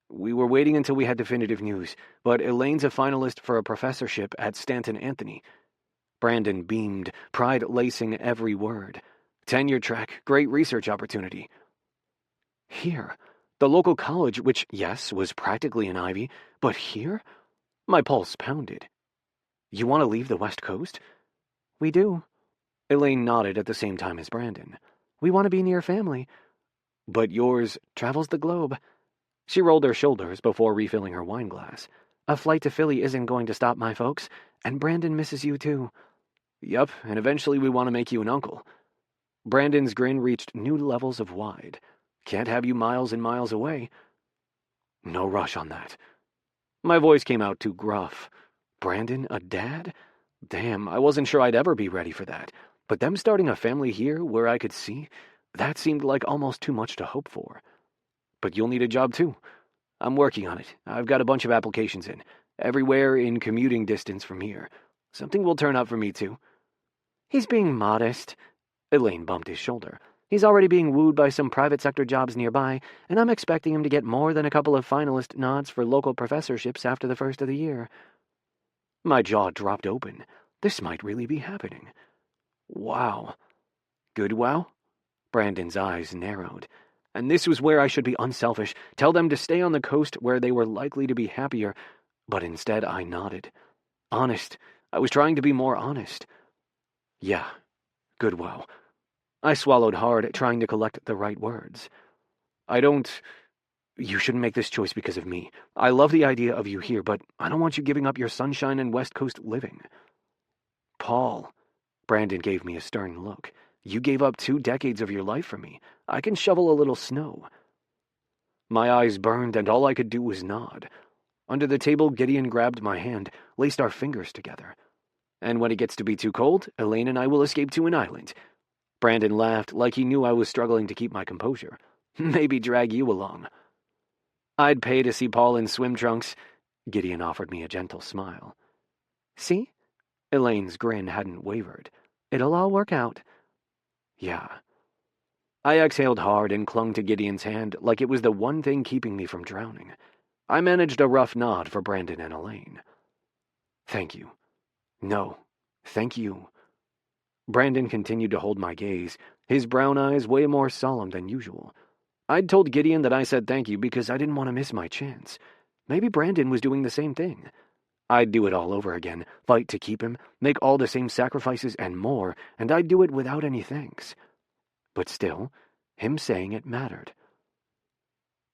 B: We were waiting until we had definitive news, but Elaine's a finalist for a professorship at Stanton Anthony. Brandon beamed, pride lacing every word. Tenure track, great research opportunity. Here, the local college, which, yes, was practically an Ivy, but here? My pulse pounded. You want to leave the West Coast? We do. Elaine nodded at the same time as Brandon. We want to be near family. But yours travels the globe. She rolled her shoulders before refilling her wine glass. A flight to Philly isn't going to stop my folks, and Brandon misses you too. Yup, and eventually we want to make you an uncle. Brandon's grin reached new levels of wide. Can't have you miles and miles away. No rush on that. My voice came out too gruff. Brandon, a dad? Damn, I wasn't sure I'd ever be ready for that. But them starting a family here where I could see, that seemed like almost too much to hope for. But you'll need a job too. I'm working on it. I've got a bunch of applications in, everywhere in commuting distance from here. Something will turn up for me too. He's being modest. Elaine bumped his shoulder. He's already being wooed by some private sector jobs nearby, and I'm expecting him to get more than a couple of finalist nods for local professorships after the first of the year. My jaw dropped open. This might really be happening. Wow. Good wow? Brandon's eyes narrowed. And this was where I should be unselfish, tell them to stay on the coast where they were likely to be happier, but instead I nodded. Honest. I was trying to be more honest. Yeah. Good wow. I swallowed hard, trying to collect the right words. You shouldn't make this choice because of me. I love the idea of you here, but I don't want you giving up your sunshine and West Coast living. Paul. Brandon gave me a stern look. You gave up 2 decades of your life for me. I can shovel a little snow. My eyes burned, and all I could do was nod. Under the table, Gideon grabbed my hand, laced our fingers together. And when it gets to be too cold, Elaine and I will escape to an island. Brandon laughed like he knew I was struggling to keep my composure. Maybe drag you along. I'd pay to see Paul in swim trunks. Gideon offered me a gentle smile. See? Elaine's grin hadn't wavered. It'll all work out. Yeah. I exhaled hard and clung to Gideon's hand like it was the one thing keeping me from drowning. I managed a rough nod for Brandon and Elaine. Thank you. No, thank you. Brandon continued to hold my gaze, his brown eyes way more solemn than usual. I'd told Gideon that I said thank you because I didn't want to miss my chance. Maybe Brandon was doing the same thing. I'd do it all over again, fight to keep him, make all the same sacrifices and more, and I'd do it without any thanks. But still, him saying it mattered.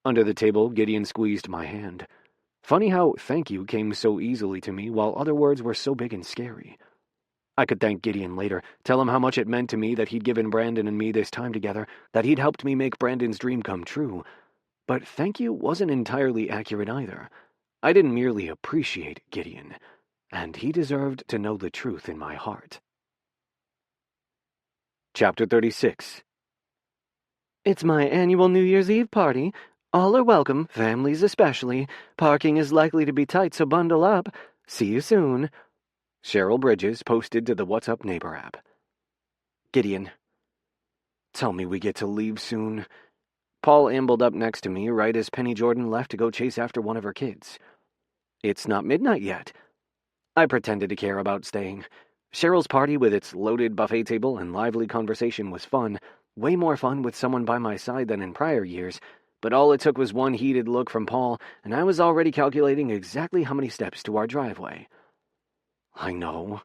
B: Under the table, Gideon squeezed my hand. Funny how thank you came so easily to me while other words were so big and scary. I could thank Gideon later, tell him how much it meant to me that he'd given Brandon and me this time together, that he'd helped me make Brandon's dream come true. But thank you wasn't entirely accurate either. I didn't merely appreciate Gideon, and he deserved to know the truth in my heart. Chapter 36. It's my annual New Year's Eve party. All are welcome, families especially. Parking is likely to be tight, so bundle up. See you soon. Cheryl Bridges posted to the What's Up Neighbor app. Gideon. Tell me we get to leave soon. Paul ambled up next to me right as Penny Jordan left to go chase after one of her kids. It's not midnight yet. I pretended to care about staying. Cheryl's party with its loaded buffet table and lively conversation was fun, way more fun with someone by my side than in prior years, but all it took was one heated look from Paul, and I was already calculating exactly how many steps to our driveway. I know.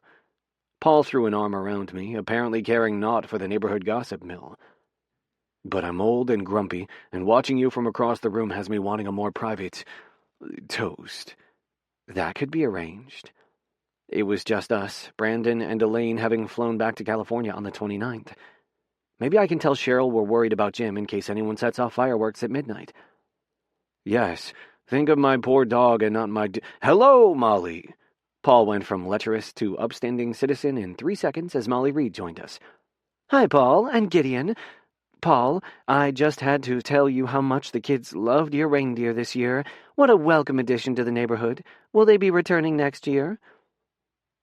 B: Paul threw an arm around me, apparently caring naught for the neighborhood gossip mill. But I'm old and grumpy, and watching you from across the room has me wanting a more private toast. That could be arranged. It was just us, Brandon and Elaine having flown back to California on the 29th. Maybe I can tell Cheryl we're worried about Jim in case anyone sets off fireworks at midnight. Yes, think of my poor dog and not my Hello, Molly! Paul went from lecherous to upstanding citizen in 3 seconds as Molly Reed joined us. Hi, Paul and Gideon. Paul, I just had to tell you how much the kids loved your reindeer this year. What a welcome addition to the neighborhood. Will they be returning next year?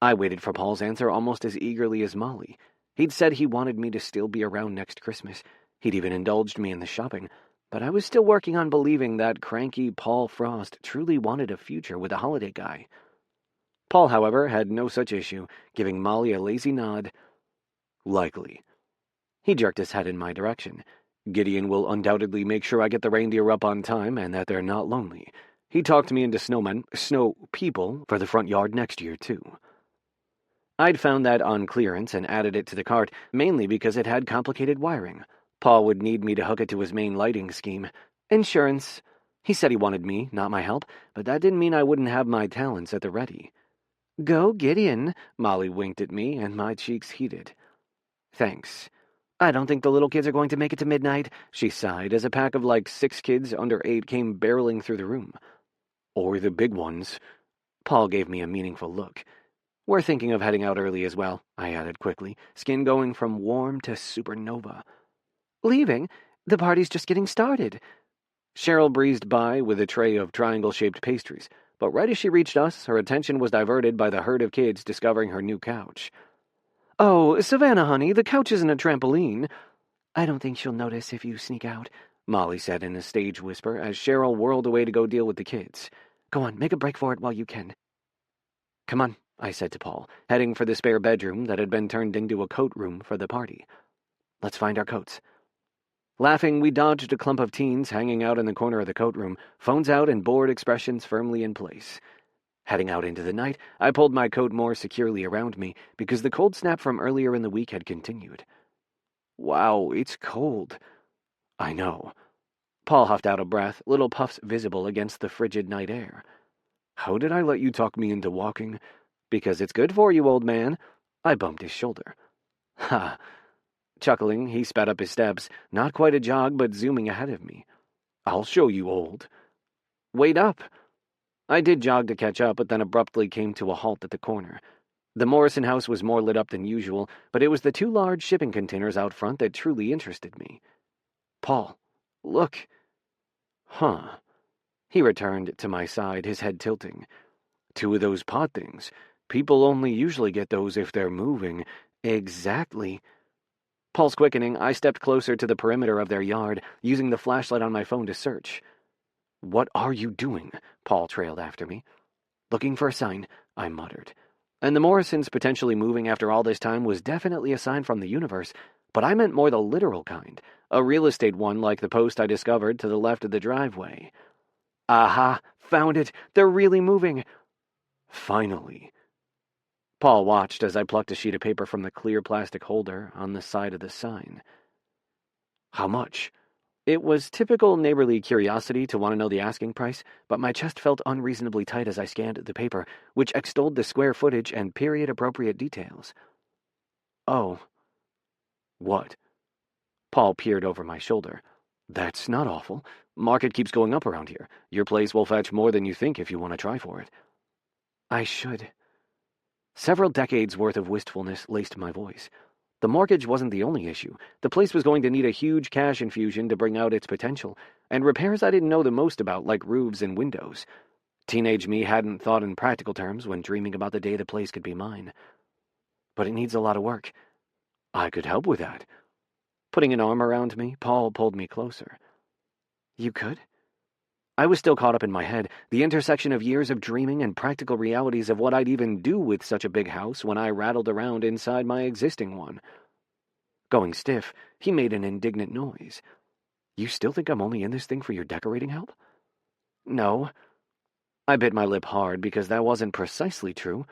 B: I waited for Paul's answer almost as eagerly as Molly. He'd said he wanted me to still be around next Christmas. He'd even indulged me in the shopping. But I was still working on believing that cranky Paul Frost truly wanted a future with a holiday guy. Paul, however, had no such issue, giving Molly a lazy nod. Likely. He jerked his head in my direction. Gideon will undoubtedly make sure I get the reindeer up on time and that they're not lonely. He talked me into snow people, for the front yard next year, too. I'd found that on clearance and added it to the cart, mainly because it had complicated wiring. Paul would need me to hook it to his main lighting scheme. Insurance. He said he wanted me, not my help, but that didn't mean I wouldn't have my talents at the ready. Go, Gideon, Molly winked at me, and my cheeks heated. Thanks. I don't think the little kids are going to make it to midnight, she sighed as a pack of 6 kids under 8 came barreling through the room. Or the big ones. Paul gave me a meaningful look. We're thinking of heading out early as well, I added quickly, skin going from warm to supernova. Leaving? The party's just getting started. Cheryl breezed by with a tray of triangle-shaped pastries, but right as she reached us, her attention was diverted by the herd of kids discovering her new couch. Oh, Savannah, honey, the couch isn't a trampoline. I don't think she'll notice if you sneak out, Molly said in a stage whisper as Cheryl whirled away to go deal with the kids. Go on, make a break for it while you can. Come on, I said to Paul, heading for the spare bedroom that had been turned into a coat room for the party. Let's find our coats. Laughing, we dodged a clump of teens hanging out in the corner of the coat room, phones out and bored expressions firmly in place. Heading out into the night, I pulled my coat more securely around me because the cold snap from earlier in the week had continued. Wow, it's cold. I know. Paul huffed out a breath, little puffs visible against the frigid night air. How did I let you talk me into walking? Because it's good for you, old man. I bumped his shoulder. Ha! Chuckling, he sped up his steps, not quite a jog, but zooming ahead of me. I'll show you, old. Wait up! I did jog to catch up, but then abruptly came to a halt at the corner. The Morrison house was more lit up than usual, but it was the 2 large shipping containers out front that truly interested me. Paul, look. Huh. He returned to my side, his head tilting. 2 of those pod things. People only usually get those if they're moving. Exactly. Pulse quickening, I stepped closer to the perimeter of their yard, using the flashlight on my phone to search. What are you doing? Paul trailed after me. Looking for a sign, I muttered. And the Morrisons potentially moving after all this time was definitely a sign from the universe, but I meant more the literal kind, a real estate one like the post I discovered to the left of the driveway. Aha! Found it! They're really moving! Finally. Paul watched as I plucked a sheet of paper from the clear plastic holder on the side of the sign. How much? It was typical neighborly curiosity to want to know the asking price, but my chest felt unreasonably tight as I scanned the paper, which extolled the square footage and period-appropriate details. Oh. What? Paul peered over my shoulder. That's not awful. Market keeps going up around here. Your place will fetch more than you think if you want to try for it. I should. Several decades' worth of wistfulness laced my voice. The mortgage wasn't the only issue. The place was going to need a huge cash infusion to bring out its potential, and repairs I didn't know the most about, like roofs and windows. Teenage me hadn't thought in practical terms when dreaming about the day the place could be mine. But it needs a lot of work. I could help with that. Putting an arm around me, Paul pulled me closer. You could? I was still caught up in my head, the intersection of years of dreaming and practical realities of what I'd even do with such a big house when I rattled around inside my existing one. Going stiff, he made an indignant noise. You still think I'm only in this thing for your decorating help? No. I bit my lip hard because that wasn't precisely true.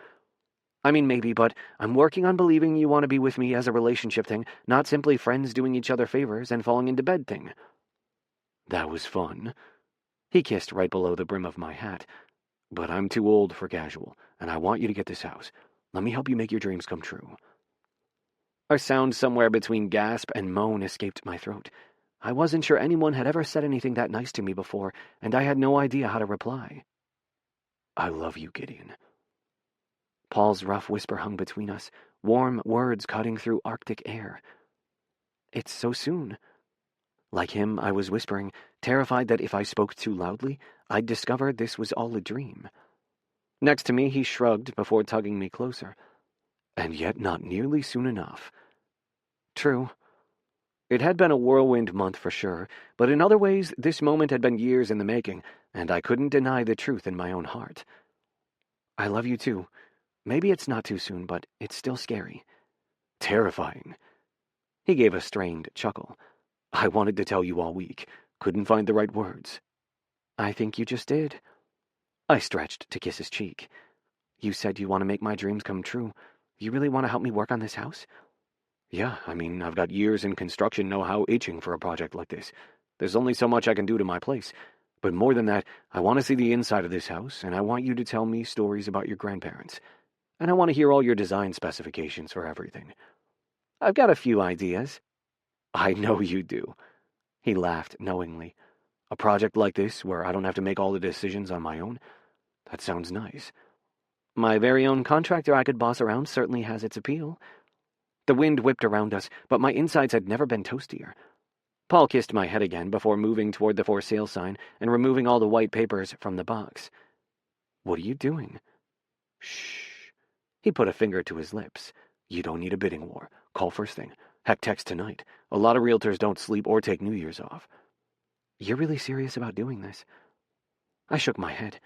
B: I mean, maybe, but I'm working on believing you want to be with me as a relationship thing, not simply friends doing each other favors and falling into bed thing. That was fun. He kissed right below the brim of my hat. But I'm too old for casual, and I want you to get this house. Let me help you make your dreams come true. A sound somewhere between gasp and moan escaped my throat. I wasn't sure anyone had ever said anything that nice to me before, and I had no idea how to reply. I love you, Gideon. Paul's rough whisper hung between us, warm words cutting through Arctic air. It's so soon. Like him, I was whispering, terrified that if I spoke too loudly, I'd discover this was all a dream. Next to me, he shrugged before tugging me closer. And yet not nearly soon enough. True. It had been a whirlwind month for sure, but in other ways, this moment had been years in the making, and I couldn't deny the truth in my own heart. I love you too. Maybe it's not too soon, but it's still scary. Terrifying. He gave a strained chuckle. I wanted to tell you all week. Couldn't find the right words. I think you just did. I stretched to kiss his cheek. You said you want to make my dreams come true. You really want to help me work on this house? Yeah, I mean, I've got years in construction know-how itching for a project like this. There's only so much I can do to my place. But more than that, I want to see the inside of this house, and I want you to tell me stories about your grandparents. And I want to hear all your design specifications for everything. I've got a few ideas. I know you do. He laughed knowingly. A project like this, where I don't have to make all the decisions on my own? That sounds nice. My very own contractor I could boss around certainly has its appeal. The wind whipped around us, but my insides had never been toastier. Paul kissed my head again before moving toward the for sale sign and removing all the white papers from the box. What are you doing? Shh. He put a finger to his lips. You don't need a bidding war. Call first thing. Heck, text tonight. A lot of realtors don't sleep or take New Year's off. You're really serious about doing this? I shook my head.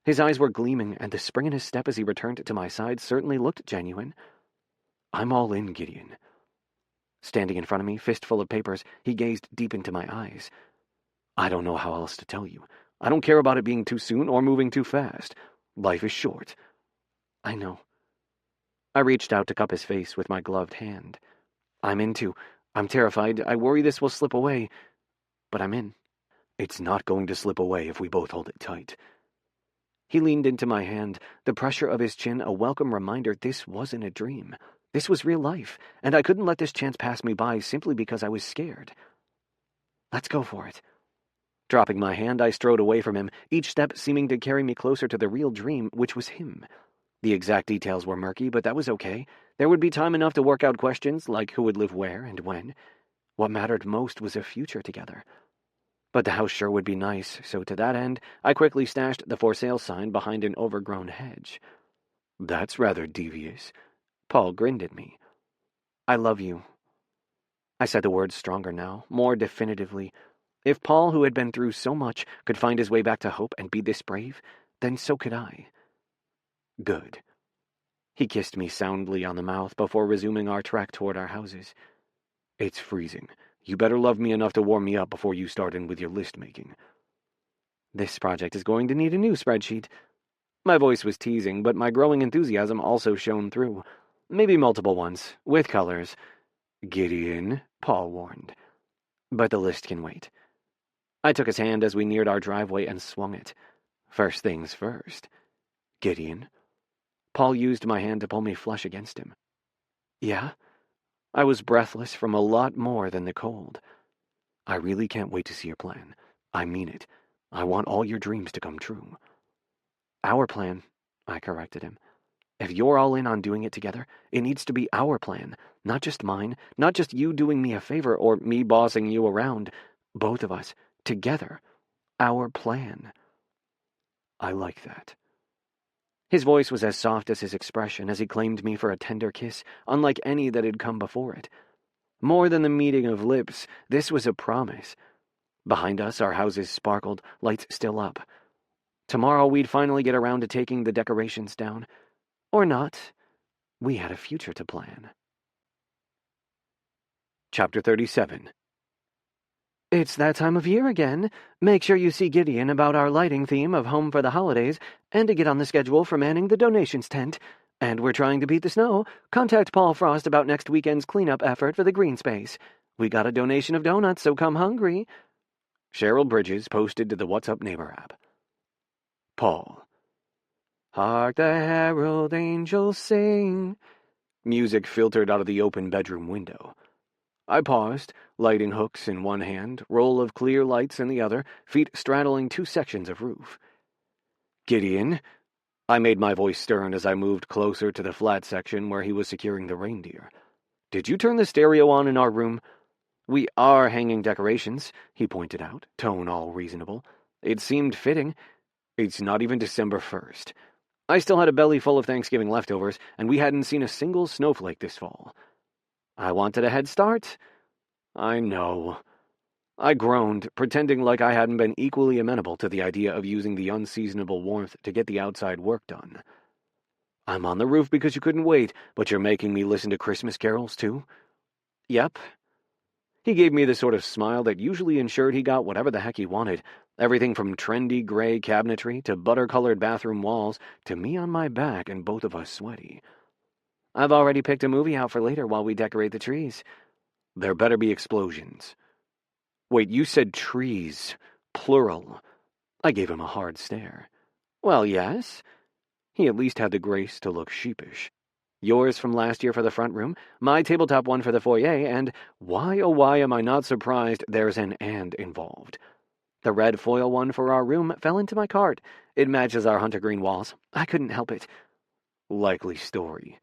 B: His eyes were gleaming, and the spring in his step as he returned to my side certainly looked genuine. I'm all in, Gideon. Standing in front of me, fistful of papers, he gazed deep into my eyes. I don't know how else to tell you. I don't care about it being too soon or moving too fast. Life is short. I know. I reached out to cup his face with my gloved hand. I'm terrified. I worry this will slip away. But I'm in. It's not going to slip away if we both hold it tight. He leaned into my hand, the pressure of his chin a welcome reminder this wasn't a dream. This was real life, and I couldn't let this chance pass me by simply because I was scared. Let's go for it. Dropping my hand, I strode away from him, each step seeming to carry me closer to the real dream, which was him. The exact details were murky, but that was okay. There would be time enough to work out questions like who would live where and when. What mattered most was a future together. But the house sure would be nice, so to that end, I quickly stashed the for sale sign behind an overgrown hedge. That's rather devious. Paul grinned at me. I love you. I said the words stronger now, more definitively. If Paul, who had been through so much, could find his way back to hope and be this brave, then so could I. Good. He kissed me soundly on the mouth before resuming our trek toward our houses. It's freezing. You better love me enough to warm me up before you start in with your list-making. This project is going to need a new spreadsheet. My voice was teasing, but my growing enthusiasm also shone through. Maybe multiple ones, with colors. Gideon, Paul warned. But the list can wait. I took his hand as we neared our driveway and swung it. First things first. Gideon. Paul used my hand to pull me flush against him. Yeah? I was breathless from a lot more than the cold. I really can't wait to see your plan. I mean it. I want all your dreams to come true. Our plan, I corrected him. If you're all in on doing it together, it needs to be our plan, not just mine, not just you doing me a favor or me bossing you around. Both of us, together. Our plan. I like that. His voice was as soft as his expression as he claimed me for a tender kiss, unlike any that had come before it. More than the meeting of lips, this was a promise. Behind us, our houses sparkled, lights still up. Tomorrow we'd finally get around to taking the decorations down. Or not. We had a future to plan. Chapter 37. It's that time of year again. Make sure you see Gideon about our lighting theme of Home for the Holidays, and to get on the schedule for manning the donations tent. And we're trying to beat the snow. Contact Paul Frost about next weekend's cleanup effort for the green space. We got a donation of donuts, so come hungry. Cheryl Bridges posted to the What's Up Neighbor app. Paul. Hark the herald angels sing. Music filtered out of the open bedroom window. I paused, lighting hooks in one hand, roll of clear lights in the other, feet straddling two sections of roof. Gideon. I made my voice stern as I moved closer to the flat section where he was securing the reindeer. Did you turn the stereo on in our room? We are hanging decorations, he pointed out, tone all reasonable. It seemed fitting. It's not even December 1st. I still had a belly full of Thanksgiving leftovers, and we hadn't seen a single snowflake this fall. I wanted a head start. I know. I groaned, pretending like I hadn't been equally amenable to the idea of using the unseasonable warmth to get the outside work done. I'm on the roof because you couldn't wait, but you're making me listen to Christmas carols, too? Yep. He gave me the sort of smile that usually ensured he got whatever the heck he wanted, everything from trendy gray cabinetry to butter-colored bathroom walls to me on my back and both of us sweaty. I've already picked a movie out for later while we decorate the trees. There better be explosions. Wait, you said trees. Plural. I gave him a hard stare. Well, yes. He at least had the grace to look sheepish. Yours from last year for the front room, my tabletop one for the foyer, and why oh why am I not surprised there's an and involved. The red foil one for our room fell into my cart. It matches our hunter green walls. I couldn't help it. Likely story.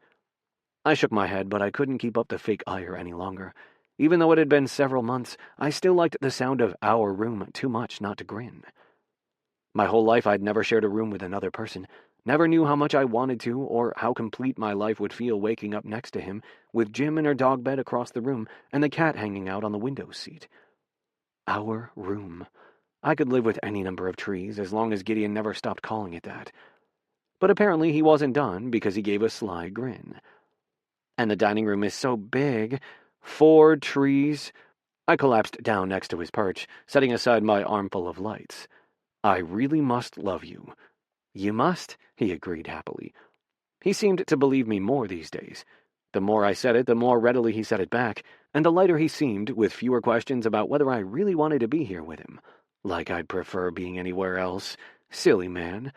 B: I shook my head, but I couldn't keep up the fake ire any longer. Even though it had been several months, I still liked the sound of our room too much not to grin. My whole life I'd never shared a room with another person, never knew how much I wanted to or how complete my life would feel waking up next to him, with Jim in her dog bed across the room and the cat hanging out on the window seat. Our room. I could live with any number of trees as long as Gideon never stopped calling it that. But apparently he wasn't done because he gave a sly grin. And the dining room is so big. 4 trees. I collapsed down next to his perch, setting aside my armful of lights. I really must love you. You must, he agreed happily. He seemed to believe me more these days. The more I said it, the more readily he said it back, and the lighter he seemed, with fewer questions about whether I really wanted to be here with him. Like I'd prefer being anywhere else. Silly man.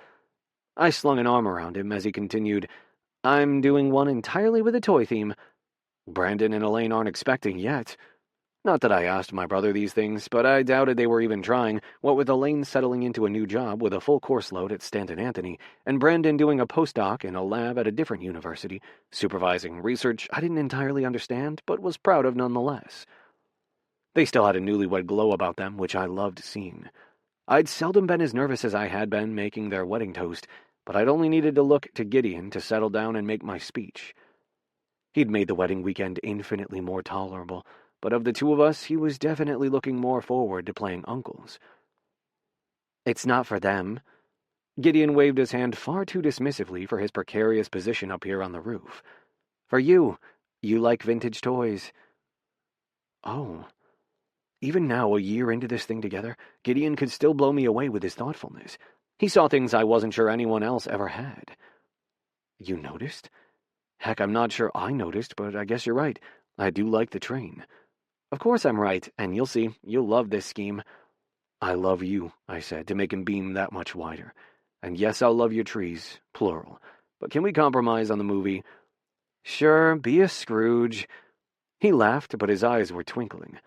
B: I slung an arm around him as he continued, I'm doing one entirely with a toy theme. Brandon and Elaine aren't expecting yet. Not that I asked my brother these things, but I doubted they were even trying, what with Elaine settling into a new job with a full course load at Stanton Anthony, and Brandon doing a postdoc in a lab at a different university, supervising research I didn't entirely understand, but was proud of nonetheless. They still had a newlywed glow about them, which I loved seeing. I'd seldom been as nervous as I had been making their wedding toast, but I'd only needed to look to Gideon to settle down and make my speech. He'd made the wedding weekend infinitely more tolerable, but of the two of us, he was definitely looking more forward to playing uncles. It's not for them. Gideon waved his hand far too dismissively for his precarious position up here on the roof. For you. You like vintage toys. Oh. Even now, a year into this thing together, Gideon could still blow me away with his thoughtfulness. He saw things I wasn't sure anyone else ever had. You noticed? Heck, I'm not sure I noticed, but I guess you're right. I do like the train. Of course I'm right, and you'll see, you'll love this scheme. I love you, I said, to make him beam that much wider. And yes, I'll love your trees, plural. But can we compromise on the movie? Sure, be a Scrooge. He laughed, but his eyes were twinkling.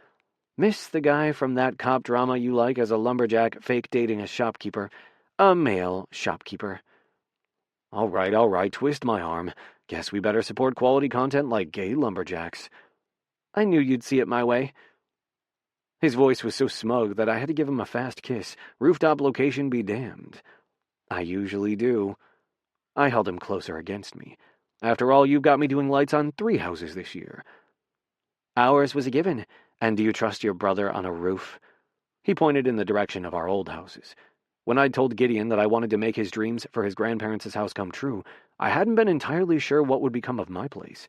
B: Miss the guy from that cop drama you like as a lumberjack fake dating a shopkeeper. A male shopkeeper. All right, twist my arm. Guess we better support quality content like gay lumberjacks. I knew you'd see it my way. His voice was so smug that I had to give him a fast kiss. Rooftop location be damned. I usually do. I held him closer against me. After all, you've got me doing lights on 3 houses this year. Ours was a given. And do you trust your brother on a roof? He pointed in the direction of our old houses. When I'd told Gideon that I wanted to make his dreams for his grandparents' house come true, I hadn't been entirely sure what would become of my place.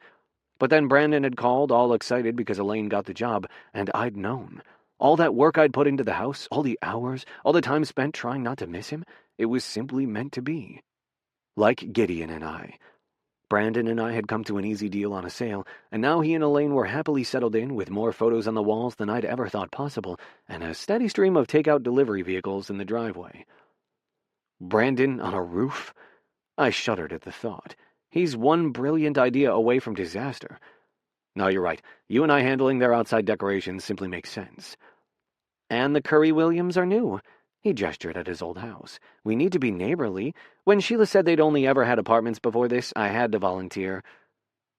B: But then Brandon had called, all excited because Elaine got the job, and I'd known. All that work I'd put into the house, all the hours, all the time spent trying not to miss him, it was simply meant to be. Like Gideon and I. Brandon and I had come to an easy deal on a sale, and now he and Elaine were happily settled in with more photos on the walls than I'd ever thought possible, and a steady stream of takeout delivery vehicles in the driveway. Brandon on a roof? I shuddered at the thought. He's one brilliant idea away from disaster. No, you're right. You and I handling their outside decorations simply makes sense. And the Curry-Williams are new. He gestured at his old house. We need to be neighborly. When Sheila said they'd only ever had apartments before this, I had to volunteer.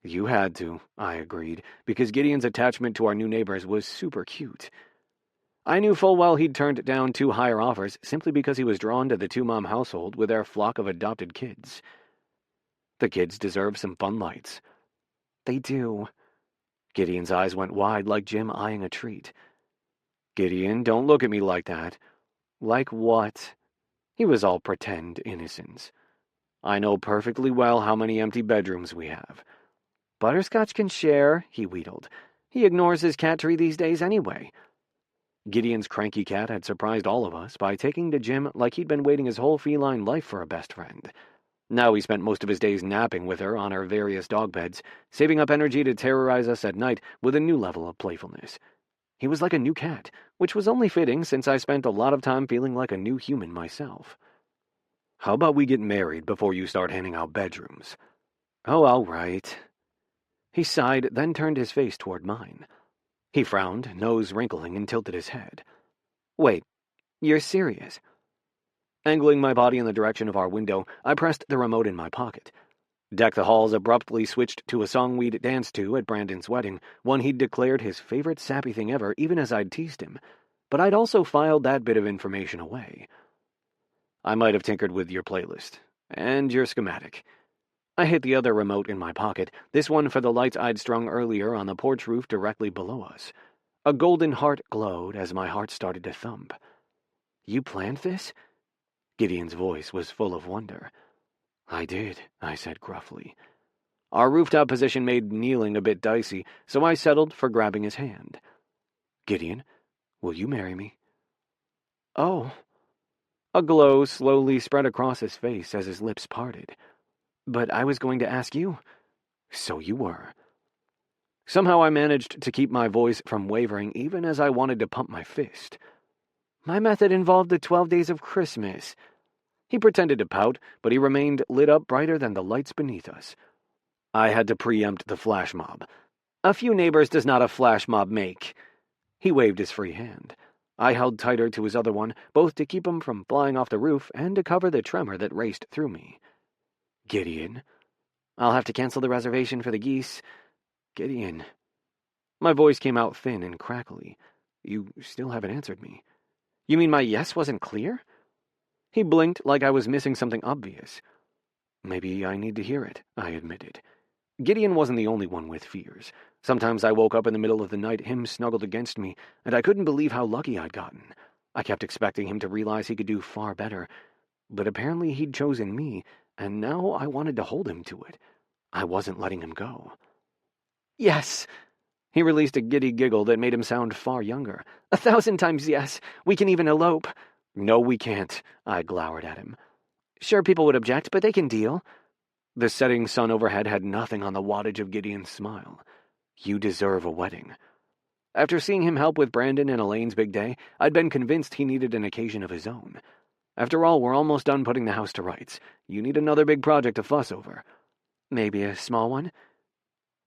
B: You had to, I agreed, because Gideon's attachment to our new neighbors was super cute. I knew full well he'd turned down 2 higher offers simply because he was drawn to the 2-mom household with their flock of adopted kids. The kids deserve some fun lights. They do. Gideon's eyes went wide like Jim eyeing a treat. Gideon, don't look at me like that. Like what? He was all pretend innocence. I know perfectly well how many empty bedrooms we have. Butterscotch can share, he wheedled. He ignores his cat tree these days anyway. Gideon's cranky cat had surprised all of us by taking to Jim like he'd been waiting his whole feline life for a best friend. Now he spent most of his days napping with her on her various dog beds, saving up energy to terrorize us at night with a new level of playfulness. He was like a new cat, which was only fitting since I spent a lot of time feeling like a new human myself. How about we get married before you start handing out bedrooms? Oh, all right. He sighed, then turned his face toward mine. He frowned, nose wrinkling, and tilted his head. Wait, you're serious? Angling my body in the direction of our window, I pressed the remote in my pocket. Deck the Halls abruptly switched to a song we'd danced to at Brandon's wedding, one he'd declared his favorite sappy thing ever, even as I'd teased him. But I'd also filed that bit of information away. I might have tinkered with your playlist. And your schematic. I hit the other remote in my pocket, this one for the lights I'd strung earlier on the porch roof directly below us. A golden heart glowed as my heart started to thump. You planned this? Gideon's voice was full of wonder. I did, I said gruffly. Our rooftop position made kneeling a bit dicey, so I settled for grabbing his hand. Gideon, will you marry me? Oh. A glow slowly spread across his face as his lips parted. But I was going to ask you. So you were. Somehow I managed to keep my voice from wavering even as I wanted to pump my fist. My method involved the 12 days of Christmas. He pretended to pout, but he remained lit up brighter than the lights beneath us. I had to preempt the flash mob. A few neighbors does not a flash mob make. He waved his free hand. I held tighter to his other one, both to keep him from flying off the roof and to cover the tremor that raced through me. Gideon. I'll have to cancel the reservation for the geese. Gideon. My voice came out thin and crackly. You still haven't answered me. You mean my yes wasn't clear? He blinked like I was missing something obvious. Maybe I need to hear it, I admitted. Gideon wasn't the only one with fears. Sometimes I woke up in the middle of the night, him snuggled against me, and I couldn't believe how lucky I'd gotten. I kept expecting him to realize he could do far better. But apparently he'd chosen me, and now I wanted to hold him to it. I wasn't letting him go. Yes! He released a giddy giggle that made him sound far younger. 1,000 times yes! We can even elope! No, we can't, I glowered at him. Sure, people would object, but they can deal. The setting sun overhead had nothing on the wattage of Gideon's smile. You deserve a wedding. After seeing him help with Brandon and Elaine's big day, I'd been convinced he needed an occasion of his own. After all, we're almost done putting the house to rights. You need another big project to fuss over. Maybe a small one?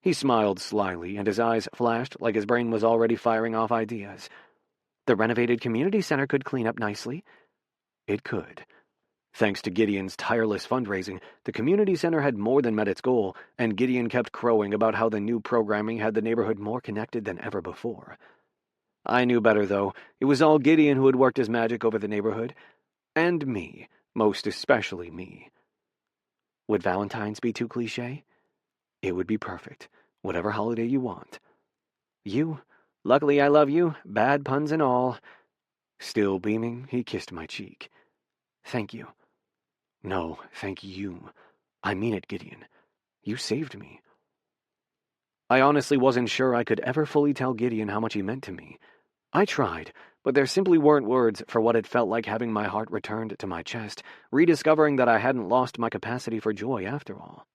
B: He smiled slyly, and his eyes flashed like his brain was already firing off ideas. The renovated community center could clean up nicely. It could. Thanks to Gideon's tireless fundraising, the community center had more than met its goal, and Gideon kept crowing about how the new programming had the neighborhood more connected than ever before. I knew better, though. It was all Gideon who had worked his magic over the neighborhood. And me. Most especially me. Would Valentine's be too cliché? It would be perfect. Whatever holiday you want. You? Luckily I love you, bad puns and all. Still beaming, he kissed my cheek. Thank you. No, thank you. I mean it, Gideon. You saved me. I honestly wasn't sure I could ever fully tell Gideon how much he meant to me. I tried, but there simply weren't words for what it felt like having my heart returned to my chest, rediscovering that I hadn't lost my capacity for joy after all.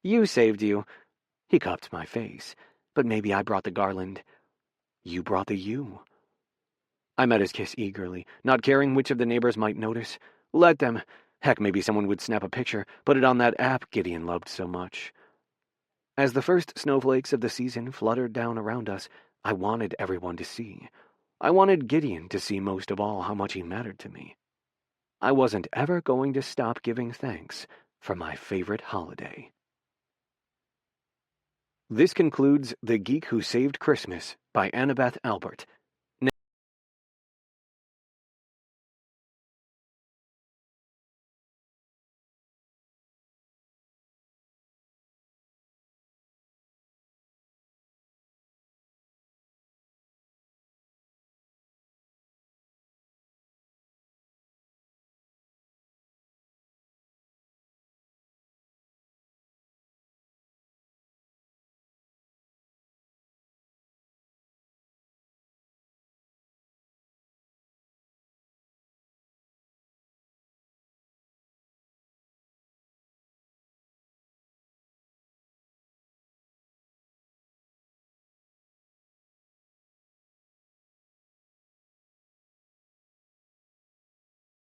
B: You saved you. He cupped my face. But maybe I brought the garland. You brought the you. I met his kiss eagerly, not caring which of the neighbors might notice. Let them. Heck, maybe someone would snap a picture, put it on that app Gideon loved so much. As the first snowflakes of the season fluttered down around us, I wanted everyone to see. I wanted Gideon to see most of all how much he mattered to me. I wasn't ever going to stop giving thanks for my favorite holiday. This concludes The Geek Who Saved Christmas by Annabeth Albert.